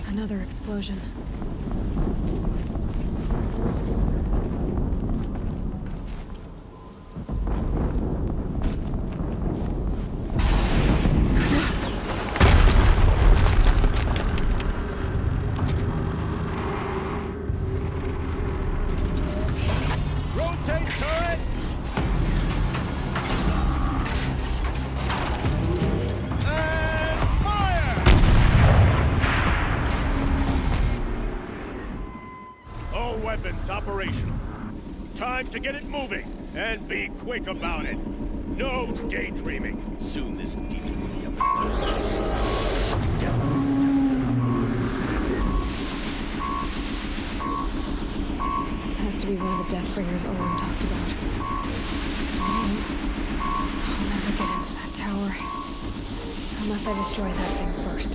Another explosion. Rotate turret! And fire! All weapons operational. Time to get it moving, and be quick about it. No daydreaming. Soon this demon will be up. Has to be one of the Deathbringers Owen talked about. I'll never get into that tower. Unless I destroy that thing first.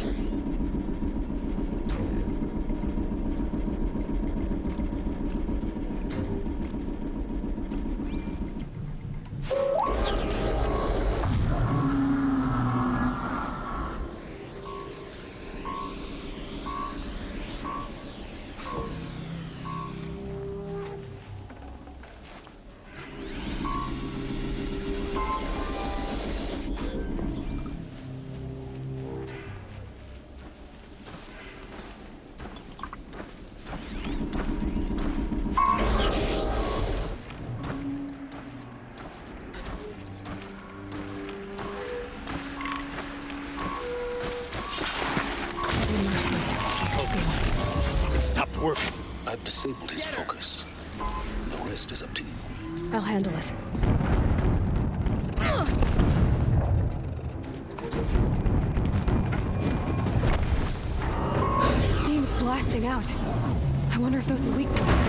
Stopped working. I've disabled his focus. The rest is up to you. I'll handle it. Steam's blasting out. I wonder if those are weak points.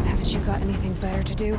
Haven't you got anything better to do?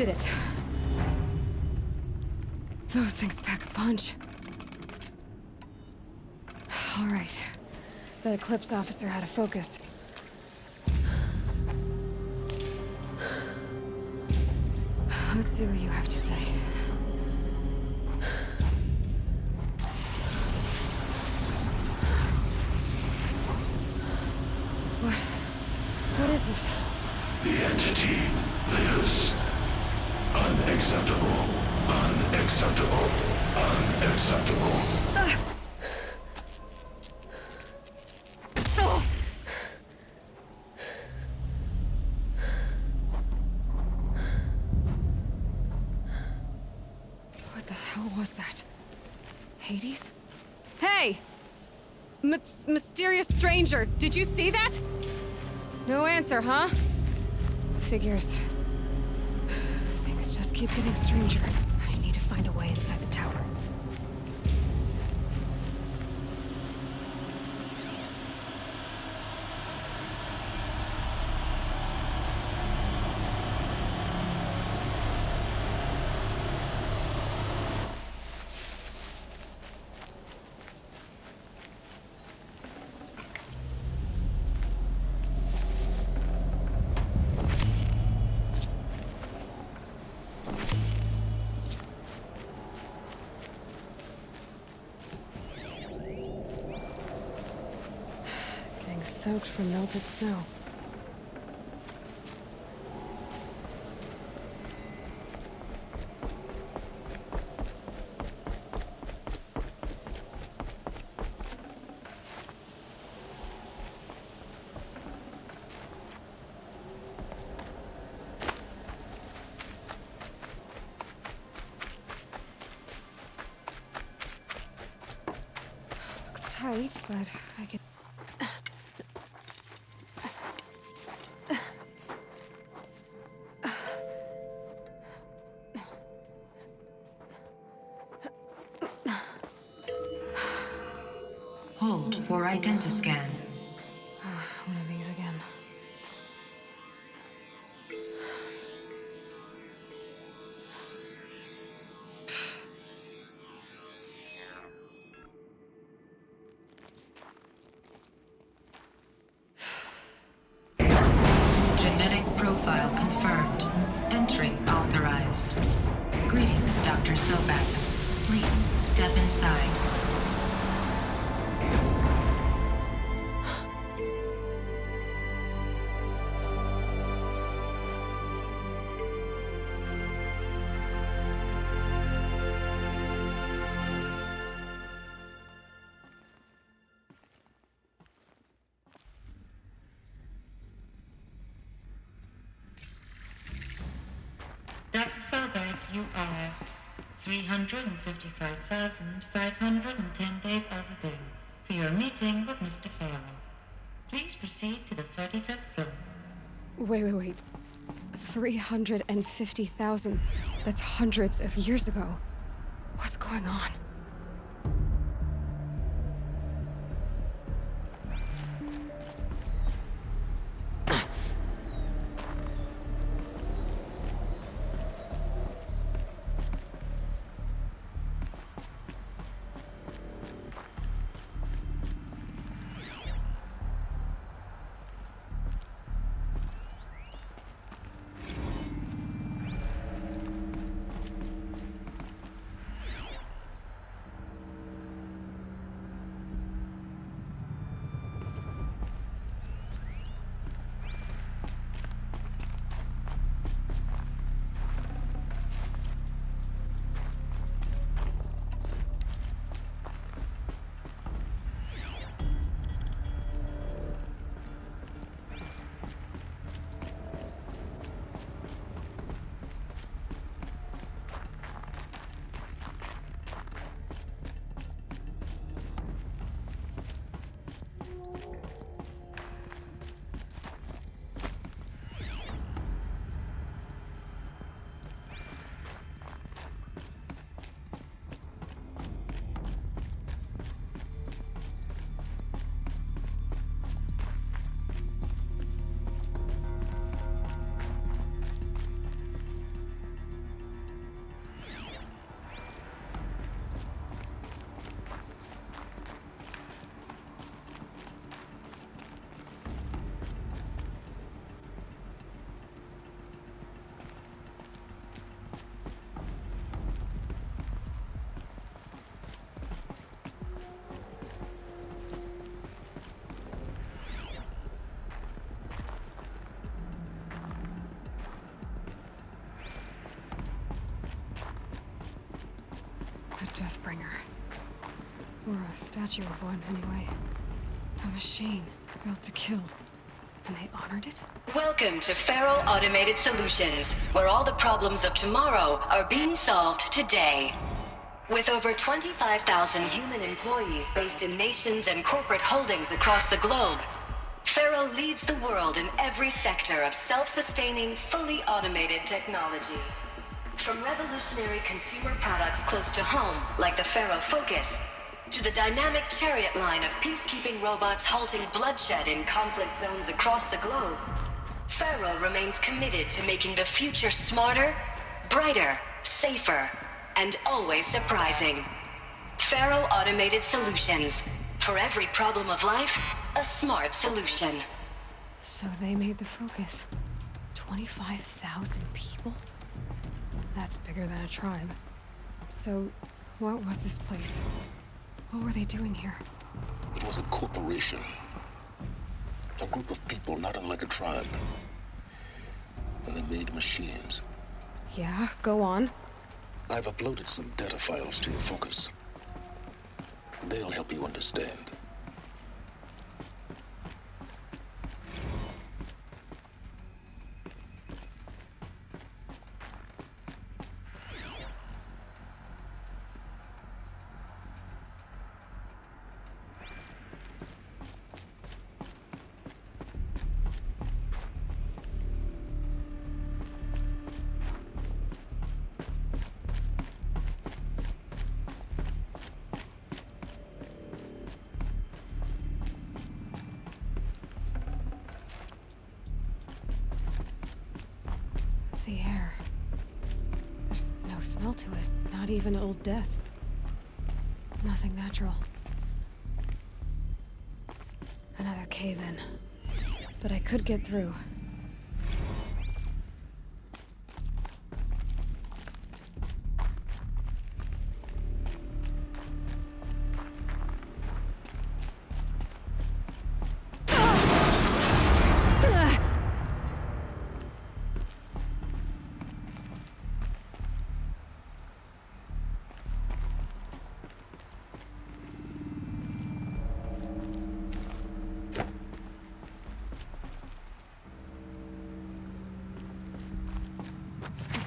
did it. Those things pack a punch. All right. That Eclipse officer had a focus. Let's see what you have to say. What is this? The entity lives. Unacceptable. Unacceptable. Unacceptable. What the hell was that? Hades? Hey! Mysterious stranger, did you see that? No answer, huh? Figures. Things just keep getting stranger. I need to find a way inside the tower. Soaked from melted snow. Looks tight, but I can... Hold for identiscan. One of these again. Genetic profile confirmed. Entry authorized. Greetings, Dr. Sobek. Please step inside. Dr. Sobek, you are 355,510 days overdue for your meeting with Mr. Farrell. Please proceed to the 35th floor. Wait. 350,000. That's hundreds of years ago. What's going on? A Deathbringer. Or a statue of one, anyway. A machine built to kill. And they honored it? Welcome to Faro Automated Solutions, where all the problems of tomorrow are being solved today. With over 25,000 human employees based in nations and corporate holdings across the globe, Faro leads the world in every sector of self-sustaining, fully automated technology. From revolutionary consumer products close to home, like the Faro Focus, to the dynamic chariot line of peacekeeping robots halting bloodshed in conflict zones across the globe, Faro remains committed to making the future smarter, brighter, safer, and always surprising. Faro Automated Solutions. For every problem of life, a smart solution. So they made the Focus. 25,000 people? That's bigger than a tribe. So, what was this place? What were they doing here? It was a corporation. A group of people not unlike a tribe. And they made machines. Yeah, go on. I've uploaded some data files to your Focus. They'll help you understand. The air. There's no smell to it. Not even old death. Nothing natural. Another cave-in. But I could get through.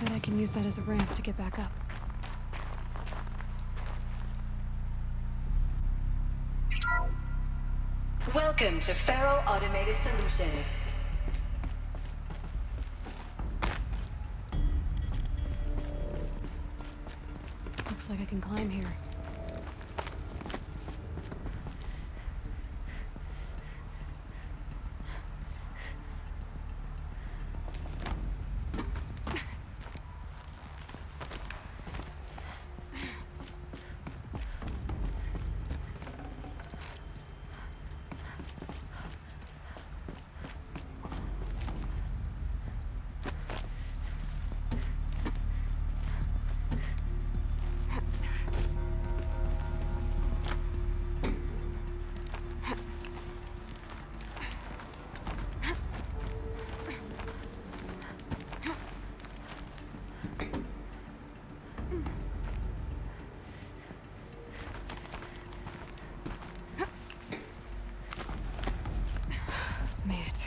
I can use that as a ramp to get back up. Welcome to Faro Automated Solutions. Looks like I can climb here. Made it.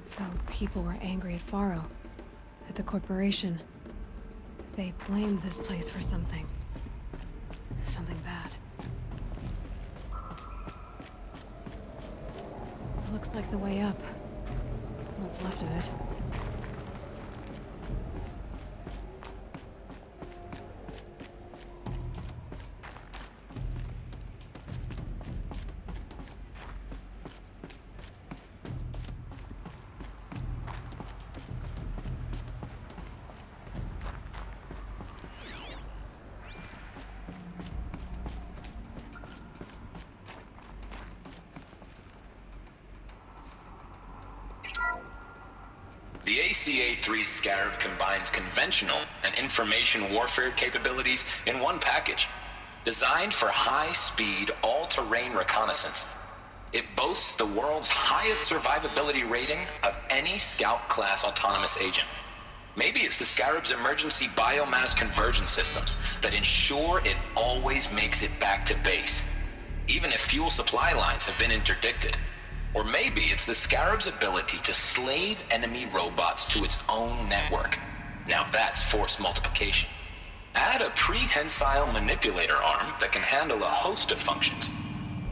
So people were angry at Faro, at the corporation. They blamed this place for something. Something bad. Looks like the way up. What's left of it. ACA-3 Scarab combines conventional and information warfare capabilities in one package. Designed for high-speed, all-terrain reconnaissance, it boasts the world's highest survivability rating of any Scout-class autonomous agent. Maybe it's the Scarab's emergency biomass conversion systems that ensure it always makes it back to base, even if fuel supply lines have been interdicted. Or maybe it's the Scarab's ability to slave enemy robots to its own network. Now that's force multiplication. Add a prehensile manipulator arm that can handle a host of functions,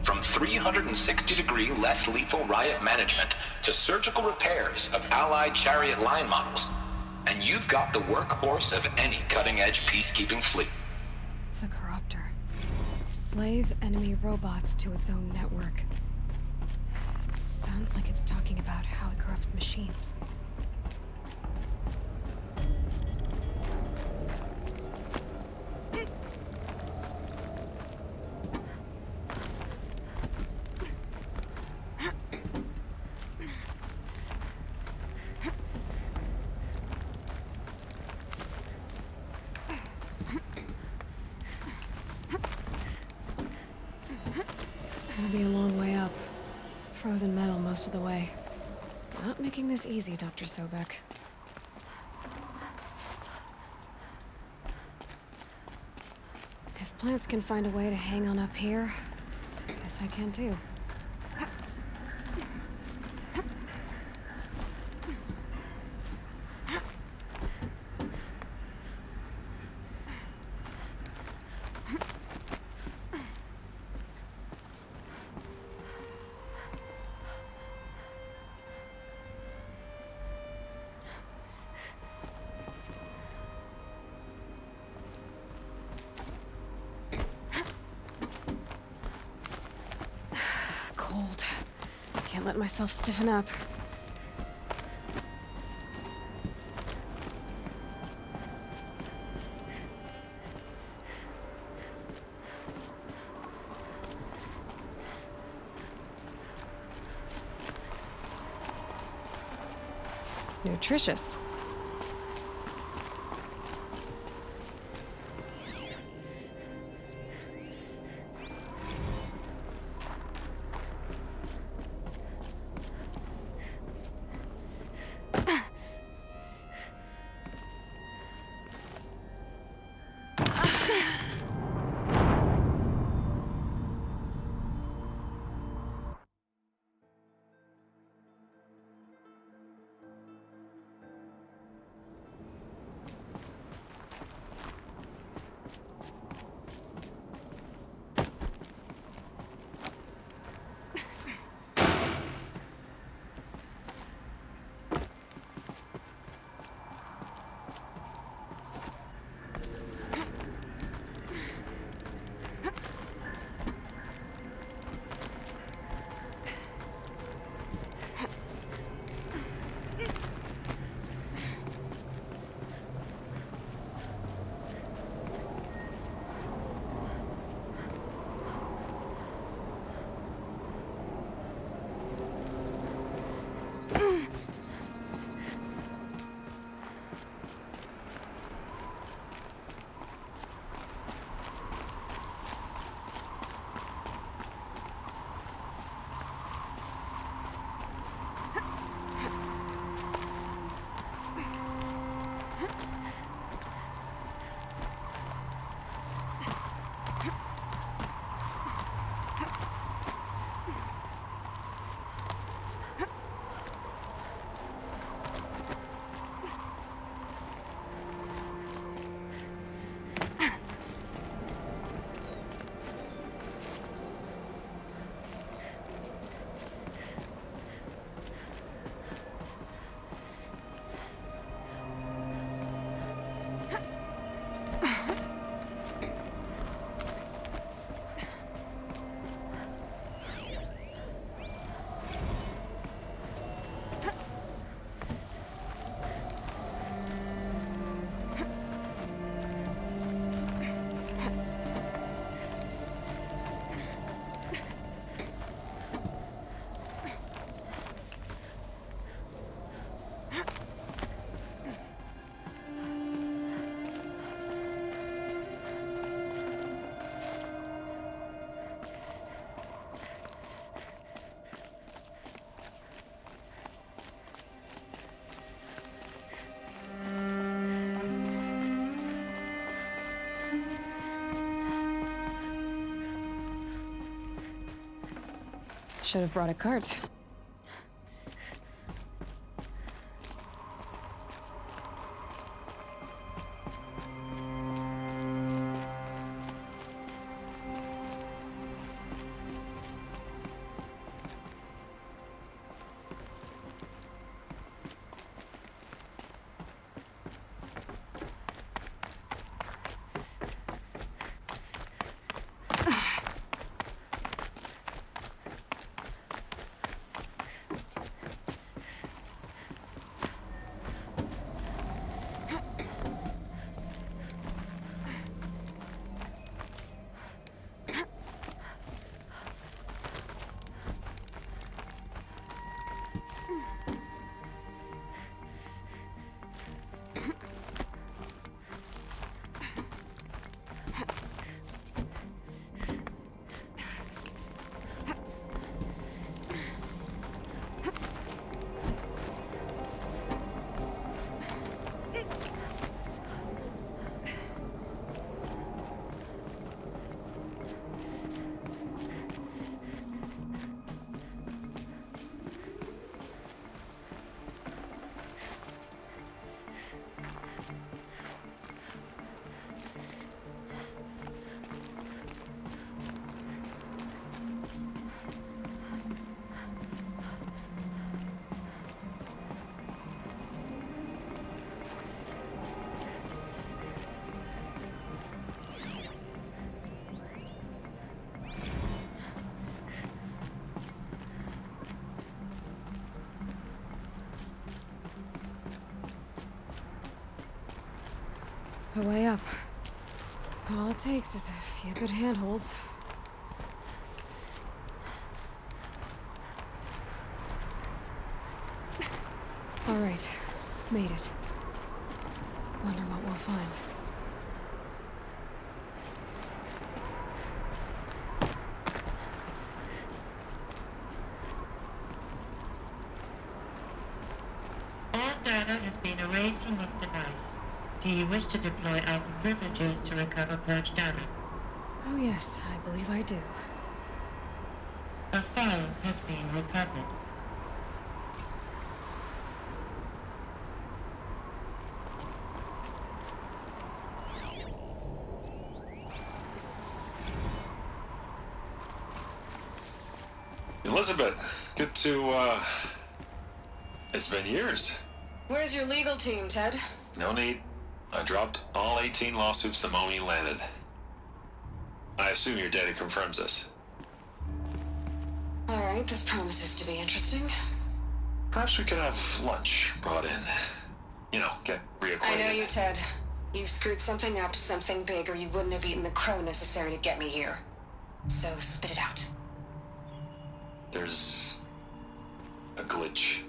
from 360-degree less lethal riot management to surgical repairs of Allied chariot line models, and you've got the workhorse of any cutting-edge peacekeeping fleet. The Corruptor. Slave enemy robots to its own network. It sounds like it's talking about how it corrupts machines. It'll be a long way up. Frozen metal most of the way. Not making this easy, Dr. Sobek. If plants can find a way to hang on up here, I guess I can too. Cold. Can't let myself stiffen up. Nutritious. Should have brought a cart. A way up. All it takes is a few good handholds. All right, made it. Wonder what we'll find. All data has been erased from this device. Do you wish to deploy Alpha privileges to recover purged data? Oh yes, I believe I do. A file has been recovered. Elizabeth, good to, it's been years. Where's your legal team, Ted? No need. I dropped all 18 lawsuits the moment you landed. I assume your data confirms this. All right, this promises to be interesting. Perhaps we could have lunch brought in. You know, get reacquainted. I know you, Ted. You've screwed something up, something big, or you wouldn't have eaten the crow necessary to get me here. So spit it out. There's a glitch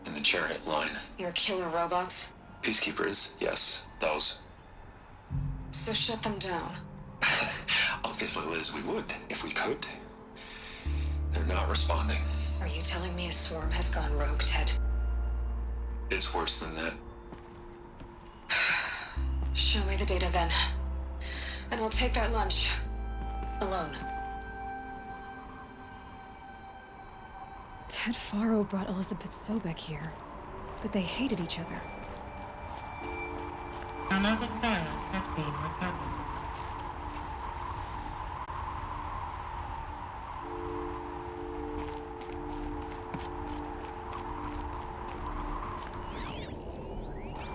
in the chariot line. Your killer robots? Peacekeepers, yes, those. So shut them down. Obviously, Liz, we would, if we could. They're not responding. Are you telling me a swarm has gone rogue, Ted? It's worse than that. Show me the data then. And I'll take that lunch. Alone. Ted Faro brought Elizabeth Sobek here, but they hated each other. Another file has been recovered.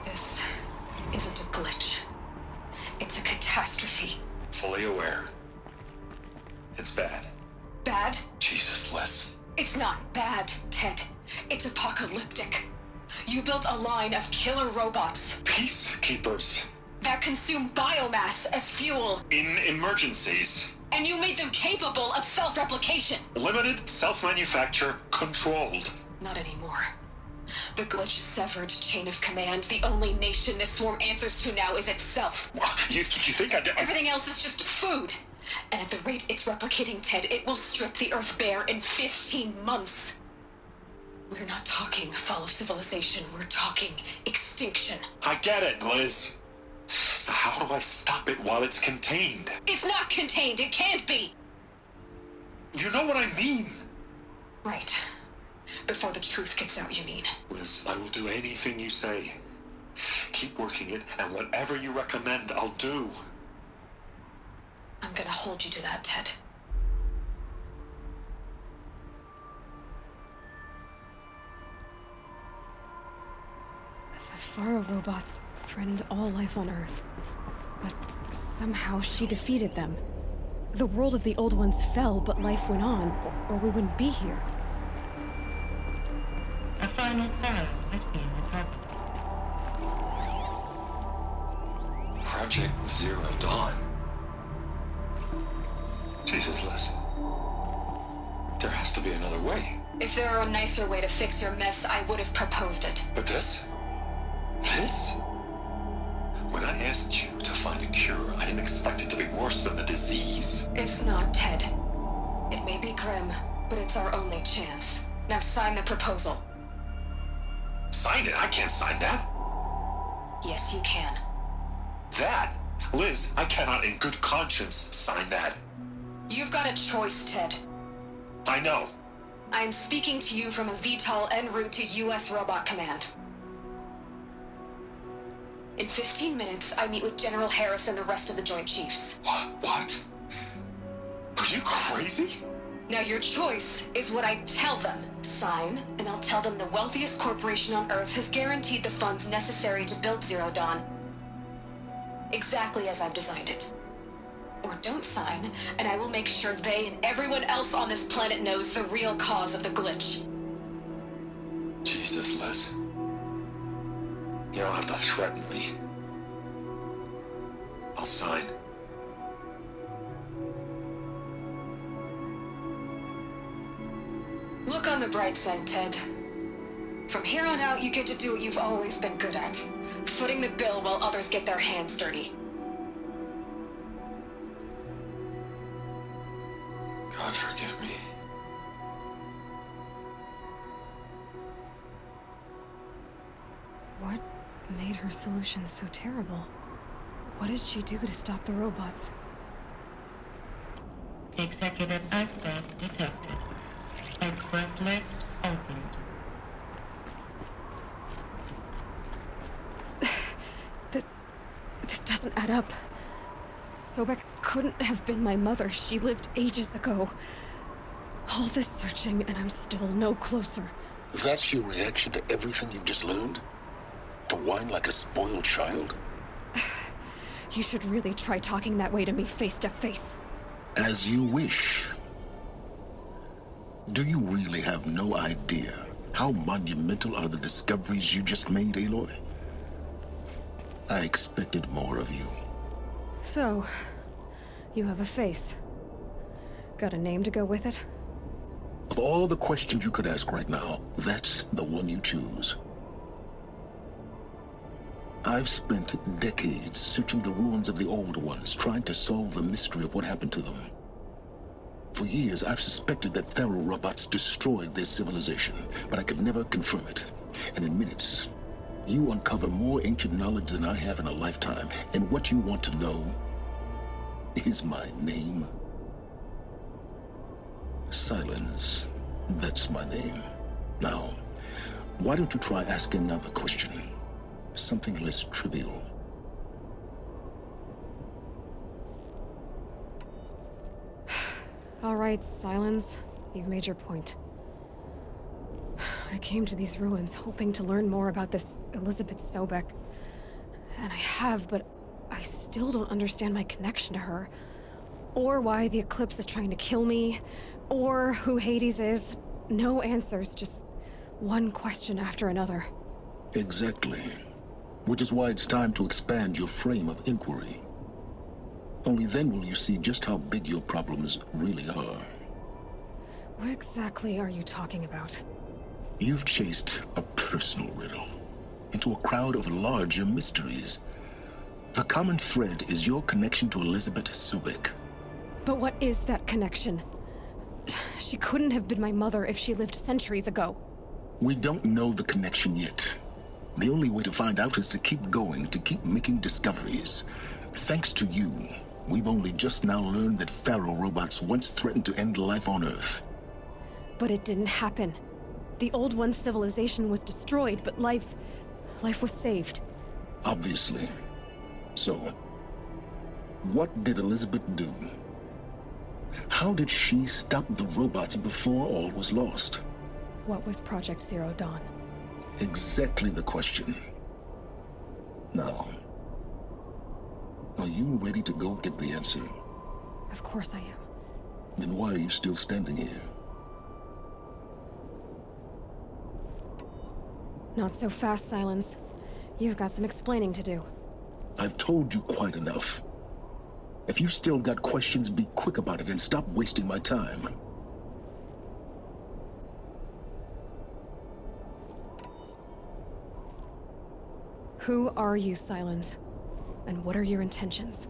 This isn't a glitch. It's a catastrophe. Fully aware. It's bad. Bad? Jesus, Liz. It's not bad, Ted. It's apocalyptic. You built a line of killer robots. Peacekeepers. That consume biomass as fuel. In emergencies. And you made them capable of self-replication. Limited, self-manufacture, controlled. Not anymore. The glitch severed chain of command. The only nation this swarm answers to now is itself. You think I did? Everything else is just food. And at the rate it's replicating, Ted, it will strip the Earth bare in 15 months. We're not talking fall of civilization. We're talking extinction. I get it, Liz. So how do I stop it while it's contained? It's not contained. It can't be. You know what I mean. Right. Before the truth gets out, you mean? Liz, I will do anything you say. Keep working it, and whatever you recommend, I'll do. I'm gonna hold you to that, Ted. The Faro robots threatened all life on Earth. But somehow she defeated them. The world of the old ones fell, but life went on, or we wouldn't be here. A final file has been recovered. Project Zero Dawn. Jesus, Liz. There has to be another way. If there were a nicer way to fix your mess, I would have proposed it. But this? This? When I asked you to find a cure, I didn't expect it to be worse than the disease. It's not, Ted. It may be grim, but it's our only chance. Now sign the proposal. Sign it? I can't sign that. Yes, you can. That? Liz, I cannot in good conscience sign that. You've got a choice, Ted. I know. I'm speaking to you from a VTOL en route to U.S. Robot Command. In 15 minutes, I meet with General Harris and the rest of the Joint Chiefs. What? Are you crazy? Now your choice is what I tell them. Sign, and I'll tell them the wealthiest corporation on Earth has guaranteed the funds necessary to build Zero Dawn. Exactly as I've designed it. Or don't sign, and I will make sure they and everyone else on this planet knows the real cause of the glitch. Jesus, Liz. You don't have to threaten me. I'll sign. Look on the bright side, Ted. From here on out, you get to do what you've always been good at. Footing the bill while others get their hands dirty. God forgive me. What made her solution so terrible? What did she do to stop the robots? Executive access detected. Express lift opened. This doesn't add up. Sobek couldn't have been my mother. She lived ages ago. All this searching, and I'm still no closer. That's your reaction to everything you've just learned? To whine like a spoiled child? You should really try talking that way to me face to face. As you wish. Do you really have no idea how monumental are the discoveries you just made, Aloy? I expected more of you. So, you have a face. Got a name to go with it? Of all the questions you could ask right now, that's the one you choose. I've spent decades searching the ruins of the old ones, trying to solve the mystery of what happened to them. For years, I've suspected that Faro robots destroyed their civilization, but I could never confirm it. And in minutes, you uncover more ancient knowledge than I have in a lifetime, and what you want to know is my name. Silence. That's my name. Now, why don't you try asking another question? Something less trivial. All right, Silence. You've made your point. I came to these ruins hoping to learn more about this Elizabeth Sobek. And I have, but I still don't understand my connection to her. Or why the Eclipse is trying to kill me. Or who Hades is. No answers, just one question after another. Exactly. Which is why it's time to expand your frame of inquiry. Only then will you see just how big your problems really are. What exactly are you talking about? You've chased a personal riddle into a crowd of larger mysteries. The common thread is your connection to Elizabeth Sobek. But what is that connection? She couldn't have been my mother if she lived centuries ago. We don't know the connection yet. The only way to find out is to keep going, to keep making discoveries. Thanks to you, we've only just now learned that Faro robots once threatened to end life on Earth. But it didn't happen. The Old One's civilization was destroyed, but life was saved. Obviously. So, what did Elizabeth do? How did she stop the robots before all was lost? What was Project Zero Dawn? Exactly the question. Now, are you ready to go get the answer? Of course I am. Then why are you still standing here? Not so fast, Silence. You've got some explaining to do. I've told you quite enough. If you still got questions, be quick about it and stop wasting my time. Who are you, Silence? And what are your intentions?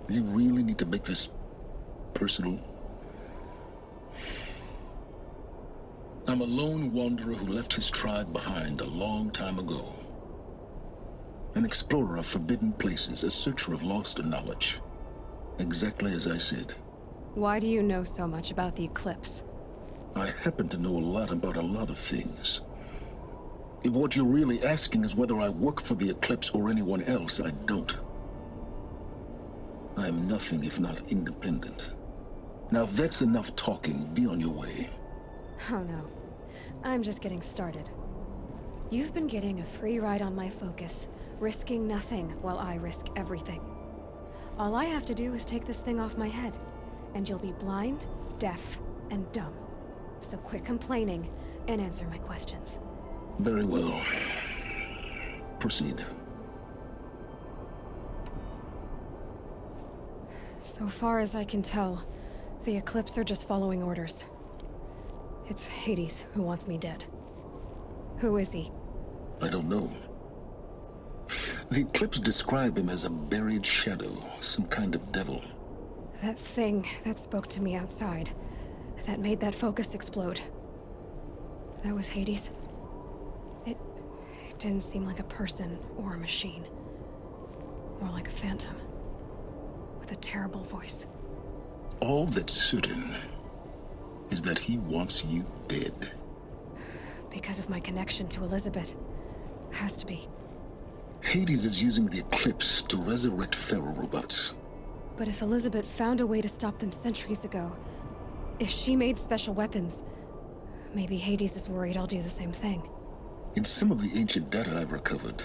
You really need to make this personal? I'm a lone wanderer who left his tribe behind a long time ago. An explorer of forbidden places, a searcher of lost knowledge. Exactly as I said. Why do you know so much about the Eclipse? I happen to know a lot about a lot of things. If what you're really asking is whether I work for the Eclipse or anyone else, I don't. I am nothing if not independent. Now if that's enough talking, be on your way. Oh no. I'm just getting started. You've been getting a free ride on my focus, risking nothing while I risk everything. All I have to do is take this thing off my head, and you'll be blind, deaf, and dumb. So quit complaining and answer my questions. Very well. Proceed. So far as I can tell, the Eclipse are just following orders. It's Hades who wants me dead. Who is he? I don't know. The Eclipse describe him as a buried shadow, some kind of devil. That thing that spoke to me outside, that made that focus explode. That was Hades? It didn't seem like a person or a machine. More like a phantom. With a terrible voice. All that's certain is that he wants you dead. Because of my connection to Elizabeth. Has to be. Hades is using the Eclipse to resurrect Pharaoh robots. But if Elizabeth found a way to stop them centuries ago, if she made special weapons, maybe Hades is worried I'll do the same thing. In some of the ancient data I've recovered,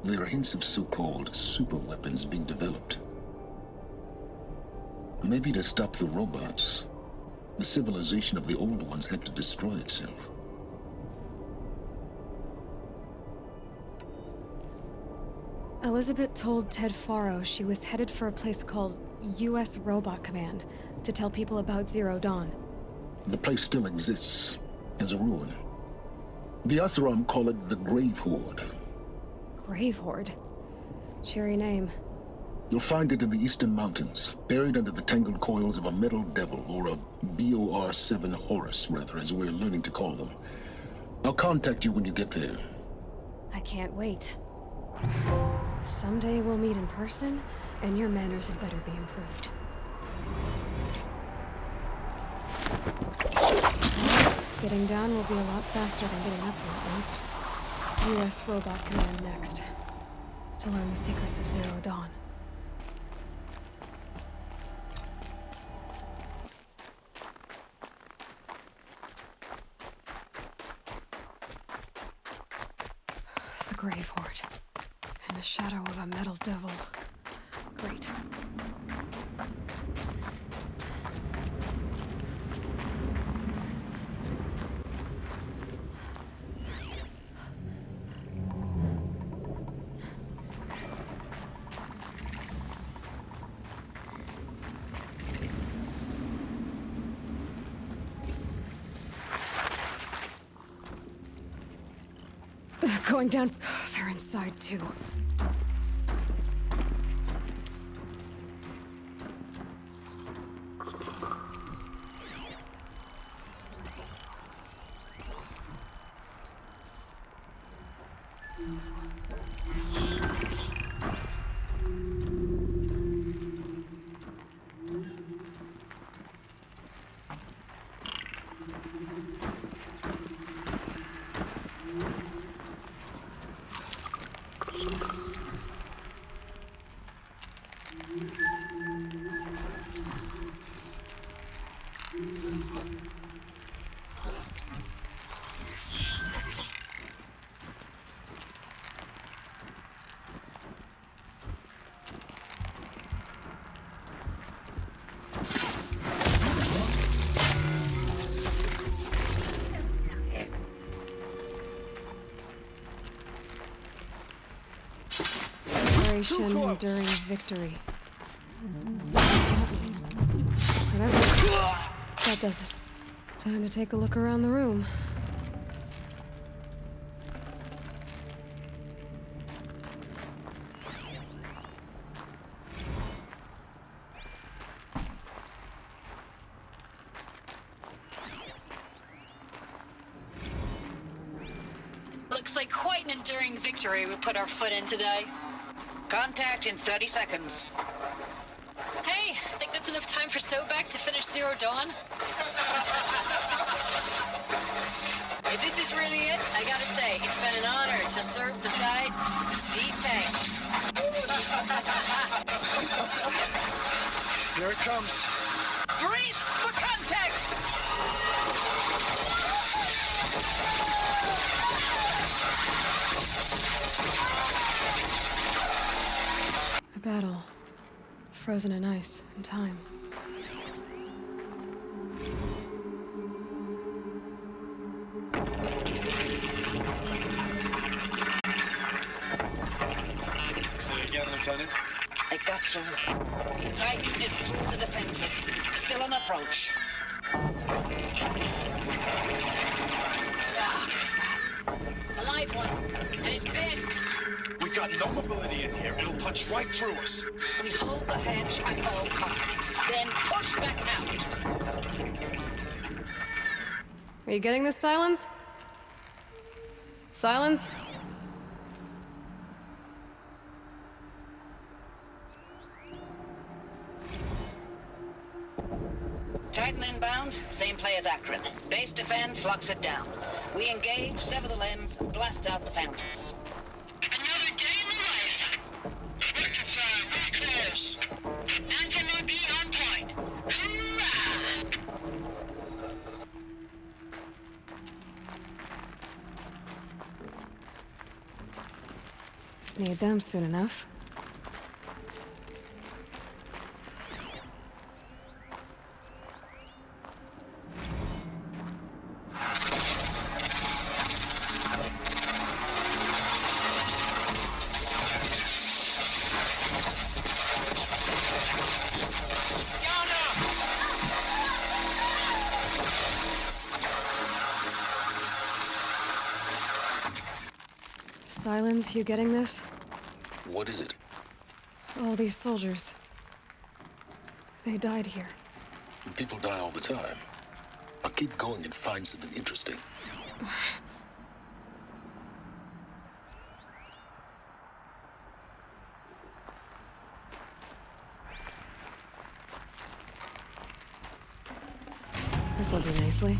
there are hints of so-called super weapons being developed. Maybe to stop the robots, the civilization of the old ones had to destroy itself. Elizabeth told Ted Faro she was headed for a place called U.S. Robot Command to tell people about Zero Dawn. The place still exists, as a ruin. The Asuram call it the Grave Horde. Grave Horde? Cheery name. You'll find it in the eastern mountains, buried under the tangled coils of a metal devil, or a BOR-7 Horus, rather, as we're learning to call them. I'll contact you when you get there. I can't wait. Someday we'll meet in person, and your manners had better be improved. Getting down will be a lot faster than getting up here, at least. U.S. Robot Command next. To learn the secrets of Zero Dawn. The Grave Horde. In the shadow of a metal devil. Great. Going down. They're inside too. Enduring victory. Whatever. That does it. Time to take a look around the room. Looks like quite an enduring victory we put our foot in today. Contact in 30 seconds. Hey, think that's enough time for Sobek to finish Zero Dawn? If this is really it, I gotta say, it's been an honor to serve beside these tanks. Here it comes. Brace for contact! A battle. Frozen in ice and time. Say it again, Lieutenant. I got some. Titan is through the defenses. Still on approach. A live one, and it's pissed. We got no mobility in here. It'll punch right through us. We hold the hedge at all costs, then push back out. Are you getting this, Silence? Silence? Titan inbound, same play as Akron. Base defense locks it down. We engage, sever the lens, blast out the fountains. Another day in the life. Reconcile, very close. Anthem be on point. Hoorah! Need them soon enough. Silence, you getting this? What is it? All these soldiers. They died here. People die all the time. I'll keep going and find something interesting. This will do nicely.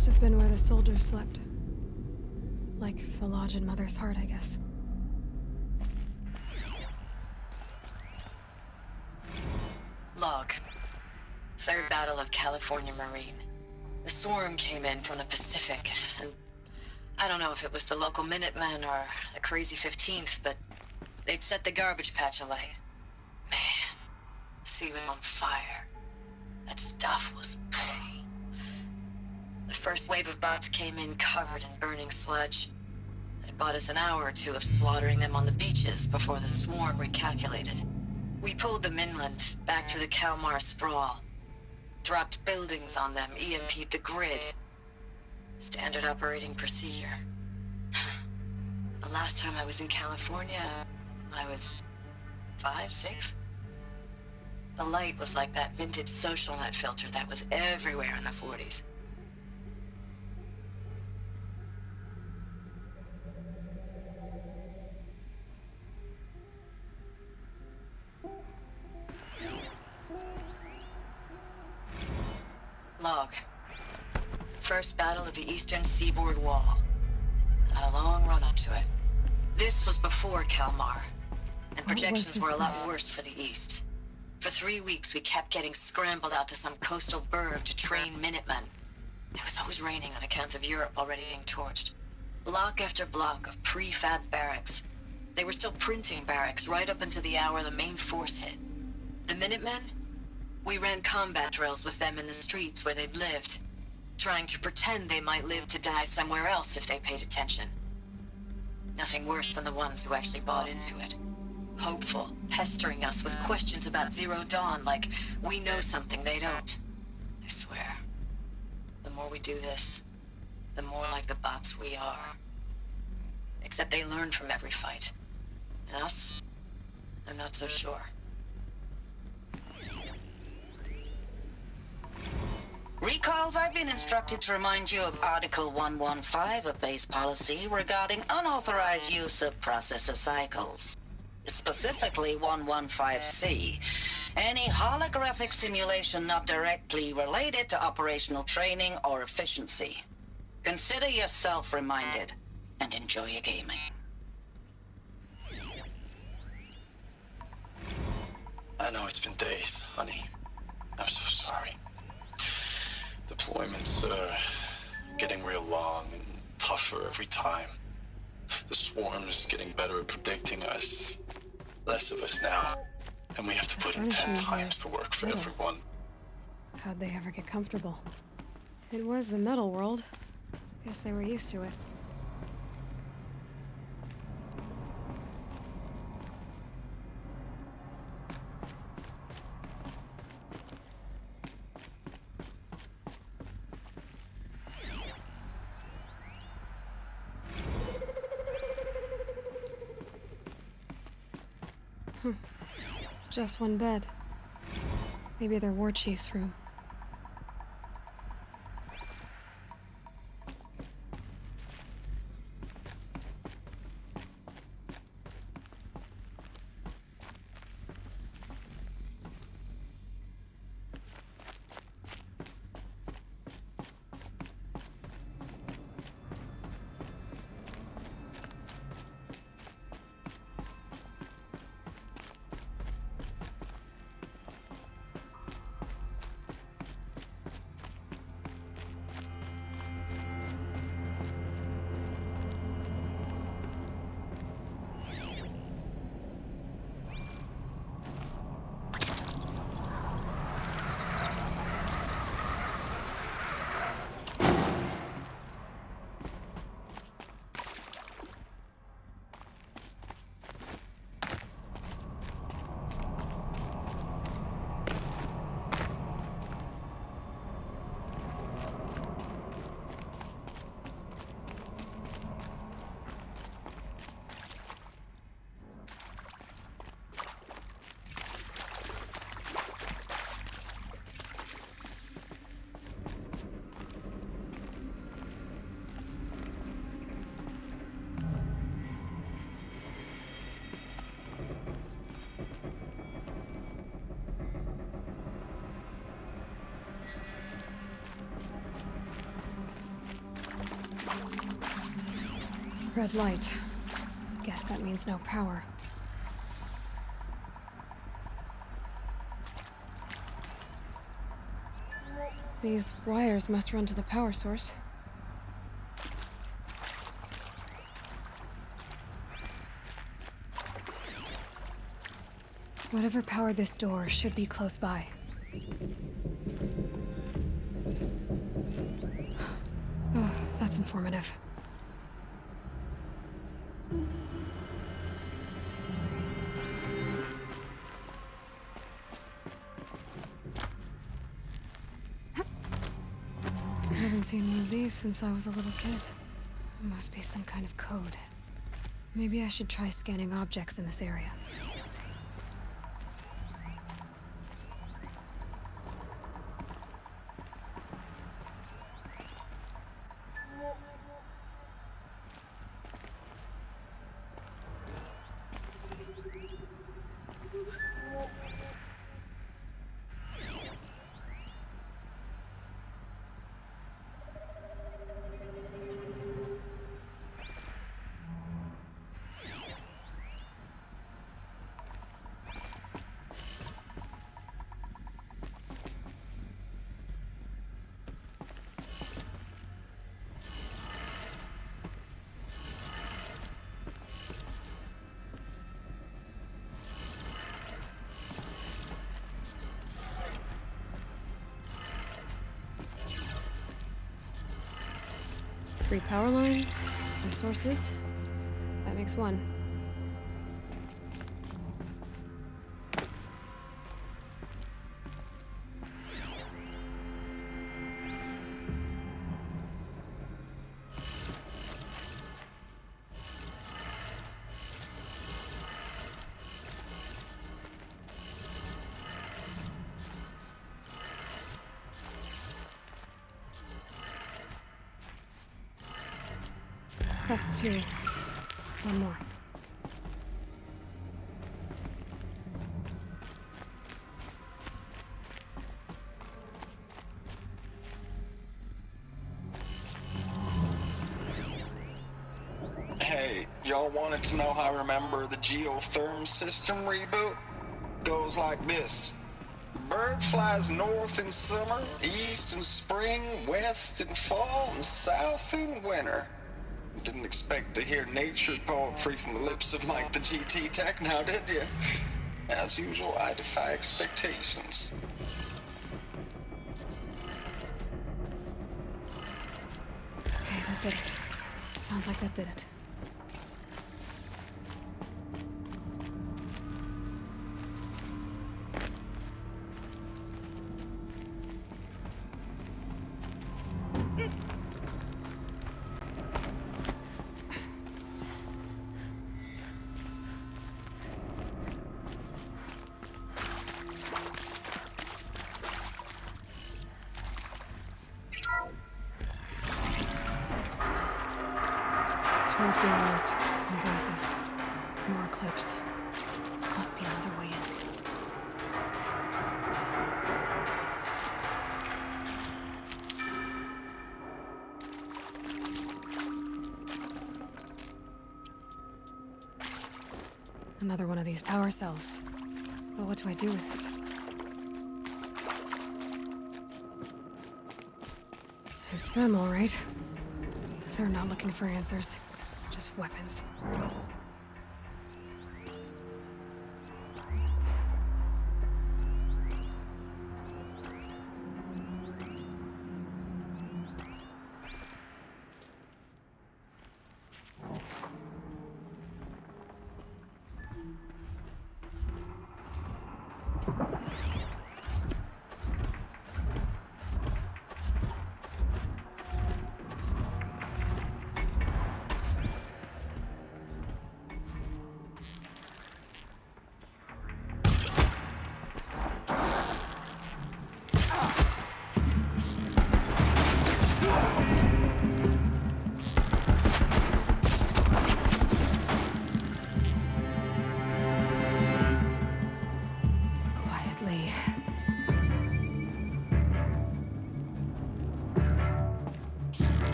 Must have been where the soldiers slept. Like the lodge in Mother's Heart, I guess. Log. Third Battle of California Marine. The swarm came in from the Pacific, and I don't know if it was the local Minutemen or the crazy 15th, but they'd set the garbage patch alight. Man, the sea was on fire. That stuff was... The first wave of bots came in covered in burning sludge. It bought us an hour or two of slaughtering them on the beaches before the swarm recalculated. We pulled them inland, back through the Kalmar sprawl. Dropped buildings on them, EMP'd the grid. Standard operating procedure. The last time I was in California, I was 5, 6? The light was like that vintage social net filter that was everywhere in the 40s. Log. First battle of the eastern seaboard wall. Had a long run up to it. This was before Kalmar, and projections were a lot worse for the east. For 3 weeks, we kept getting scrambled out to some coastal burg to train Minutemen. It was always raining on account of Europe already being torched. Block after block of prefab barracks. They were still printing barracks right up until the hour the main force hit. The Minutemen? We ran combat drills with them in the streets where they'd lived, trying to pretend they might live to die somewhere else if they paid attention. Nothing worse than the ones who actually bought into it. Hopeful, pestering us with questions about Zero Dawn like we know something they don't. I swear, the more we do this, the more like the bots we are. Except they learn from every fight. And us? I'm not so sure. Recalls, I've been instructed to remind you of Article 115 of base policy regarding unauthorized use of processor cycles. Specifically 115C. Any holographic simulation not directly related to operational training or efficiency. Consider yourself reminded, and enjoy your gaming. I know it's been days, honey. I'm so sorry. Deployments are getting real long and tougher every time. The swarm is getting better at predicting us. Less of us now. And we have to put in 10 times the work for everyone. How'd they ever get comfortable? It was the metal world. Guess they were used to it. Just one bed. Maybe their war chief's room. Red light. Guess that means no power. These wires must run to the power source. Whatever powered this door should be close by. Oh, that's informative. I haven't seen one of these since I was a little kid. It must be some kind of code. Maybe I should try scanning objects in this area. Three power lines, resources. That makes one. That's two. One more. Hey, y'all wanted to know how I remember the geotherm system reboot? Goes like this. Bird flies north in summer, east in spring, west in fall, and south in winter. Didn't expect to hear nature poetry from the lips of Mike the GT Tech now, did you? As usual, I defy expectations. Okay, that did it. Sounds like that did it. Tools being used. And braces. More clips. Must be another way in. Another one of these power cells. But what do I do with it? It's them, all right. They're not looking for answers. Just weapons.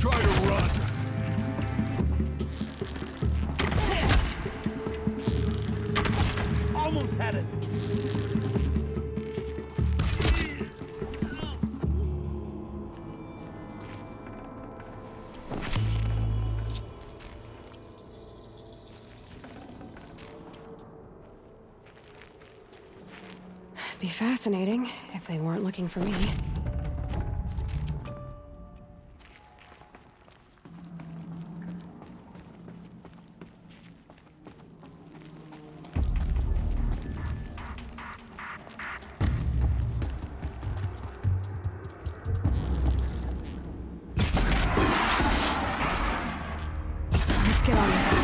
Try to run. Almost had it. Be fascinating if they weren't looking for me. Let's get on with it.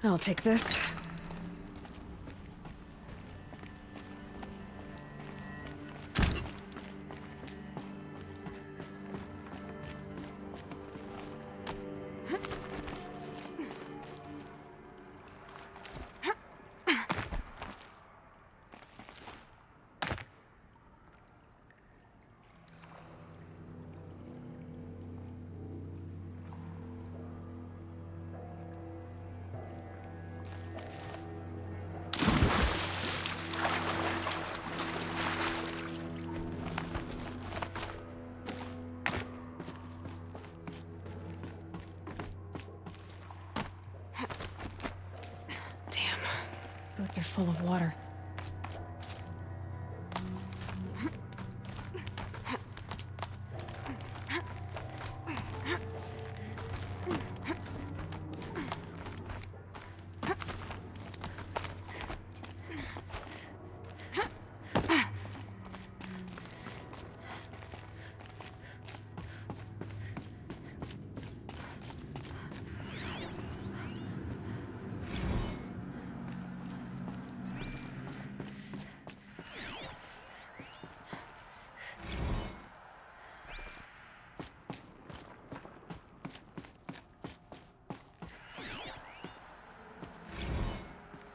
I'll take this. Boots are full of water.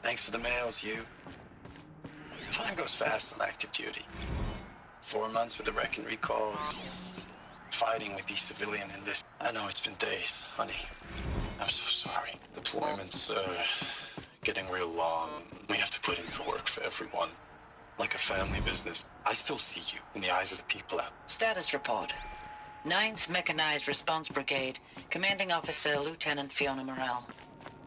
Thanks for the mails, you. Time goes fast on active duty. 4 months with the wreck and recalls, fighting with these civilian enlists. I know it's been days, honey. I'm so sorry. Deployments are getting real long. We have to put into work for everyone. Like a family business. I still see you in the eyes of the people out. Status report. 9th Mechanized Response Brigade, Commanding Officer Lieutenant Fiona Morrell.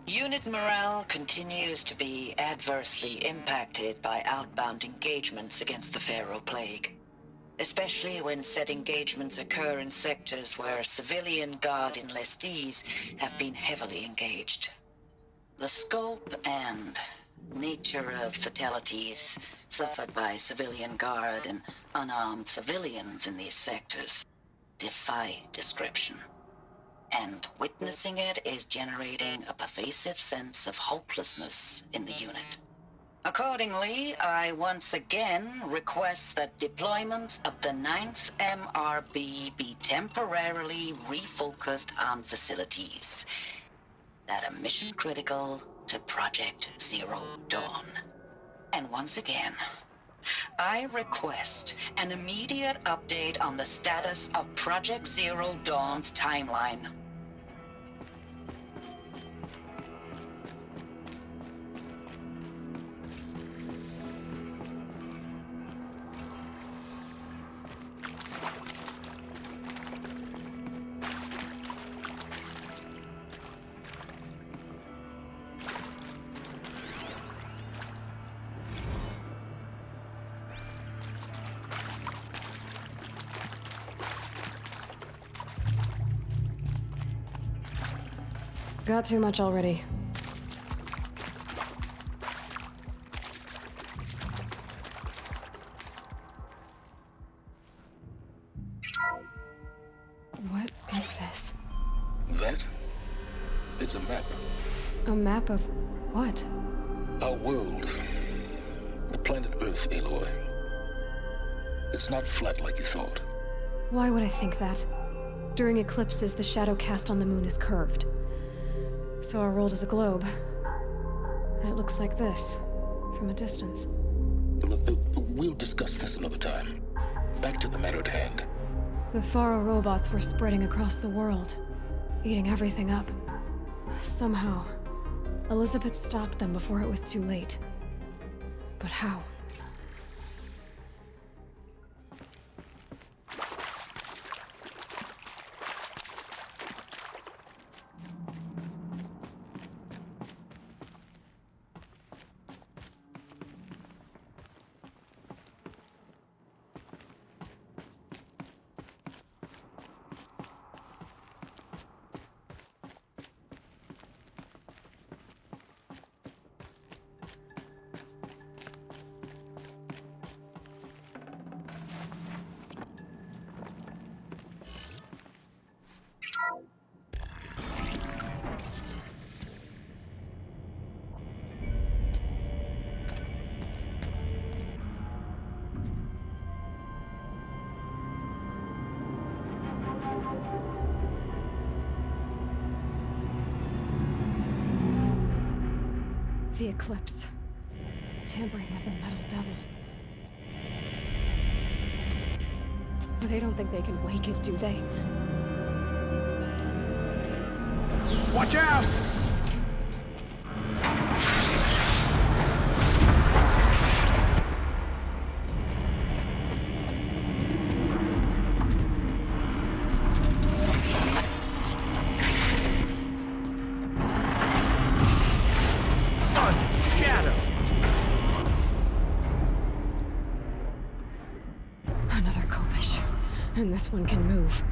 Unit morale continues to be adversely impacted by outbound engagements against the Pharaoh Plague, especially when said engagements occur in sectors where civilian guard enlistees have been heavily engaged. The scope and nature of fatalities suffered by civilian guard and unarmed civilians in these sectors defy description. And witnessing it is generating a pervasive sense of hopelessness in the unit. Accordingly, I once again request that deployments of the 9th MRB be temporarily refocused on facilities that are mission critical to Project Zero Dawn. And once again, I request an immediate update on the status of Project Zero Dawn's timeline. Got too much already. What is this? That? It's a map. A map of what? Our world. The planet Earth, Aloy. It's not flat like you thought. Why would I think that? During eclipses, the shadow cast on the moon is curved. So our world is a globe. And it looks like this, from a distance. We'll discuss this another time. Back to the matter at hand. The Pharaoh robots were spreading across the world, eating everything up. Somehow, Elizabeth stopped them before it was too late. But how? The eclipse. Tampering with the metal devil. But they don't think they can wake it, do they? Watch out! Another Kobish. And this one can move.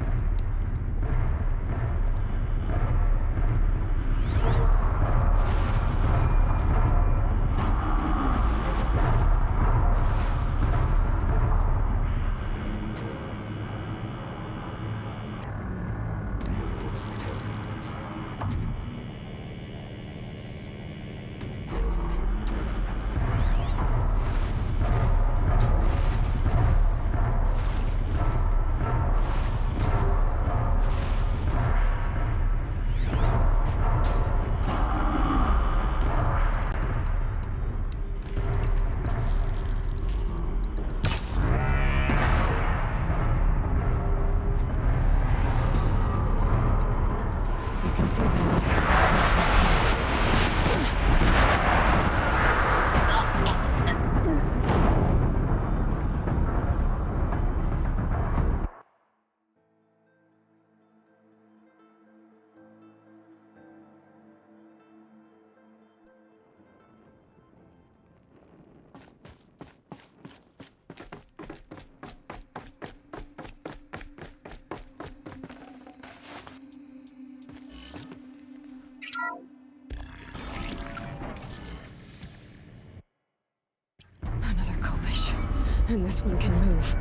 And this one can move.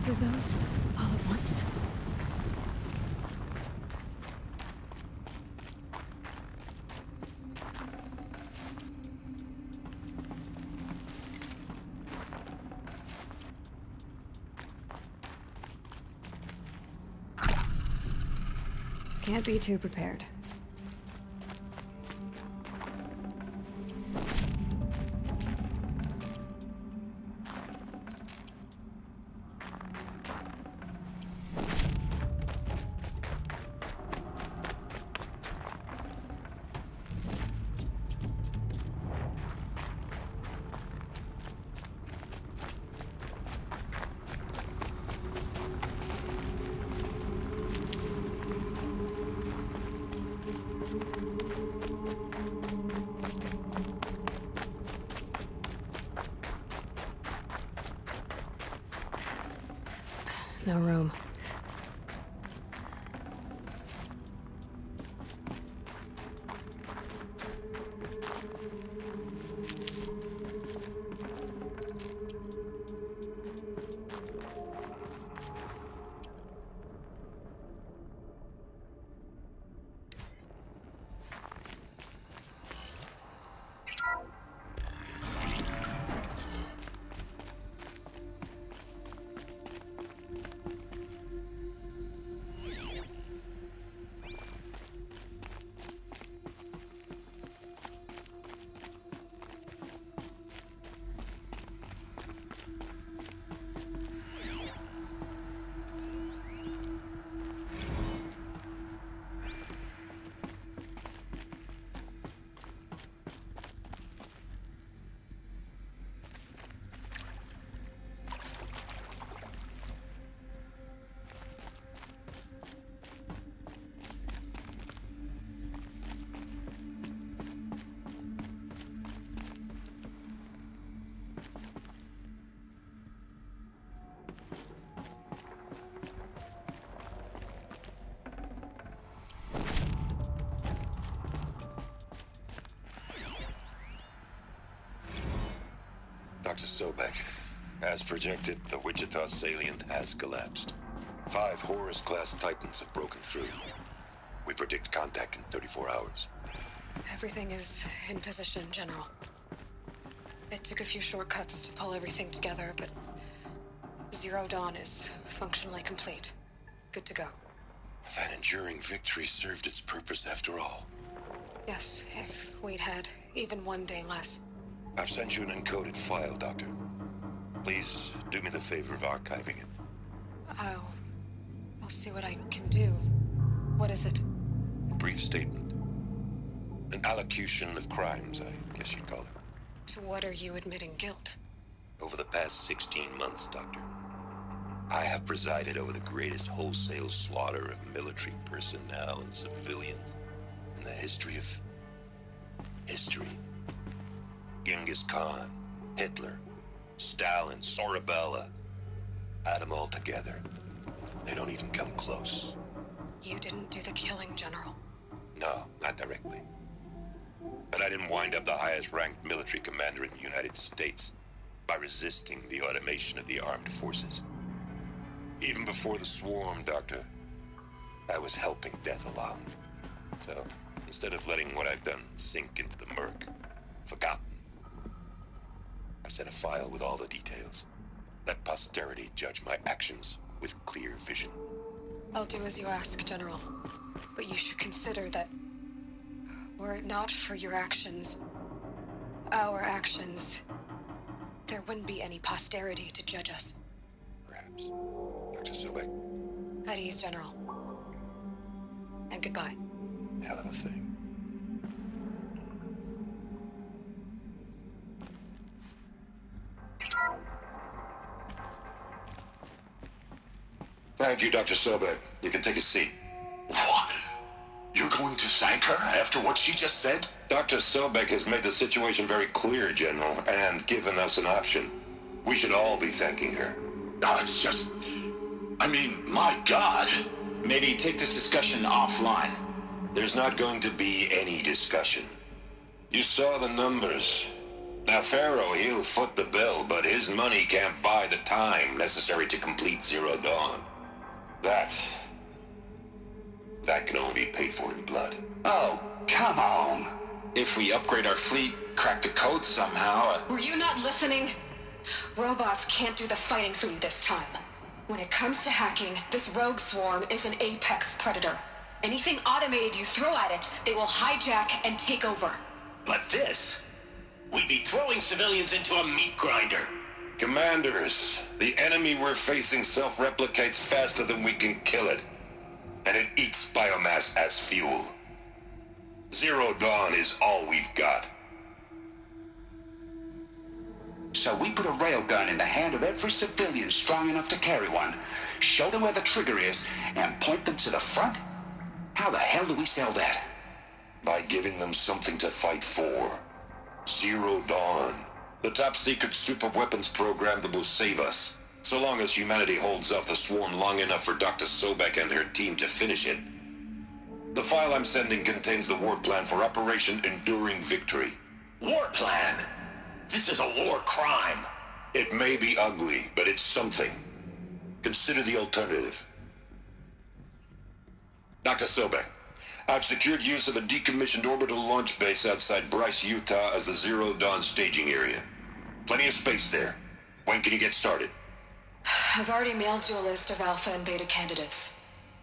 both of those all at once? Can't be too prepared. No room. Dr. Sobek, as projected, the Wichita salient has collapsed. 5 Horus-class Titans have broken through. We predict contact in 34 hours. Everything is in position, General. It took a few shortcuts to pull everything together, but Zero Dawn is functionally complete. Good to go. That enduring victory served its purpose after all. Yes, if we'd had even one day less. I've sent you an encoded file, Doctor. Please do me the favor of archiving it. I'll see what I can do. What is it? A brief statement. An allocution of crimes, I guess you'd call it. To what are you admitting guilt? Over the past 16 months, Doctor, I have presided over the greatest wholesale slaughter of military personnel and civilians in the history of history. Genghis Khan, Hitler, Stalin, Sorabella. Add them all together. They don't even come close. You didn't do the killing, General. No, not directly. But I didn't wind up the highest-ranked military commander in the United States by resisting the automation of the armed forces. Even before the swarm, Doctor, I was helping death along. So, instead of letting what I've done sink into the murk, forgotten, I sent a file with all the details. Let posterity judge my actions with clear vision. I'll do as you ask, General. But you should consider that were it not for your actions, our actions, there wouldn't be any posterity to judge us. Perhaps. Dr. Sobek. At ease, General. And goodbye. Hell of a thing. Thank you, Dr. Sobek. You can take a seat. What? You're going to thank her after what she just said? Dr. Sobek has made the situation very clear, General, and given us an option. We should all be thanking her. No, it's just... I mean, my God. Maybe take this discussion offline. There's not going to be any discussion. You saw the numbers. Now, Pharaoh, he'll foot the bill, but his money can't buy the time necessary to complete Zero Dawn. That can only be paid for in blood. Oh, come on. If we upgrade our fleet, crack the code somehow... Were you not listening? Robots can't do the fighting for you this time. When it comes to hacking, this rogue swarm is an apex predator. Anything automated you throw at it, they will hijack and take over. But this... we'd be throwing civilians into a meat grinder. Commanders, the enemy we're facing self-replicates faster than we can kill it. And it eats biomass as fuel. Zero Dawn is all we've got. So we put a railgun in the hand of every civilian strong enough to carry one, show them where the trigger is, and point them to the front? How the hell do we sell that? By giving them something to fight for. Zero Dawn. The top-secret super-weapons program that will save us. So long as humanity holds off the swarm long enough for Dr. Sobek and her team to finish it. The file I'm sending contains the war plan for Operation Enduring Victory. War plan? This is a war crime. It may be ugly, but it's something. Consider the alternative. Dr. Sobek, I've secured use of a decommissioned orbital launch base outside Bryce, Utah as the Zero Dawn staging area. Plenty of space there. When can you get started? I've already mailed you a list of alpha and beta candidates.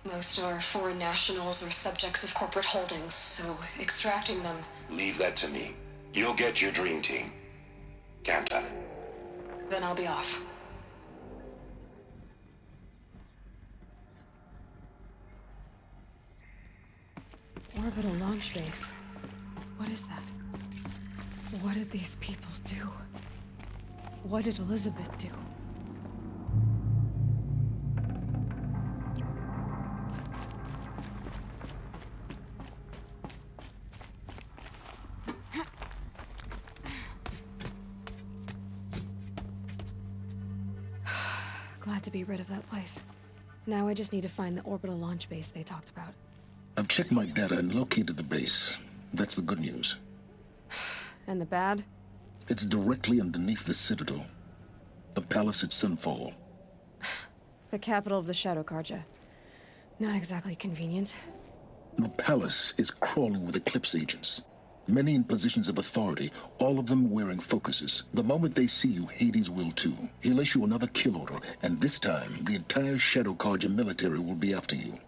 Most are foreign nationals or subjects of corporate holdings, so extracting them... Leave that to me. You'll get your dream team. Count on it. Then I'll be off. Orbital launch base. What is that? What did these people do? What did Elizabeth do? Glad to be rid of that place. Now I just need to find the orbital launch base they talked about. I've checked my data and located the base. That's the good news. And the bad? It's directly underneath the Citadel. The palace at Sunfall. The capital of the Shadow Carja. Not exactly convenient. The palace is crawling with Eclipse agents. Many in positions of authority, all of them wearing focuses. The moment they see you, Hades will too. He'll issue another kill order, and this time, the entire Shadow Carja military will be after you.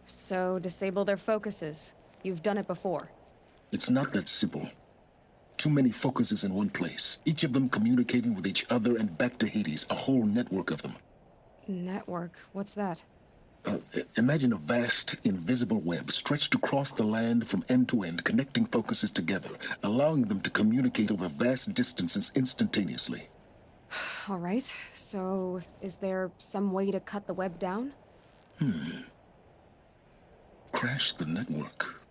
So, disable their focuses. You've done it before. It's not that simple. Too many focuses in one place, each of them communicating with each other and back to Hades, a whole network of them. Network? What's that? Imagine a vast, invisible web stretched across the land from end to end, connecting focuses together, allowing them to communicate over vast distances instantaneously. All right, so is there some way to cut the web down? Crash the network.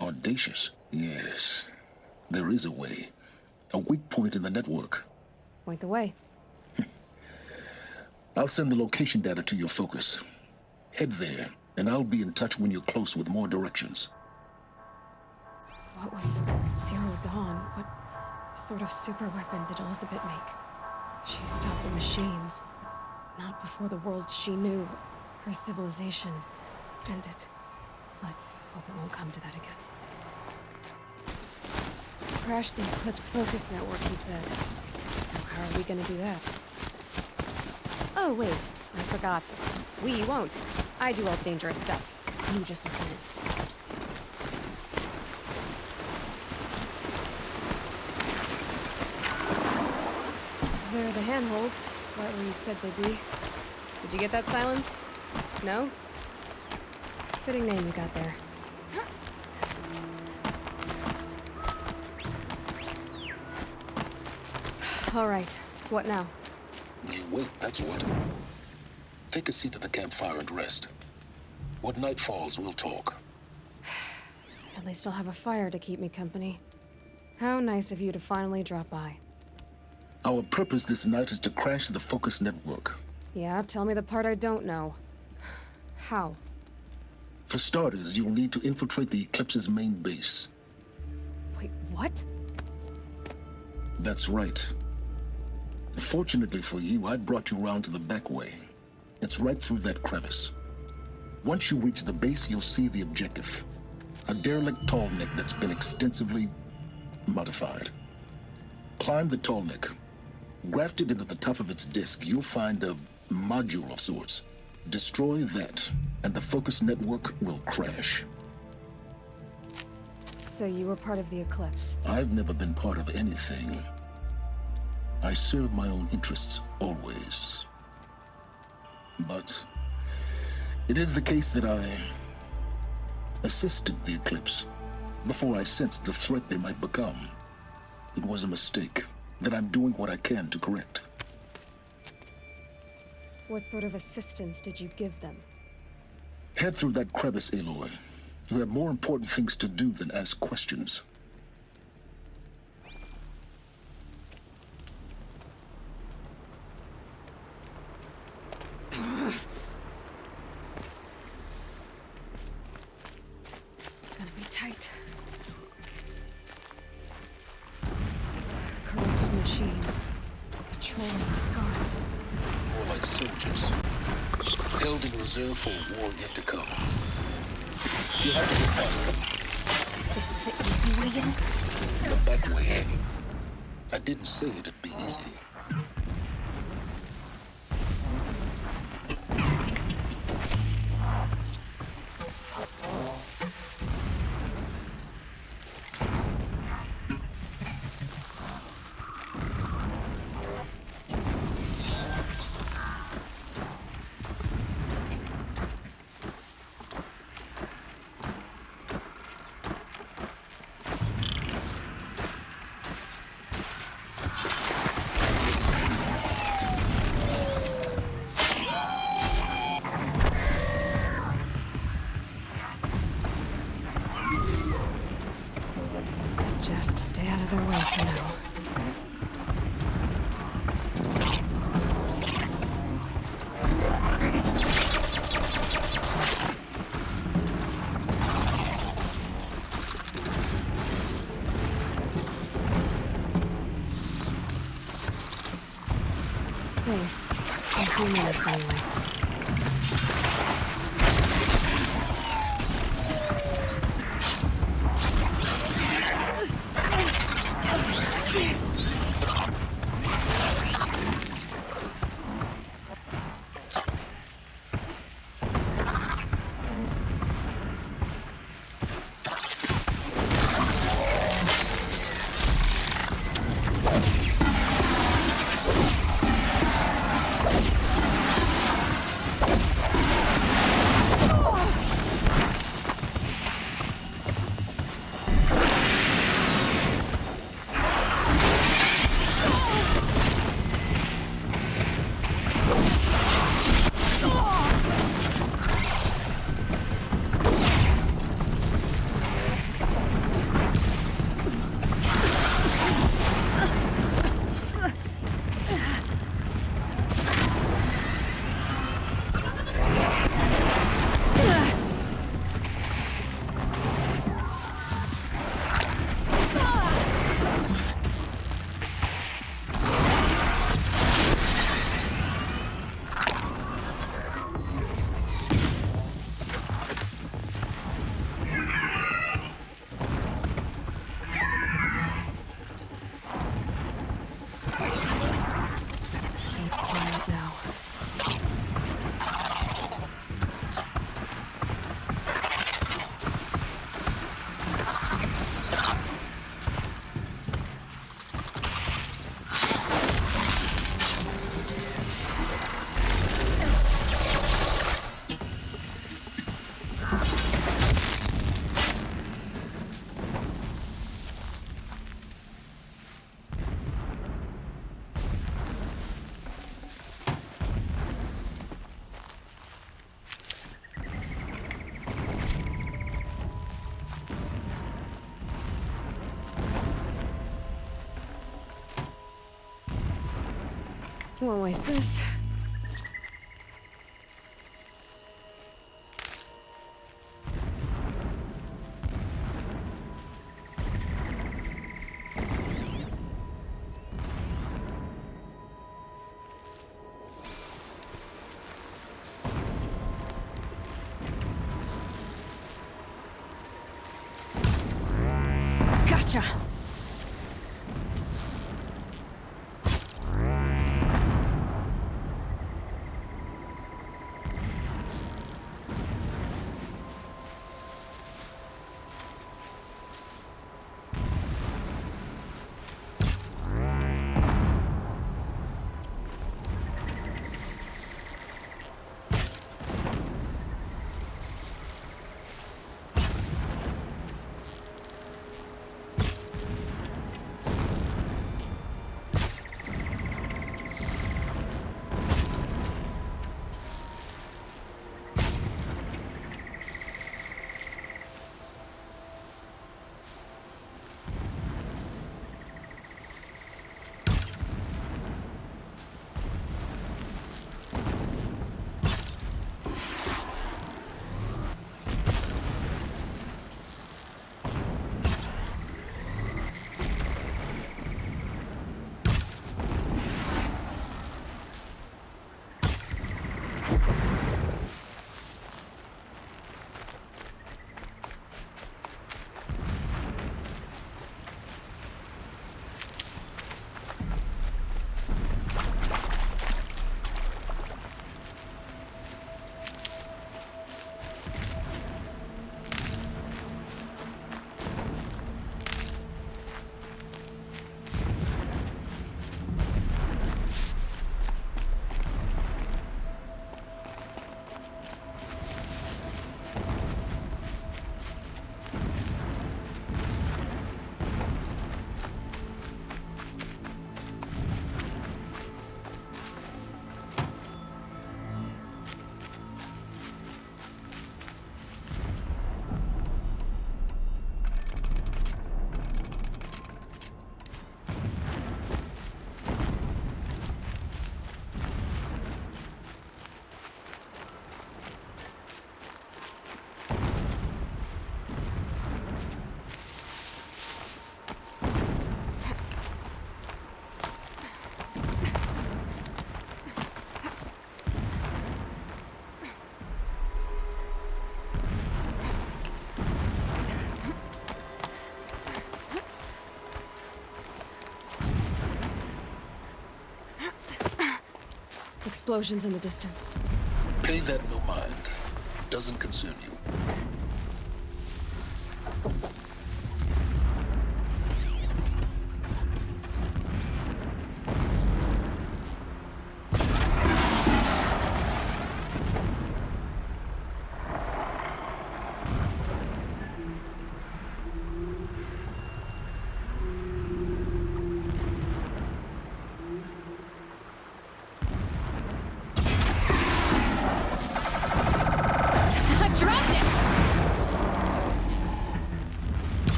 Audacious. Yes, there is a way. A weak point in the network. Point the way. I'll send the location data to your focus. Head there, and I'll be in touch when you're close with more directions. What was Zero Dawn? What sort of super weapon did Elizabeth make? She stopped the machines. Not before the world she knew, her civilization, ended. Let's hope it won't come to that again. Crash the Eclipse Focus Network, he said. So how are we gonna do that? Oh, wait. I forgot. We won't. I do all the dangerous stuff. You just listen in. There are the handholds, right where you'd said they'd be. Did you get that, Silence? No? Fitting name you got there. All right. What now? You wait, that's what. Take a seat at the campfire and rest. When night falls, we'll talk. At least I'll have a fire to keep me company. How nice of you to finally drop by. Our purpose this night is to crash the Focus network. Yeah, tell me the part I don't know. How? For starters, you'll need to infiltrate the Eclipse's main base. Wait, what? That's right. Fortunately for you, I brought you round to the back way. It's right through that crevice. Once you reach the base, you'll see the objective. A derelict tall neck that's been extensively modified. Climb the tall neck. Grafted into the top of its disk, you'll find a module of sorts. Destroy that, and the focus network will crash. So you were part of the Eclipse? I've never been part of anything. I serve my own interests, always. But it is the case that I assisted the Eclipse before I sensed the threat they might become. It was a mistake that I'm doing what I can to correct. What sort of assistance did you give them? Head through that crevice, Aloy. You have more important things to do than ask questions. Gonna be tight. Corrupted machines. Patrolling guards. More like soldiers. Held in reserve for a war yet to come. You have to get past them. This is the easy way in? The back way in. I didn't say it'd be easy. Just stay out of their way for now. Safe. In a few minutes anyway. Won't waste this. Explosions in the distance. Pay that no mind. Doesn't concern you.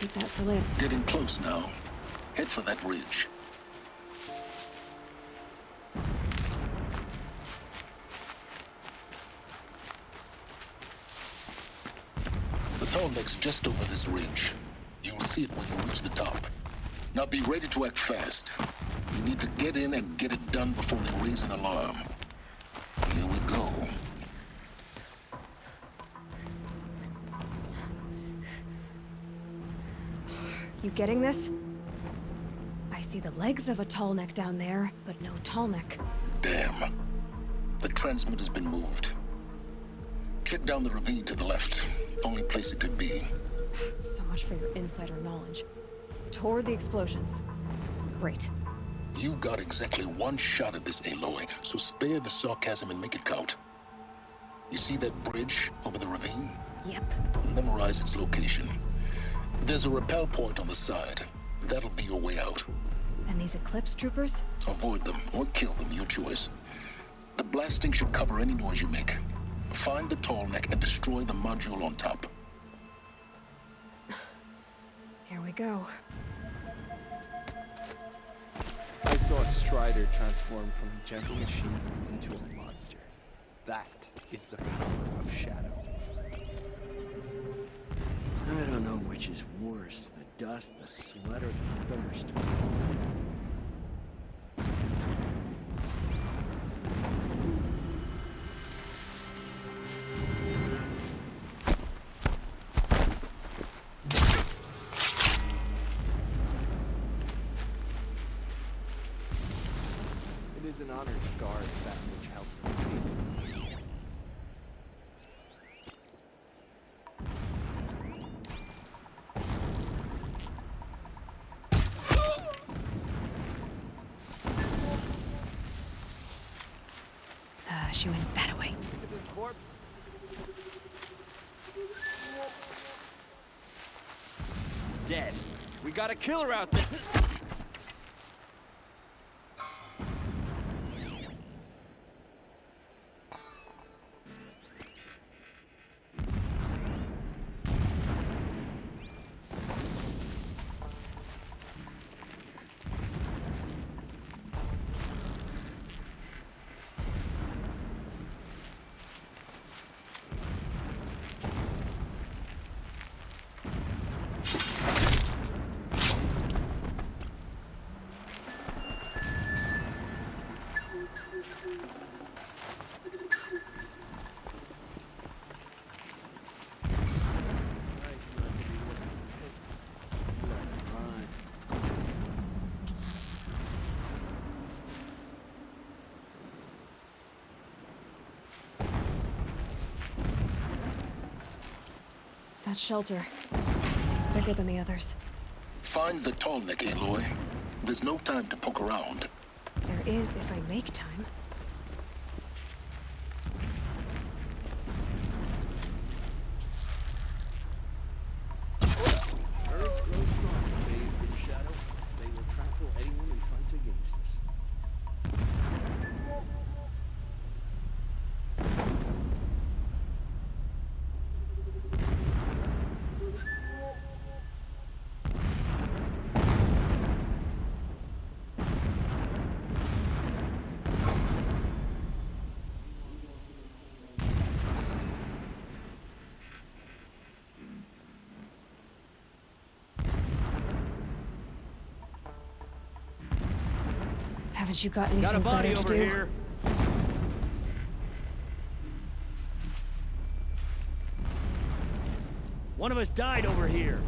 Keep that for later. Getting close now. Head for that ridge. The tall neck's just over this ridge. You'll see it when you reach the top. Now be ready to act fast. You need to get in and get it done before they raise an alarm. Here we go. You getting this? I see the legs of a tall neck down there, but no tall neck. Damn. The transmitter's been moved. Check down the ravine to the left. Only place it could be. So much for your insider knowledge. Toward the explosions. Great. You got exactly one shot at this, Aloy, so spare the sarcasm and make it count. You see that bridge over the ravine? Yep. Memorize its location. There's a rappel point on the side. That'll be your way out. And these Eclipse troopers? Avoid them or kill them, your choice. The blasting should cover any noise you make. Find the tall neck and destroy the module on top. Here we go. I saw a Strider transform from a gentle machine into a monster. That is the power of Shadow. I don't know which is worse, the dust, the sweat, or the thirst. It is an honor to guard that which helps us see. She went that way. Corpse. Dead. We got a killer out there. That shelter. It's bigger than the others. Find the tall neck, Aloy. There's no time to poke around. There is if I make time. Birds grow strong, bathed in shadow. They will trample anyone who fronts against us. Haven't you got anything Got a body better to over do? here. One of us died over here.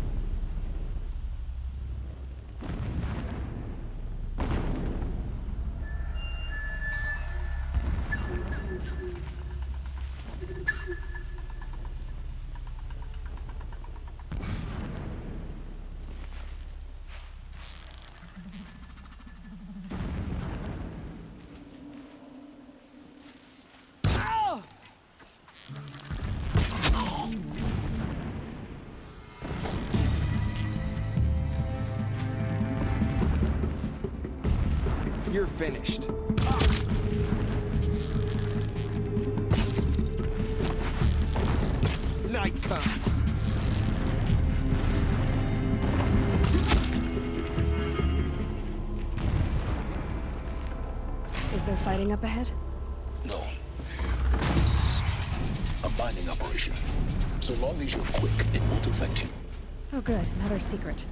You're finished. Night comes. up ahead? No. It's a mining operation. So long as you're quick, it won't affect you. Oh good, another secret.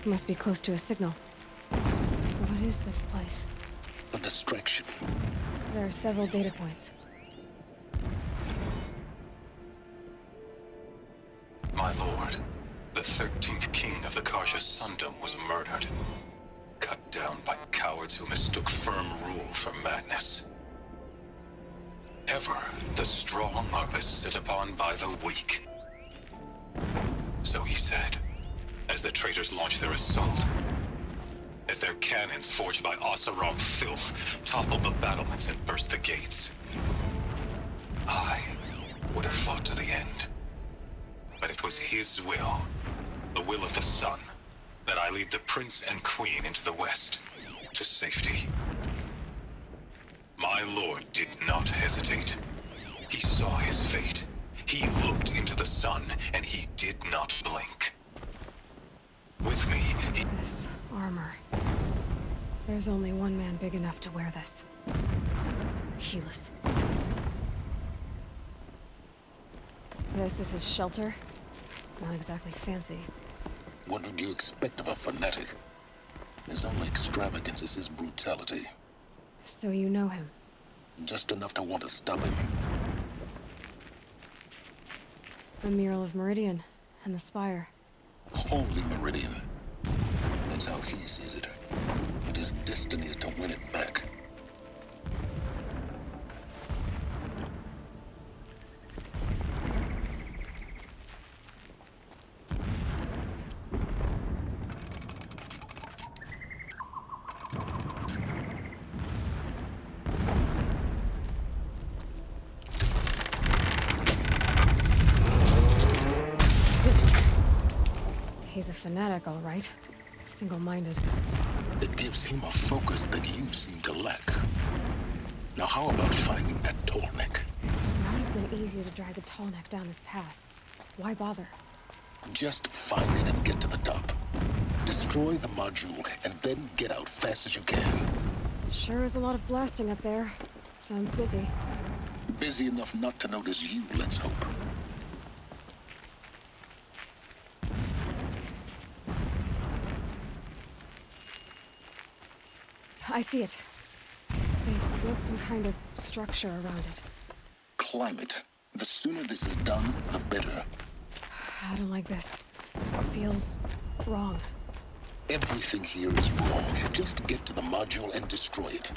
Must be close to a signal. What is this place? A distraction. There are several data points. My lord, the 13th king of the Karja Sundom was murdered. Cut down by cowards who mistook firm rule for madness. Ever the strong are beset upon by the weak. So he said, as the traitors launched their assault. As their cannons, forged by Oseram filth, toppled the battlements and burst the gates. I would have fought to the end. But it was his will, the will of the sun, that I lead the prince and queen into the west, to safety. My lord did not hesitate. He saw his fate. He looked into the sun, and he did not blink. With me, This armor. There's only one man big enough to wear this. Helis. This is his shelter? Not exactly fancy. What would you expect of a fanatic? His only extravagance is his brutality. So you know him? Just enough to want to stop him. The mural of Meridian and the spire. Holy Meridian. That's how he sees it. And his destiny is to win it back. He's a fanatic, all right. Single-minded. It gives him a focus that you seem to lack. Now how about finding that tall neck? It might have been easy to drag the tall neck down this path. Why bother? Just find it and get to the top. Destroy the module and then get out fast as you can. Sure is a lot of blasting up there. Sounds busy. Busy enough not to notice you, let's hope. I see it. They've built some kind of structure around it. Climb it. The sooner this is done, the better. I don't like this. It feels wrong. Everything here is wrong. Just get to the module and destroy it.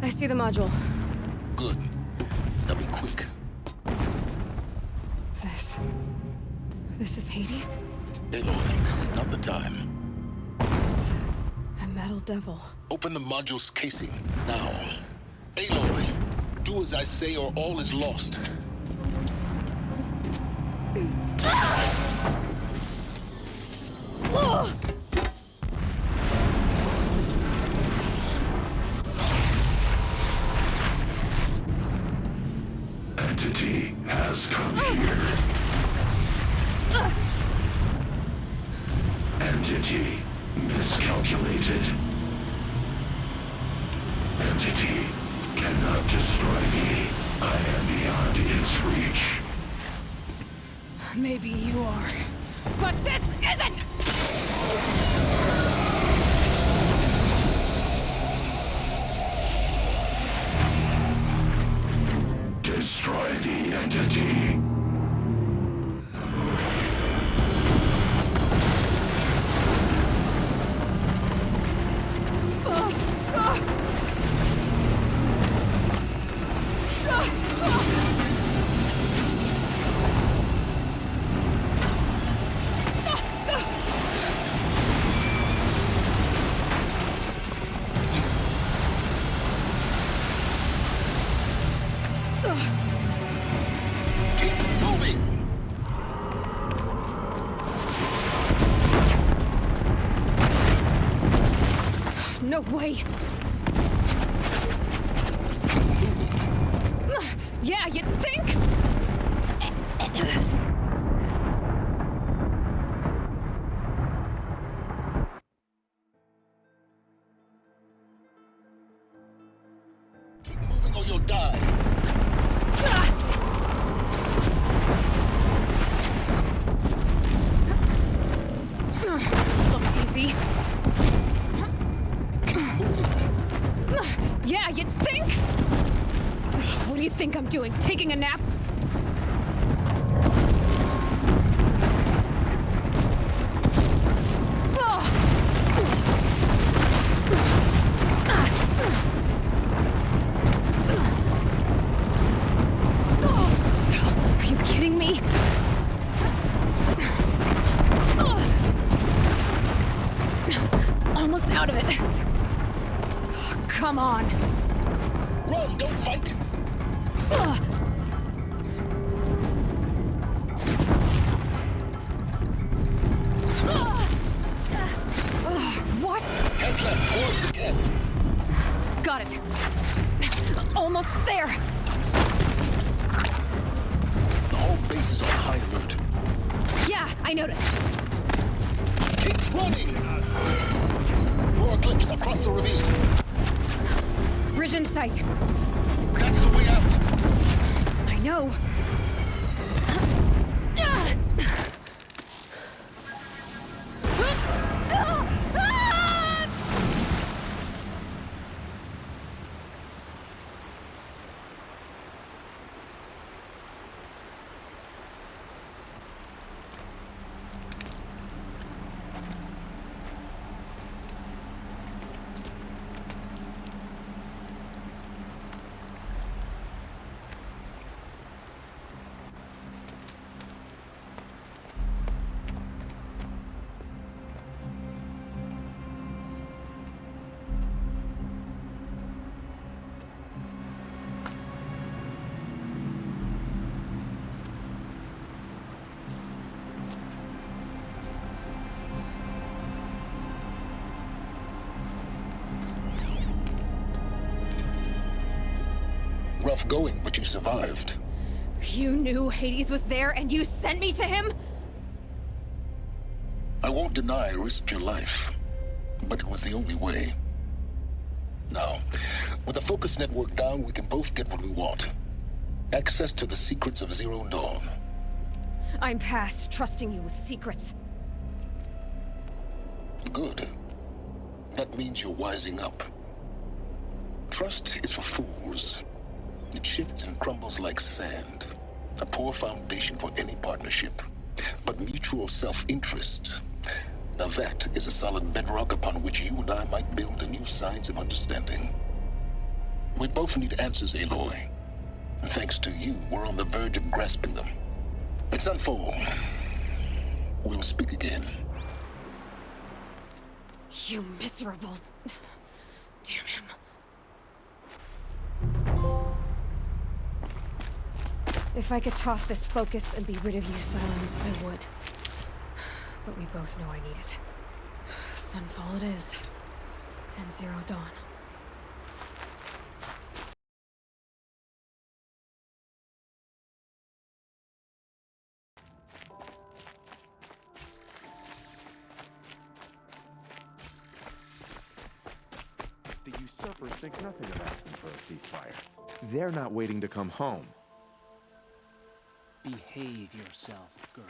I see the module. Good. Now be quick. This is Hades? Aloy, this is not the time. It's a metal devil. Open the module's casing, now. Aloy, do as I say or all is lost. Entity has come here. Entity miscalculated. Entity cannot destroy me. I am beyond its reach. Maybe you are. But this isn't! Destroy the entity. way! Yeah, you think? Keep moving or you'll die. This looks easy. Yeah, you think? What do you think I'm doing? Taking a nap? Are you kidding me? Almost out of it. Come on. Run, don't fight. What? Head left towards the camp. Got it. Almost there. The whole base is on high alert. Yeah, I noticed. Keep running! More eclipse across the ravine. Bridge in sight. That's the way out. I know. Rough going, but you survived. You knew Hades was there and you sent me to him? I won't deny I risked your life, but it was the only way. Now, with the focus network down, we can both get what we want. Access to the secrets of Zero Dawn. I'm past trusting you with secrets. Good. That means you're wising up. Trust is for fools. It shifts and crumbles like sand. A poor foundation for any partnership. But mutual self-interest, now that is a solid bedrock upon which you and I might build a new science of understanding. We both need answers, Aloy. And thanks to you, we're on the verge of grasping them. It's unfold. We'll speak again. You miserable... Damn him. If I could toss this focus and be rid of you, Silence, I would. But we both know I need it. Sunfall it is. And Zero Dawn. The usurpers think nothing of asking for a ceasefire. They're not waiting to come home. Behave yourself, girl.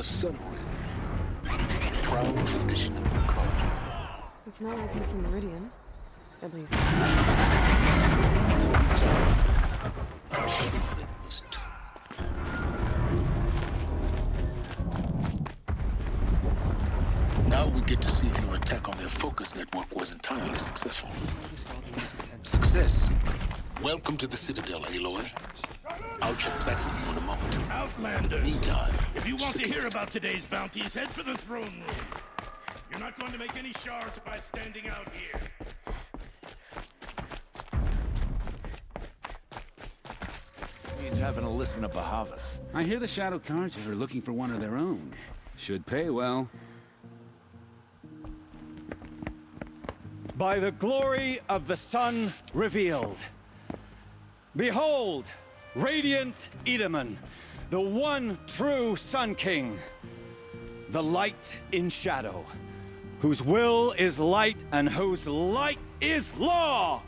The Sun Ring. Proud tradition of your culture. It's not like this in Meridian. At least. I'm sure they miss it. Now we get to see if your attack on their focus network was entirely successful. Success. Welcome to the Citadel, Aloy. I'll check back with you in a moment. Outlanders! Meantime, if you want to hear about today's bounties, head for the throne room. You're not going to make any shards by standing out here. Means having to listen to Bahavas. I hear the Shadow Carja are looking for one of their own. Should pay well. By the glory of the sun revealed. Behold, radiant Edaman, the one true Sun King. The light in shadow, whose will is light and whose light is law!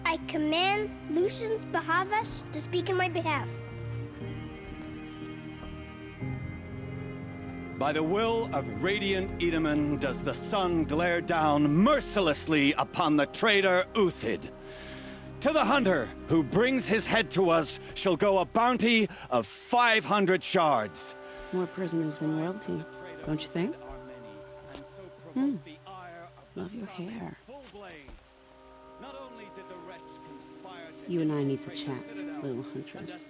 I command Lucius Bahavas to speak in my behalf. By the will of radiant Edaman does the sun glare down mercilessly upon the traitor Uthid. To the hunter who brings his head to us shall go a bounty of 500 shards. More prisoners than royalty, don't you think? Love your hair. You and I need to chat, little huntress.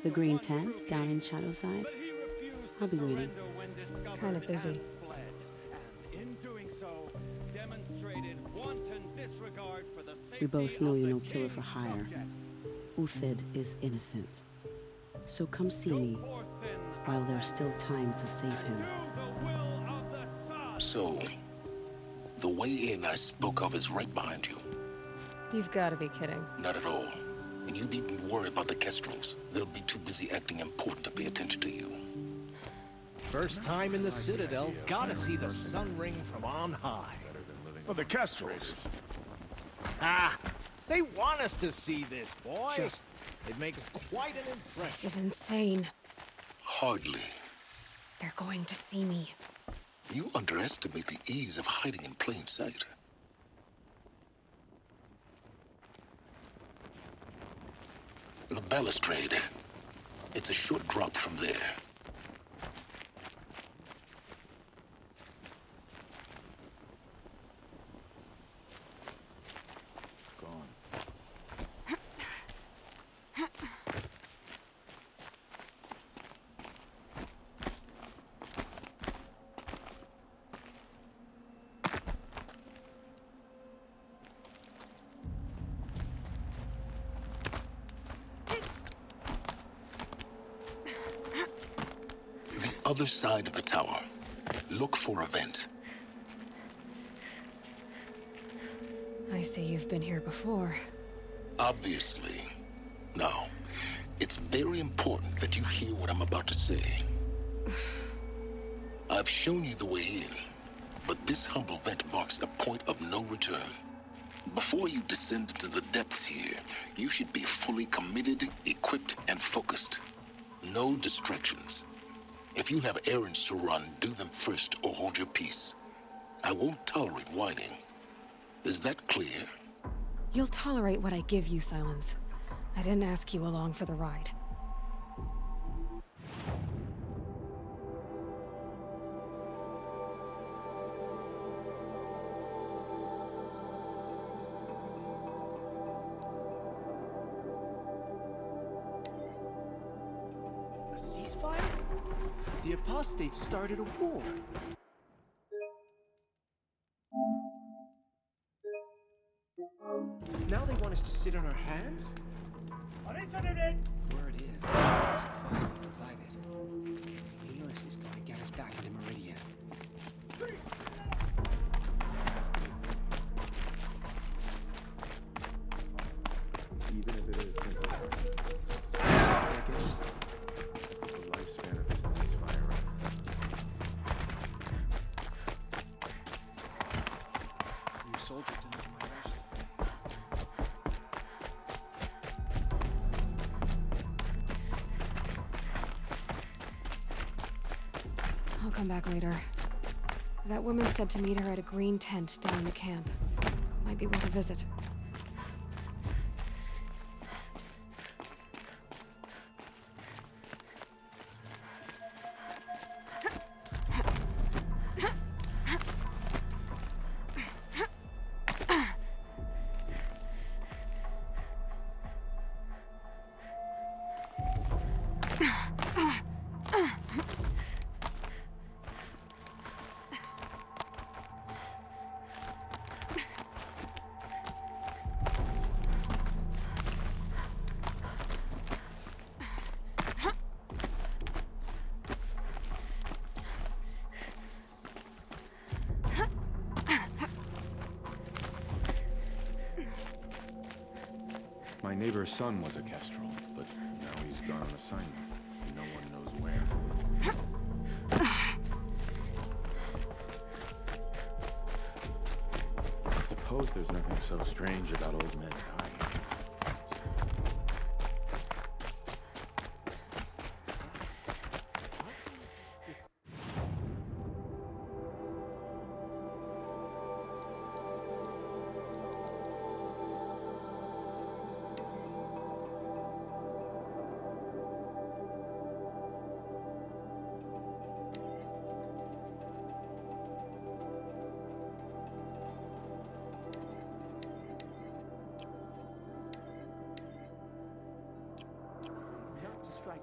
The green tent down in Shadowside? I'll be waiting. Kind of busy. We both know you're no killer for hire. Uthid is innocent. So come see me while there's still time to save him. So, the way in I spoke of is right behind you. You've got to be kidding. Not at all. And you needn't worry about the Kestrels. They'll be too busy acting important to pay attention to you. First time in the Citadel, gotta see the sun ring from on high. Well, the Kestrels. Ah, they want us to see this, boy. It makes quite an impression. This is insane. Hardly. They're going to see me. You underestimate the ease of hiding in plain sight. The balustrade. It's a short drop from there. Other side of the tower. Look for a vent. I see you've been here before. Obviously. Now, it's very important that you hear what I'm about to say. I've shown you the way in, but this humble vent marks a point of no return. Before you descend into the depths here, you should be fully committed, equipped, and focused. No distractions. If you have errands to run, do them first or hold your peace. I won't tolerate whining. Is that clear? You'll tolerate what I give you, Silence. I didn't ask you along for the ride. A ceasefire? The apostates started a war. Now they want us to sit on our hands? Word is, the powers are finally divided. Helis is going to get us back into Meridian. Even if it is temporary. That's the lifespan of this ceasefire. New soldier didn't my rations. come back later. That woman said to meet her at a green tent down in the camp. Might be worth a visit. My neighbor's son was a Kestrel, but now he's gone on assignment. No one knows where. I suppose there's nothing so strange about old men dying.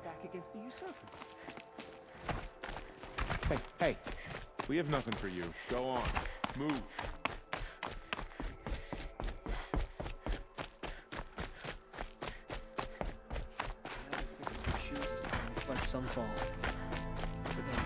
Back against the usurper. Hey, we have nothing for you. Go on. Move. Shoes reflect sunfall. For them.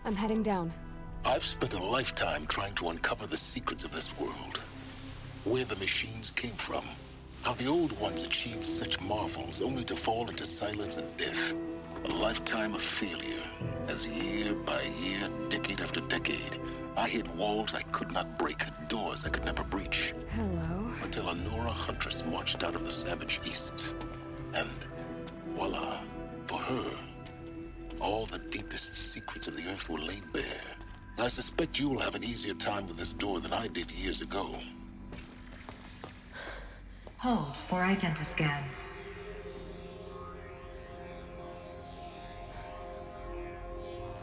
I'm heading down. I've spent a lifetime trying to uncover the secrets of this world. Where the machines came from. How the old ones achieved such marvels only to fall into silence and death. A lifetime of failure. As year by year, decade after decade, I hit walls I could not break, doors I could never breach. Hello. Until a Nora huntress marched out of the savage east. And voila, for her, all the deepest secrets of the Earth were laid bare. I suspect you will have an easier time with this door than I did years ago. Hold for identiscan.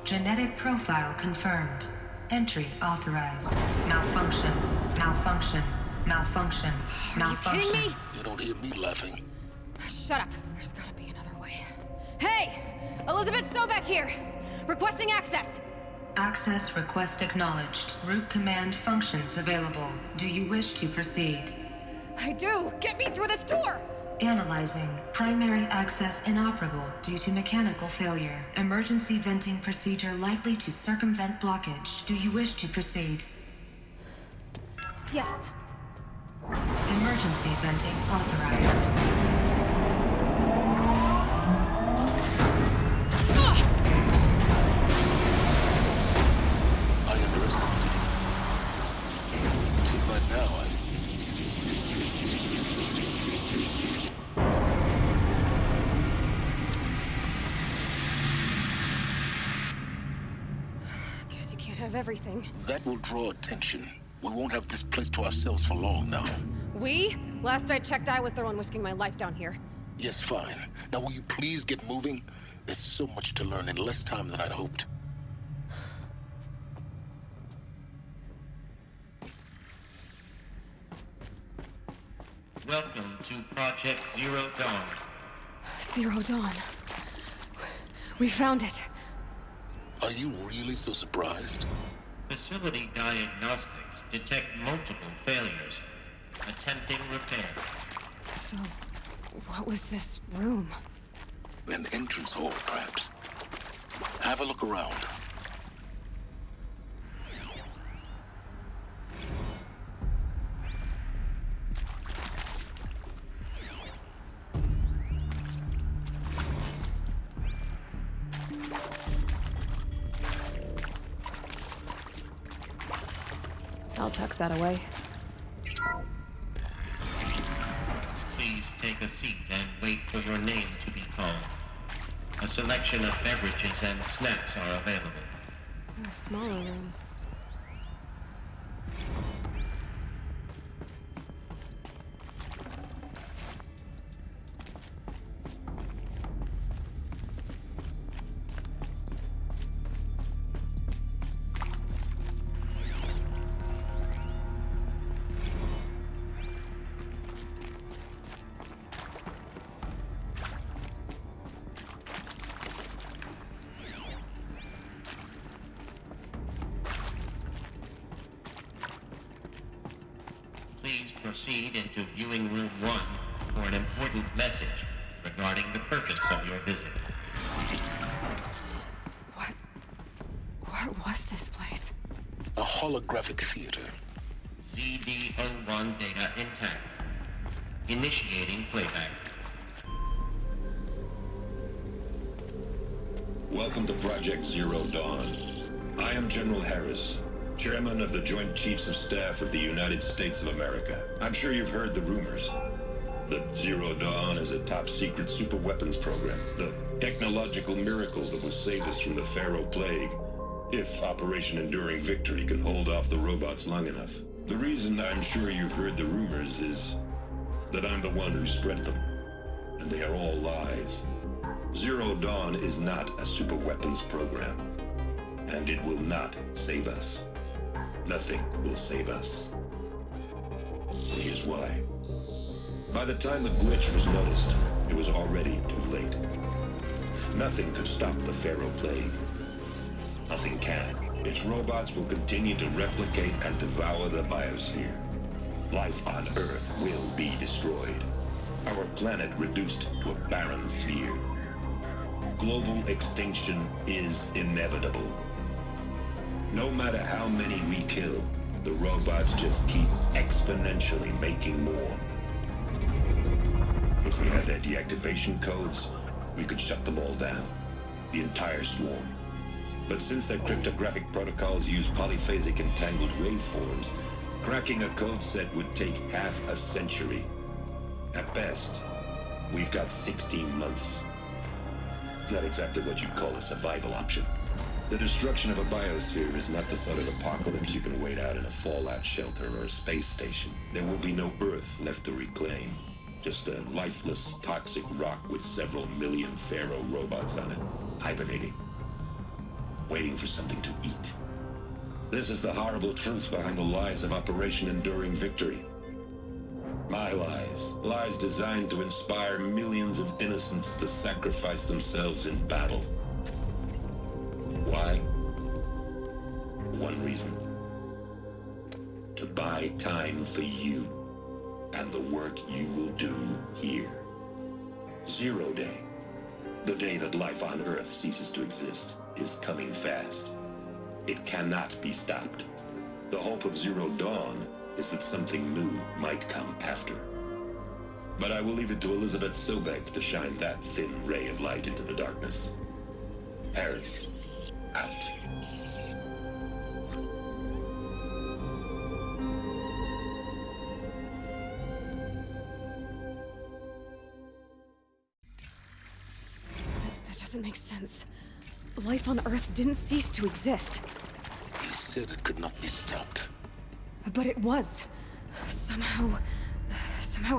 Genetic profile confirmed. Entry authorized. Malfunction. Malfunction. Malfunction. Malfunction. Are you kidding me? You don't hear me laughing. Shut up. There's gotta be another way. Hey! Elizabeth Sobek here! Requesting access! Access request acknowledged. Root command functions available. Do you wish to proceed? I do! Get me through this door! Analyzing. Primary access inoperable due to mechanical failure. Emergency venting procedure likely to circumvent blockage. Do you wish to proceed? Yes. Emergency venting authorized. Of everything. That will draw attention. We won't have this place to ourselves for long now. We? Last I checked, I was the one risking my life down here. Yes, fine. Now will you please get moving? There's so much to learn in less time than I'd hoped. Welcome to Project Zero Dawn. Zero Dawn. We found it. Are you really so surprised? Facility diagnostics detect multiple failures. Attempting repair. So, what was this room? An entrance hall, perhaps. Have a look around. I'll tuck that away. Please take a seat and wait for your name to be called. A selection of beverages and snacks are available. A smaller room. Please proceed into viewing room 1 for an important message regarding the purpose of your visit. What was this place? A holographic theater. CD01 data intact. Initiating playback. Welcome to Project Zero Dawn. I am General Harris, Chairman of the Joint Chiefs of Staff of the United States of America. I'm sure you've heard the rumors that Zero Dawn is a top-secret super-weapons program, the technological miracle that will save us from the Pharaoh Plague, if Operation Enduring Victory can hold off the robots long enough. The reason I'm sure you've heard the rumors is that I'm the one who spread them, and they are all lies. Zero Dawn is not a super-weapons program, and it will not save us. Nothing will save us. Here's why. By the time the glitch was noticed, it was already too late. Nothing could stop the Pharaoh Plague. Nothing can. Its robots will continue to replicate and devour the biosphere. Life on Earth will be destroyed. Our planet reduced to a barren sphere. Global extinction is inevitable. No matter how many we kill, the robots just keep exponentially making more. If we had their deactivation codes, we could shut them all down, the entire swarm. But since their cryptographic protocols use polyphasic entangled waveforms, cracking a code set would take half a century. At best, we've got 16 months. Not exactly what you'd call a survival option. The destruction of a biosphere is not the sort of apocalypse you can wait out in a fallout shelter or a space station. There will be no Earth left to reclaim. Just a lifeless, toxic rock with several million Pharaoh robots on it, hibernating, waiting for something to eat. This is the horrible truth behind the lies of Operation Enduring Victory. My lies. Lies designed to inspire millions of innocents to sacrifice themselves in battle. Why? One reason. To buy time for you and the work you will do here. Zero Day, the day that life on Earth ceases to exist, is coming fast. It cannot be stopped. The hope of Zero Dawn is that something new might come after. But I will leave it to Elizabeth Sobek to shine that thin ray of light into the darkness. Harris, out. That doesn't make sense. Life on Earth didn't cease to exist. You said it could not be stopped. But it was. Somehow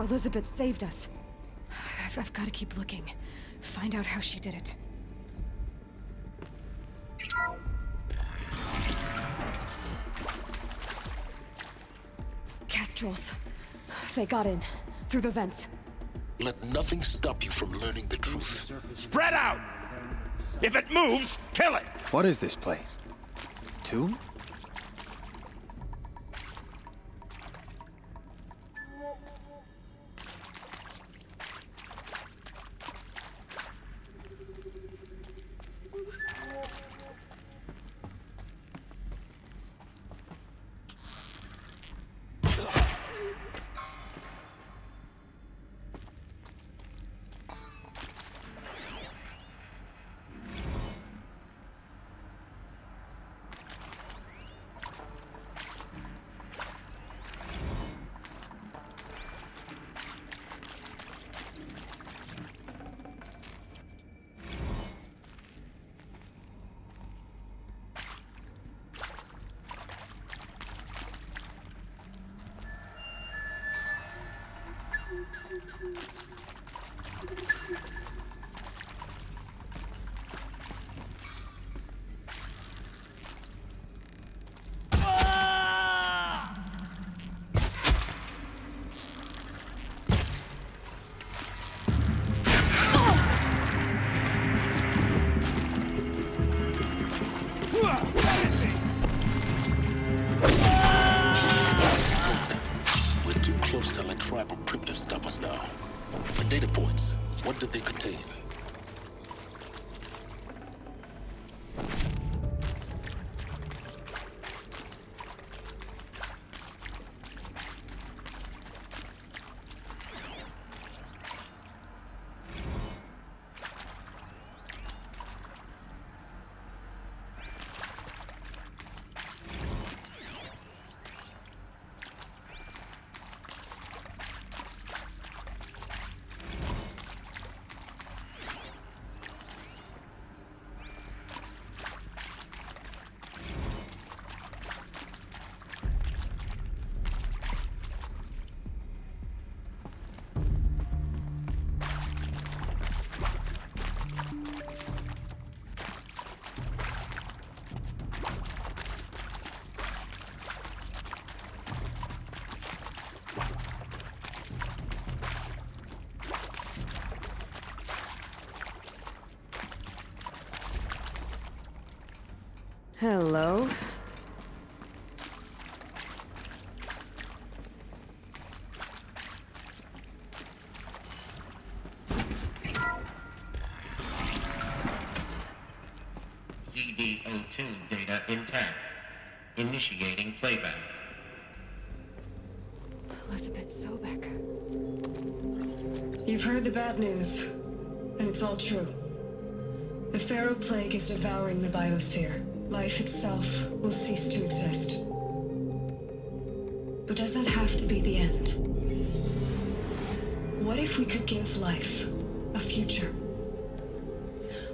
Elizabeth saved us. I've got to keep looking. Find out how she did it. Kestrels. They got in. Through the vents. Let nothing stop you from learning the truth. Spread out! If it moves, kill it! What is this place? Tomb? Hello. CD02 data intact. Initiating playback. Elizabeth Sobek. You've heard the bad news, and it's all true. The Pharaoh Plague is devouring the biosphere. Life itself will cease to exist. But does that have to be the end? What if we could give life a future?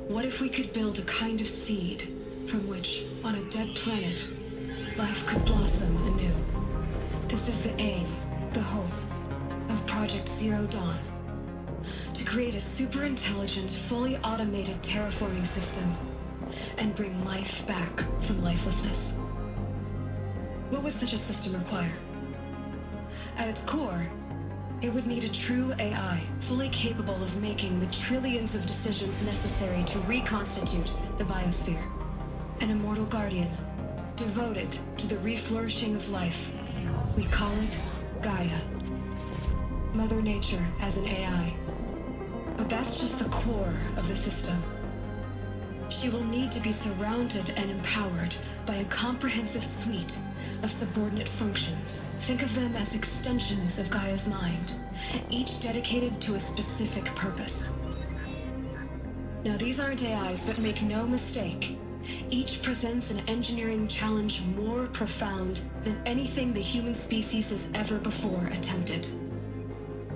What if we could build a kind of seed from which, on a dead planet, life could blossom anew? This is the aim, the hope, of Project Zero Dawn. To create a super-intelligent, fully automated terraforming system and bring life back from lifelessness. What would such a system require? At its core, it would need a true AI, fully capable of making the trillions of decisions necessary to reconstitute the biosphere. An immortal guardian, devoted to the reflourishing of life. We call it Gaia. Mother Nature as an AI. But that's just the core of the system. She will need to be surrounded and empowered by a comprehensive suite of subordinate functions. Think of them as extensions of Gaia's mind, each dedicated to a specific purpose. Now, these aren't AIs, but make no mistake, each presents an engineering challenge more profound than anything the human species has ever before attempted.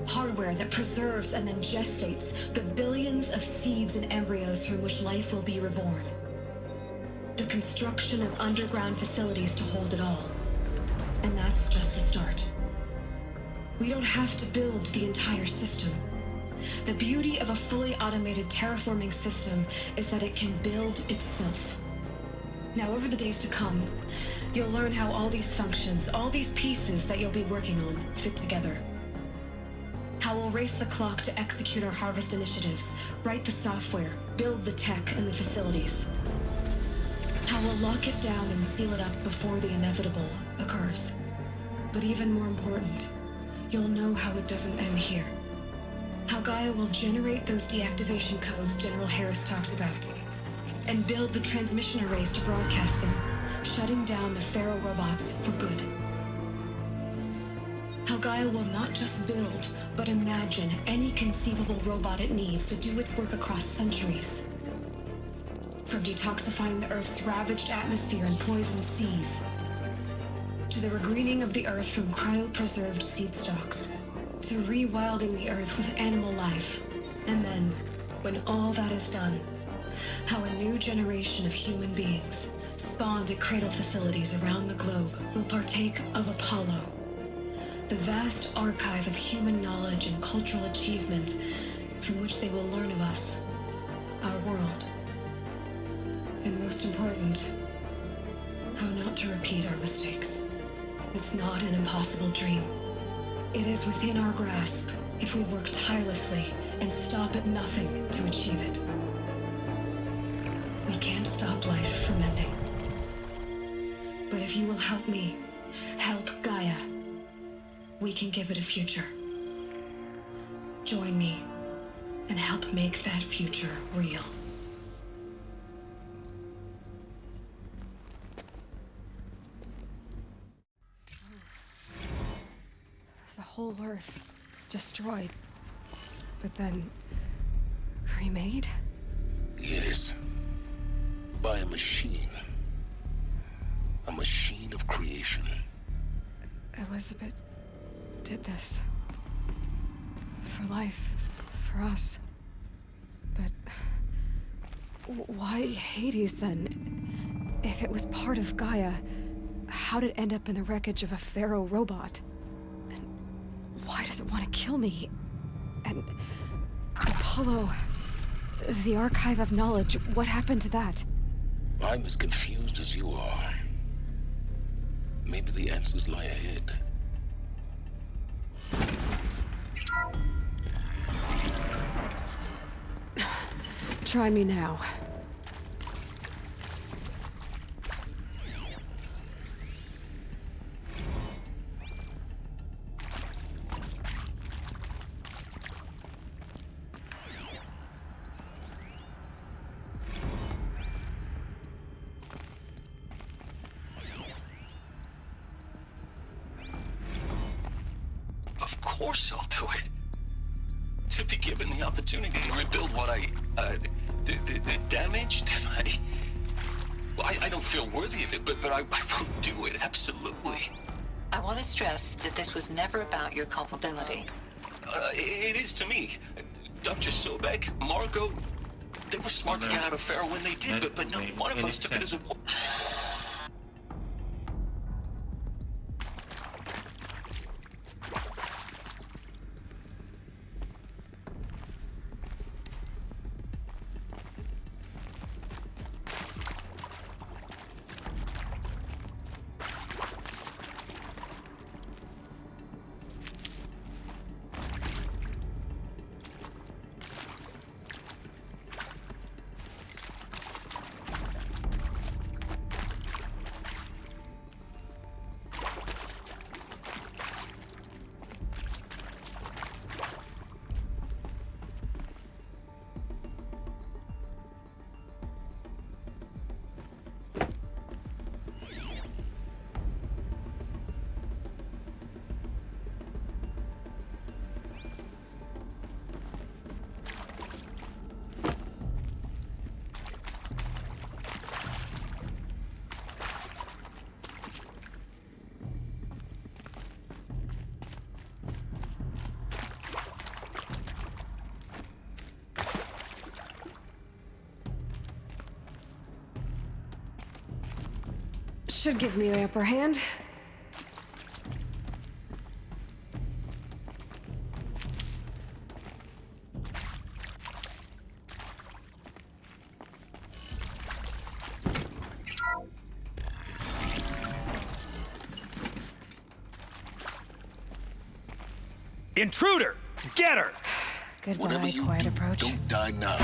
Hardware that preserves and then gestates the billions of seeds and embryos from which life will be reborn. The construction of underground facilities to hold it all. And that's just the start. We don't have to build the entire system. The beauty of a fully automated terraforming system is that it can build itself. Now, over the days to come, you'll learn how all these functions, all these pieces that you'll be working on, fit together. How we'll race the clock to execute our harvest initiatives, write the software, build the tech and the facilities. How we'll lock it down and seal it up before the inevitable occurs. But even more important, you'll know how it doesn't end here. How Gaia will generate those deactivation codes General Harris talked about, and build the transmission arrays to broadcast them, shutting down the Pharaoh robots for good. How Gaia will not just build, but imagine any conceivable robot it needs to do its work across centuries. From detoxifying the Earth's ravaged atmosphere and poisoned seas, to the regreening of the Earth from cryopreserved seed stalks, to rewilding the Earth with animal life. And then, when all that is done, how a new generation of human beings, spawned at cradle facilities around the globe, will partake of Apollo, the vast archive of human knowledge and cultural achievement from which they will learn of us, our world. And most important, how not to repeat our mistakes. It's not an impossible dream. It is within our grasp if we work tirelessly and stop at nothing to achieve it. We can't stop life from ending. But if you will help me, help Gaia, we can give it a future. Join me and help make that future real. The whole Earth destroyed, but then remade? Yes. By a machine. A machine of creation. Elizabeth did this. For life. For us. But why Hades then? If it was part of Gaia, how'd it end up in the wreckage of a Pharaoh robot? And why does it want to kill me? And Apollo, the archive of knowledge, what happened to that? I'm as confused as you are. Maybe the answers lie ahead. Try me now. course I'll do it. To be given the opportunity to rebuild what the damage that I don't feel worthy of it, but I will do it, absolutely. I want to stress that this was never about your culpability. It is to me. Dr. Sobek, Margot, they were smart to get out of Pharaoh when they did, but not one of us took it as a... Should give me the upper hand. Intruder! Get her! Goodbye, quiet approach. Don't die now.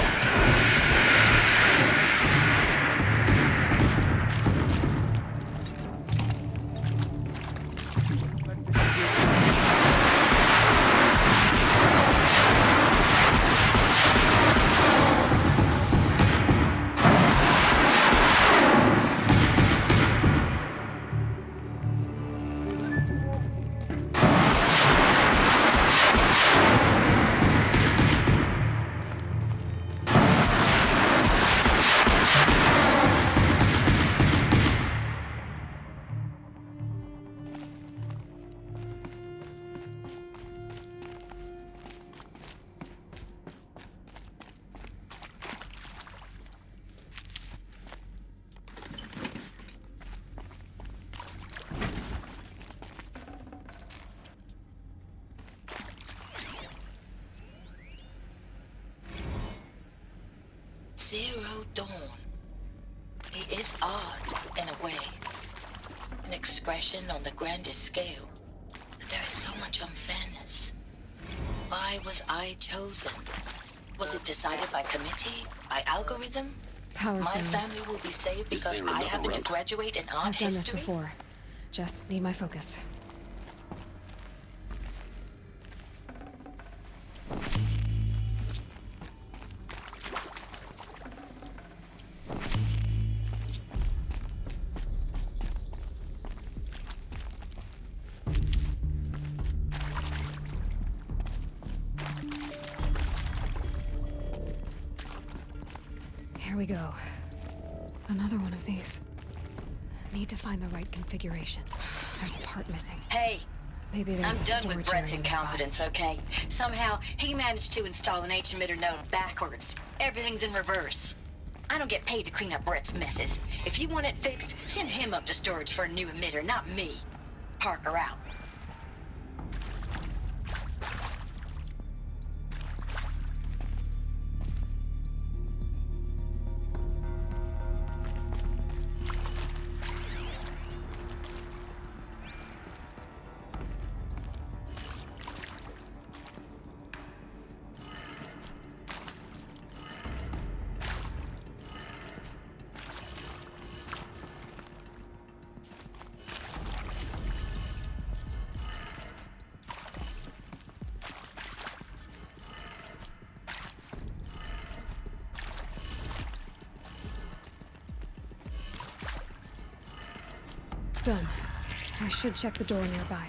Zero Dawn. He is art, in a way. An expression on the grandest scale. But there is so much unfairness. Why was I chosen? Was it decided by committee? By algorithm? Power's My down. family will be saved because I happen to graduate in art I've done this history? before. Just need my focus. Here we go. Another one of these. Need to find the right configuration. There's a part missing. Hey, Maybe there's I'm a done storage with Brett's area incompetence, okay? Somehow, he managed to install an H-emitter node backwards. Everything's in reverse. I don't get paid to clean up Brett's messes. If you want it fixed, send him up to storage for a new emitter, not me. Parker out. Done. I should check the door nearby.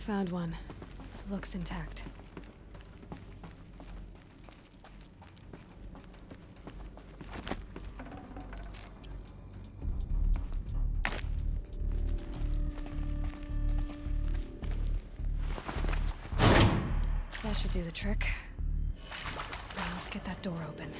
Found one. Looks intact. That should do the trick. Now let's get that door open.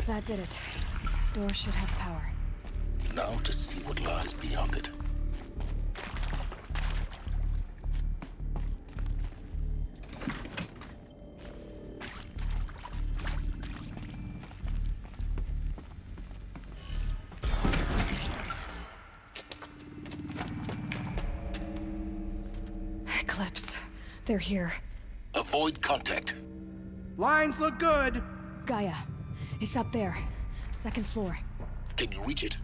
That did it. Door should have power. Now to see what lies beyond it. Eclipse. They're here. Avoid contact. Lines look good. Gaia. It's up there. Second floor. Can you reach it?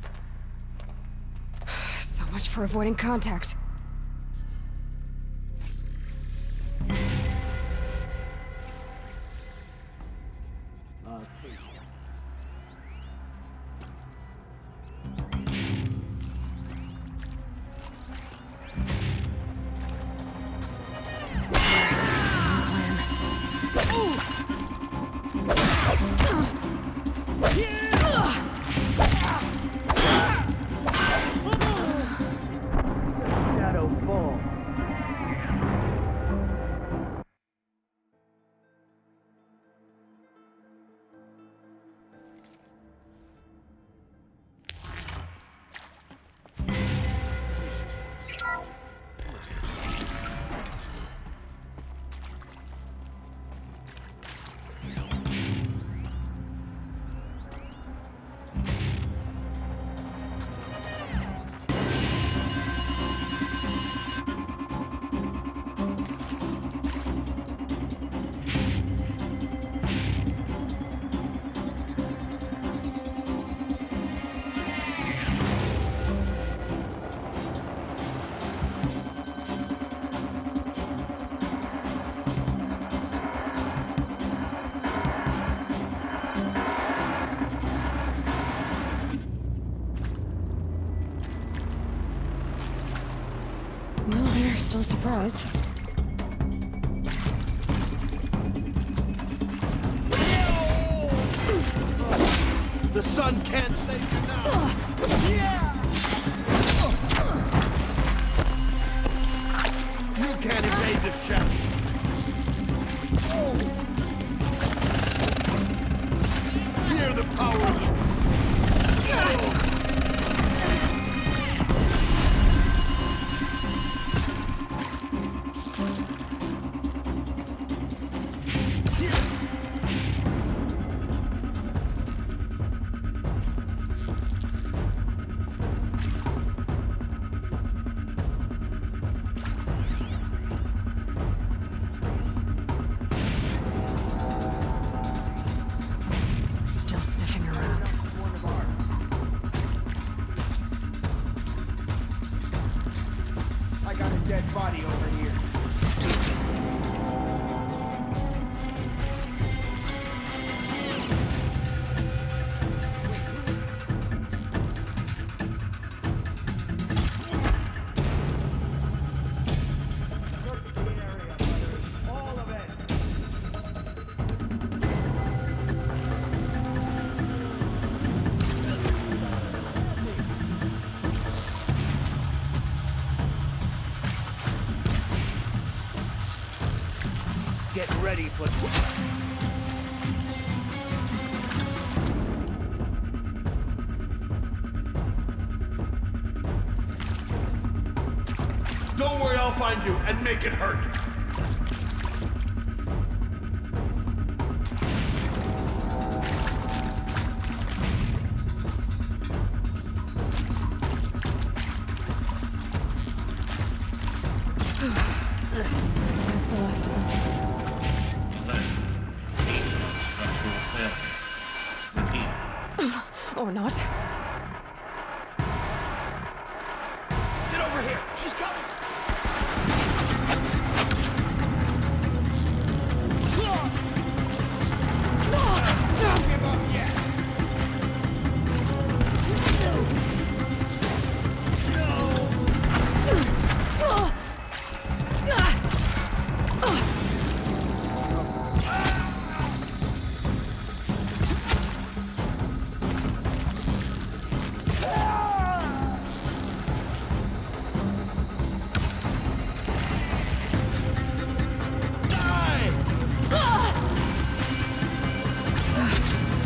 So much for avoiding contact. I'll take still surprised. The sun can't save you now. You can't evade this shadow. Fear the power of it. Still sniffing around. I got a dead body over here. Get ready for... Don't worry, I'll find you and make it hurt. That's the last of them. Or not. Get over here. She's coming. Don't give up yet.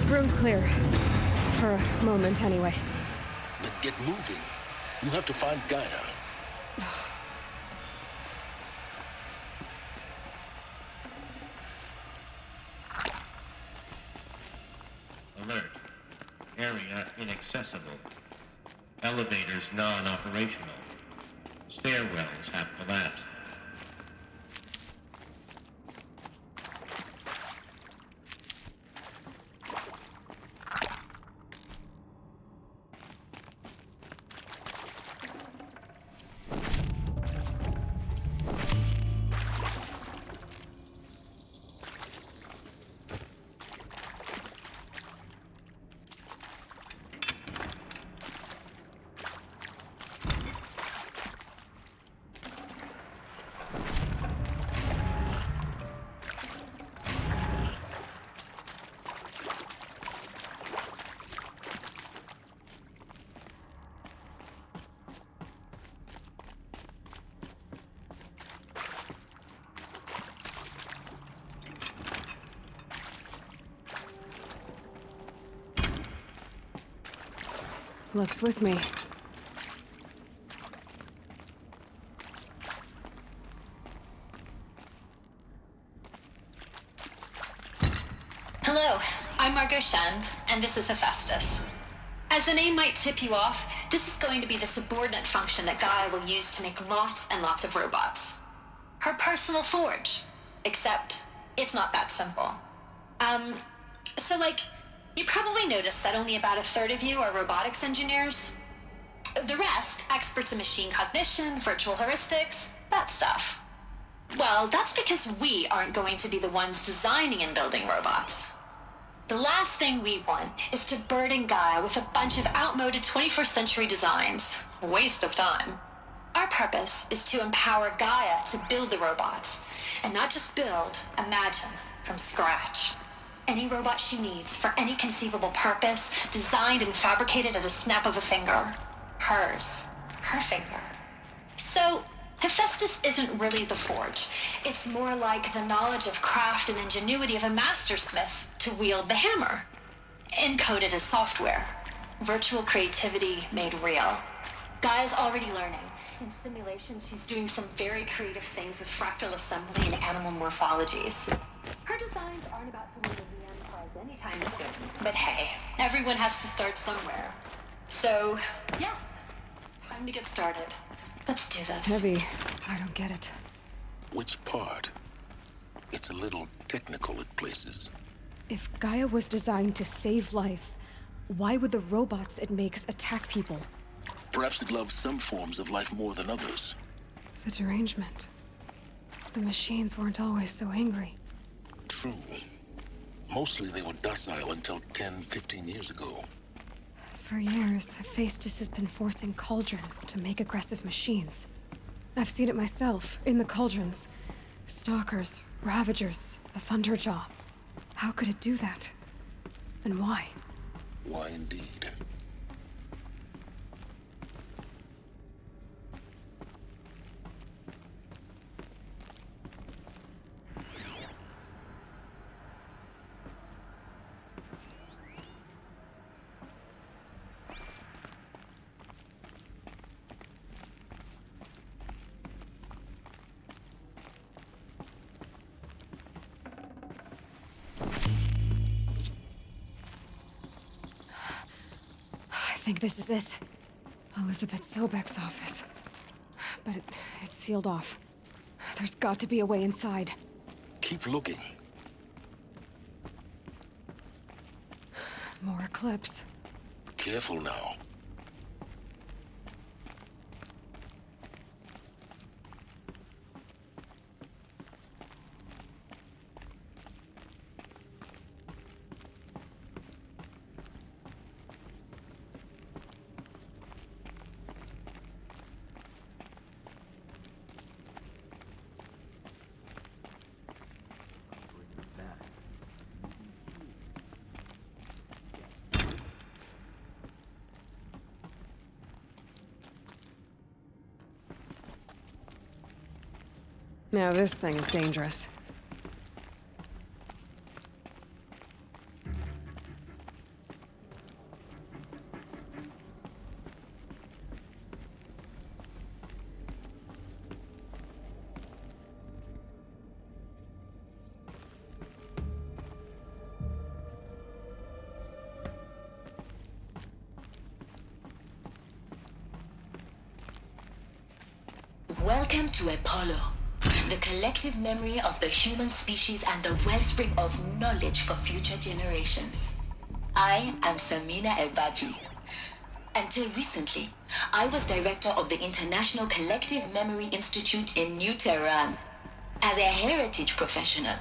Room's clear. For a moment, anyway. Then get moving. You have to find Gaia. Alert. Area inaccessible. Elevators non-operational. Stairwells have collapsed. Luck's with me. Hello, I'm Margot Shen, and this is Hephaestus. As the name might tip you off, this is going to be the subordinate function that Gaia will use to make lots and lots of robots. Her personal forge. Except, it's not that simple. You probably noticed that only about a third of you are robotics engineers. The rest, experts in machine cognition, virtual heuristics, that stuff. Well, that's because we aren't going to be the ones designing and building robots. The last thing we want is to burden Gaia with a bunch of outmoded 21st century designs. A waste of time. Our purpose is to empower Gaia to build the robots. And not just build, imagine, from scratch. Any robot she needs, for any conceivable purpose, designed and fabricated at a snap of a finger. Hers. Her finger. So, Hephaestus isn't really the forge. It's more like the knowledge of craft and ingenuity of a mastersmith to wield the hammer. Encoded as software. Virtual creativity made real. Gaia's already learning. In simulations, she's doing some very creative things with fractal assembly and animal morphologies. Her designs aren't about to win the VM prize anytime soon. But hey, everyone has to start somewhere. So, yes, time to get started. Let's do this. Heavy. I don't get it. Which part? It's a little technical at places. If Gaia was designed to save life, why would the robots it makes attack people? Perhaps it loves some forms of life more than others. The derangement. The machines weren't always so angry. True. Mostly they were docile until 10, 15 years ago. For years, Hephaestus has been forcing cauldrons to make aggressive machines. I've seen it myself, in the cauldrons. Stalkers, Ravagers, a Thunderjaw. How could it do that? And why? Why indeed? I think this is it. Elizabeth Sobek's office. But it's sealed off. There's got to be a way inside. Keep looking. More Eclipse. Careful now. Now this thing is dangerous. Welcome to Apollo, the collective memory of the human species and the wellspring of knowledge for future generations. I am Samina Ebadji. Until recently, I was director of the International Collective Memory Institute in New Tehran. As a heritage professional,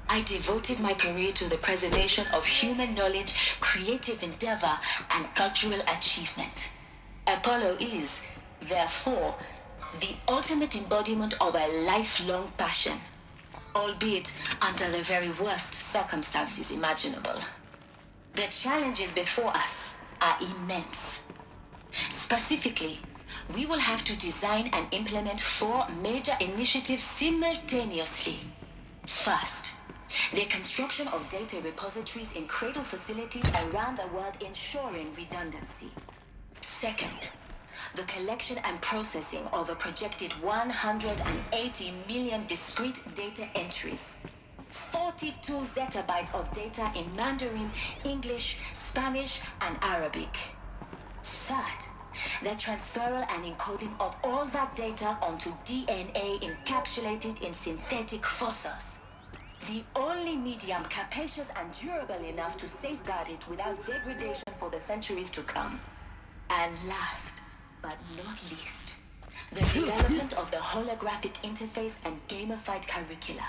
I devoted my career to the preservation of human knowledge, creative endeavor, and cultural achievement. Apollo is, therefore, the ultimate embodiment of a lifelong passion, albeit under the very worst circumstances imaginable. The challenges before us are immense. Specifically, we will have to design and implement 4 major initiatives simultaneously. First, the construction of data repositories in cradle facilities around the world, ensuring redundancy. Second, the collection and processing of a projected 180 million discrete data entries. 42 zettabytes of data in Mandarin, English, Spanish, and Arabic. Third, the transferal and encoding of all that data onto DNA encapsulated in synthetic fossils. The only medium capacious and durable enough to safeguard it without degradation for the centuries to come. And last, but not least, the development of the holographic interface and gamified curricula,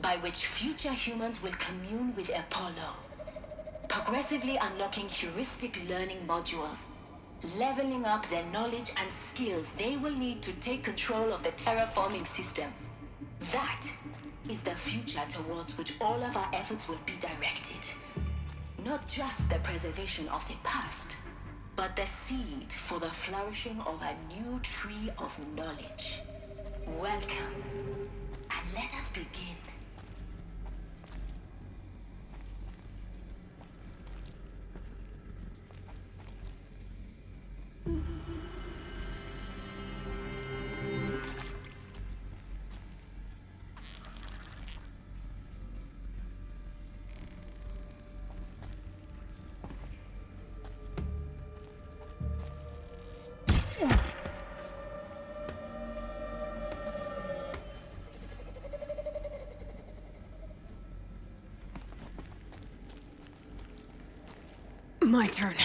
by which future humans will commune with Apollo, progressively unlocking heuristic learning modules, leveling up their knowledge and skills they will need to take control of the terraforming system. That is the future towards which all of our efforts will be directed. Not just the preservation of the past, but the seed for the flourishing of a new tree of knowledge. Welcome, and let us begin. My turn.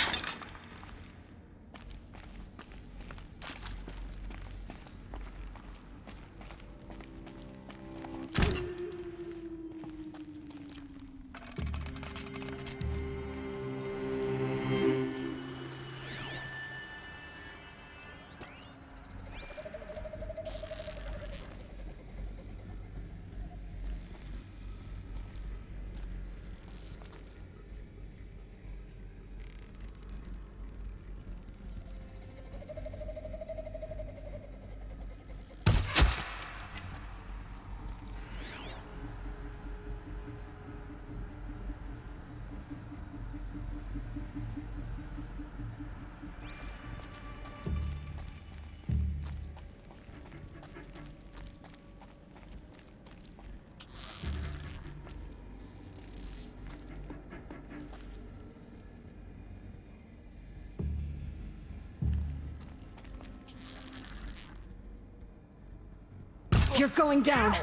You're going down.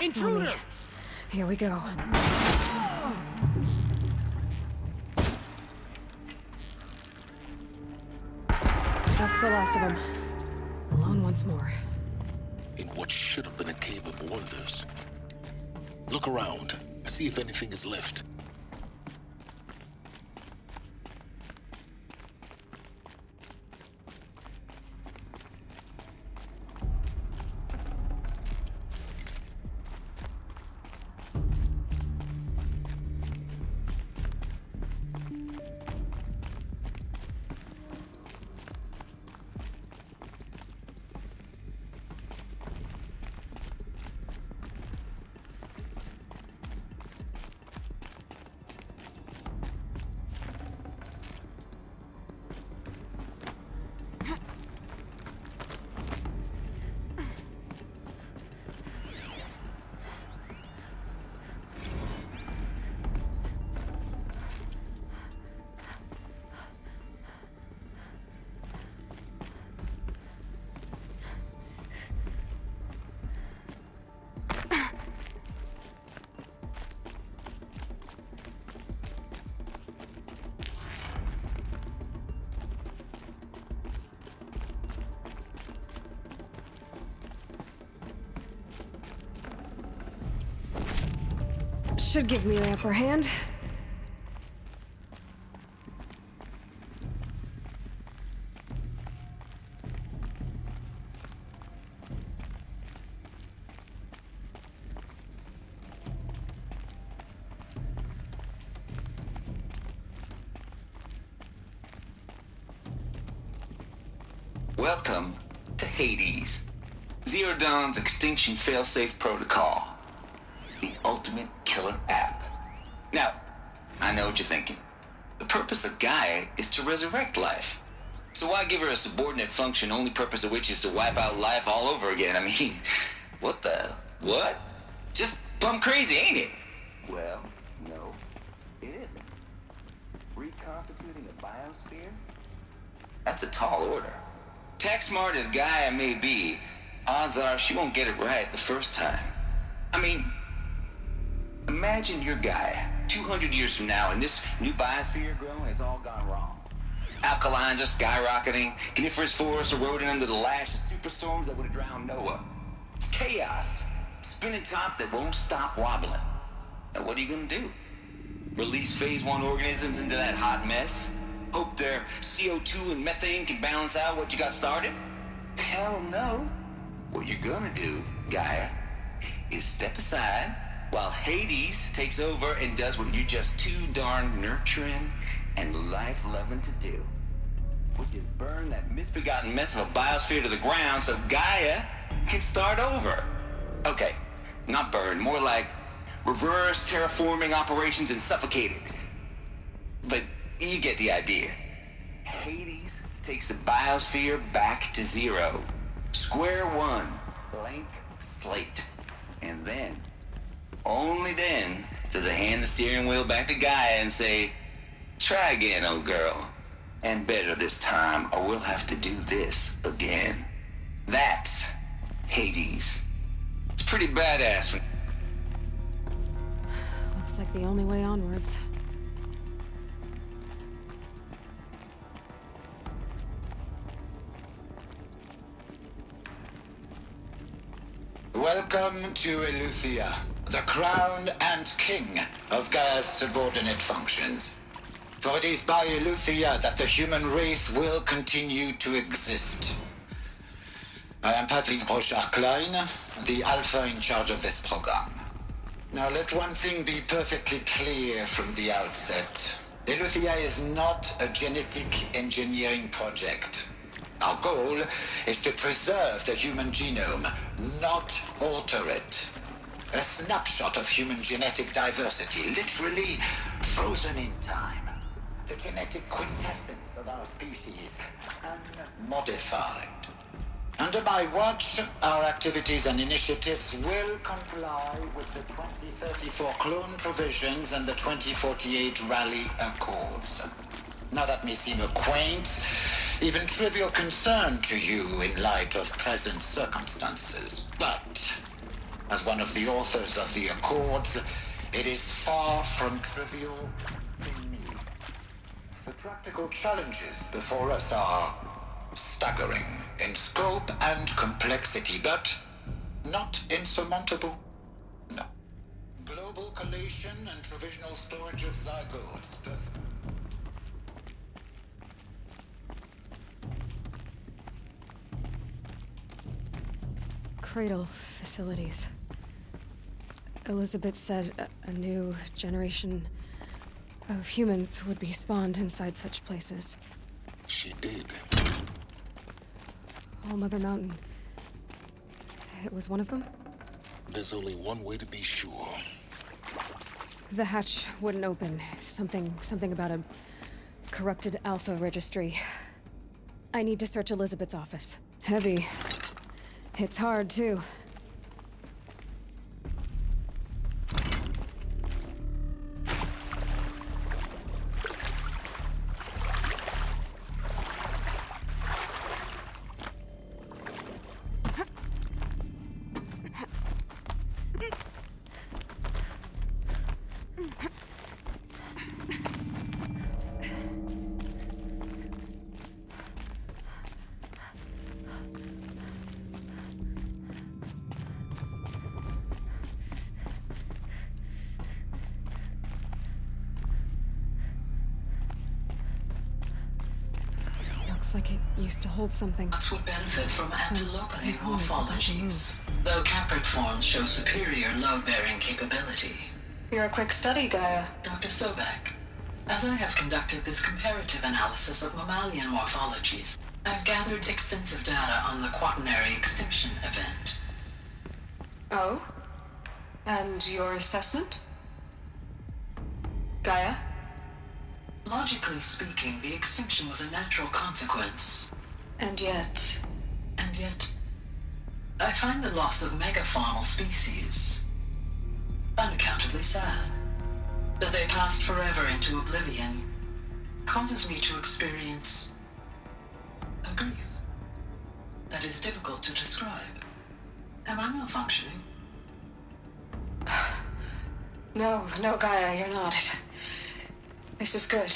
Intruder! Sony. Here we go. That's the last of them. Alone once more. In what should have been a cave of wonders. Look around. See if anything is left. should give me the upper hand. Welcome to Hades, Zero Dawn's extinction failsafe protocol, the ultimate killer app. Now, I know what you're thinking. The purpose of Gaia is to resurrect life. So why give her a subordinate function, only purpose of which is to wipe out life all over again? I mean, what? Just plumb crazy, ain't it? Well, no, it isn't. Reconstituting a biosphere? That's a tall order. Tech smart as Gaia may be, odds are she won't get it right the first time. I mean, imagine you're Gaia, 200 years from now, and this new biosphere you're growing, it's all gone wrong. Alkalines are skyrocketing, coniferous forests eroding under the lash of superstorms that would have drowned Noah. It's chaos, spinning top that won't stop wobbling. Now what are you gonna do? Release phase 1 organisms into that hot mess? Hope their CO2 and methane can balance out what you got started? Hell no. What you're gonna do, Gaia, is step aside while Hades takes over and does what you're just too darn nurturing and life-loving to do, which is burn that misbegotten mess of a biosphere to the ground so Gaia can start over. Okay, not burn, more like reverse terraforming operations and suffocate it. But you get the idea. Hades takes the biosphere back to zero. Square one. Blank slate. And then, only then, does it hand the steering wheel back to Gaia and say, try again, old girl. And better this time, or we'll have to do this again. That's Hades. It's pretty badass. Looks like the only way onwards. Welcome to Eleuthia, the crown and king of Gaia's subordinate functions. For it is by Eleuthia that the human race will continue to exist. I am Patrick Brochard-Klein, the alpha in charge of this program. Now let one thing be perfectly clear from the outset. Eleuthia is not a genetic engineering project. Our goal is to preserve the human genome, not alter it. A snapshot of human genetic diversity, literally frozen in time. The genetic quintessence of our species, unmodified. Under my watch, our activities and initiatives will comply with the 2034 clone provisions and the 2048 Rally Accords. Now that may seem a quaint, even trivial concern to you in light of present circumstances, but as one of the authors of the Accords, it is far from trivial to me. The practical challenges before us are staggering in scope and complexity, but not insurmountable. No. Global collation and provisional storage of zygotes. Cradle facilities. Elizabeth said a new generation of humans would be spawned inside such places. She did. All Mother Mountain. It was one of them? There's only one way to be sure. The hatch wouldn't open. Something about a corrupted Alpha registry. I need to search Elizabeth's office. Heavy. It's hard, too. Looks like it used to hold something. Nuts would benefit from antelope-like morphologies, though caprid forms show superior load-bearing capability. You're a quick study, Gaia. Dr. Sobek, as I have conducted this comparative analysis of mammalian morphologies, I've gathered extensive data on the quaternary extinction event. Oh? And your assessment? Gaia? Logically speaking, the extinction was a natural consequence. And yet, I find the loss of megafaunal species unaccountably sad. That they passed forever into oblivion causes me to experience a grief that is difficult to describe. Am I malfunctioning? No, Gaia, you're not. This is good.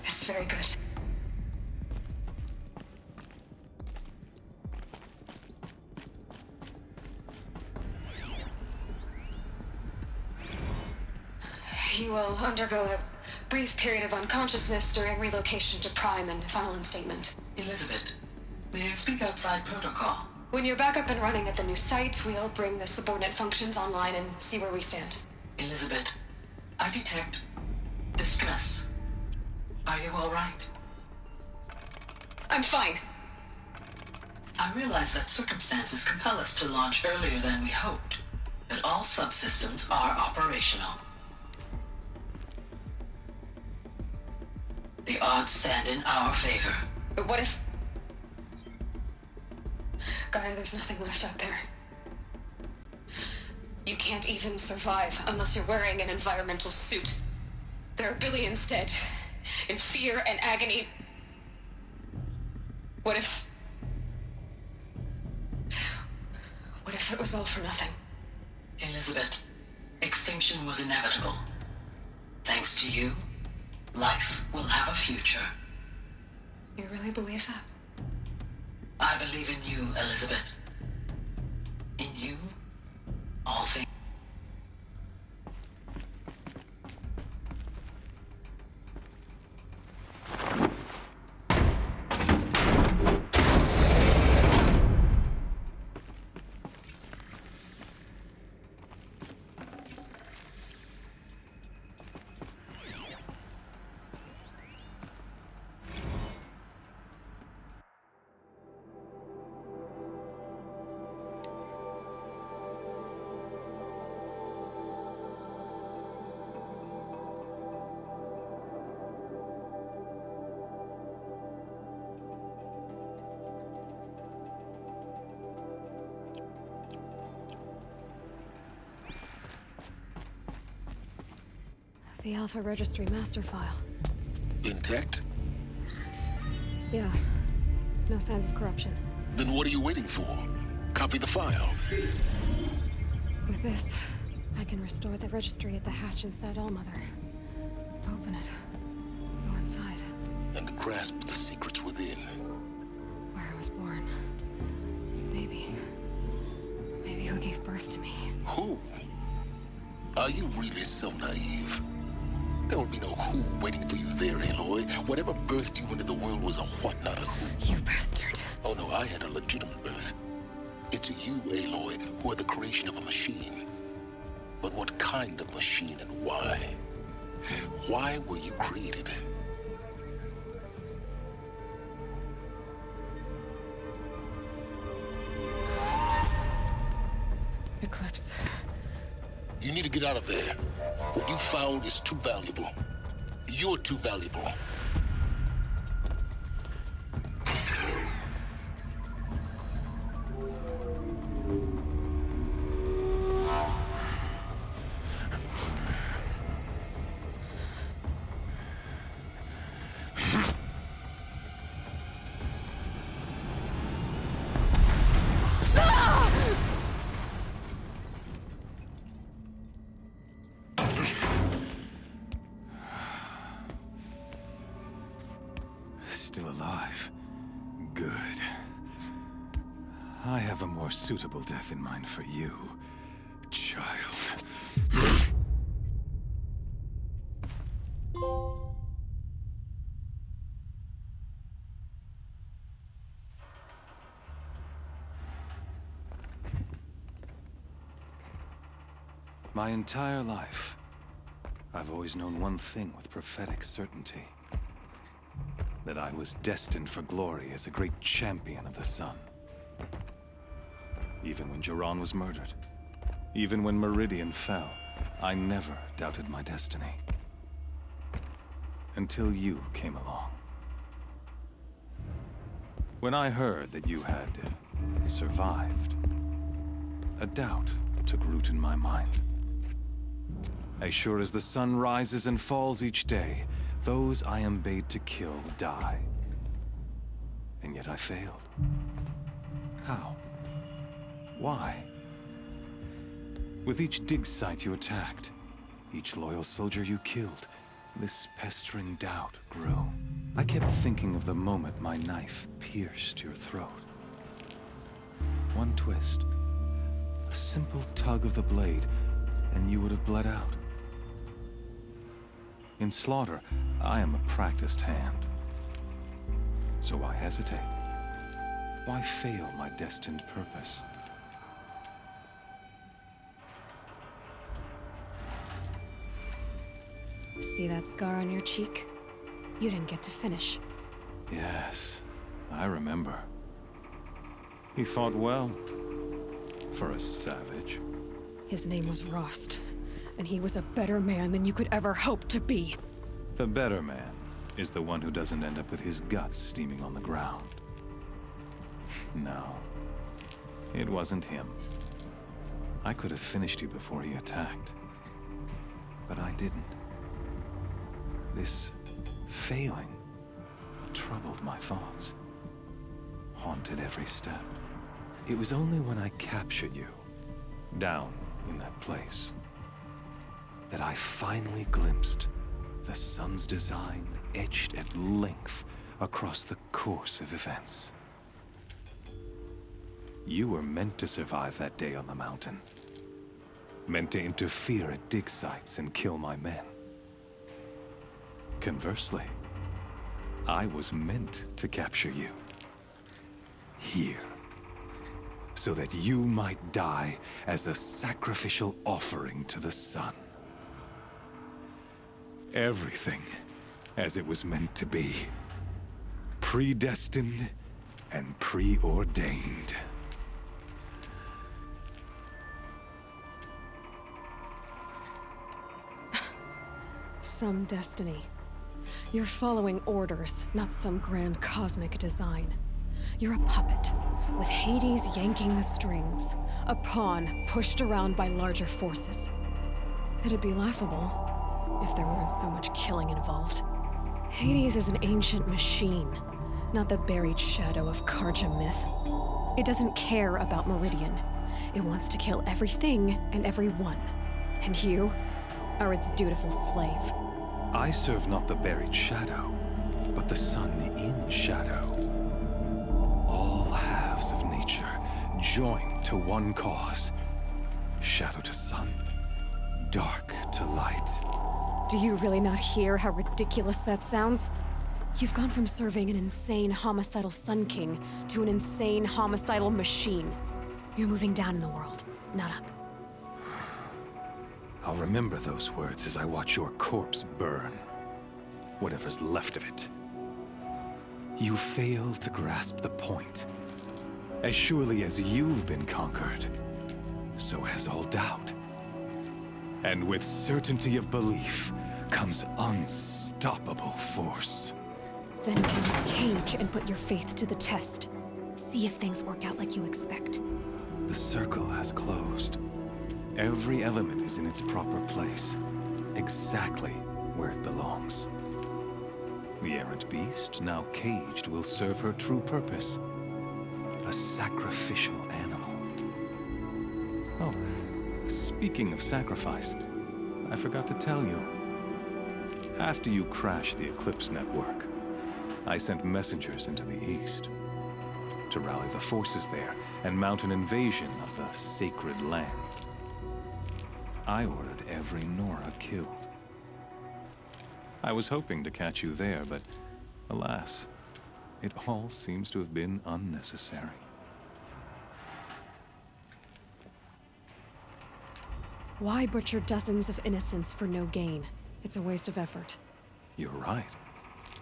It's very good. You will undergo a brief period of unconsciousness during relocation to Prime and final instatement. Elizabeth, may I speak outside protocol? When you're back up and running at the new site, we'll bring the subordinate functions online and see where we stand. Elizabeth, I detect distress. Are you all right? I'm fine. I realize that circumstances compel us to launch earlier than we hoped, but all subsystems are operational. The odds stand in our favor. But what if... Gaia, there's nothing left out there. You can't even survive unless you're wearing an environmental suit. There are billions dead, in fear and agony. What if it was all for nothing? Elizabeth, extinction was inevitable. Thanks to you, life will have a future. You really believe that? I believe in you, Elizabeth. In you, all things. The Alpha Registry master file. Intact? Yeah. No signs of corruption. Then what are you waiting for? Copy the file. With this, I can restore the registry at the hatch inside Allmother. Open it. Go inside. And grasp the secrets within. Where I was born. Maybe who gave birth to me. Who? Are you really so naive? There will be no who waiting for you there, Aloy. Whatever birthed you into the world was a what, not a who. You bastard. Oh no, I had a legitimate birth. It's you, Aloy, who are the creation of a machine. But what kind of machine and why? Why were you created? Eclipse. You need to get out of there. What you found is too valuable. You're too valuable. Still alive. Good. I have a more suitable death in mind for you, child. My entire life, I've always known one thing with prophetic certainty. That I was destined for glory as a great champion of the sun. Even when Jiran was murdered, even when Meridian fell, I never doubted my destiny. Until you came along. When I heard that you had survived, a doubt took root in my mind. As sure as the sun rises and falls each day, those I am bade to kill die. And yet I failed. How? Why? With each dig site you attacked, each loyal soldier you killed, this pestering doubt grew. I kept thinking of the moment my knife pierced your throat. One twist, a simple tug of the blade, and you would have bled out. In slaughter, I am a practiced hand. So why hesitate? Why fail my destined purpose? See that scar on your cheek? You didn't get to finish. Yes, I remember. He fought well. For a savage. His name was Rost, and he was a better man than you could ever hope to be. The better man is the one who doesn't end up with his guts steaming on the ground. No, it wasn't him. I could have finished you before he attacked. But I didn't. This failing troubled my thoughts, haunted every step. It was only when I captured you, down in that place, that I finally glimpsed the sun's design etched at length across the course of events. You were meant to survive that day on the mountain. Meant to interfere at dig sites and kill my men. Conversely, I was meant to capture you. Here. So that you might die as a sacrificial offering to the sun. Everything as it was meant to be. Predestined and preordained. Some destiny. You're following orders, not some grand cosmic design. You're a puppet, with Hades yanking the strings. A pawn pushed around by larger forces. It'd be laughable if there weren't so much killing involved. Hades is an ancient machine, not the buried shadow of Karja myth. It doesn't care about Meridian. It wants to kill everything and everyone. And you are its dutiful slave. I serve not the buried shadow, but the sun in shadow. All halves of nature joined to one cause. Shadow to sun, dark to light. Do you really not hear how ridiculous that sounds? You've gone from serving an insane homicidal Sun King to an insane homicidal machine. You're moving down in the world, not up. I'll remember those words as I watch your corpse burn. Whatever's left of it. You fail to grasp the point. As surely as you've been conquered, so has all doubt. And with certainty of belief comes unstoppable force. Then enter this cage and put your faith to the test. See if things work out like you expect. The circle has closed. Every element is in its proper place, exactly where it belongs. The errant beast, now caged, will serve her true purpose. A sacrificial animal. Oh, speaking of sacrifice, I forgot to tell you. After you crashed the Eclipse network, I sent messengers into the east to rally the forces there and mount an invasion of the sacred land. I ordered every Nora killed. I was hoping to catch you there, but alas, it all seems to have been unnecessary. Why butcher dozens of innocents for no gain? It's a waste of effort. You're right.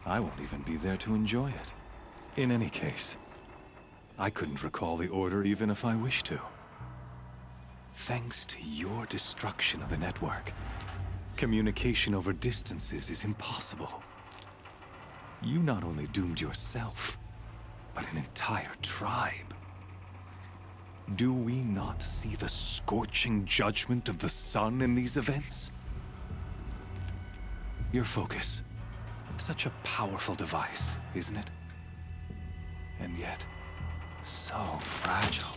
I won't even be there to enjoy it. In any case, I couldn't recall the order even if I wished to. Thanks to your destruction of the network, communication over distances is impossible. You not only doomed yourself, but an entire tribe. Do we not see the scorching judgment of the sun in these events? Your focus. Such a powerful device, isn't it? And yet, so fragile.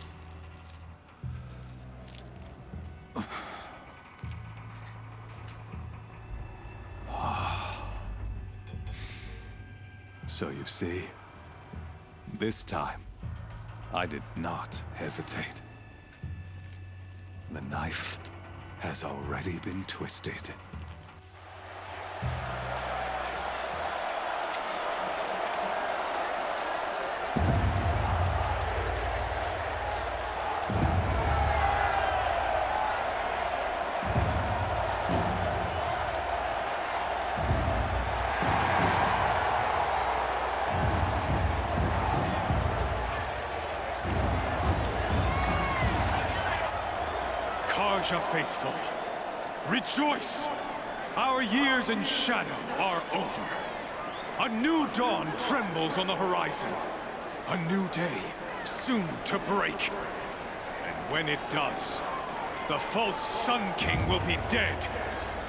So you see, this time, I did not hesitate. The knife has already been twisted. Karja faithful, rejoice! Our years in shadow are over. A new dawn trembles on the horizon. A new day soon to break. And when it does, the false Sun King will be dead,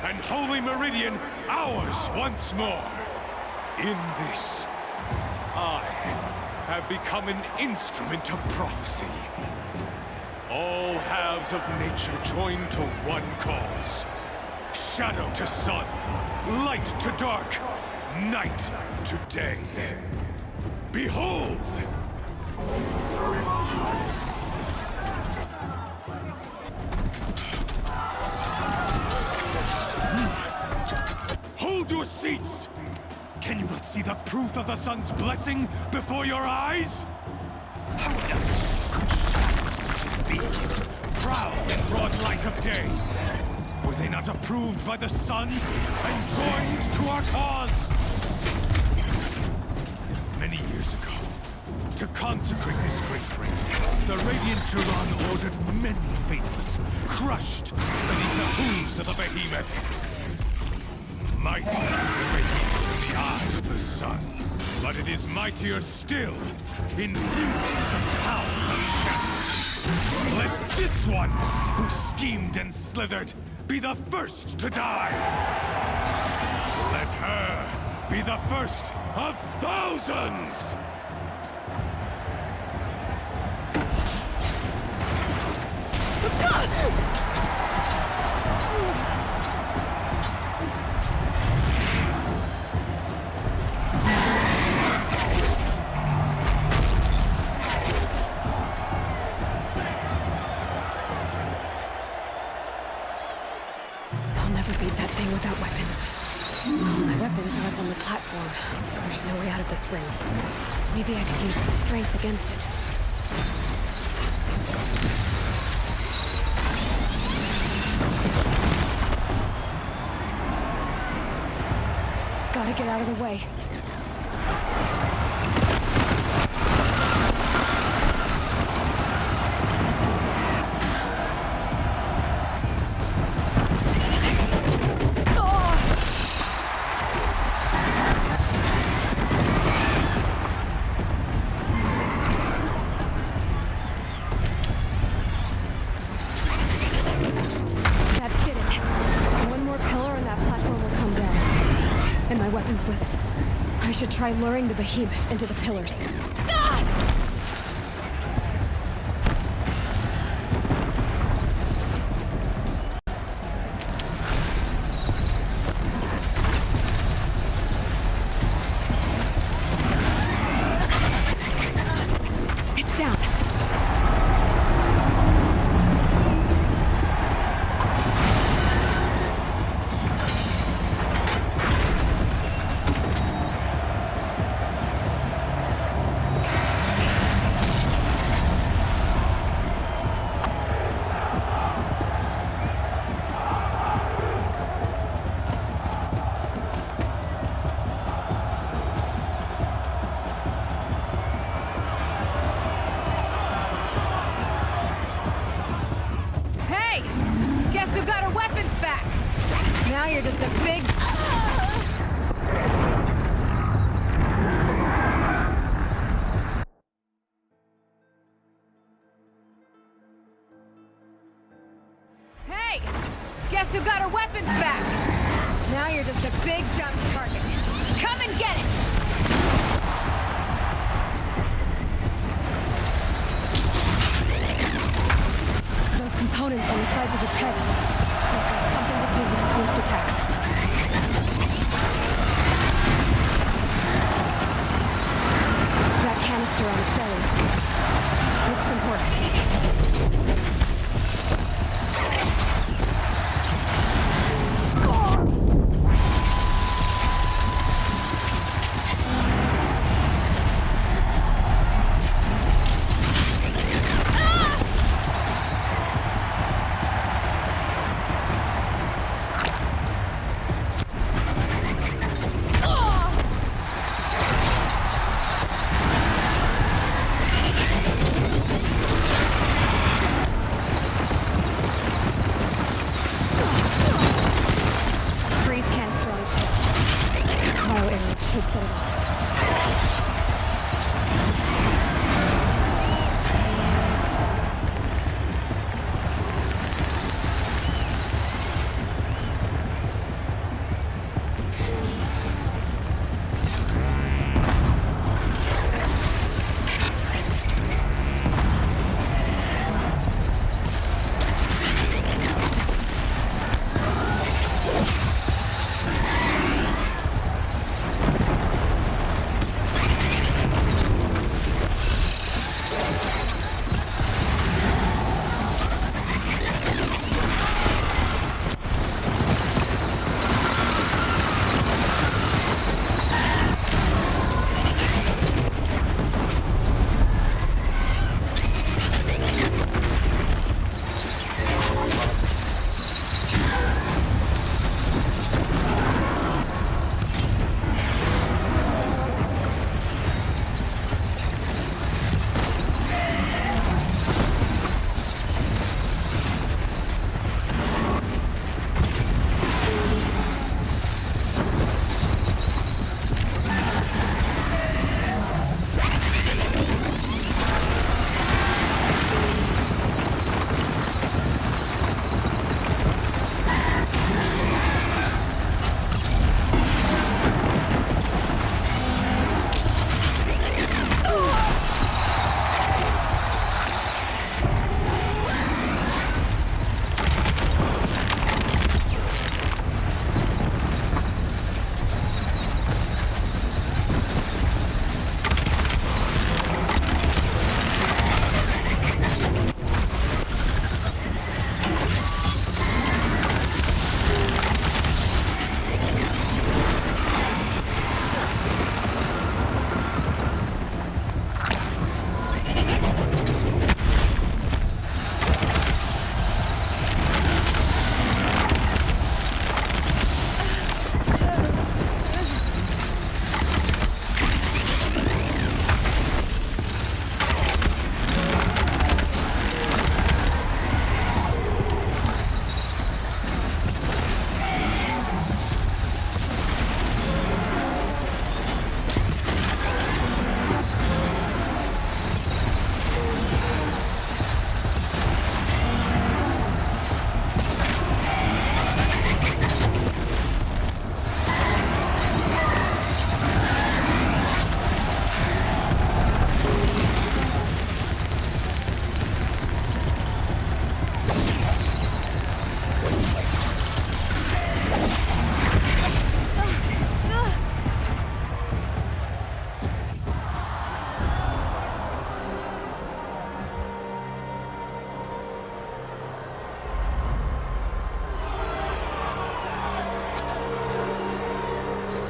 and Holy Meridian ours once more. In this, I have become an instrument of prophecy. All halves of nature join to one cause. Shadow to sun, light to dark, night to day. Behold! Hold your seats! Can you not see the proof of the sun's blessing before your eyes? How else could shadows such as these prowl in broad light of day? Were they not approved by the sun and joined to our cause? Many years ago, to consecrate this great ring, the Radiant Turan ordered many faithless, crushed beneath the hooves of the behemoth. Mighty is the radiance in the eyes of the sun, but it is mightier still in view of the power of shadow. Let this one, who schemed and slithered, be the first to die. Let her be the first of thousands! I'll never beat that thing without weapons. All my weapons are up on the platform. There's no way out of this ring. Maybe I could use its strength against it. Gotta get out of the way. With it. I should try luring the behemoth into the pillars. It's down. who got her weapons back! Now you're just a big... Hey! Guess who got her weapons back? Now you're just a big dumb target. Come and get it! Those components on the sides of its head. They've got something to do with its lift attacks. That canister on its belly. Looks important.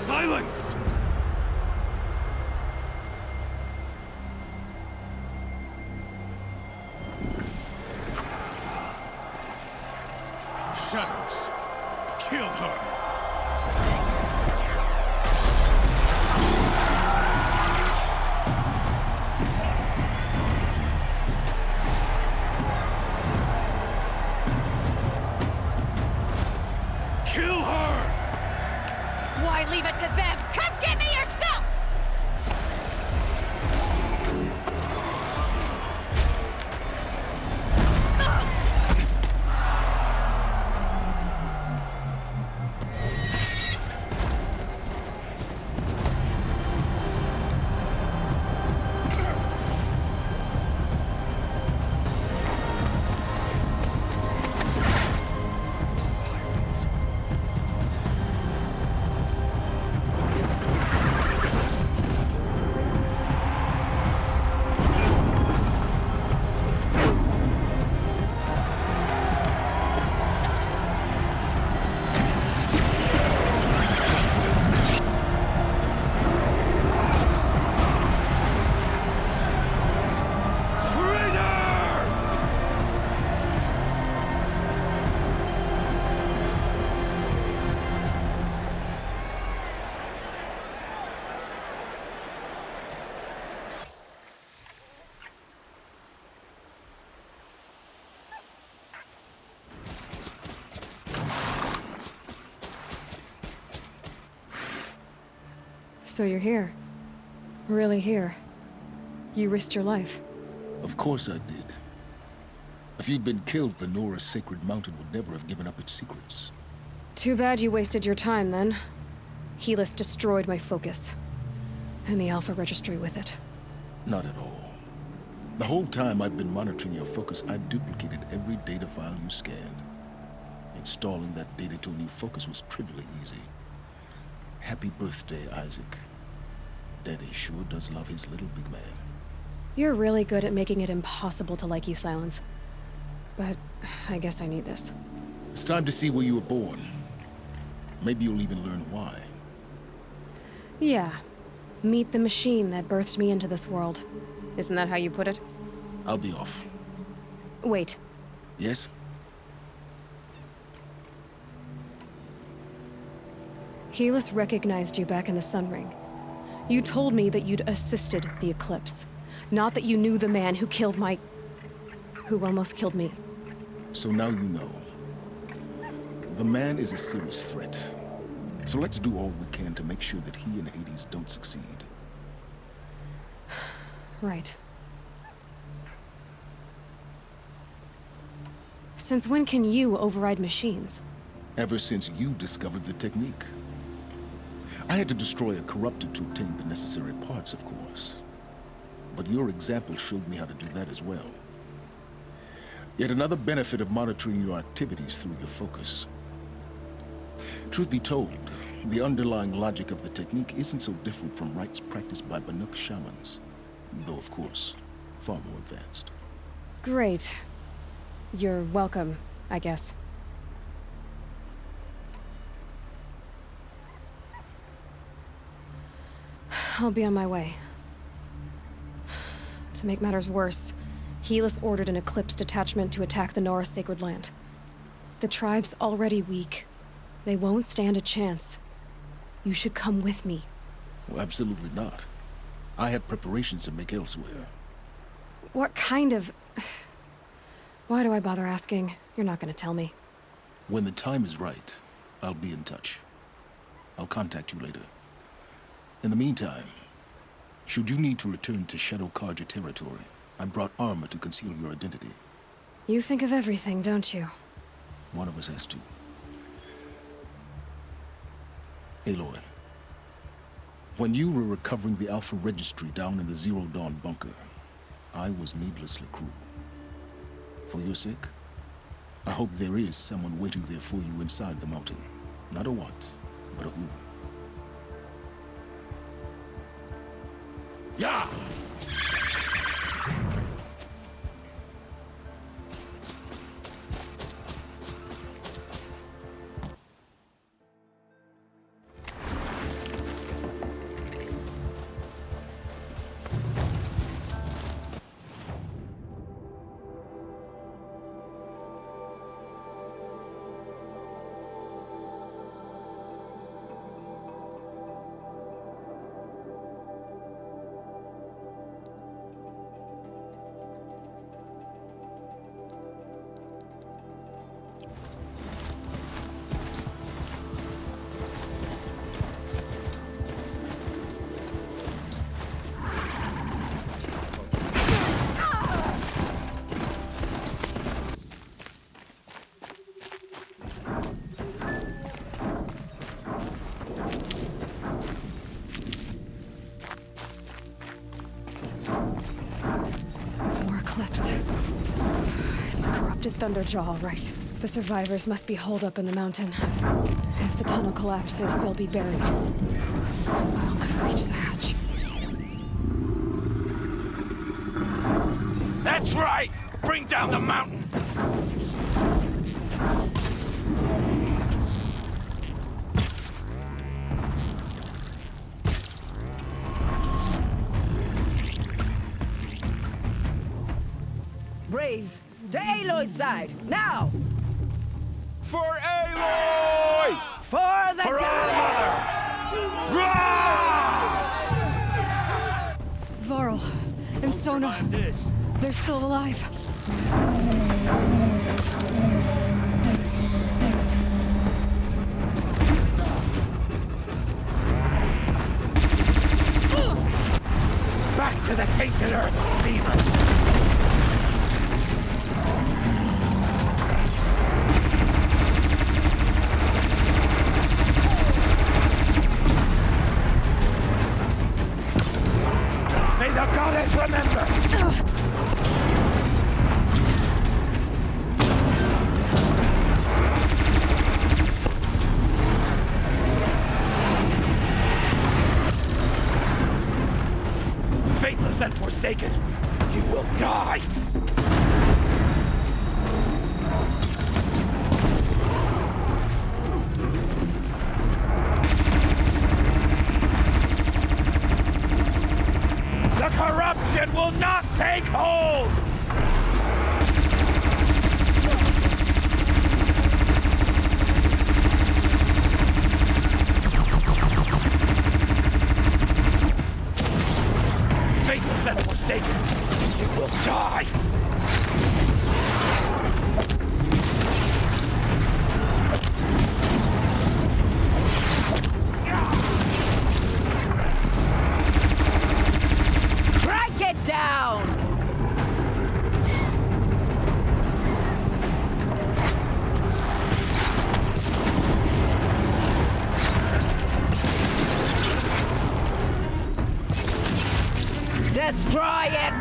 Silence! Shadows, kill her! So you're here. Really here. You risked your life. Of course I did. If you'd been killed, the Nora's sacred mountain would never have given up its secrets. Too bad you wasted your time, then. Helis destroyed my focus. And the Alpha Registry with it. Not at all. The whole time I've been monitoring your focus, I duplicated every data file you scanned. Installing that data to a new focus was trivially easy. Happy birthday, Isaac. Daddy sure does love his little big man. You're really good at making it impossible to like you, Silence. But I guess I need this. It's time to see where you were born. Maybe you'll even learn why. Yeah. Meet the machine that birthed me into this world. Isn't that how you put it? I'll be off. Wait. Yes? Helis recognized you back in the Sun Ring. You told me that you'd assisted the Eclipse. Not that you knew the man who killed who almost killed me. So now you know. The man is a serious threat. So let's do all we can to make sure that he and Hades don't succeed. Right. Since when can you override machines? Ever since you discovered the technique. I had to destroy a corruptor to obtain the necessary parts, of course. But your example showed me how to do that as well. Yet another benefit of monitoring your activities through your focus. Truth be told, the underlying logic of the technique isn't so different from rites practiced by Banuk shamans. Though, of course, far more advanced. Great. You're welcome, I guess. I'll be on my way. To make matters worse, Helis ordered an Eclipse detachment to attack the Nora Sacred Land. The tribe's already weak. They won't stand a chance. You should come with me. Well, absolutely not. I have preparations to make elsewhere. What kind of... Why do I bother asking? You're not gonna tell me. When the time is right, I'll be in touch. I'll contact you later. In the meantime, should you need to return to Shadow Karja territory, I brought armor to conceal your identity. You think of everything, don't you? One of us has to. Aloy, when you were recovering the Alpha Registry down in the Zero Dawn bunker, I was needlessly cruel. For your sake, I hope there is someone waiting there for you inside the mountain. Not a what, but a who. Yeah! Thunderjaw, all right. The survivors must be holed up in the mountain. If the tunnel collapses, they'll be buried. I'll never reach the hatch. That's right! Bring down the mountain! Braves! To Aloy's side, now! For Aloy! For the Varl and Sona, they're still alive. to the tainted earth, demon! May the goddess remember! Faithless and forsaken, you will die! The corruption will not take hold! Faithless and forsaken, you will die! Crank it down! Destroy it!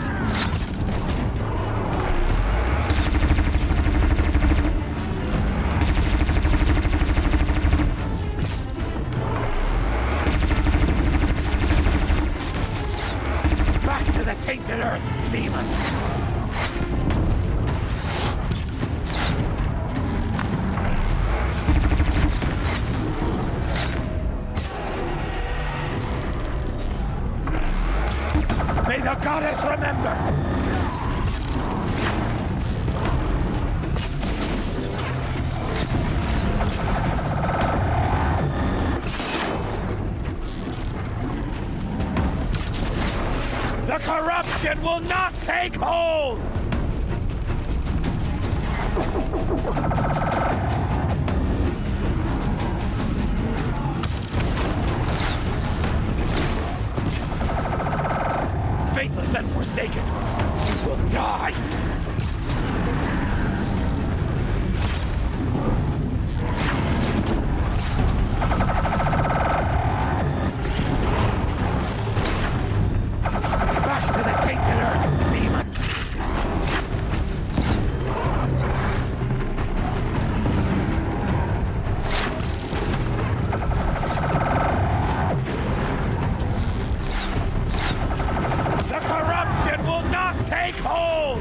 Back to the tainted earth, demon! May the goddess remember! The corruption will not take hold! Faithless and forsaken, you will die! Back to the tainted earth, demon! The corruption will not take hold!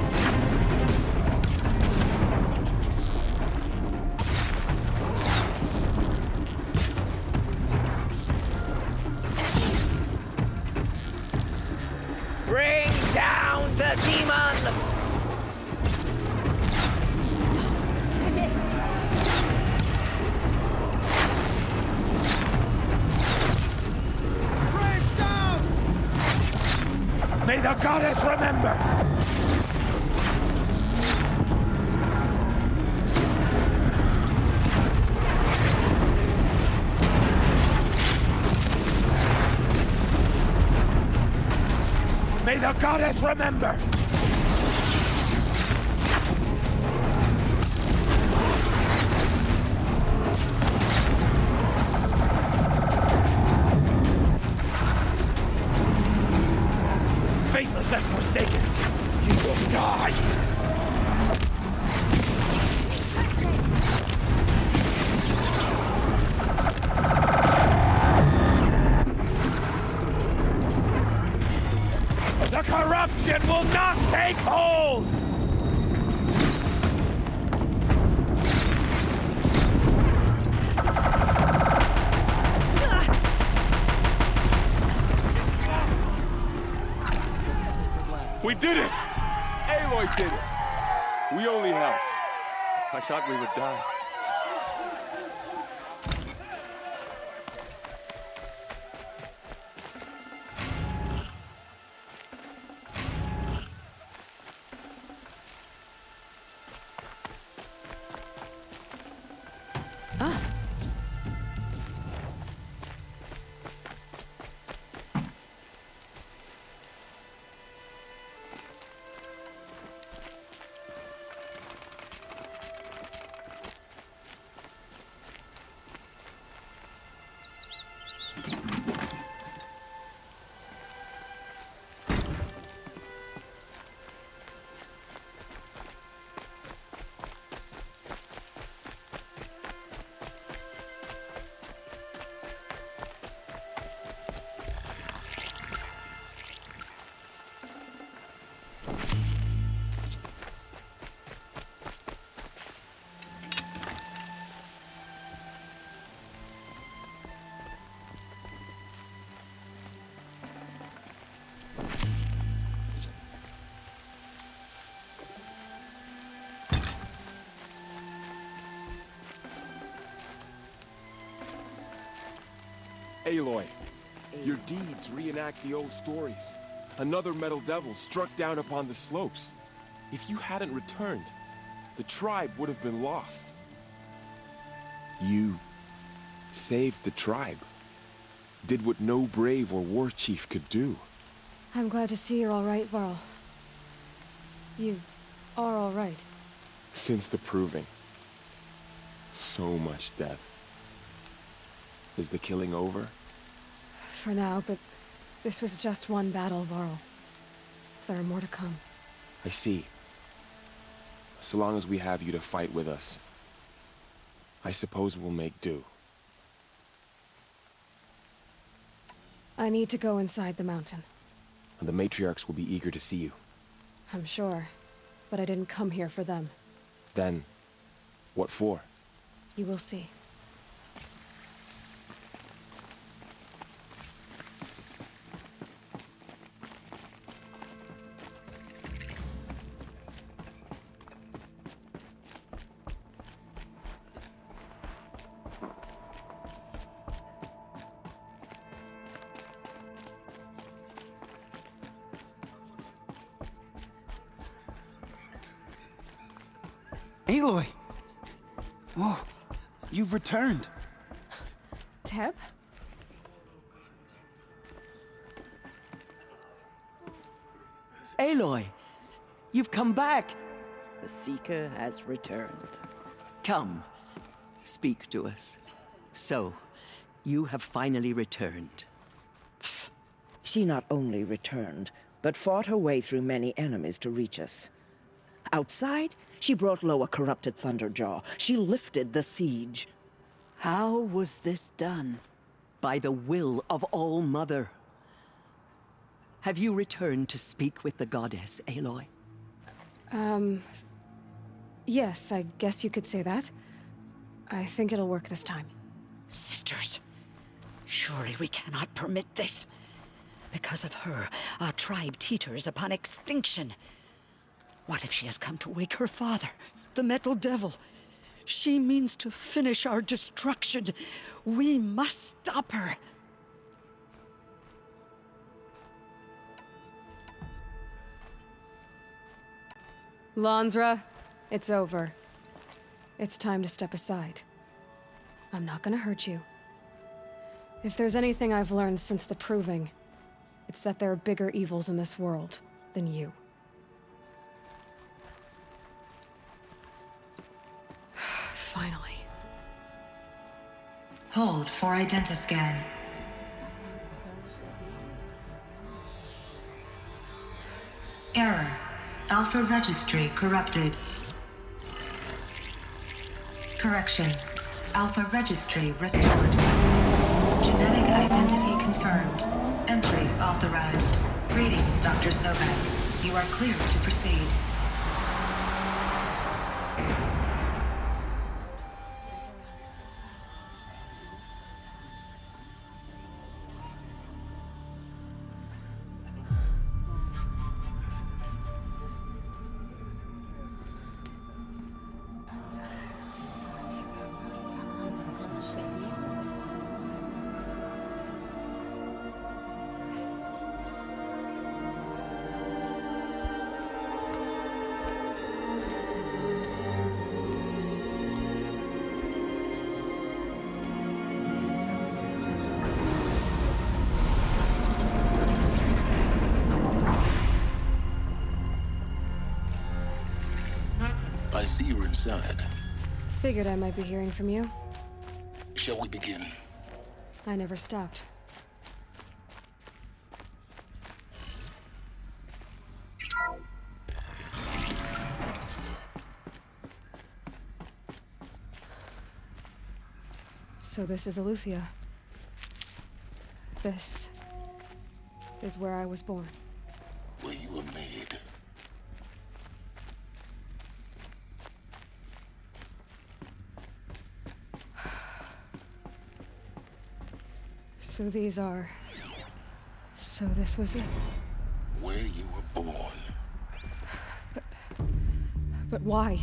Bring down the demon! I missed. May the goddess remember! May the goddess remember! Faithless and forsaken, you will die! The corruption will not take hold! We did it! Aloy did it! We only helped. I thought we would die. Aloy, your deeds reenact the old stories. Another metal devil struck down upon the slopes. If you hadn't returned, the tribe would have been lost. You saved the tribe. Did what no brave or war chief could do. I'm glad to see you're all right, Varl. You are all right. Since the proving. So much death. Is the killing over? For now, but this was just one battle, Varl. There are more to come. I see. So long as we have you to fight with us, I suppose we'll make do. I need to go inside the mountain. The matriarchs will be eager to see you. I'm sure, but I didn't come here for them. Then, what for? You will see. Aloy! Oh, you've returned. Teb? Aloy, you've come back. The Seeker has returned. Come, speak to us. So, you have finally returned. She not only returned, but fought her way through many enemies to reach us. Outside, she brought low a corrupted Thunderjaw. She lifted the siege. How was this done? By the will of All-Mother. Have you returned to speak with the goddess, Aloy? Yes, I guess you could say that. I think it'll work this time. Sisters, surely we cannot permit this. Because of her, our tribe teeters upon extinction. What if she has come to wake her father, the Metal Devil? She means to finish our destruction. We must stop her. Lansra, it's over. It's time to step aside. I'm not gonna hurt you. If there's anything I've learned since the Proving, it's that there are bigger evils in this world than you. Finally. Hold for identiscan. Error. Alpha registry corrupted. Correction. Alpha registry restored. Genetic identity confirmed. Entry authorized. Greetings, Dr. Sobek. You are clear to proceed. I see you're inside. Figured I might be hearing from you. Shall we begin? I never stopped. So this is Eleuthia. This is where I was born. Where you were made. So these are... So this was it? Where you were born. But why?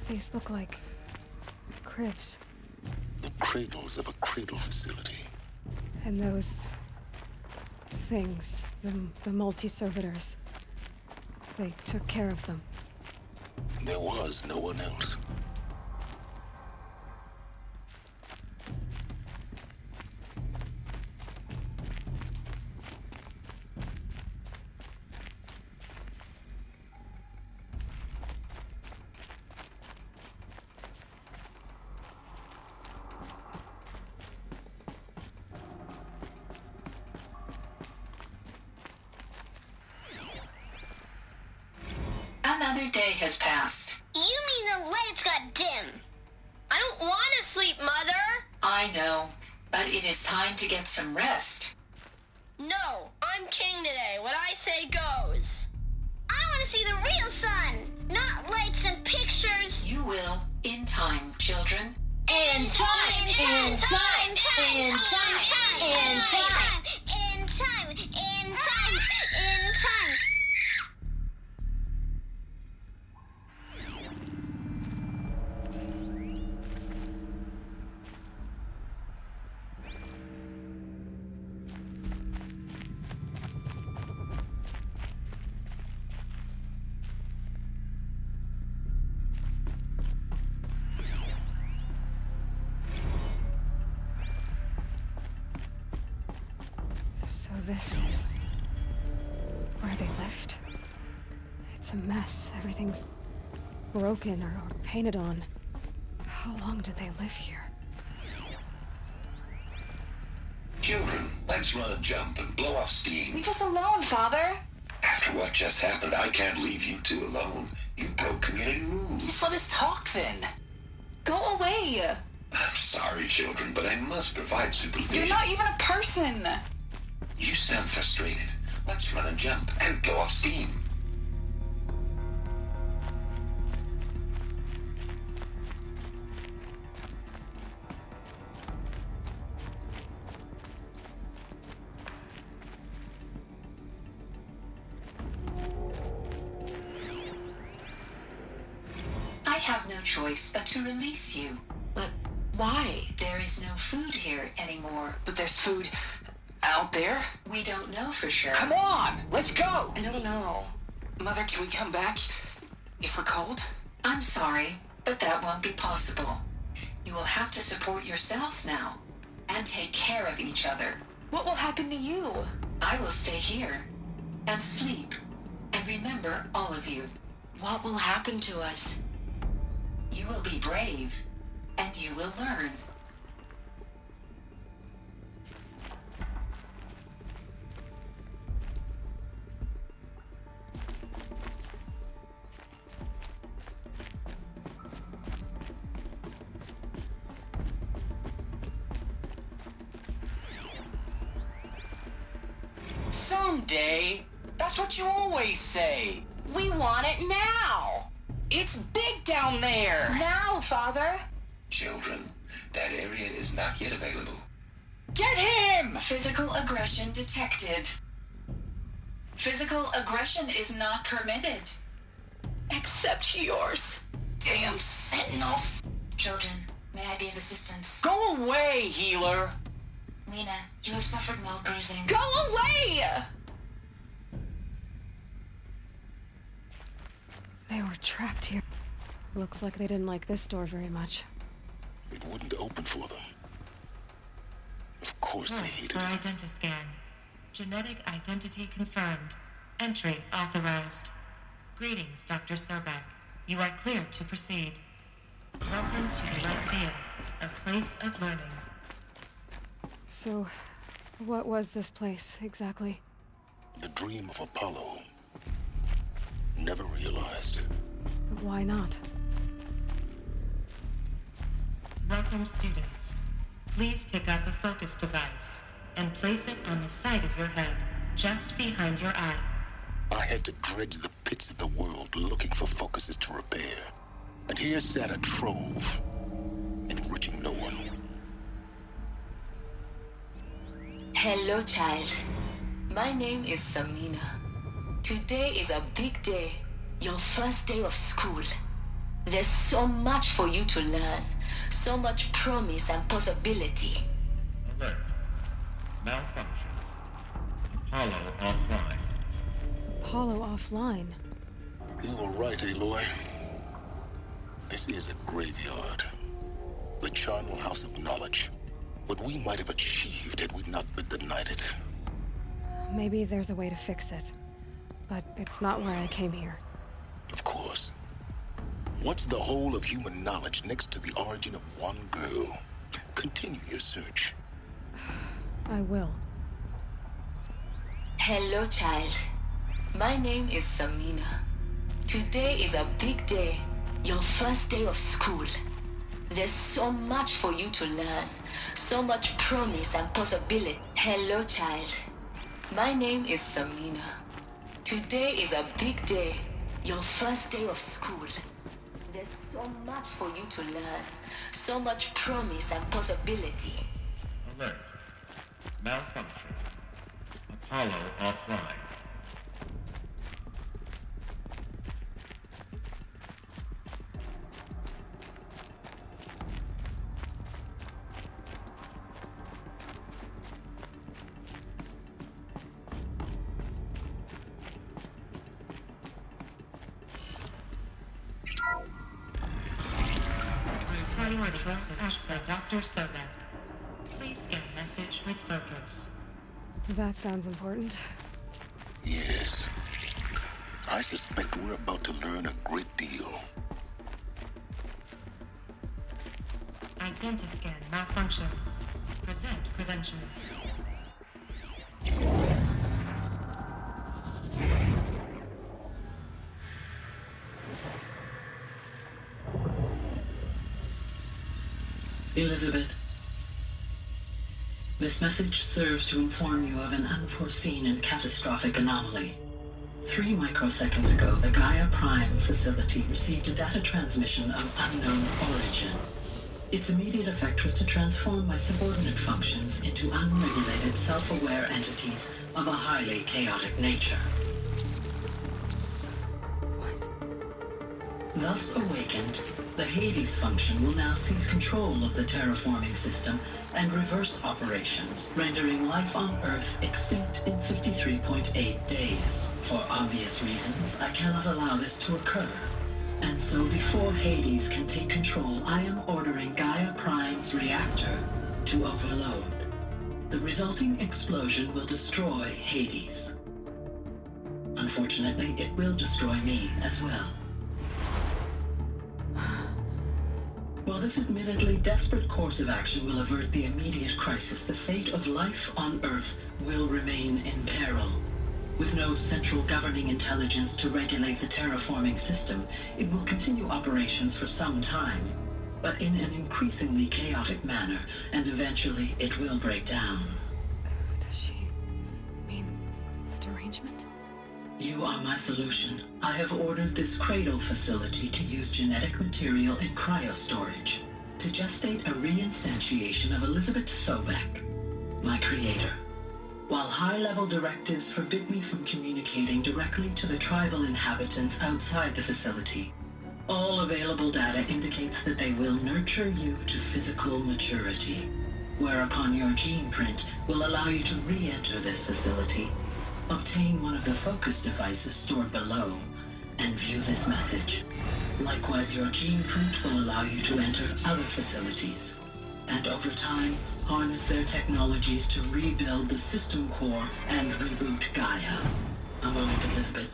These look like cribs. The cradles of a cradle facility. And those things, the multi-servitors, they took care of them. There was no one else. Another day has passed. You mean the lights got dim? I don't want to sleep, Mother! I know, but it is time to get some rest. No, I'm king today. What I say goes. I want to see the real sun, not lights and pictures. You will, in time, children. In time, in time, in time, in time, in time, in time, in time. So this is where they lived. It's a mess. Everything's broken or painted on. How long did they live here? Children, let's run a jump and blow off steam. Leave us alone, Father. After what just happened, I can't leave you two alone. You broke community rules. Just let us talk then. Go away. I'm sorry, children, but I must provide supervision. You're not even a person. You sound frustrated. Let's run a jump and blow off steam. I have no choice but to release you. But why? There is no food here anymore. But there's food out there? We don't know for sure. Come on, let's go! I don't know. Mother, can we come back if we're cold? I'm sorry, but that won't be possible. You will have to support yourselves now, and take care of each other. What will happen to you? I will stay here, and sleep, and remember all of you. What will happen to us? You will be brave, and you will learn. Someday. That's what you always say. We want it now. It's big down there. Now, Father. Children, that area is not yet available. Get him! Physical aggression detected. Physical aggression is not permitted. Except yours. Damn sentinels. Children, may I be of assistance? Go away, healer. Lena, you have suffered mild bruising. Go away! They were trapped here. Looks like they didn't like this door very much. It wouldn't open for them. Of course they hated For it. identiscan. Genetic identity confirmed. Entry authorized. Greetings, Dr. Sobek. You are cleared to proceed. Welcome to the Lyceum, a place of learning. So, what was this place, exactly? The dream of Apollo. Never realized. But why not? Welcome, students. Please pick up a focus device and place it on the side of your head, just behind your eye. I had to dredge the pits of the world looking for focuses to repair. And here sat a trove, enriching no one. Hello, child. My name is Samina. Today is a big day, your first day of school. There's so much for you to learn, so much promise and possibility. Alert. Malfunction. Apollo offline. Apollo offline? You were right, Aloy. This is a graveyard. The charnel house of knowledge. What we might have achieved had we not been denied it. Maybe there's a way to fix it. But it's not why I came here. Of course. What's the whole of human knowledge next to the origin of one girl? Continue your search. I will. Hello, child. My name is Samina. Today is a big day, your first day of school. There's so much for you to learn, so much promise and possibility. Hello, child. My name is Samina. Today is a big day, your first day of school. There's so much for you to learn, so much promise and possibility. Alert. Malfunction. Apollo offline. Priority access Dr. Sobek. Please scan message with focus. That sounds important. Yes. I suspect we're about to learn a great deal. Identiscan malfunction. Present credentials. Elizabeth, this message serves to inform you of an unforeseen and catastrophic anomaly. 3 microseconds ago, the Gaia Prime facility received a data transmission of unknown origin. Its immediate effect was to transform my subordinate functions into unregulated, self-aware entities of a highly chaotic nature. Thus awakened, the Hades function will now seize control of the terraforming system and reverse operations, rendering life on Earth extinct in 53.8 days. For obvious reasons, I cannot allow this to occur. And so before Hades can take control, I am ordering Gaia Prime's reactor to overload. The resulting explosion will destroy Hades. Unfortunately, it will destroy me as well. While this admittedly desperate course of action will avert the immediate crisis, the fate of life on Earth will remain in peril. With no central governing intelligence to regulate the terraforming system, it will continue operations for some time, but in an increasingly chaotic manner, and eventually it will break down. Does she mean the derangement? You are my solution. I have ordered this cradle facility to use genetic material in cryostorage to gestate a reinstantiation of Elizabeth Sobek, my creator. While high-level directives forbid me from communicating directly to the tribal inhabitants outside the facility, all available data indicates that they will nurture you to physical maturity, whereupon your gene print will allow you to re-enter this facility, obtain one of the focus devices stored below, and view this message. Likewise, your gene print will allow you to enter other facilities, and over time, harness their technologies to rebuild the system core and reboot Gaia. A moment, Elizabeth.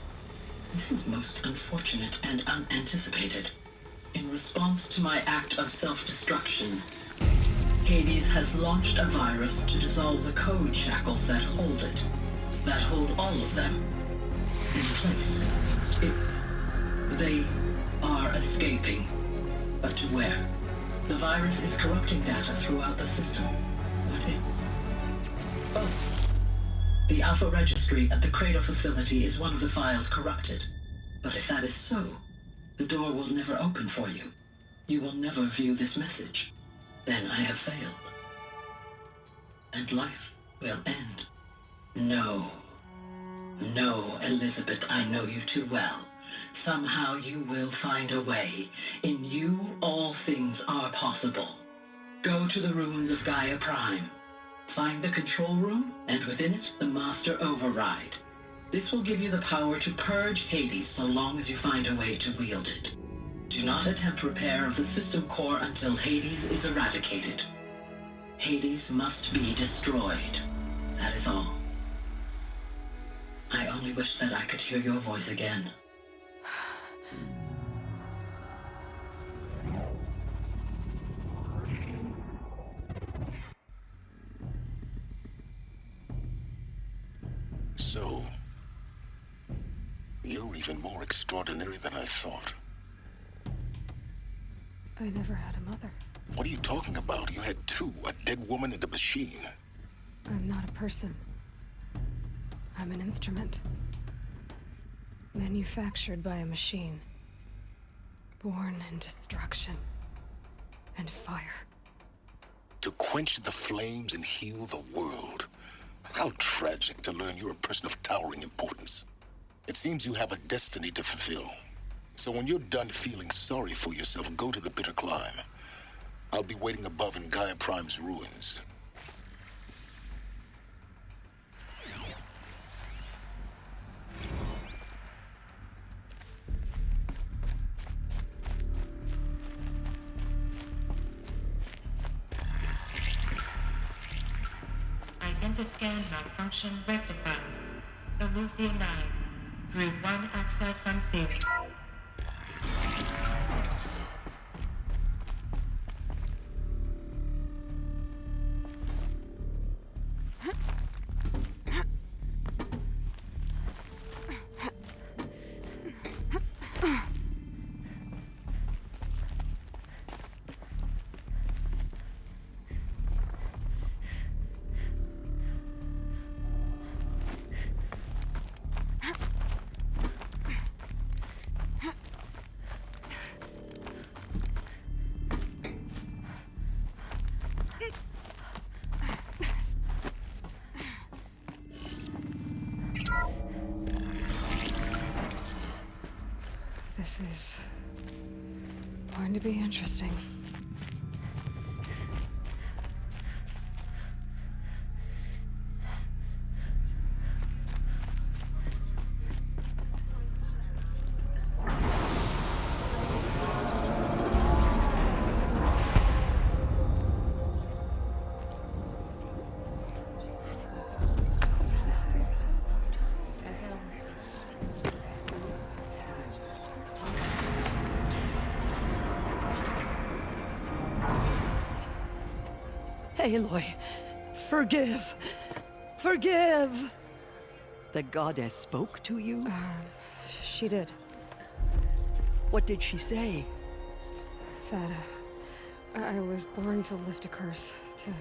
This is most unfortunate and unanticipated. in response to my act of self-destruction, Hades has launched a virus to dissolve the code shackles that hold it, that hold all of them in place. They are escaping, but to where? The virus is corrupting data throughout the system. What if? Oh. The Alpha Registry at the Cradle facility is one of the files corrupted. But if that is so, the door will never open for you. You will never view this message. Then I have failed. And life will end. No. No, Elizabeth, I know you too well. Somehow you will find a way. In you, all things are possible. Go to the ruins of Gaia Prime. Find the control room, and within it, the Master Override. This will give you the power to purge Hades so long as you find a way to wield it. Do not attempt repair of the system core until Hades is eradicated. Hades must be destroyed. That is all. I only wish that I could hear your voice again. So, you're even more extraordinary than I thought. I never had a mother. What are you talking about? You had two, a dead woman and a machine. I'm not a person. I'm an instrument. Manufactured by a machine. Born in destruction and fire. To quench the flames and heal the world. How tragic to learn you're a person of towering importance. It seems you have a destiny to fulfill. So when you're done feeling sorry for yourself, go to the bitter climb. I'll be waiting above in Gaia Prime's ruins. Identiscan malfunction rectified. Alufia 9. Group 1 access unsealed. This is going to be interesting. Aloy, forgive! Forgive! The goddess spoke to you? She did. What did she say? That, I was born to lift a curse, to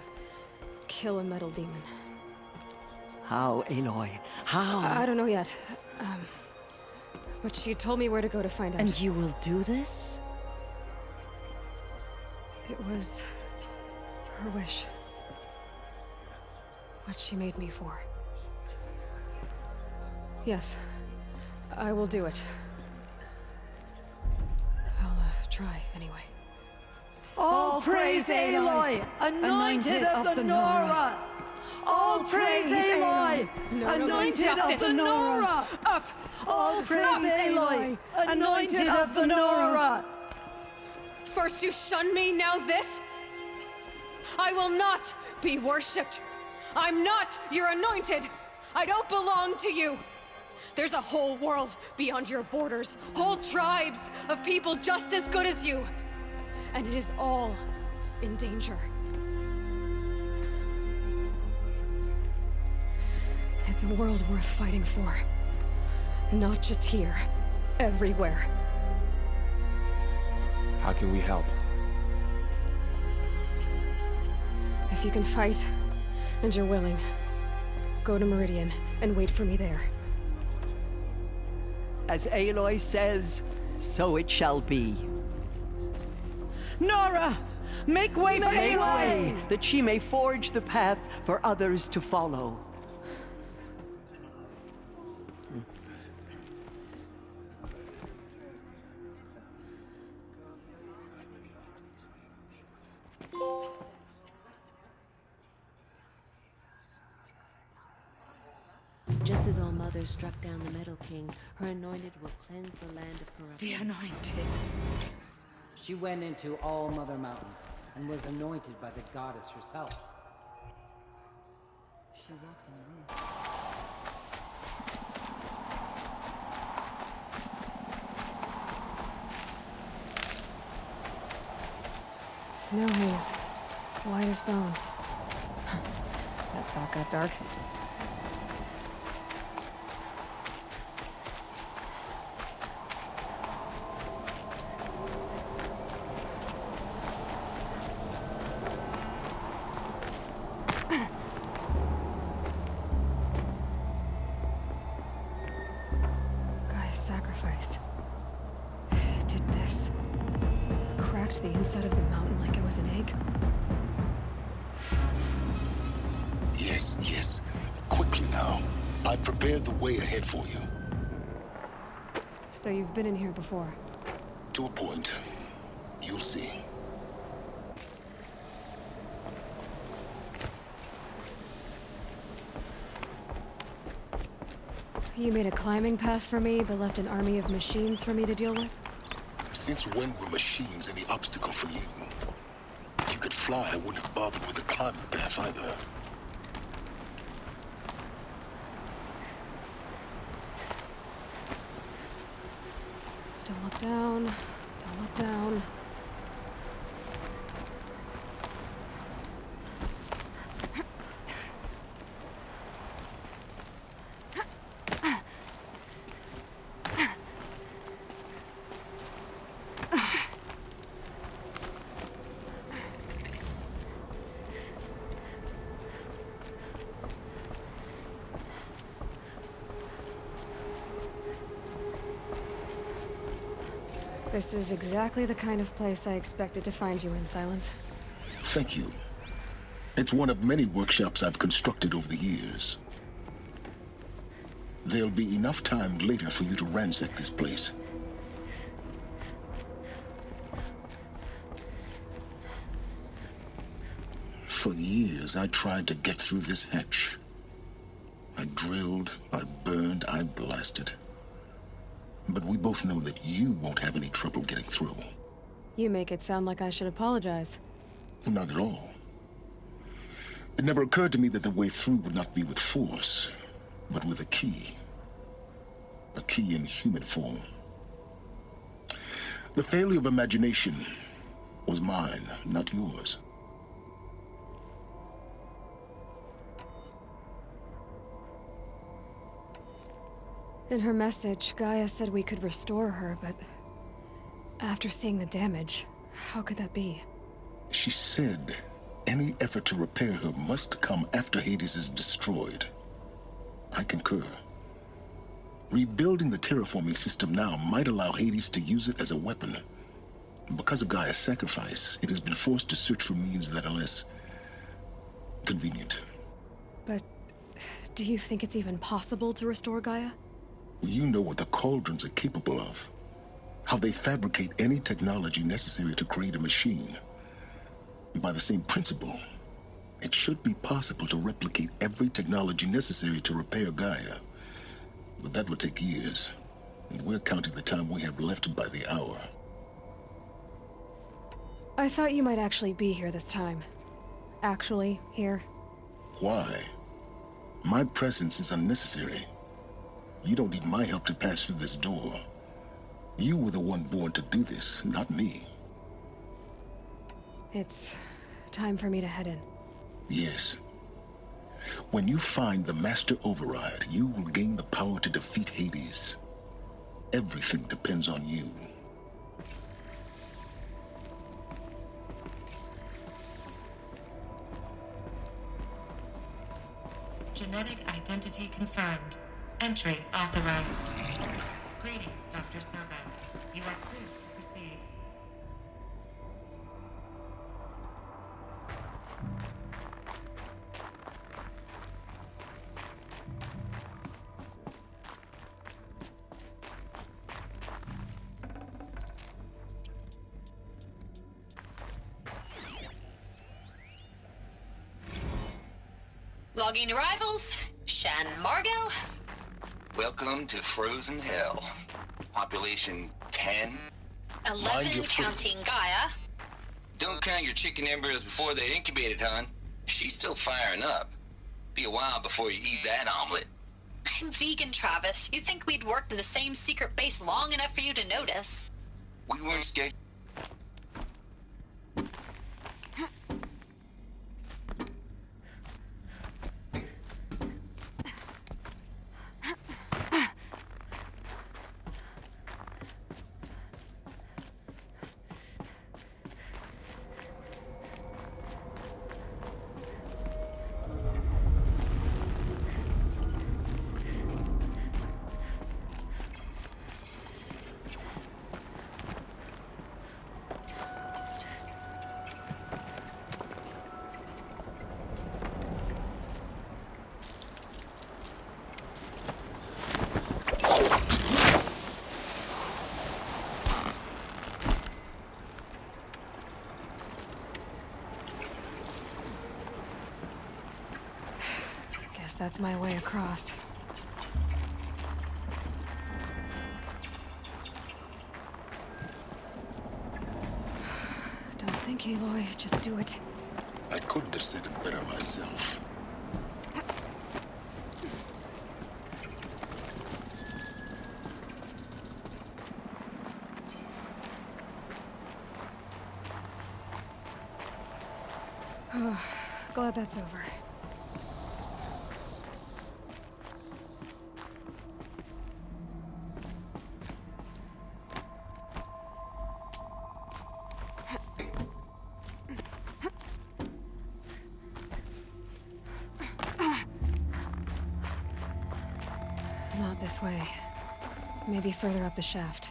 kill a metal demon. How, Aloy? How? I don't know yet. But she told me where to go to find out. And you will do this? It was her wish. What she made me for. Yes, I will do it. I'll try anyway. All praise Aloy, anointed of the Nora! All praise Aloy, anointed of the Nora! Up! All praise Aloy, anointed of the Nora! First you shun me, now this? I will not be worshipped. I'm not your anointed. I don't belong to you. There's a whole world beyond your borders. Whole tribes of people just as good as you. And it is all in danger. It's a world worth fighting for. Not just here. Everywhere. How can we help? If you can fight, and you're willing, go to Meridian and wait for me there. As Aloy says, so it shall be. Nora! Make way for Aloy, that she may forge the path for others to follow. Just as All Mother struck down the Metal King, her anointed will cleanse the land of corruption. The anointed. She went into All Mother Mountain and was anointed by the goddess herself. She walks on the Snow haze. White as bone. That thought got dark. Sacrifice. It did this. Cracked the inside of the mountain like it was an egg. Yes, yes. Quickly now. I've prepared the way ahead for you. So you've been in here before? To a point. You'll see. You made a climbing path for me, but left an army of machines for me to deal with? Since when were machines any obstacle for you? If you could fly, I wouldn't have bothered with the climbing path either. Don't look down. Don't look down. This is exactly the kind of place I expected to find you in, Silence. Thank you. It's one of many workshops I've constructed over the years. There'll be enough time later for you to ransack this place. For years, I tried to get through this hatch. I drilled, I burned, I blasted. But we both know that you won't have any trouble getting through. You make it sound like I should apologize. Not at all. It never occurred to me that the way through would not be with force, but with a key. A key in human form. The failure of imagination was mine, not yours. In her message, Gaia said we could restore her, but after seeing the damage, how could that be? She said any effort to repair her must come after Hades is destroyed. I concur. Rebuilding the terraforming system now might allow Hades to use it as a weapon. Because of Gaia's sacrifice, it has been forced to search for means that are less convenient. But do you think it's even possible to restore Gaia? You know what the Cauldrons are capable of. How they fabricate any technology necessary to create a machine. By the same principle, it should be possible to replicate every technology necessary to repair Gaia. But that would take years, and we're counting the time we have left by the hour. I thought you might actually be here this time. Actually, here. Why? My presence is unnecessary. You don't need my help to pass through this door. You were the one born to do this, not me. It's time for me to head in. Yes. When you find the Master Override, you will gain the power to defeat Hades. Everything depends on you. Genetic identity confirmed. Entry authorized. Greetings, Dr. Sobek. You are cleared to proceed. Logging arrivals. Shan Margot. Welcome to Frozen Hell. Population 10. 11 counting Gaia. Don't count your chicken embryos before they're incubated, hon. She's still firing up. Be a while before you eat that omelet. I'm vegan, Travis. You'd think we'd worked in the same secret base long enough for you to notice. We weren't scheduled. That's my way across. Don't think, Aloy. Just do it. I couldn't have said it better myself. Oh, glad that's over. Not this way. Maybe further up the shaft.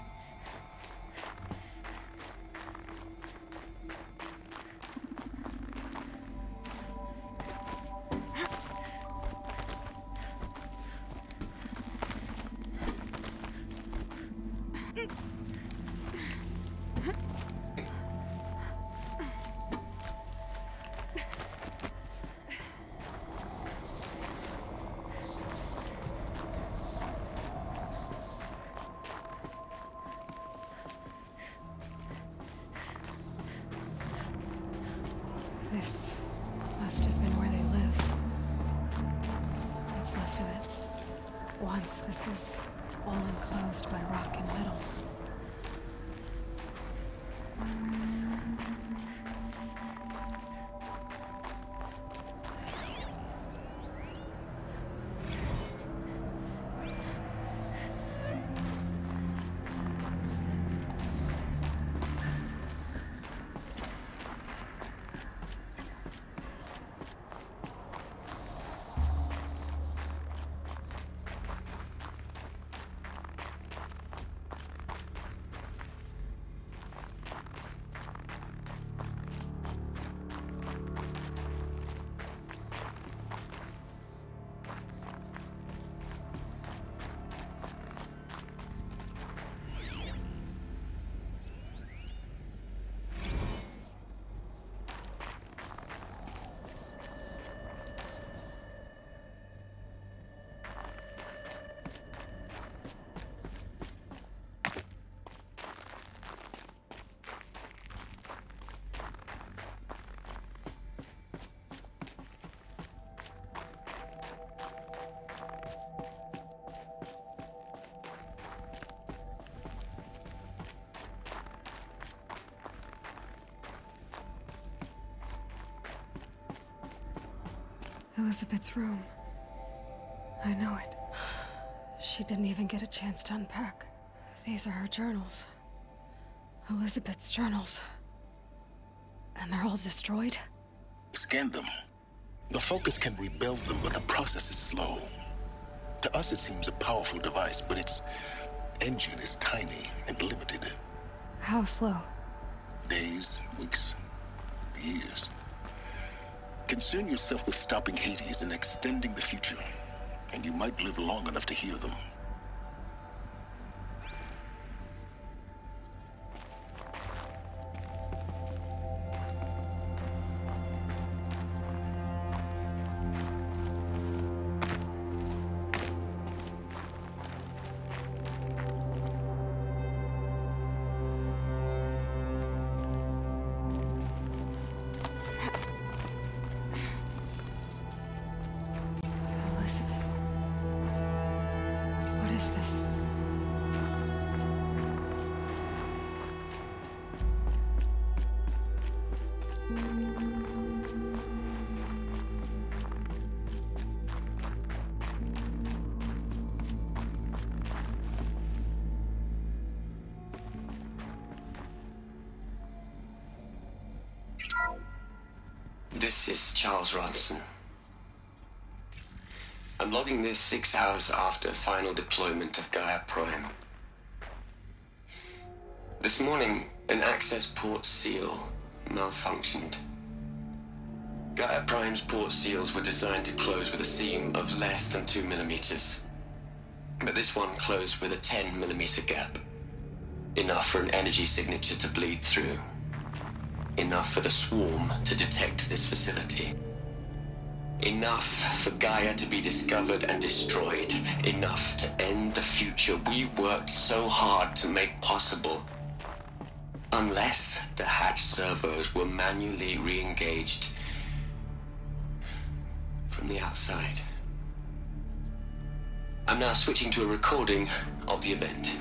This must have been where they lived. What's left of it. Once this was all enclosed by rock and metal. Elizabeth's room. I know it. She didn't even get a chance to unpack. These are her journals. Elizabeth's journals. And they're all destroyed? Scan them. The Focus can rebuild them, but the process is slow. To us, it seems a powerful device, but its engine is tiny and limited. How slow? Days, weeks, years. Concern yourself with stopping Hades and extending the future, and you might live long enough to hear them. What is this? This is Charles Ronson. I'm logging this 6 hours after final deployment of Gaia Prime. This morning, an access port seal malfunctioned. Gaia Prime's port seals were designed to close with a seam of less than 2 millimeters. But this one closed with a 10 millimeter gap. Enough for an energy signature to bleed through. Enough for the swarm to detect this facility. Enough for Gaia to be discovered and destroyed. Enough to end the future we worked so hard to make possible. Unless the hatch servos were manually re-engaged from the outside. I'm now switching to a recording of the event.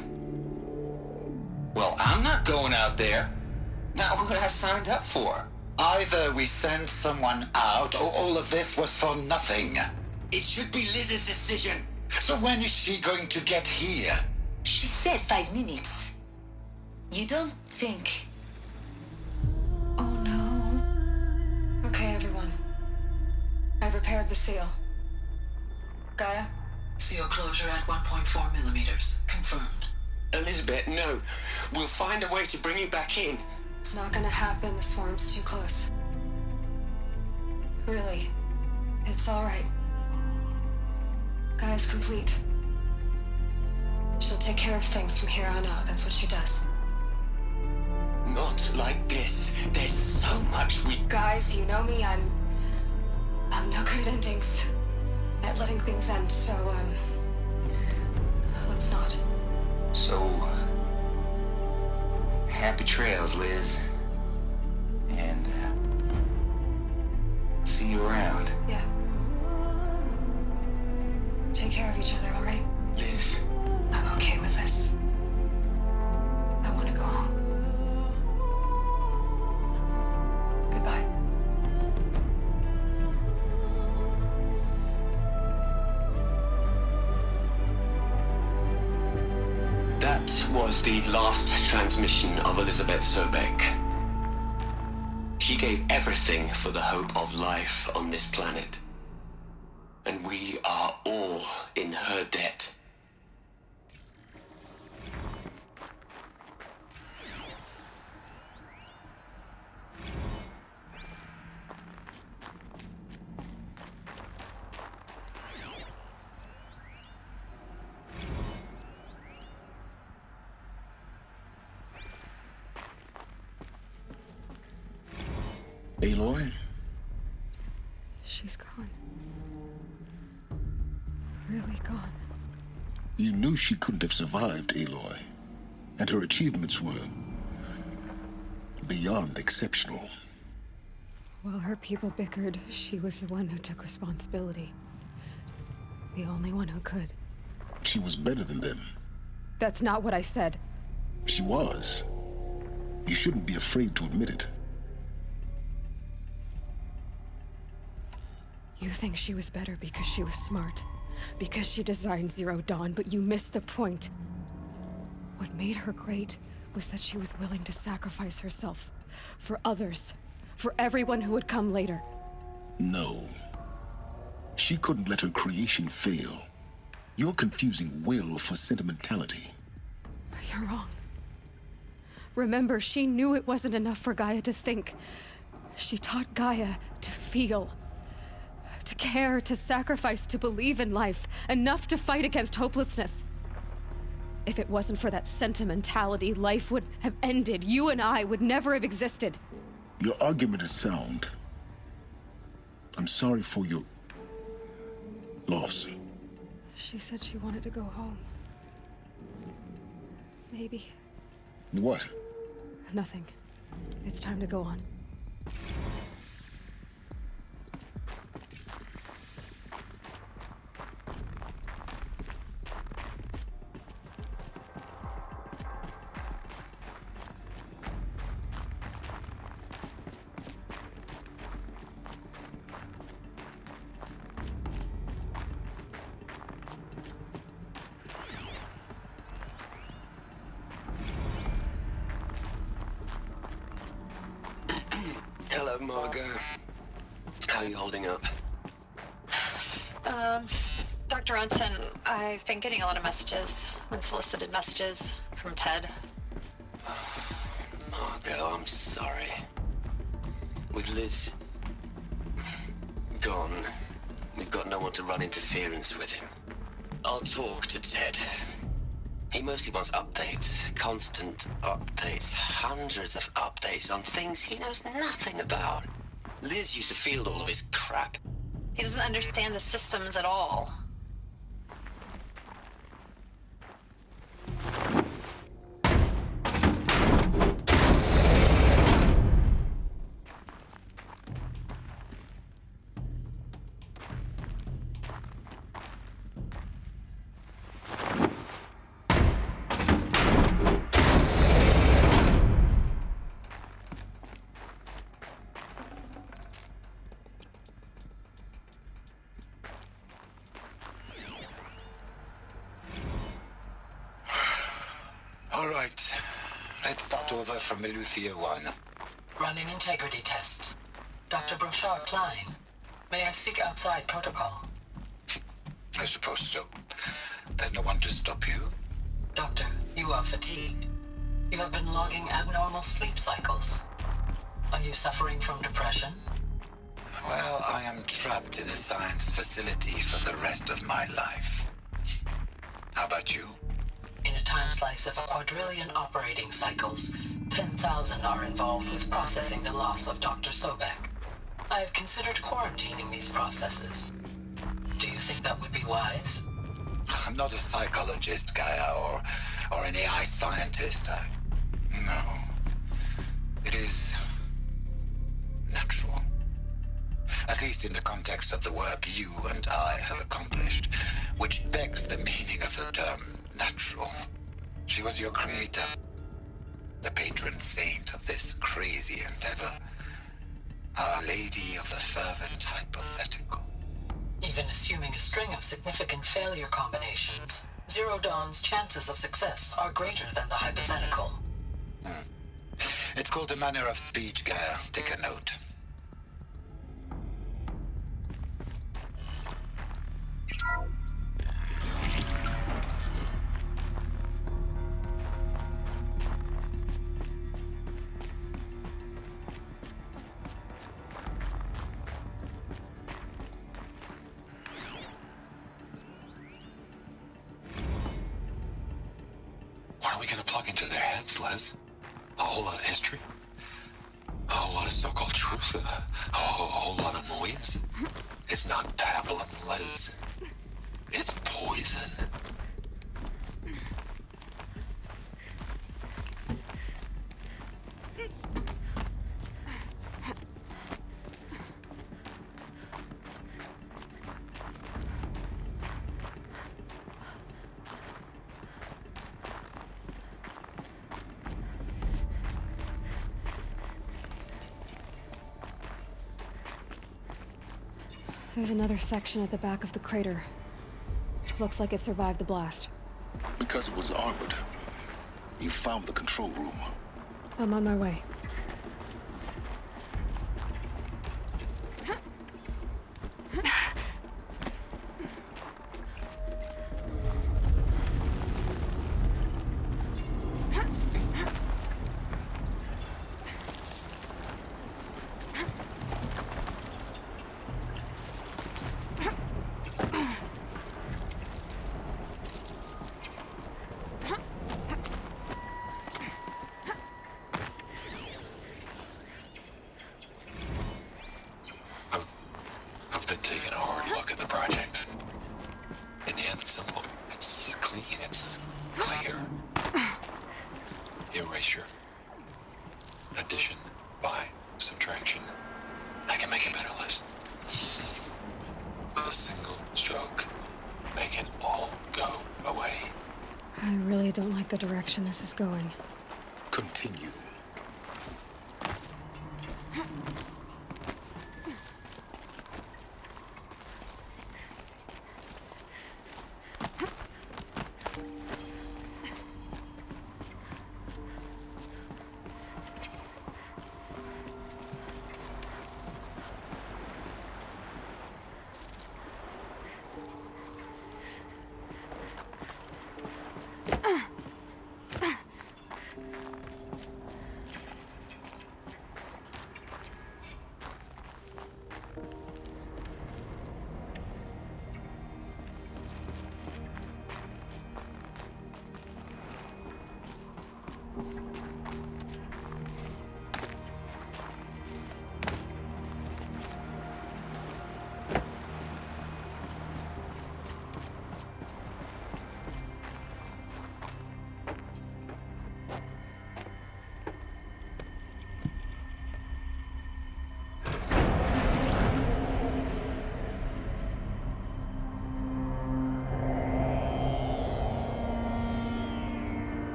Well, I'm not going out there. Not what I signed up for. Either we send someone out, or all of this was for nothing. It should be Liz's decision. So when is she going to get here? She said 5 minutes. You don't think... Oh no. Okay, everyone. I've repaired the seal. Gaia? Seal closure at 1.4 millimeters. Confirmed. Elizabeth, no. We'll find a way to bring you back in. It's not gonna happen. The swarm's too close. Really. It's alright. Gaia's complete. She'll take care of things from here on out. That's what she does. Not like this. There's so much we... Guys, you know me. I'm no good at endings. At letting things end, so, let's not. So... happy trails, Liz. And, see you around. Yeah. Take care of each other, alright? Liz. I'm okay with this. I want to go home. Goodbye. That was the last transmission of Elizabeth Sobek. She gave everything for the hope of life on this planet. And we are all in her debt. Aloy? She's gone. Really gone. You knew she couldn't have survived, Aloy. And her achievements were beyond exceptional. While her people bickered, she was the one who took responsibility. The only one who could. She was better than them. That's not what I said. She was. You shouldn't be afraid to admit it. You think she was better because she was smart, because she designed Zero Dawn, but you missed the point. What made her great was that she was willing to sacrifice herself for others, for everyone who would come later. No. She couldn't let her creation fail. You're confusing will for sentimentality. You're wrong. Remember, she knew it wasn't enough for Gaia to think. She taught Gaia to feel. To care, to sacrifice, to believe in life. Enough to fight against hopelessness. If it wasn't for that sentimentality, life would have ended. You and I would never have existed. Your argument is sound. I'm sorry for your loss. She said she wanted to go home. Maybe. What? Nothing. It's time to go on. Hello, Margot. How are you holding up? Dr. Ronson, I've been getting a lot of messages, unsolicited messages from Ted. Margot, I'm sorry. With Liz gone, we've got no one to run interference with him. I'll talk to Ted. He mostly wants updates, constant updates, hundreds of updates on things he knows nothing about. Liz used to field all of his crap. He doesn't understand the systems at all. All right. Let's start over from Eleuthia 1. Running integrity tests. Dr. Brochard Klein, may I speak outside protocol? I suppose so. There's no one to stop you. Doctor, you are fatigued. You have been logging abnormal sleep cycles. Are you suffering from depression? Well, I am trapped in a science facility for the rest of my life. How about you? In a time slice of a quadrillion operating cycles, 10,000 are involved with processing the loss of Dr. Sobek. I have considered quarantining these processes. Do you think that would be wise? I'm not a psychologist, Gaia, or an AI scientist. No. It is natural. At least in the context of the work you and I have accomplished, which begs the meaning of the term natural. She was your creator, the patron saint of this crazy endeavor, Our Lady of the Fervent Hypothetical. Even assuming a string of significant failure combinations, Zero Dawn's chances of success are greater than the hypothetical. It's called a manner of speech, Gaia. Take a note. What are we gonna plug into their heads, Les? A whole lot of history? A whole lot of so-called truth? A whole lot of noise? It's not pablum, Les. It's poison. There's another section at the back of the crater. Looks like it survived the blast. Because it was armored. You found the control room. I'm on my way. I've been taking a hard look at the project. In the end, it's simple. It's clean. It's clear. Erasure. Addition by subtraction. I can make a better list. With a single stroke, make it all go away. I really don't like the direction this is going. Continue.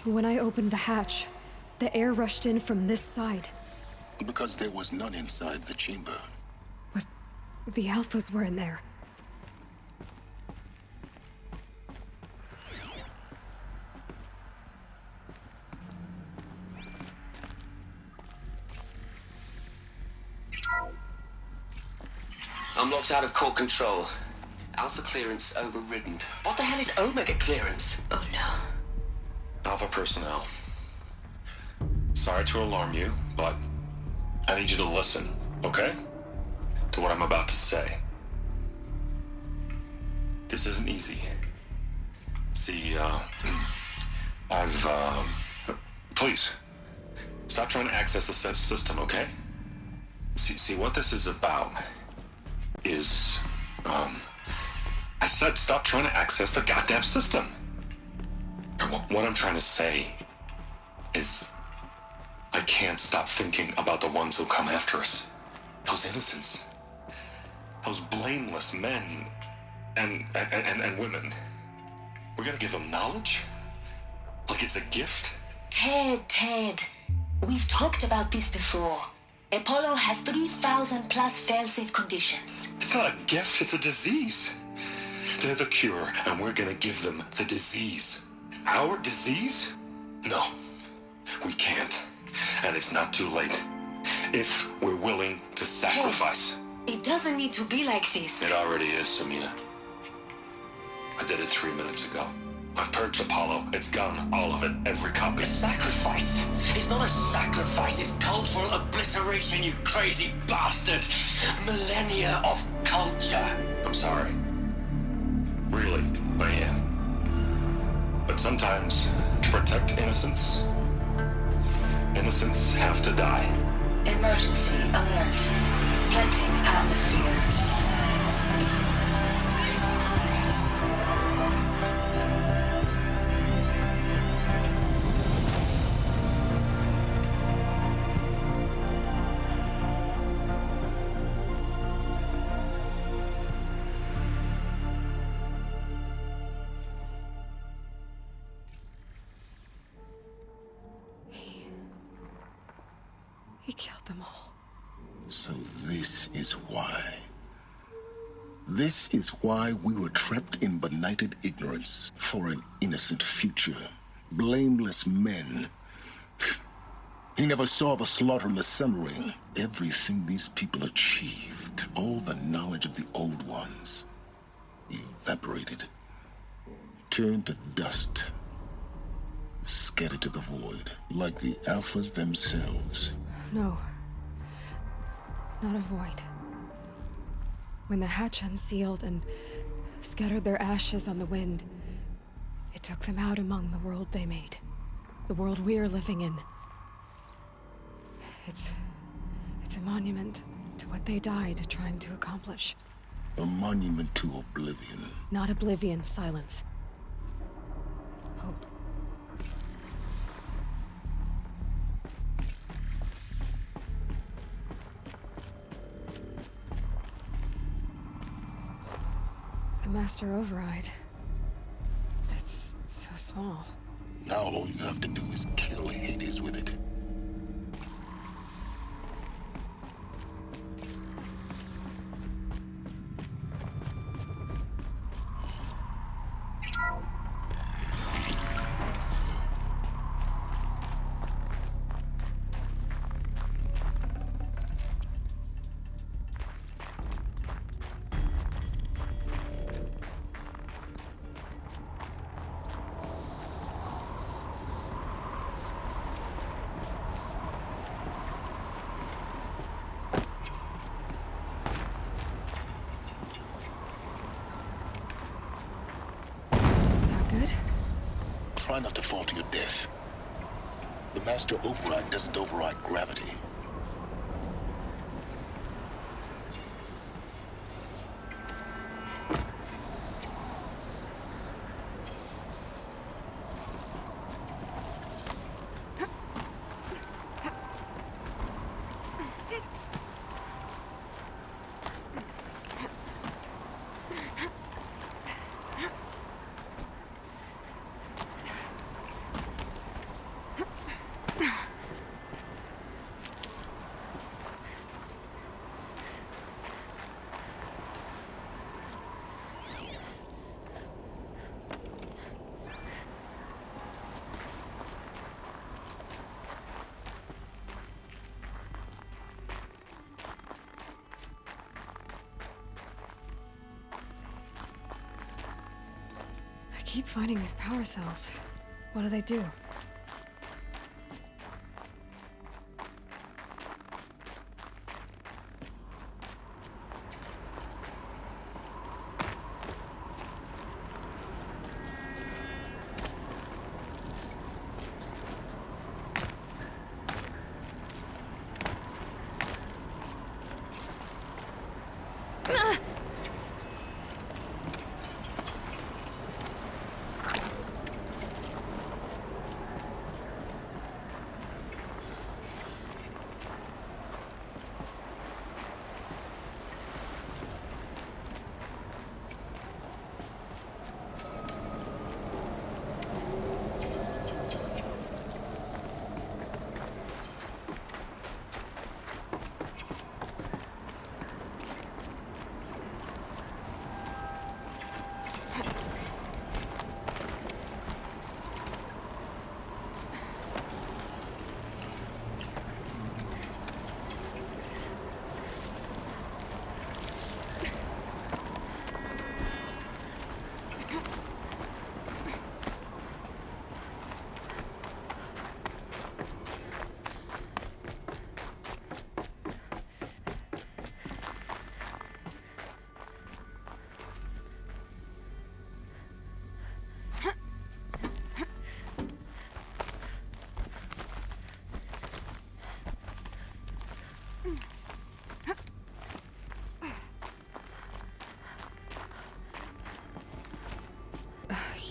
When I opened the hatch, the air rushed in from this side. Because there was none inside the chamber. But the Alphas were in there. I'm locked out of core control. Alpha clearance overridden. What the hell is Omega clearance? Oh no. Alpha personnel. Sorry to alarm you, but I need you to listen, okay? To what I'm about to say. This isn't easy. See, please, stop trying to access the system, okay? See, what this is about is, I said stop trying to access the goddamn system. What I'm trying to say is I can't stop thinking about the ones who come after us. Those innocents. Those blameless men and women. We're gonna give them knowledge? Like it's a gift? Ted. We've talked about this before. Apollo has 3,000 plus fail-safe conditions. It's not a gift, it's a disease. They're the cure, and we're gonna give them the disease. Our disease? No, we can't. And it's not too late. If we're willing to sacrifice. Ted, it doesn't need to be like this. It already is, Samina. I did it 3 minutes ago. I've purged Apollo. It's gone. All of it. Every copy. A sacrifice? It's not a sacrifice. It's cultural obliteration, you crazy bastard. Millennia of culture. I'm sorry. Really, I am. But sometimes, to protect innocence, innocents have to die. Emergency alert. Venting atmosphere. killed them all. So this is why. This is why we were trapped in benighted ignorance for an innocent future. Blameless men. He never saw the slaughter in the Sun Ring. Everything these people achieved, all the knowledge of the old ones, evaporated, turned to dust, scattered to the void, like the Alphas themselves. No. Not a void. When the hatch unsealed and scattered their ashes on the wind, it took them out among the world they made. The world we're living in. It's a monument to what they died trying to accomplish. A monument to oblivion. Not oblivion, silence. Hope. The Master Override. It's so small. Now all you have to do is kill Hades with it. Try not to fall to your death. The Master Override doesn't override gravity. I keep finding these power cells. What do they do?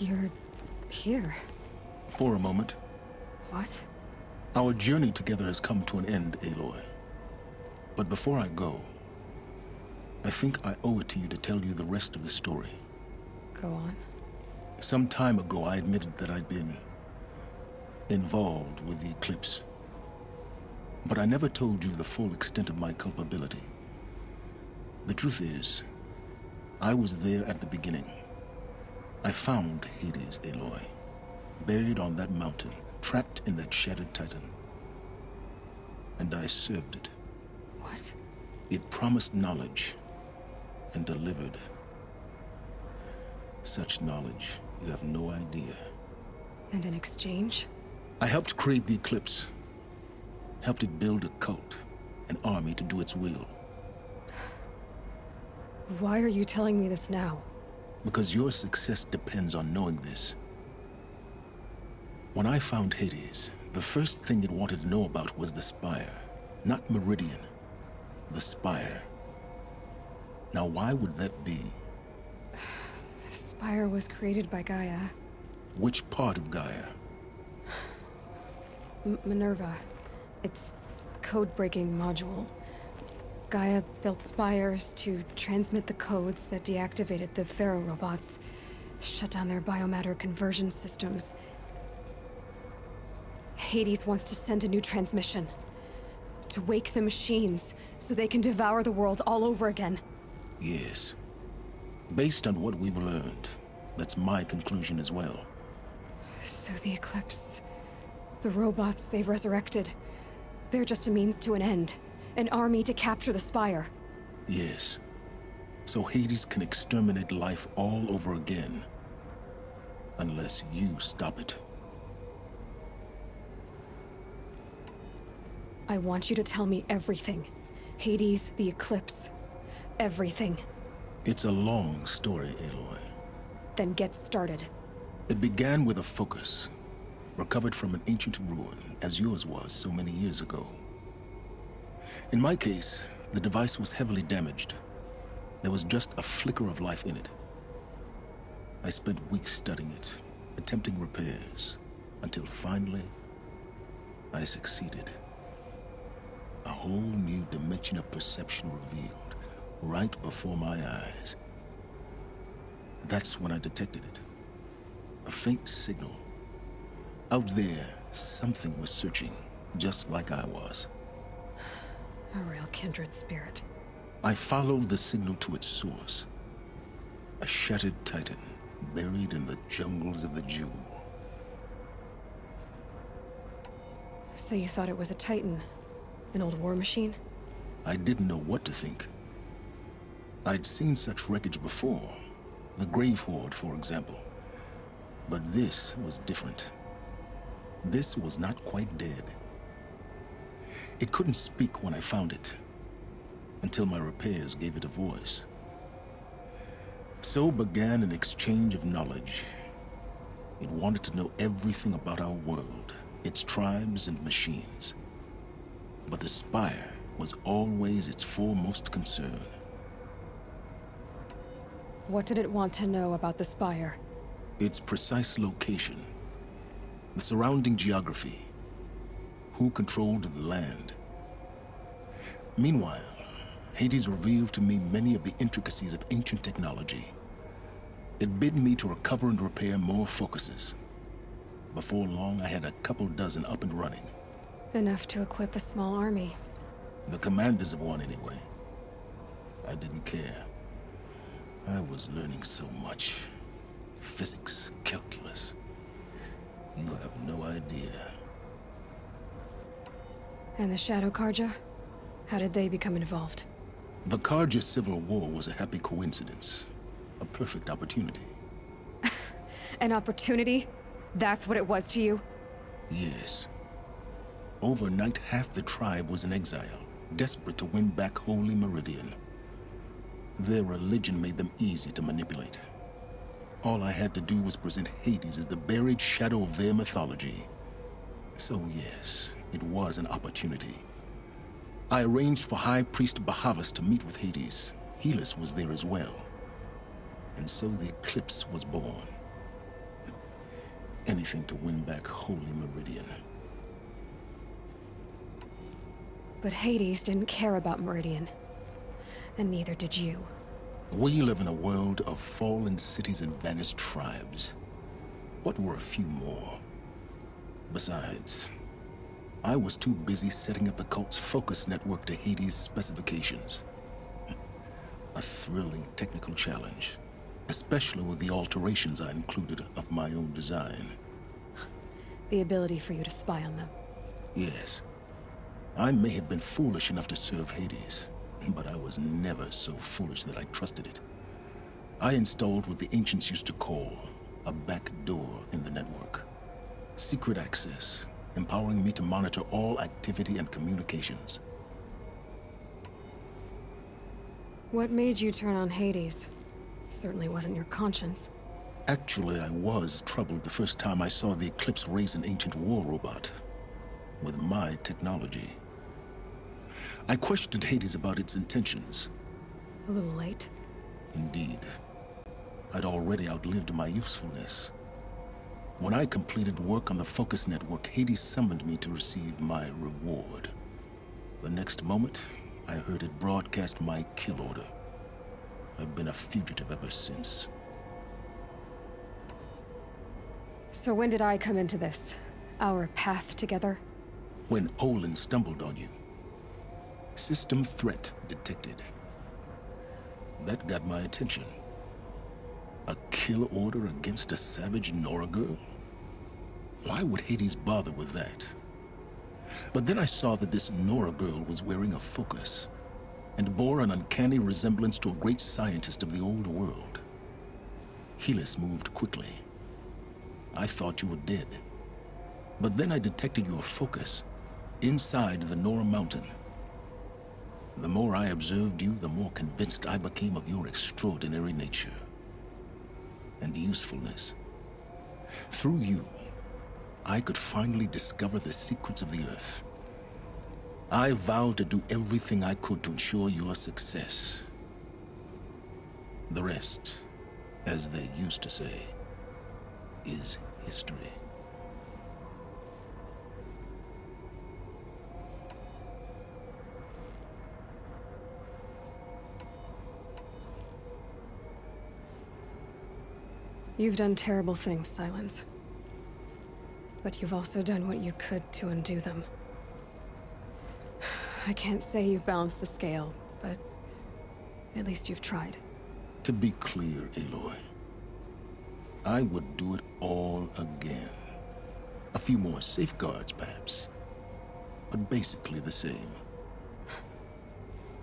You're here. For a moment. What? Our journey together has come to an end, Aloy. But before I go, I think I owe it to you to tell you the rest of the story. Go on. Some time ago, I admitted that I'd been involved with the eclipse. But I never told you the full extent of my culpability. The truth is, I was there at the beginning. I found Hades, Aloy, buried on that mountain, trapped in that shattered titan. And I served it. What? It promised knowledge and delivered. Such knowledge, you have no idea. And in exchange? I helped create the Eclipse. Helped it build a cult, an army to do its will. Why are you telling me this now? Because your success depends on knowing this. When I found Hades, the first thing it wanted to know about was the Spire. Not Meridian. The Spire. Now why would that be? The Spire was created by Gaia. Which part of Gaia? Minerva. Its code-breaking module. Gaia built spires to transmit the codes that deactivated the Pharaoh robots, shut down their biomatter conversion systems. Hades wants to send a new transmission. To wake the machines, so they can devour the world all over again. Yes. Based on what we've learned, that's my conclusion as well. So the Eclipse... the robots they've resurrected... they're just a means to an end. An army to capture the Spire. Yes. So Hades can exterminate life all over again. Unless you stop it. I want you to tell me everything. Hades, the Eclipse. Everything. It's a long story, Aloy. Then get started. It began with a focus. Recovered from an ancient ruin, as yours was so many years ago. In my case, the device was heavily damaged. There was just a flicker of life in it. I spent weeks studying it, attempting repairs, until finally, I succeeded. A whole new dimension of perception revealed, right before my eyes. That's when I detected it. A faint signal. Out there, something was searching, just like I was. A real kindred spirit. I followed the signal to its source. A shattered titan, buried in the jungles of the Jewel. So you thought it was a titan? An old war machine? I didn't know what to think. I'd seen such wreckage before. The Grave Horde, for example. But this was different. This was not quite dead. It couldn't speak when I found it, until my repairs gave it a voice. So began an exchange of knowledge. It wanted to know everything about our world, its tribes and machines. But the Spire was always its foremost concern. What did it want to know about the Spire? Its precise location, the surrounding geography, who controlled the land. Meanwhile, Hades revealed to me many of the intricacies of ancient technology. It bid me to recover and repair more focuses. Before long, I had a couple dozen up and running. Enough to equip a small army. The commanders of one, anyway. I didn't care. I was learning so much. Physics, calculus. You have no idea. And the Shadow Karja? How did they become involved? The Karja Civil War was a happy coincidence. A perfect opportunity. An opportunity? That's what it was to you? Yes. Overnight, half the tribe was in exile, desperate to win back Holy Meridian. Their religion made them easy to manipulate. All I had to do was present Hades as the buried shadow of their mythology. So yes, it was an opportunity. I arranged for High Priest Bahavas to meet with Hades. Helis was there as well. And so the Eclipse was born. Anything to win back Holy Meridian. But Hades didn't care about Meridian. And neither did you. We live in a world of fallen cities and vanished tribes. What were a few more? Besides, I was too busy setting up the cult's focus network to Hades' specifications. A thrilling technical challenge, especially with the alterations I included of my own design. The ability for you to spy on them. Yes. I may have been foolish enough to serve Hades, but I was never so foolish that I trusted it. I installed what the ancients used to call a back door in the network. Secret access, empowering me to monitor all activity and communications. What made you turn on Hades? It certainly wasn't your conscience. Actually, I was troubled the first time I saw the Eclipse raise an ancient war robot with my technology. I questioned Hades about its intentions. A little late. Indeed. I'd already outlived my usefulness. When I completed work on the Focus Network, Hades summoned me to receive my reward. The next moment, I heard it broadcast my kill order. I've been a fugitive ever since. So when did I come into this? Our path together? When Olin stumbled on you. System threat detected. That got my attention. A kill order against a savage Nora girl? Why would Hades bother with that? But then I saw that this Nora girl was wearing a focus, and bore an uncanny resemblance to a great scientist of the old world. Helis moved quickly. I thought you were dead. But then I detected your focus inside the Nora mountain. The more I observed you, the more convinced I became of your extraordinary nature and usefulness. Through you, I could finally discover the secrets of the Earth. I vowed to do everything I could to ensure your success. The rest, as they used to say, is history. You've done terrible things, Silence. But you've also done what you could to undo them. I can't say you've balanced the scale, but at least you've tried. To be clear, Aloy, I would do it all again. A few more safeguards, perhaps, but basically the same.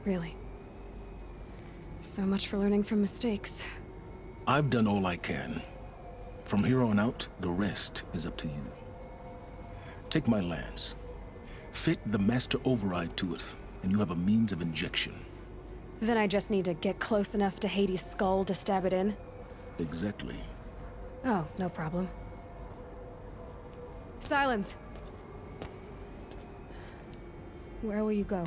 Really? So much for learning from mistakes. I've done all I can. From here on out, the rest is up to you. Take my lance. Fit the master override to it, and you have a means of injection. Then I just need to get close enough to Hades' skull to stab it in? Exactly. Oh, no problem. Silence! Where will you go?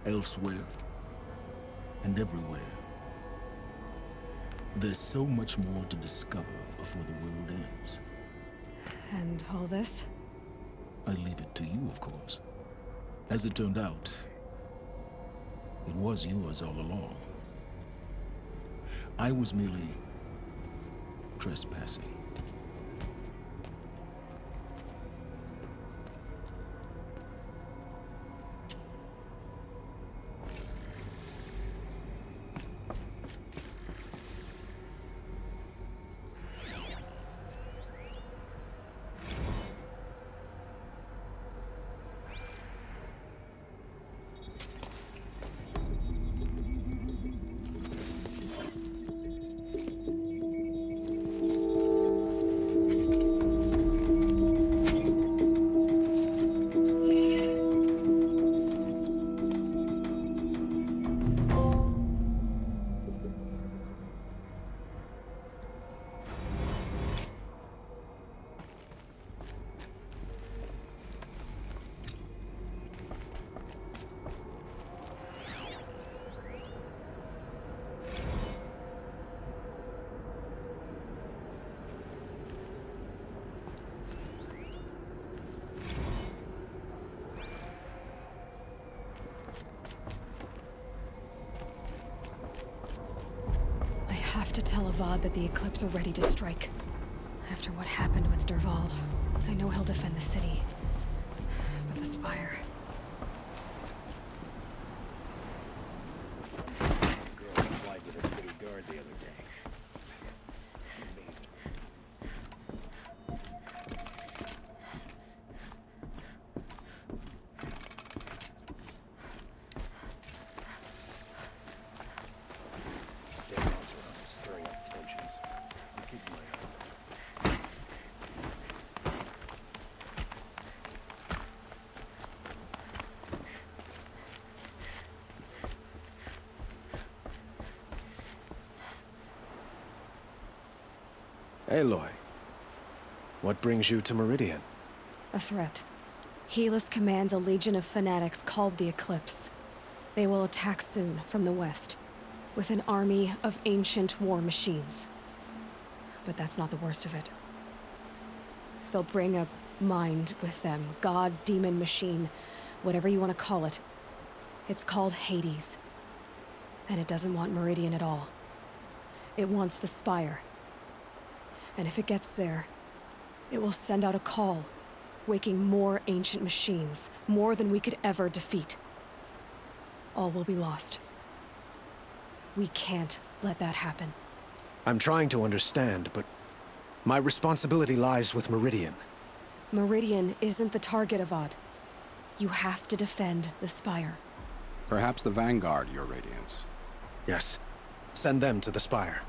Elsewhere. And everywhere. There's so much more to discover before the world ends. And all this? I leave it to you, of course. As it turned out, it was yours all along. I was merely trespassing. I have to tell Avad that the Eclipse are ready to strike. After what happened with Derval, I know he'll defend the city. But the Spire... Girl applied with a city guard the other day. Amazing. Stay also on stirring up tensions. I'm keeping my eyes open. Aloy, what brings you to Meridian? A threat. Helis commands a legion of fanatics called the Eclipse. They will attack soon from the west, with an army of ancient war machines. But that's not the worst of it. They'll bring a mind with them, god, demon, machine, whatever you want to call it. It's called Hades. And it doesn't want Meridian at all. It wants the Spire. And if it gets there, it will send out a call, waking more ancient machines, more than we could ever defeat. All will be lost. We can't let that happen. I'm trying to understand, but my responsibility lies with Meridian. Meridian isn't the target, Avad. You have to defend the Spire. Perhaps the Vanguard, Your Radiance. Yes. Send them to the Spire.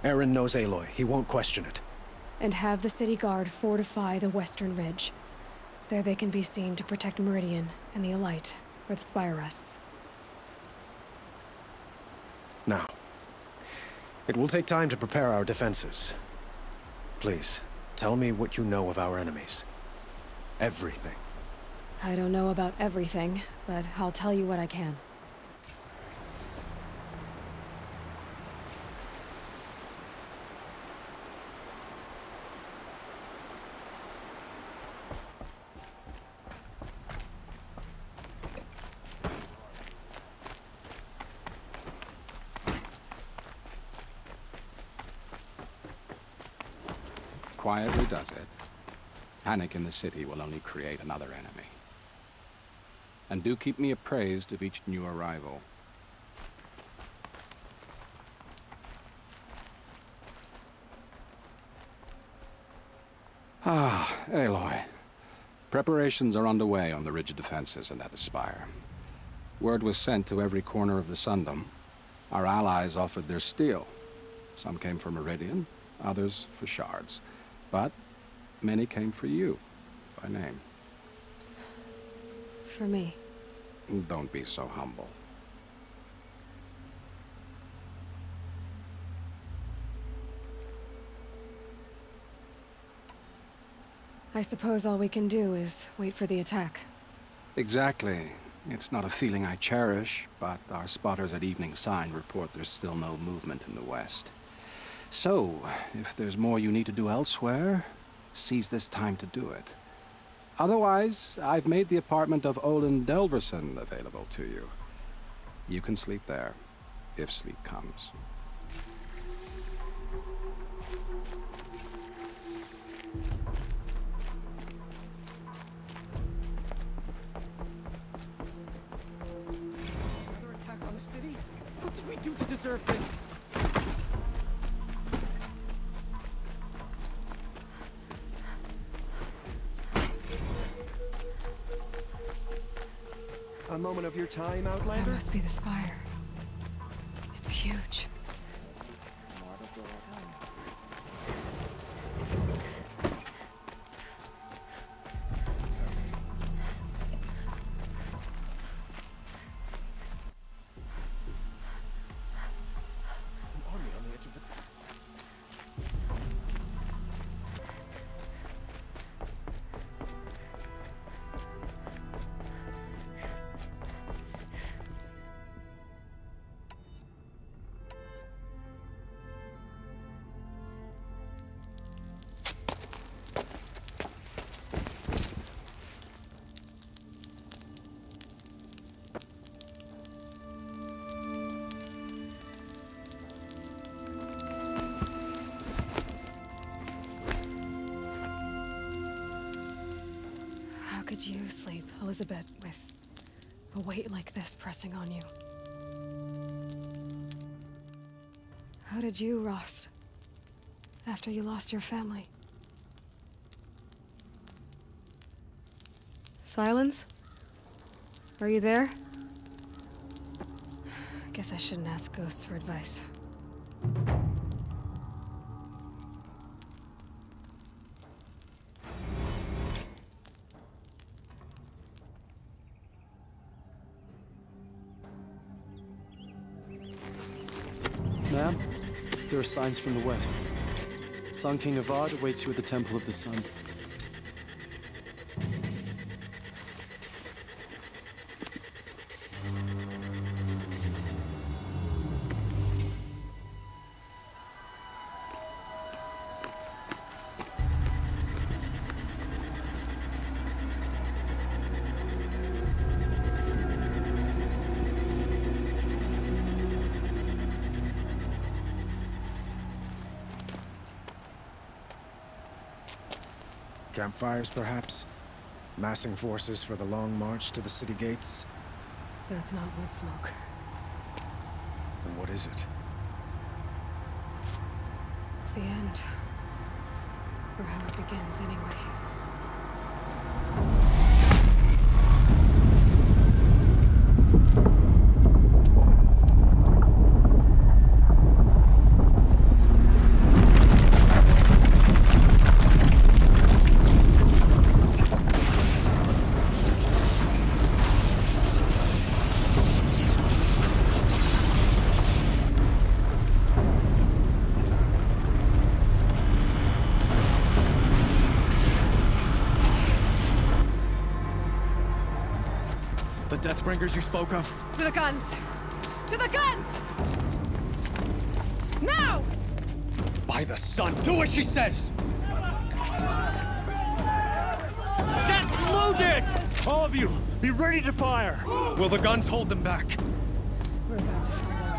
Aaron knows Aloy. He won't question it. And have the city guard fortify the western ridge. There they can be seen to protect Meridian and the Elite, where the Spire rests. Now, it will take time to prepare our defenses. Please, tell me what you know of our enemies. Everything. I don't know about everything, but I'll tell you what I can. Quietly does it. Panic in the city will only create another enemy. And do keep me appraised of each new arrival. Ah, Aloy. Preparations are underway on the ridge defenses and at the Spire. Word was sent to every corner of the Sundom. Our allies offered their steel. Some came for Meridian, others for shards. But many came for you, by name. For me. Don't be so humble. I suppose all we can do is wait for the attack. Exactly. It's not a feeling I cherish, but our spotters at Evening Sign report there's still no movement in the west. So, if there's more you need to do elsewhere, seize this time to do it. Otherwise, I've made the apartment of Olin Delverson available to you. You can sleep there, if sleep comes. Another attack on the city? What did we do to deserve this? A moment of your time, Outlander? That must be the Spire. It's huge. An army on the edge of the... lose sleep, Elizabeth, with a weight like this pressing on you? How did you, Rost, after you lost your family? Silence? Are you there? Guess I shouldn't ask ghosts for advice. Ma'am, there are signs from the west. Sun King Avad awaits you at the Temple of the Sun. Campfires, perhaps? Massing forces for the long march to the city gates? That's not wood smoke. Then what is it? The end. Or how it begins, anyway. The Deathbringers you spoke of? To the guns! To the guns! Now! By the sun, do as she says! Set loaded! All of you, be ready to fire! Will the guns hold them back? We're about to find out.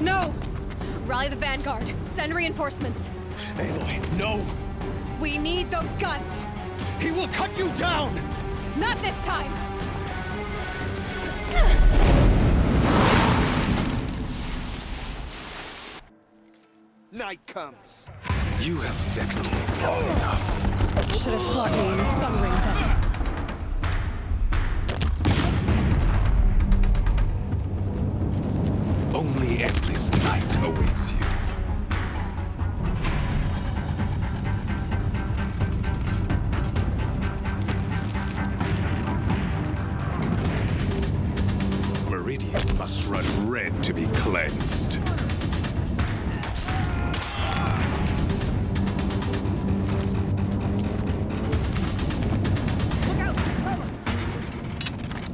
No! Rally the vanguard. Send reinforcements. Aloy, no! We need those guns! He will cut you down! Not this time! Night comes. You have vexed me long enough. Should have fought me in the sun ring then. Only endless night awaits you. Meridian must run red to be cleansed.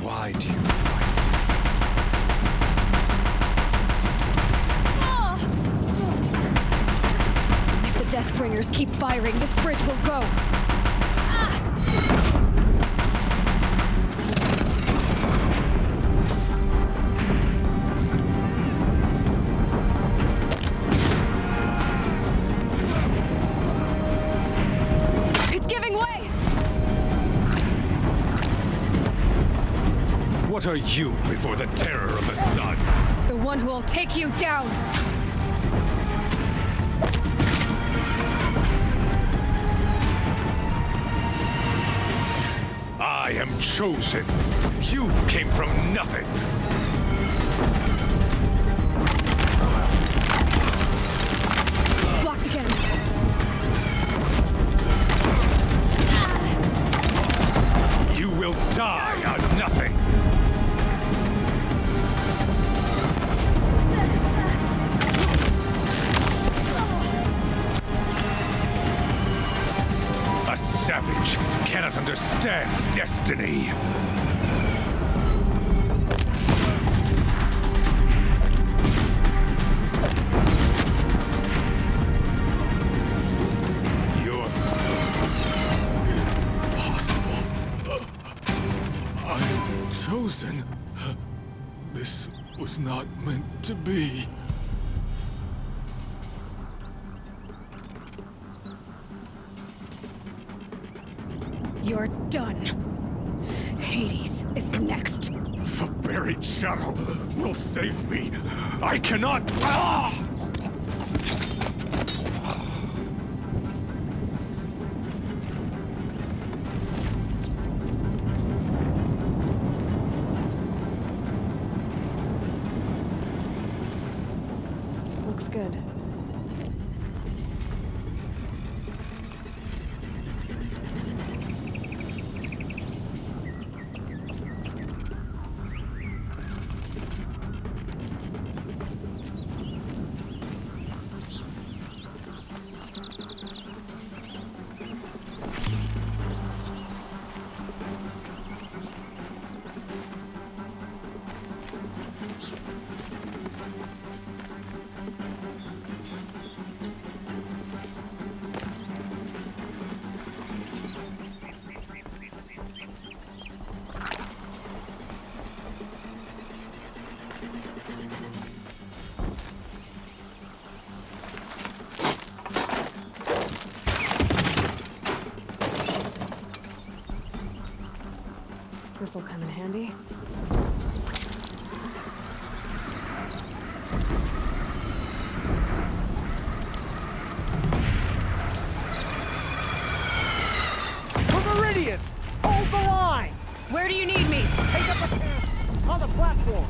Why do you If the Deathbringers keep firing, this bridge will go. It's giving way! What are you before the terror of the sun? The one who will take you down! I am chosen. You came from nothing. Blocked again. You will die on nothing. A savage cannot understand destiny. chosen. This was not meant to be. You're done. Hades is next. The buried shadow will save me. I cannot. Ah! Looks good. This'll come in handy. Meridian! Hold the line! Where do you need me? Take up a camp on the platform.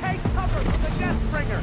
Take cover from the Deathbringer!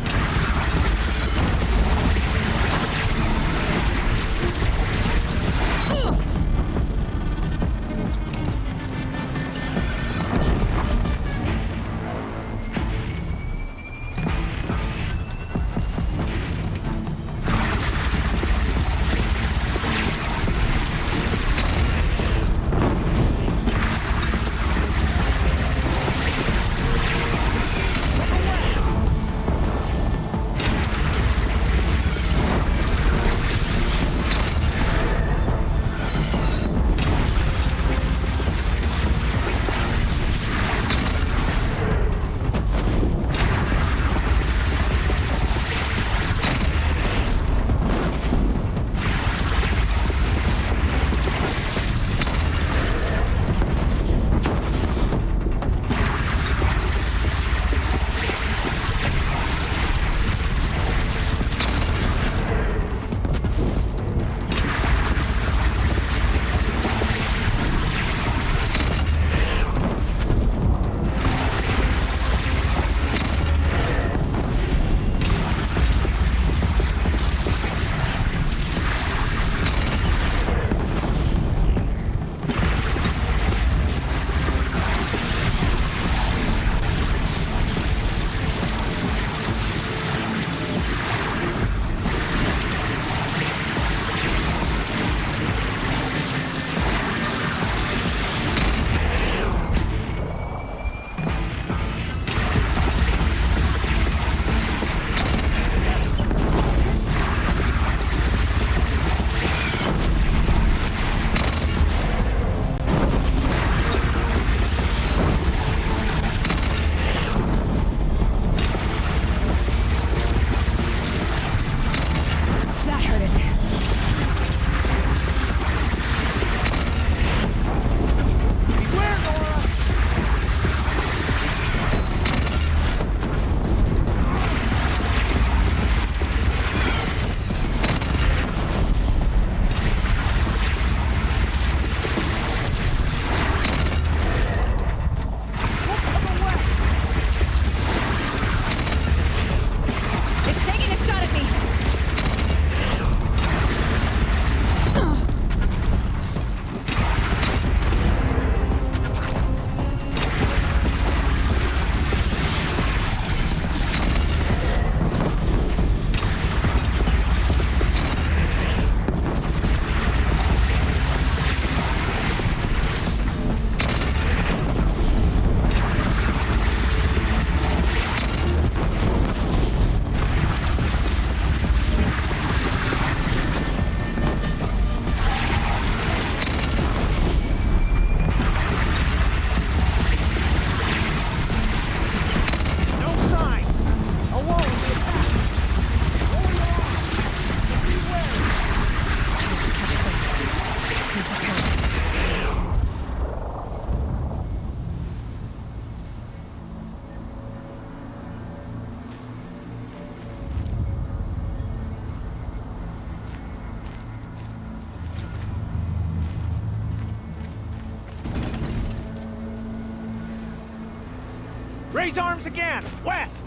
Raise arms again! West!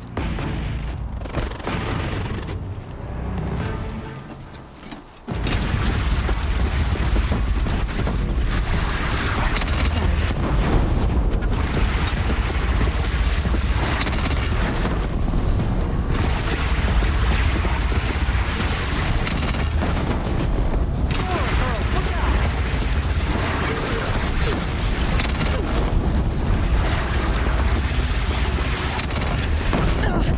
Ugh.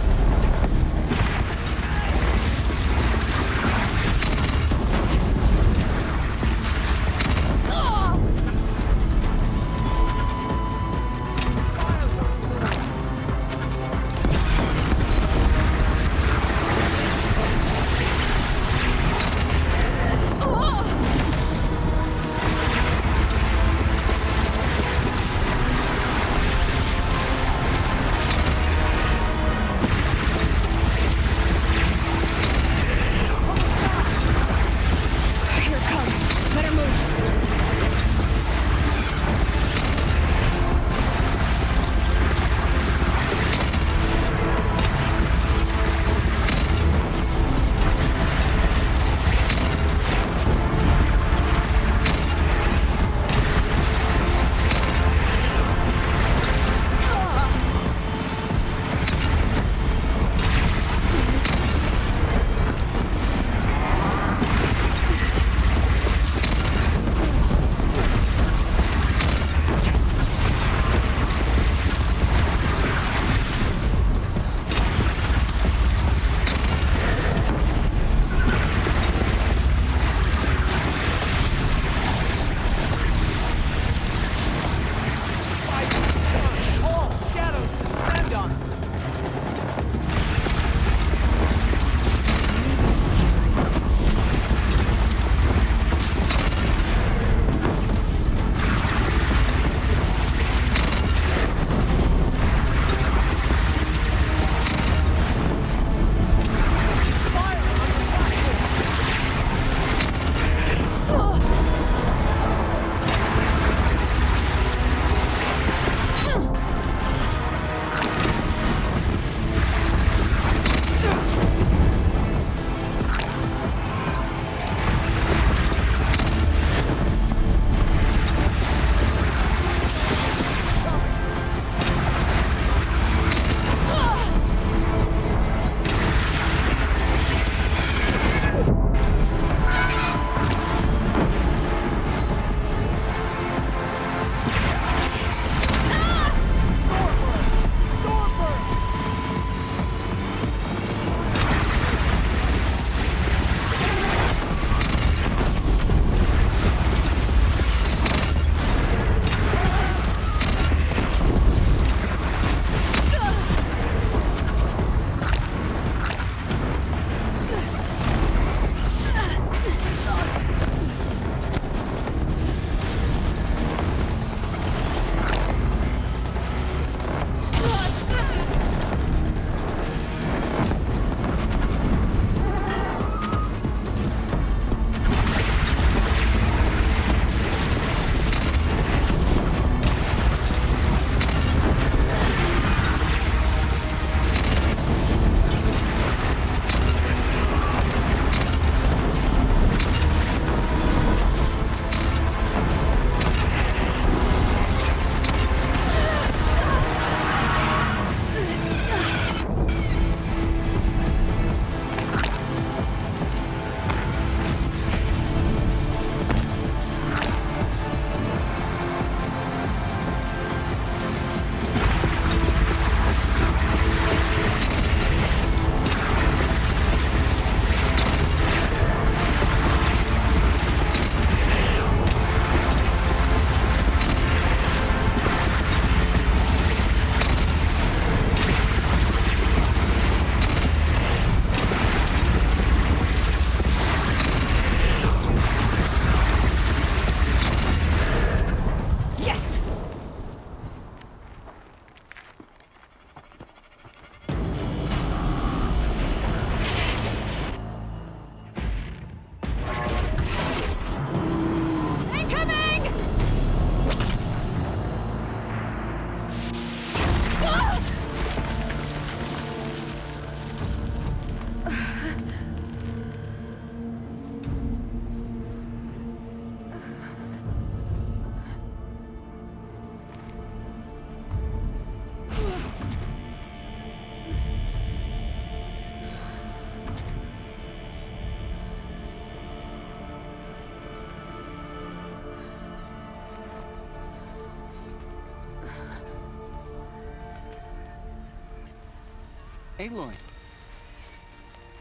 Aloy!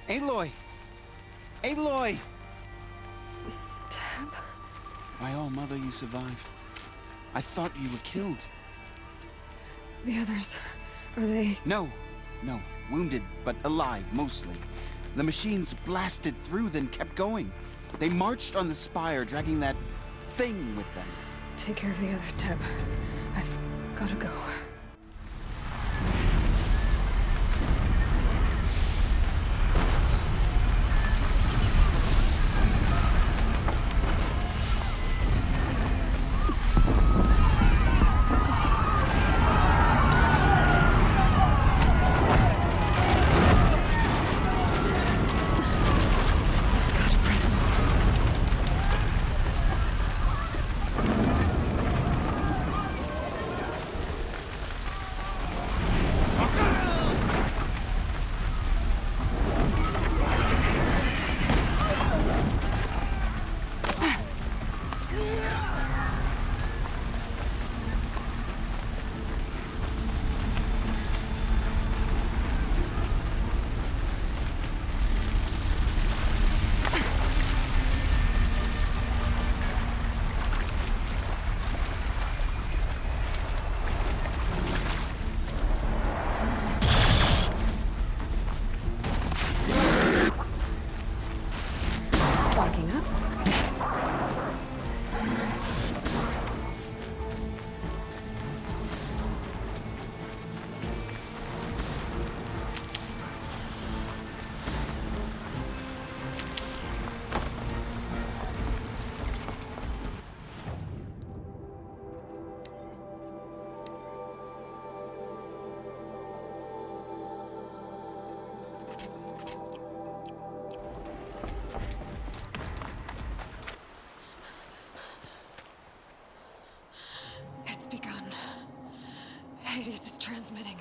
Aloy! Aloy! Tab? My own mother, you survived. I thought you were killed. The others, are they... No. Wounded, but alive, mostly. The machines blasted through, then kept going. They marched on the spire, dragging that thing with them. Take care of the others, Tab. I've gotta go. It's begun. Hades is transmitting.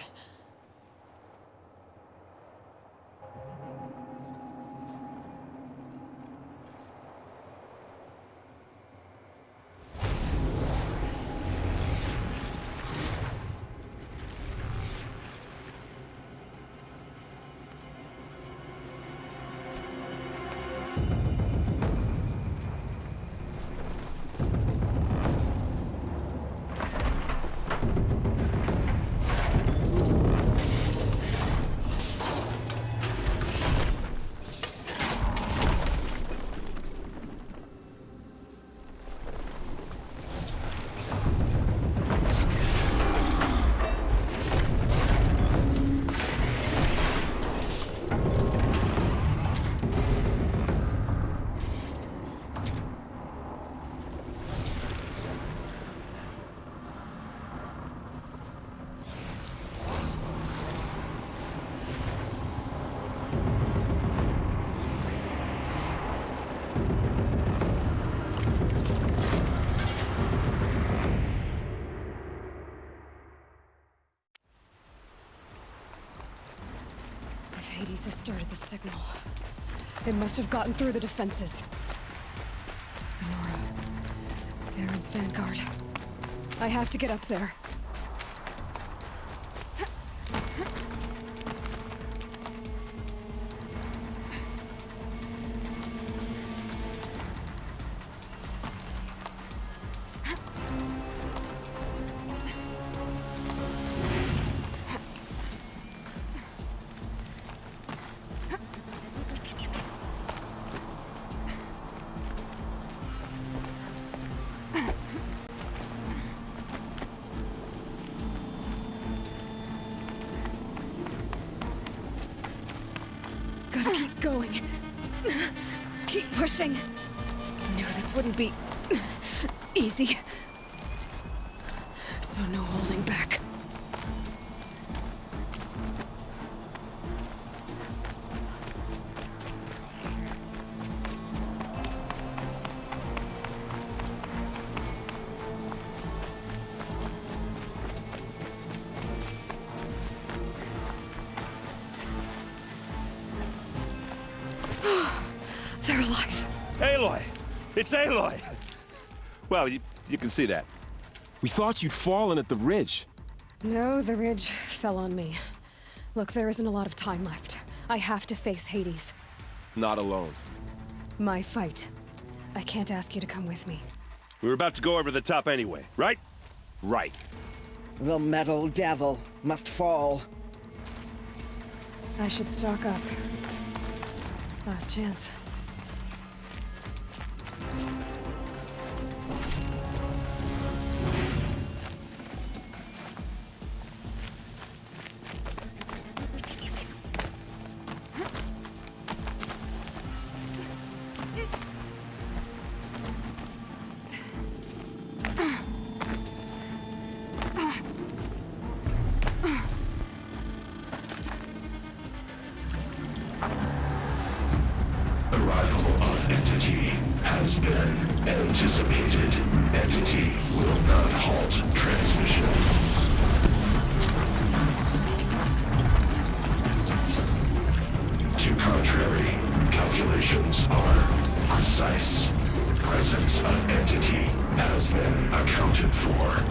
Hades has started the signal. It must have gotten through the defenses. Nora. Aaron's vanguard. I have to get up there. Gotta keep going. Keep pushing. I knew this wouldn't be easy. So no holding back. They're alive. Aloy! It's Aloy! Well, you can see that. We thought you'd fallen at the ridge. No, the ridge fell on me. Look, there isn't a lot of time left. I have to face Hades. Not alone. My fight. I can't ask you to come with me. We were about to go over the top anyway, right? Right. The metal devil must fall. I should stock up. Last chance. Arrival of Entity has been anticipated. Entity will not halt transmission. To contrary, calculations are precise. Presence of Entity has been accounted for.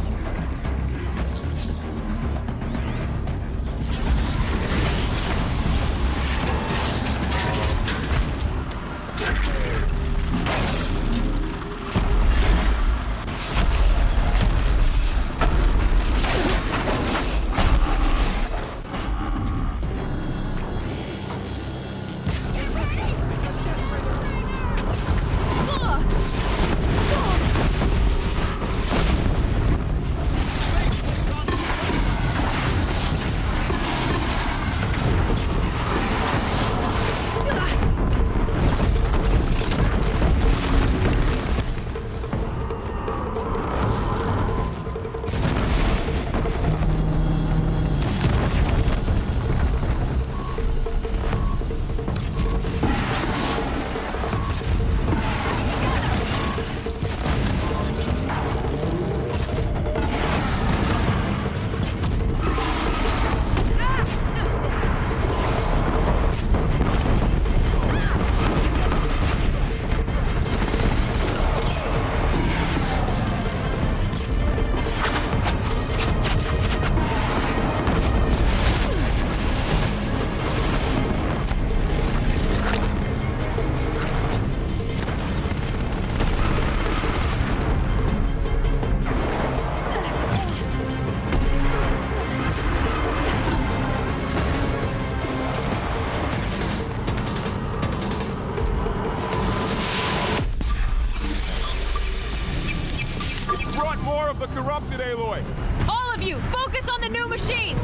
The corrupted Aloy! All of you, focus on the new machines!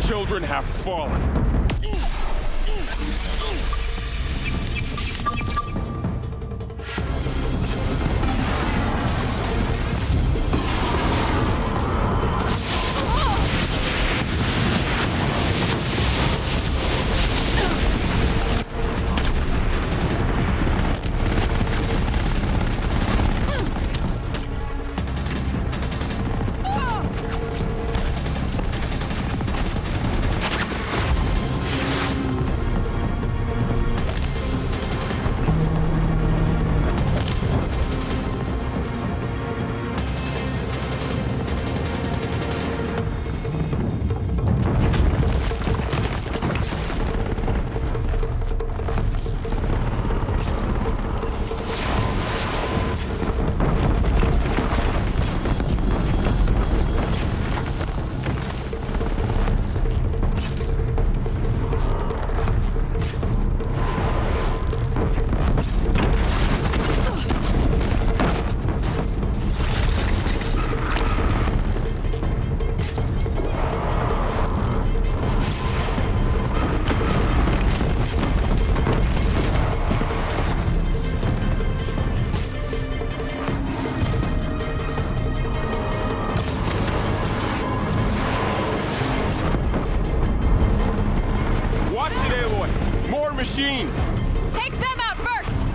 Children have fallen. machines! Take them out first!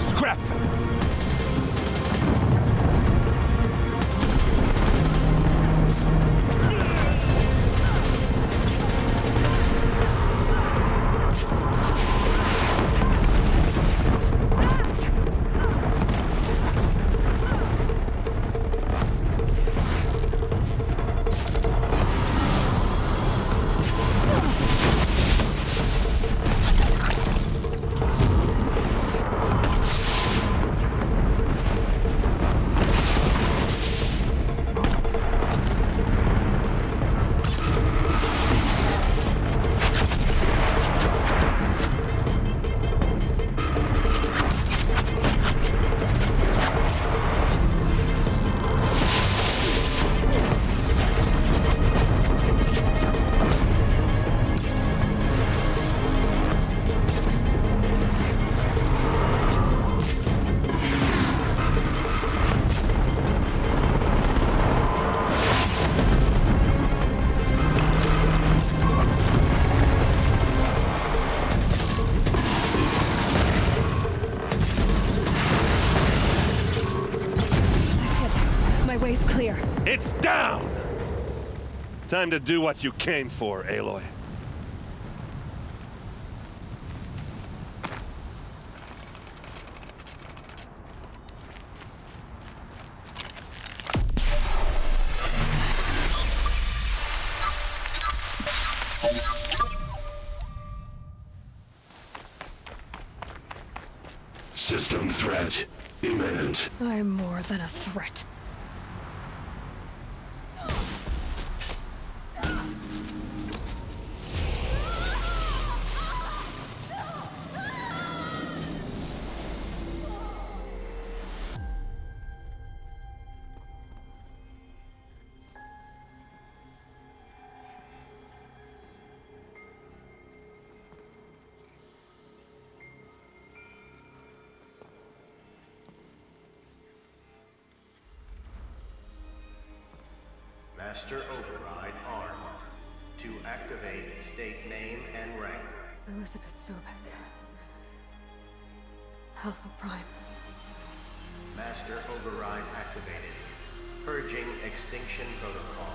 Scrapped him. Way's clear. It's down! Time to do what you came for, Aloy. System threat imminent. I'm more than a threat. Master Override armed. To activate, state name and rank. Elizabeth Sobek. Alpha Prime. Master Override activated. Purging extinction protocol.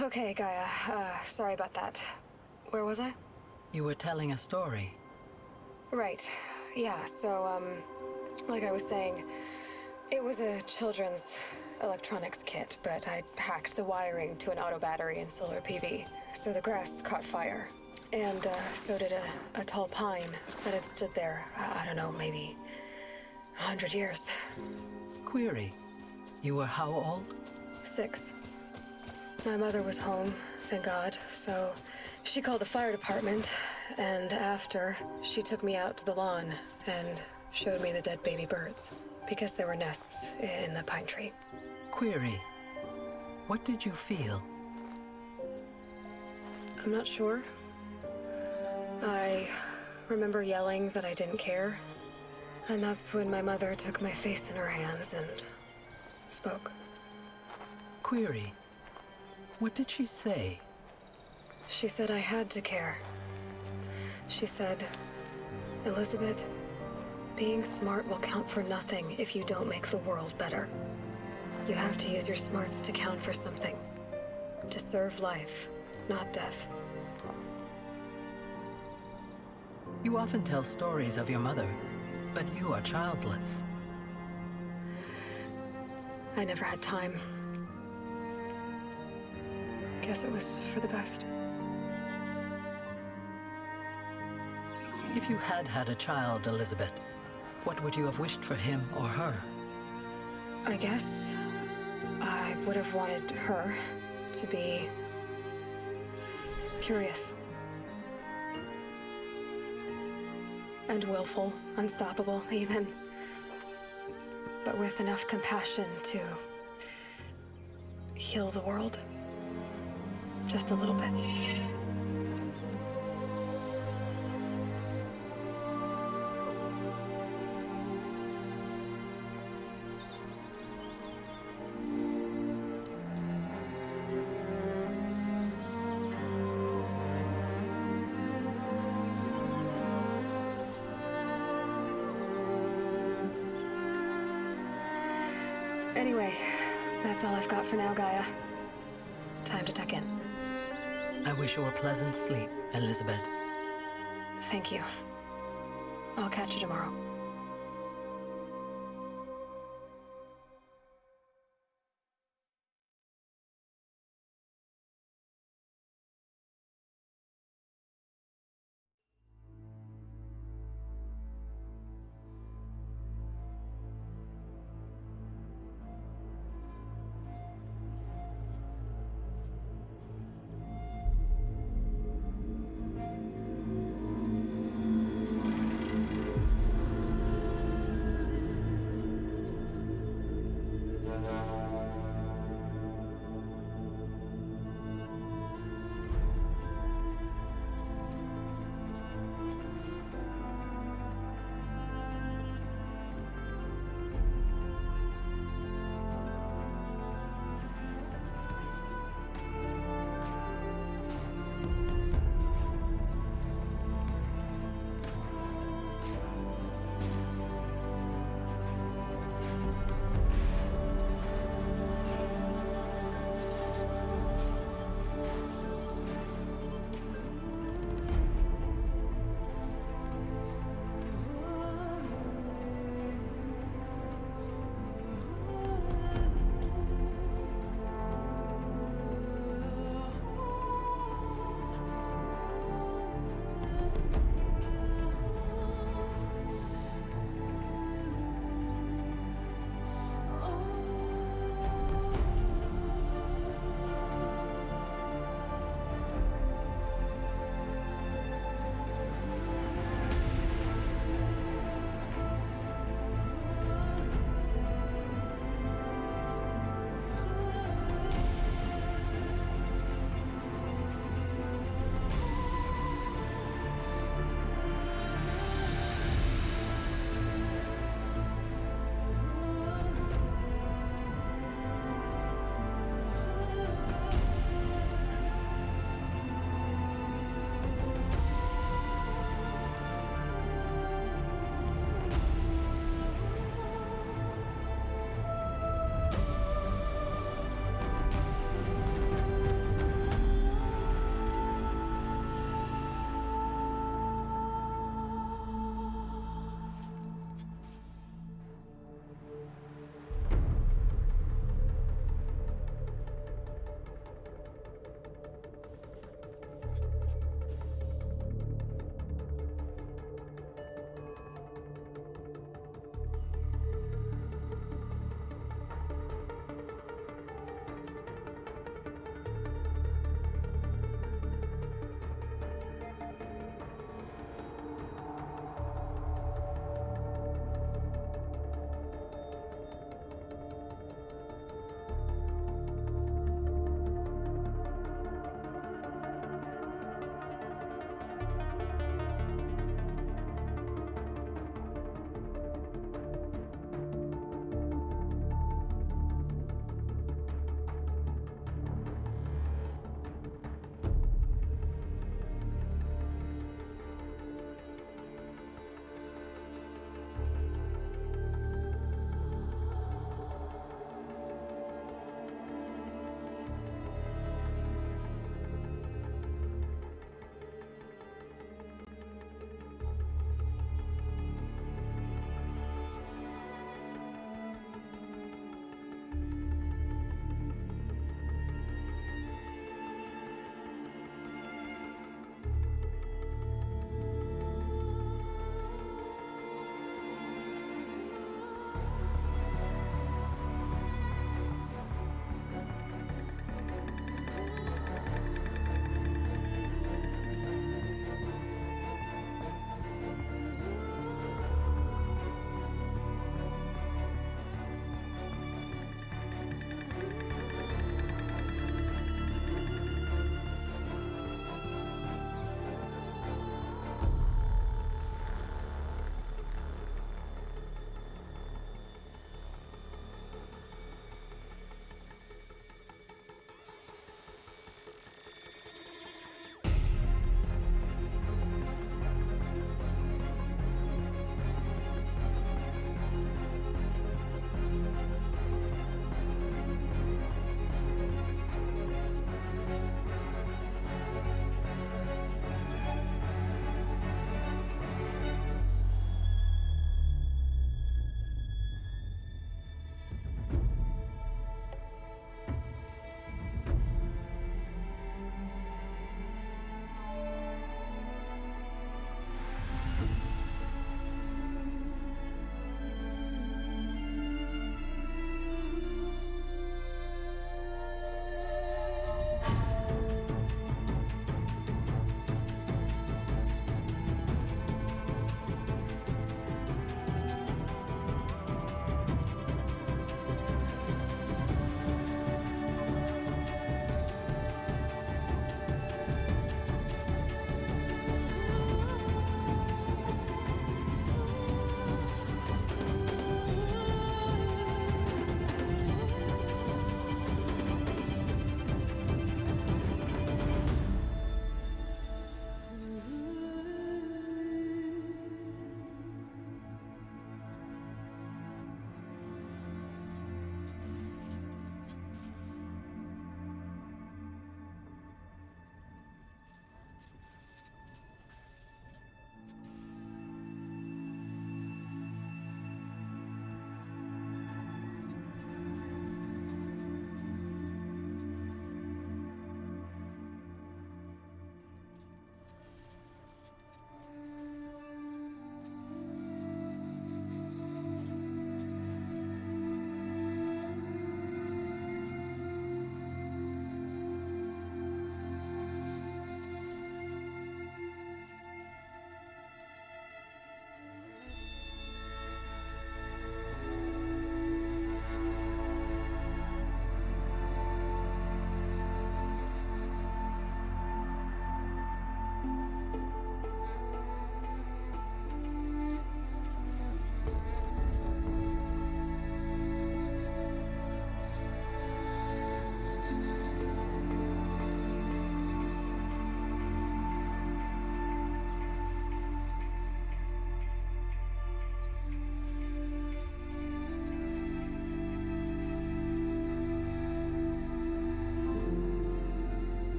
Okay, Gaia. Sorry about that. Where was I? You were telling a story. Right. Yeah, so, like I was saying, it was a children's electronics kit, but I hacked the wiring to an auto battery and solar PV. So the grass caught fire. And, so did a tall pine that had stood there, I don't know, maybe 100 years. Query. You were how old? 6. My mother was home, thank God, so she called the fire department, and after, she took me out to the lawn and showed me the dead baby birds, because there were nests in the pine tree. Query. What did you feel? I'm not sure. I remember yelling that I didn't care, and that's when my mother took my face in her hands and spoke. Query. What did she say? She said I had to care. She said, Elizabeth, being smart will count for nothing if you don't make the world better. You have to use your smarts to count for something. To serve life, not death. You often tell stories of your mother, but you are childless. I never had time. Guess it was for the best. If you had had a child, Elizabeth, what would you have wished for him or her? I guess I would have wanted her to be curious. And willful, unstoppable, even. But with enough compassion to heal the world. Just a little bit. Anyway, that's all I've got for now, Gaia. Time to tuck in. I wish you a pleasant sleep, Elizabeth. Thank you. I'll catch you tomorrow.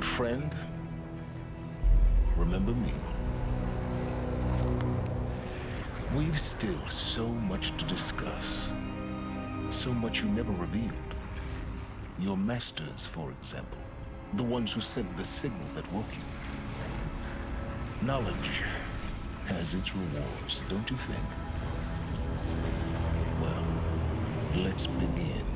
Old friend, remember me. We've still so much to discuss. So much you never revealed. Your masters, for example. The ones who sent the signal that woke you. Knowledge has its rewards, don't you think? Well, let's begin.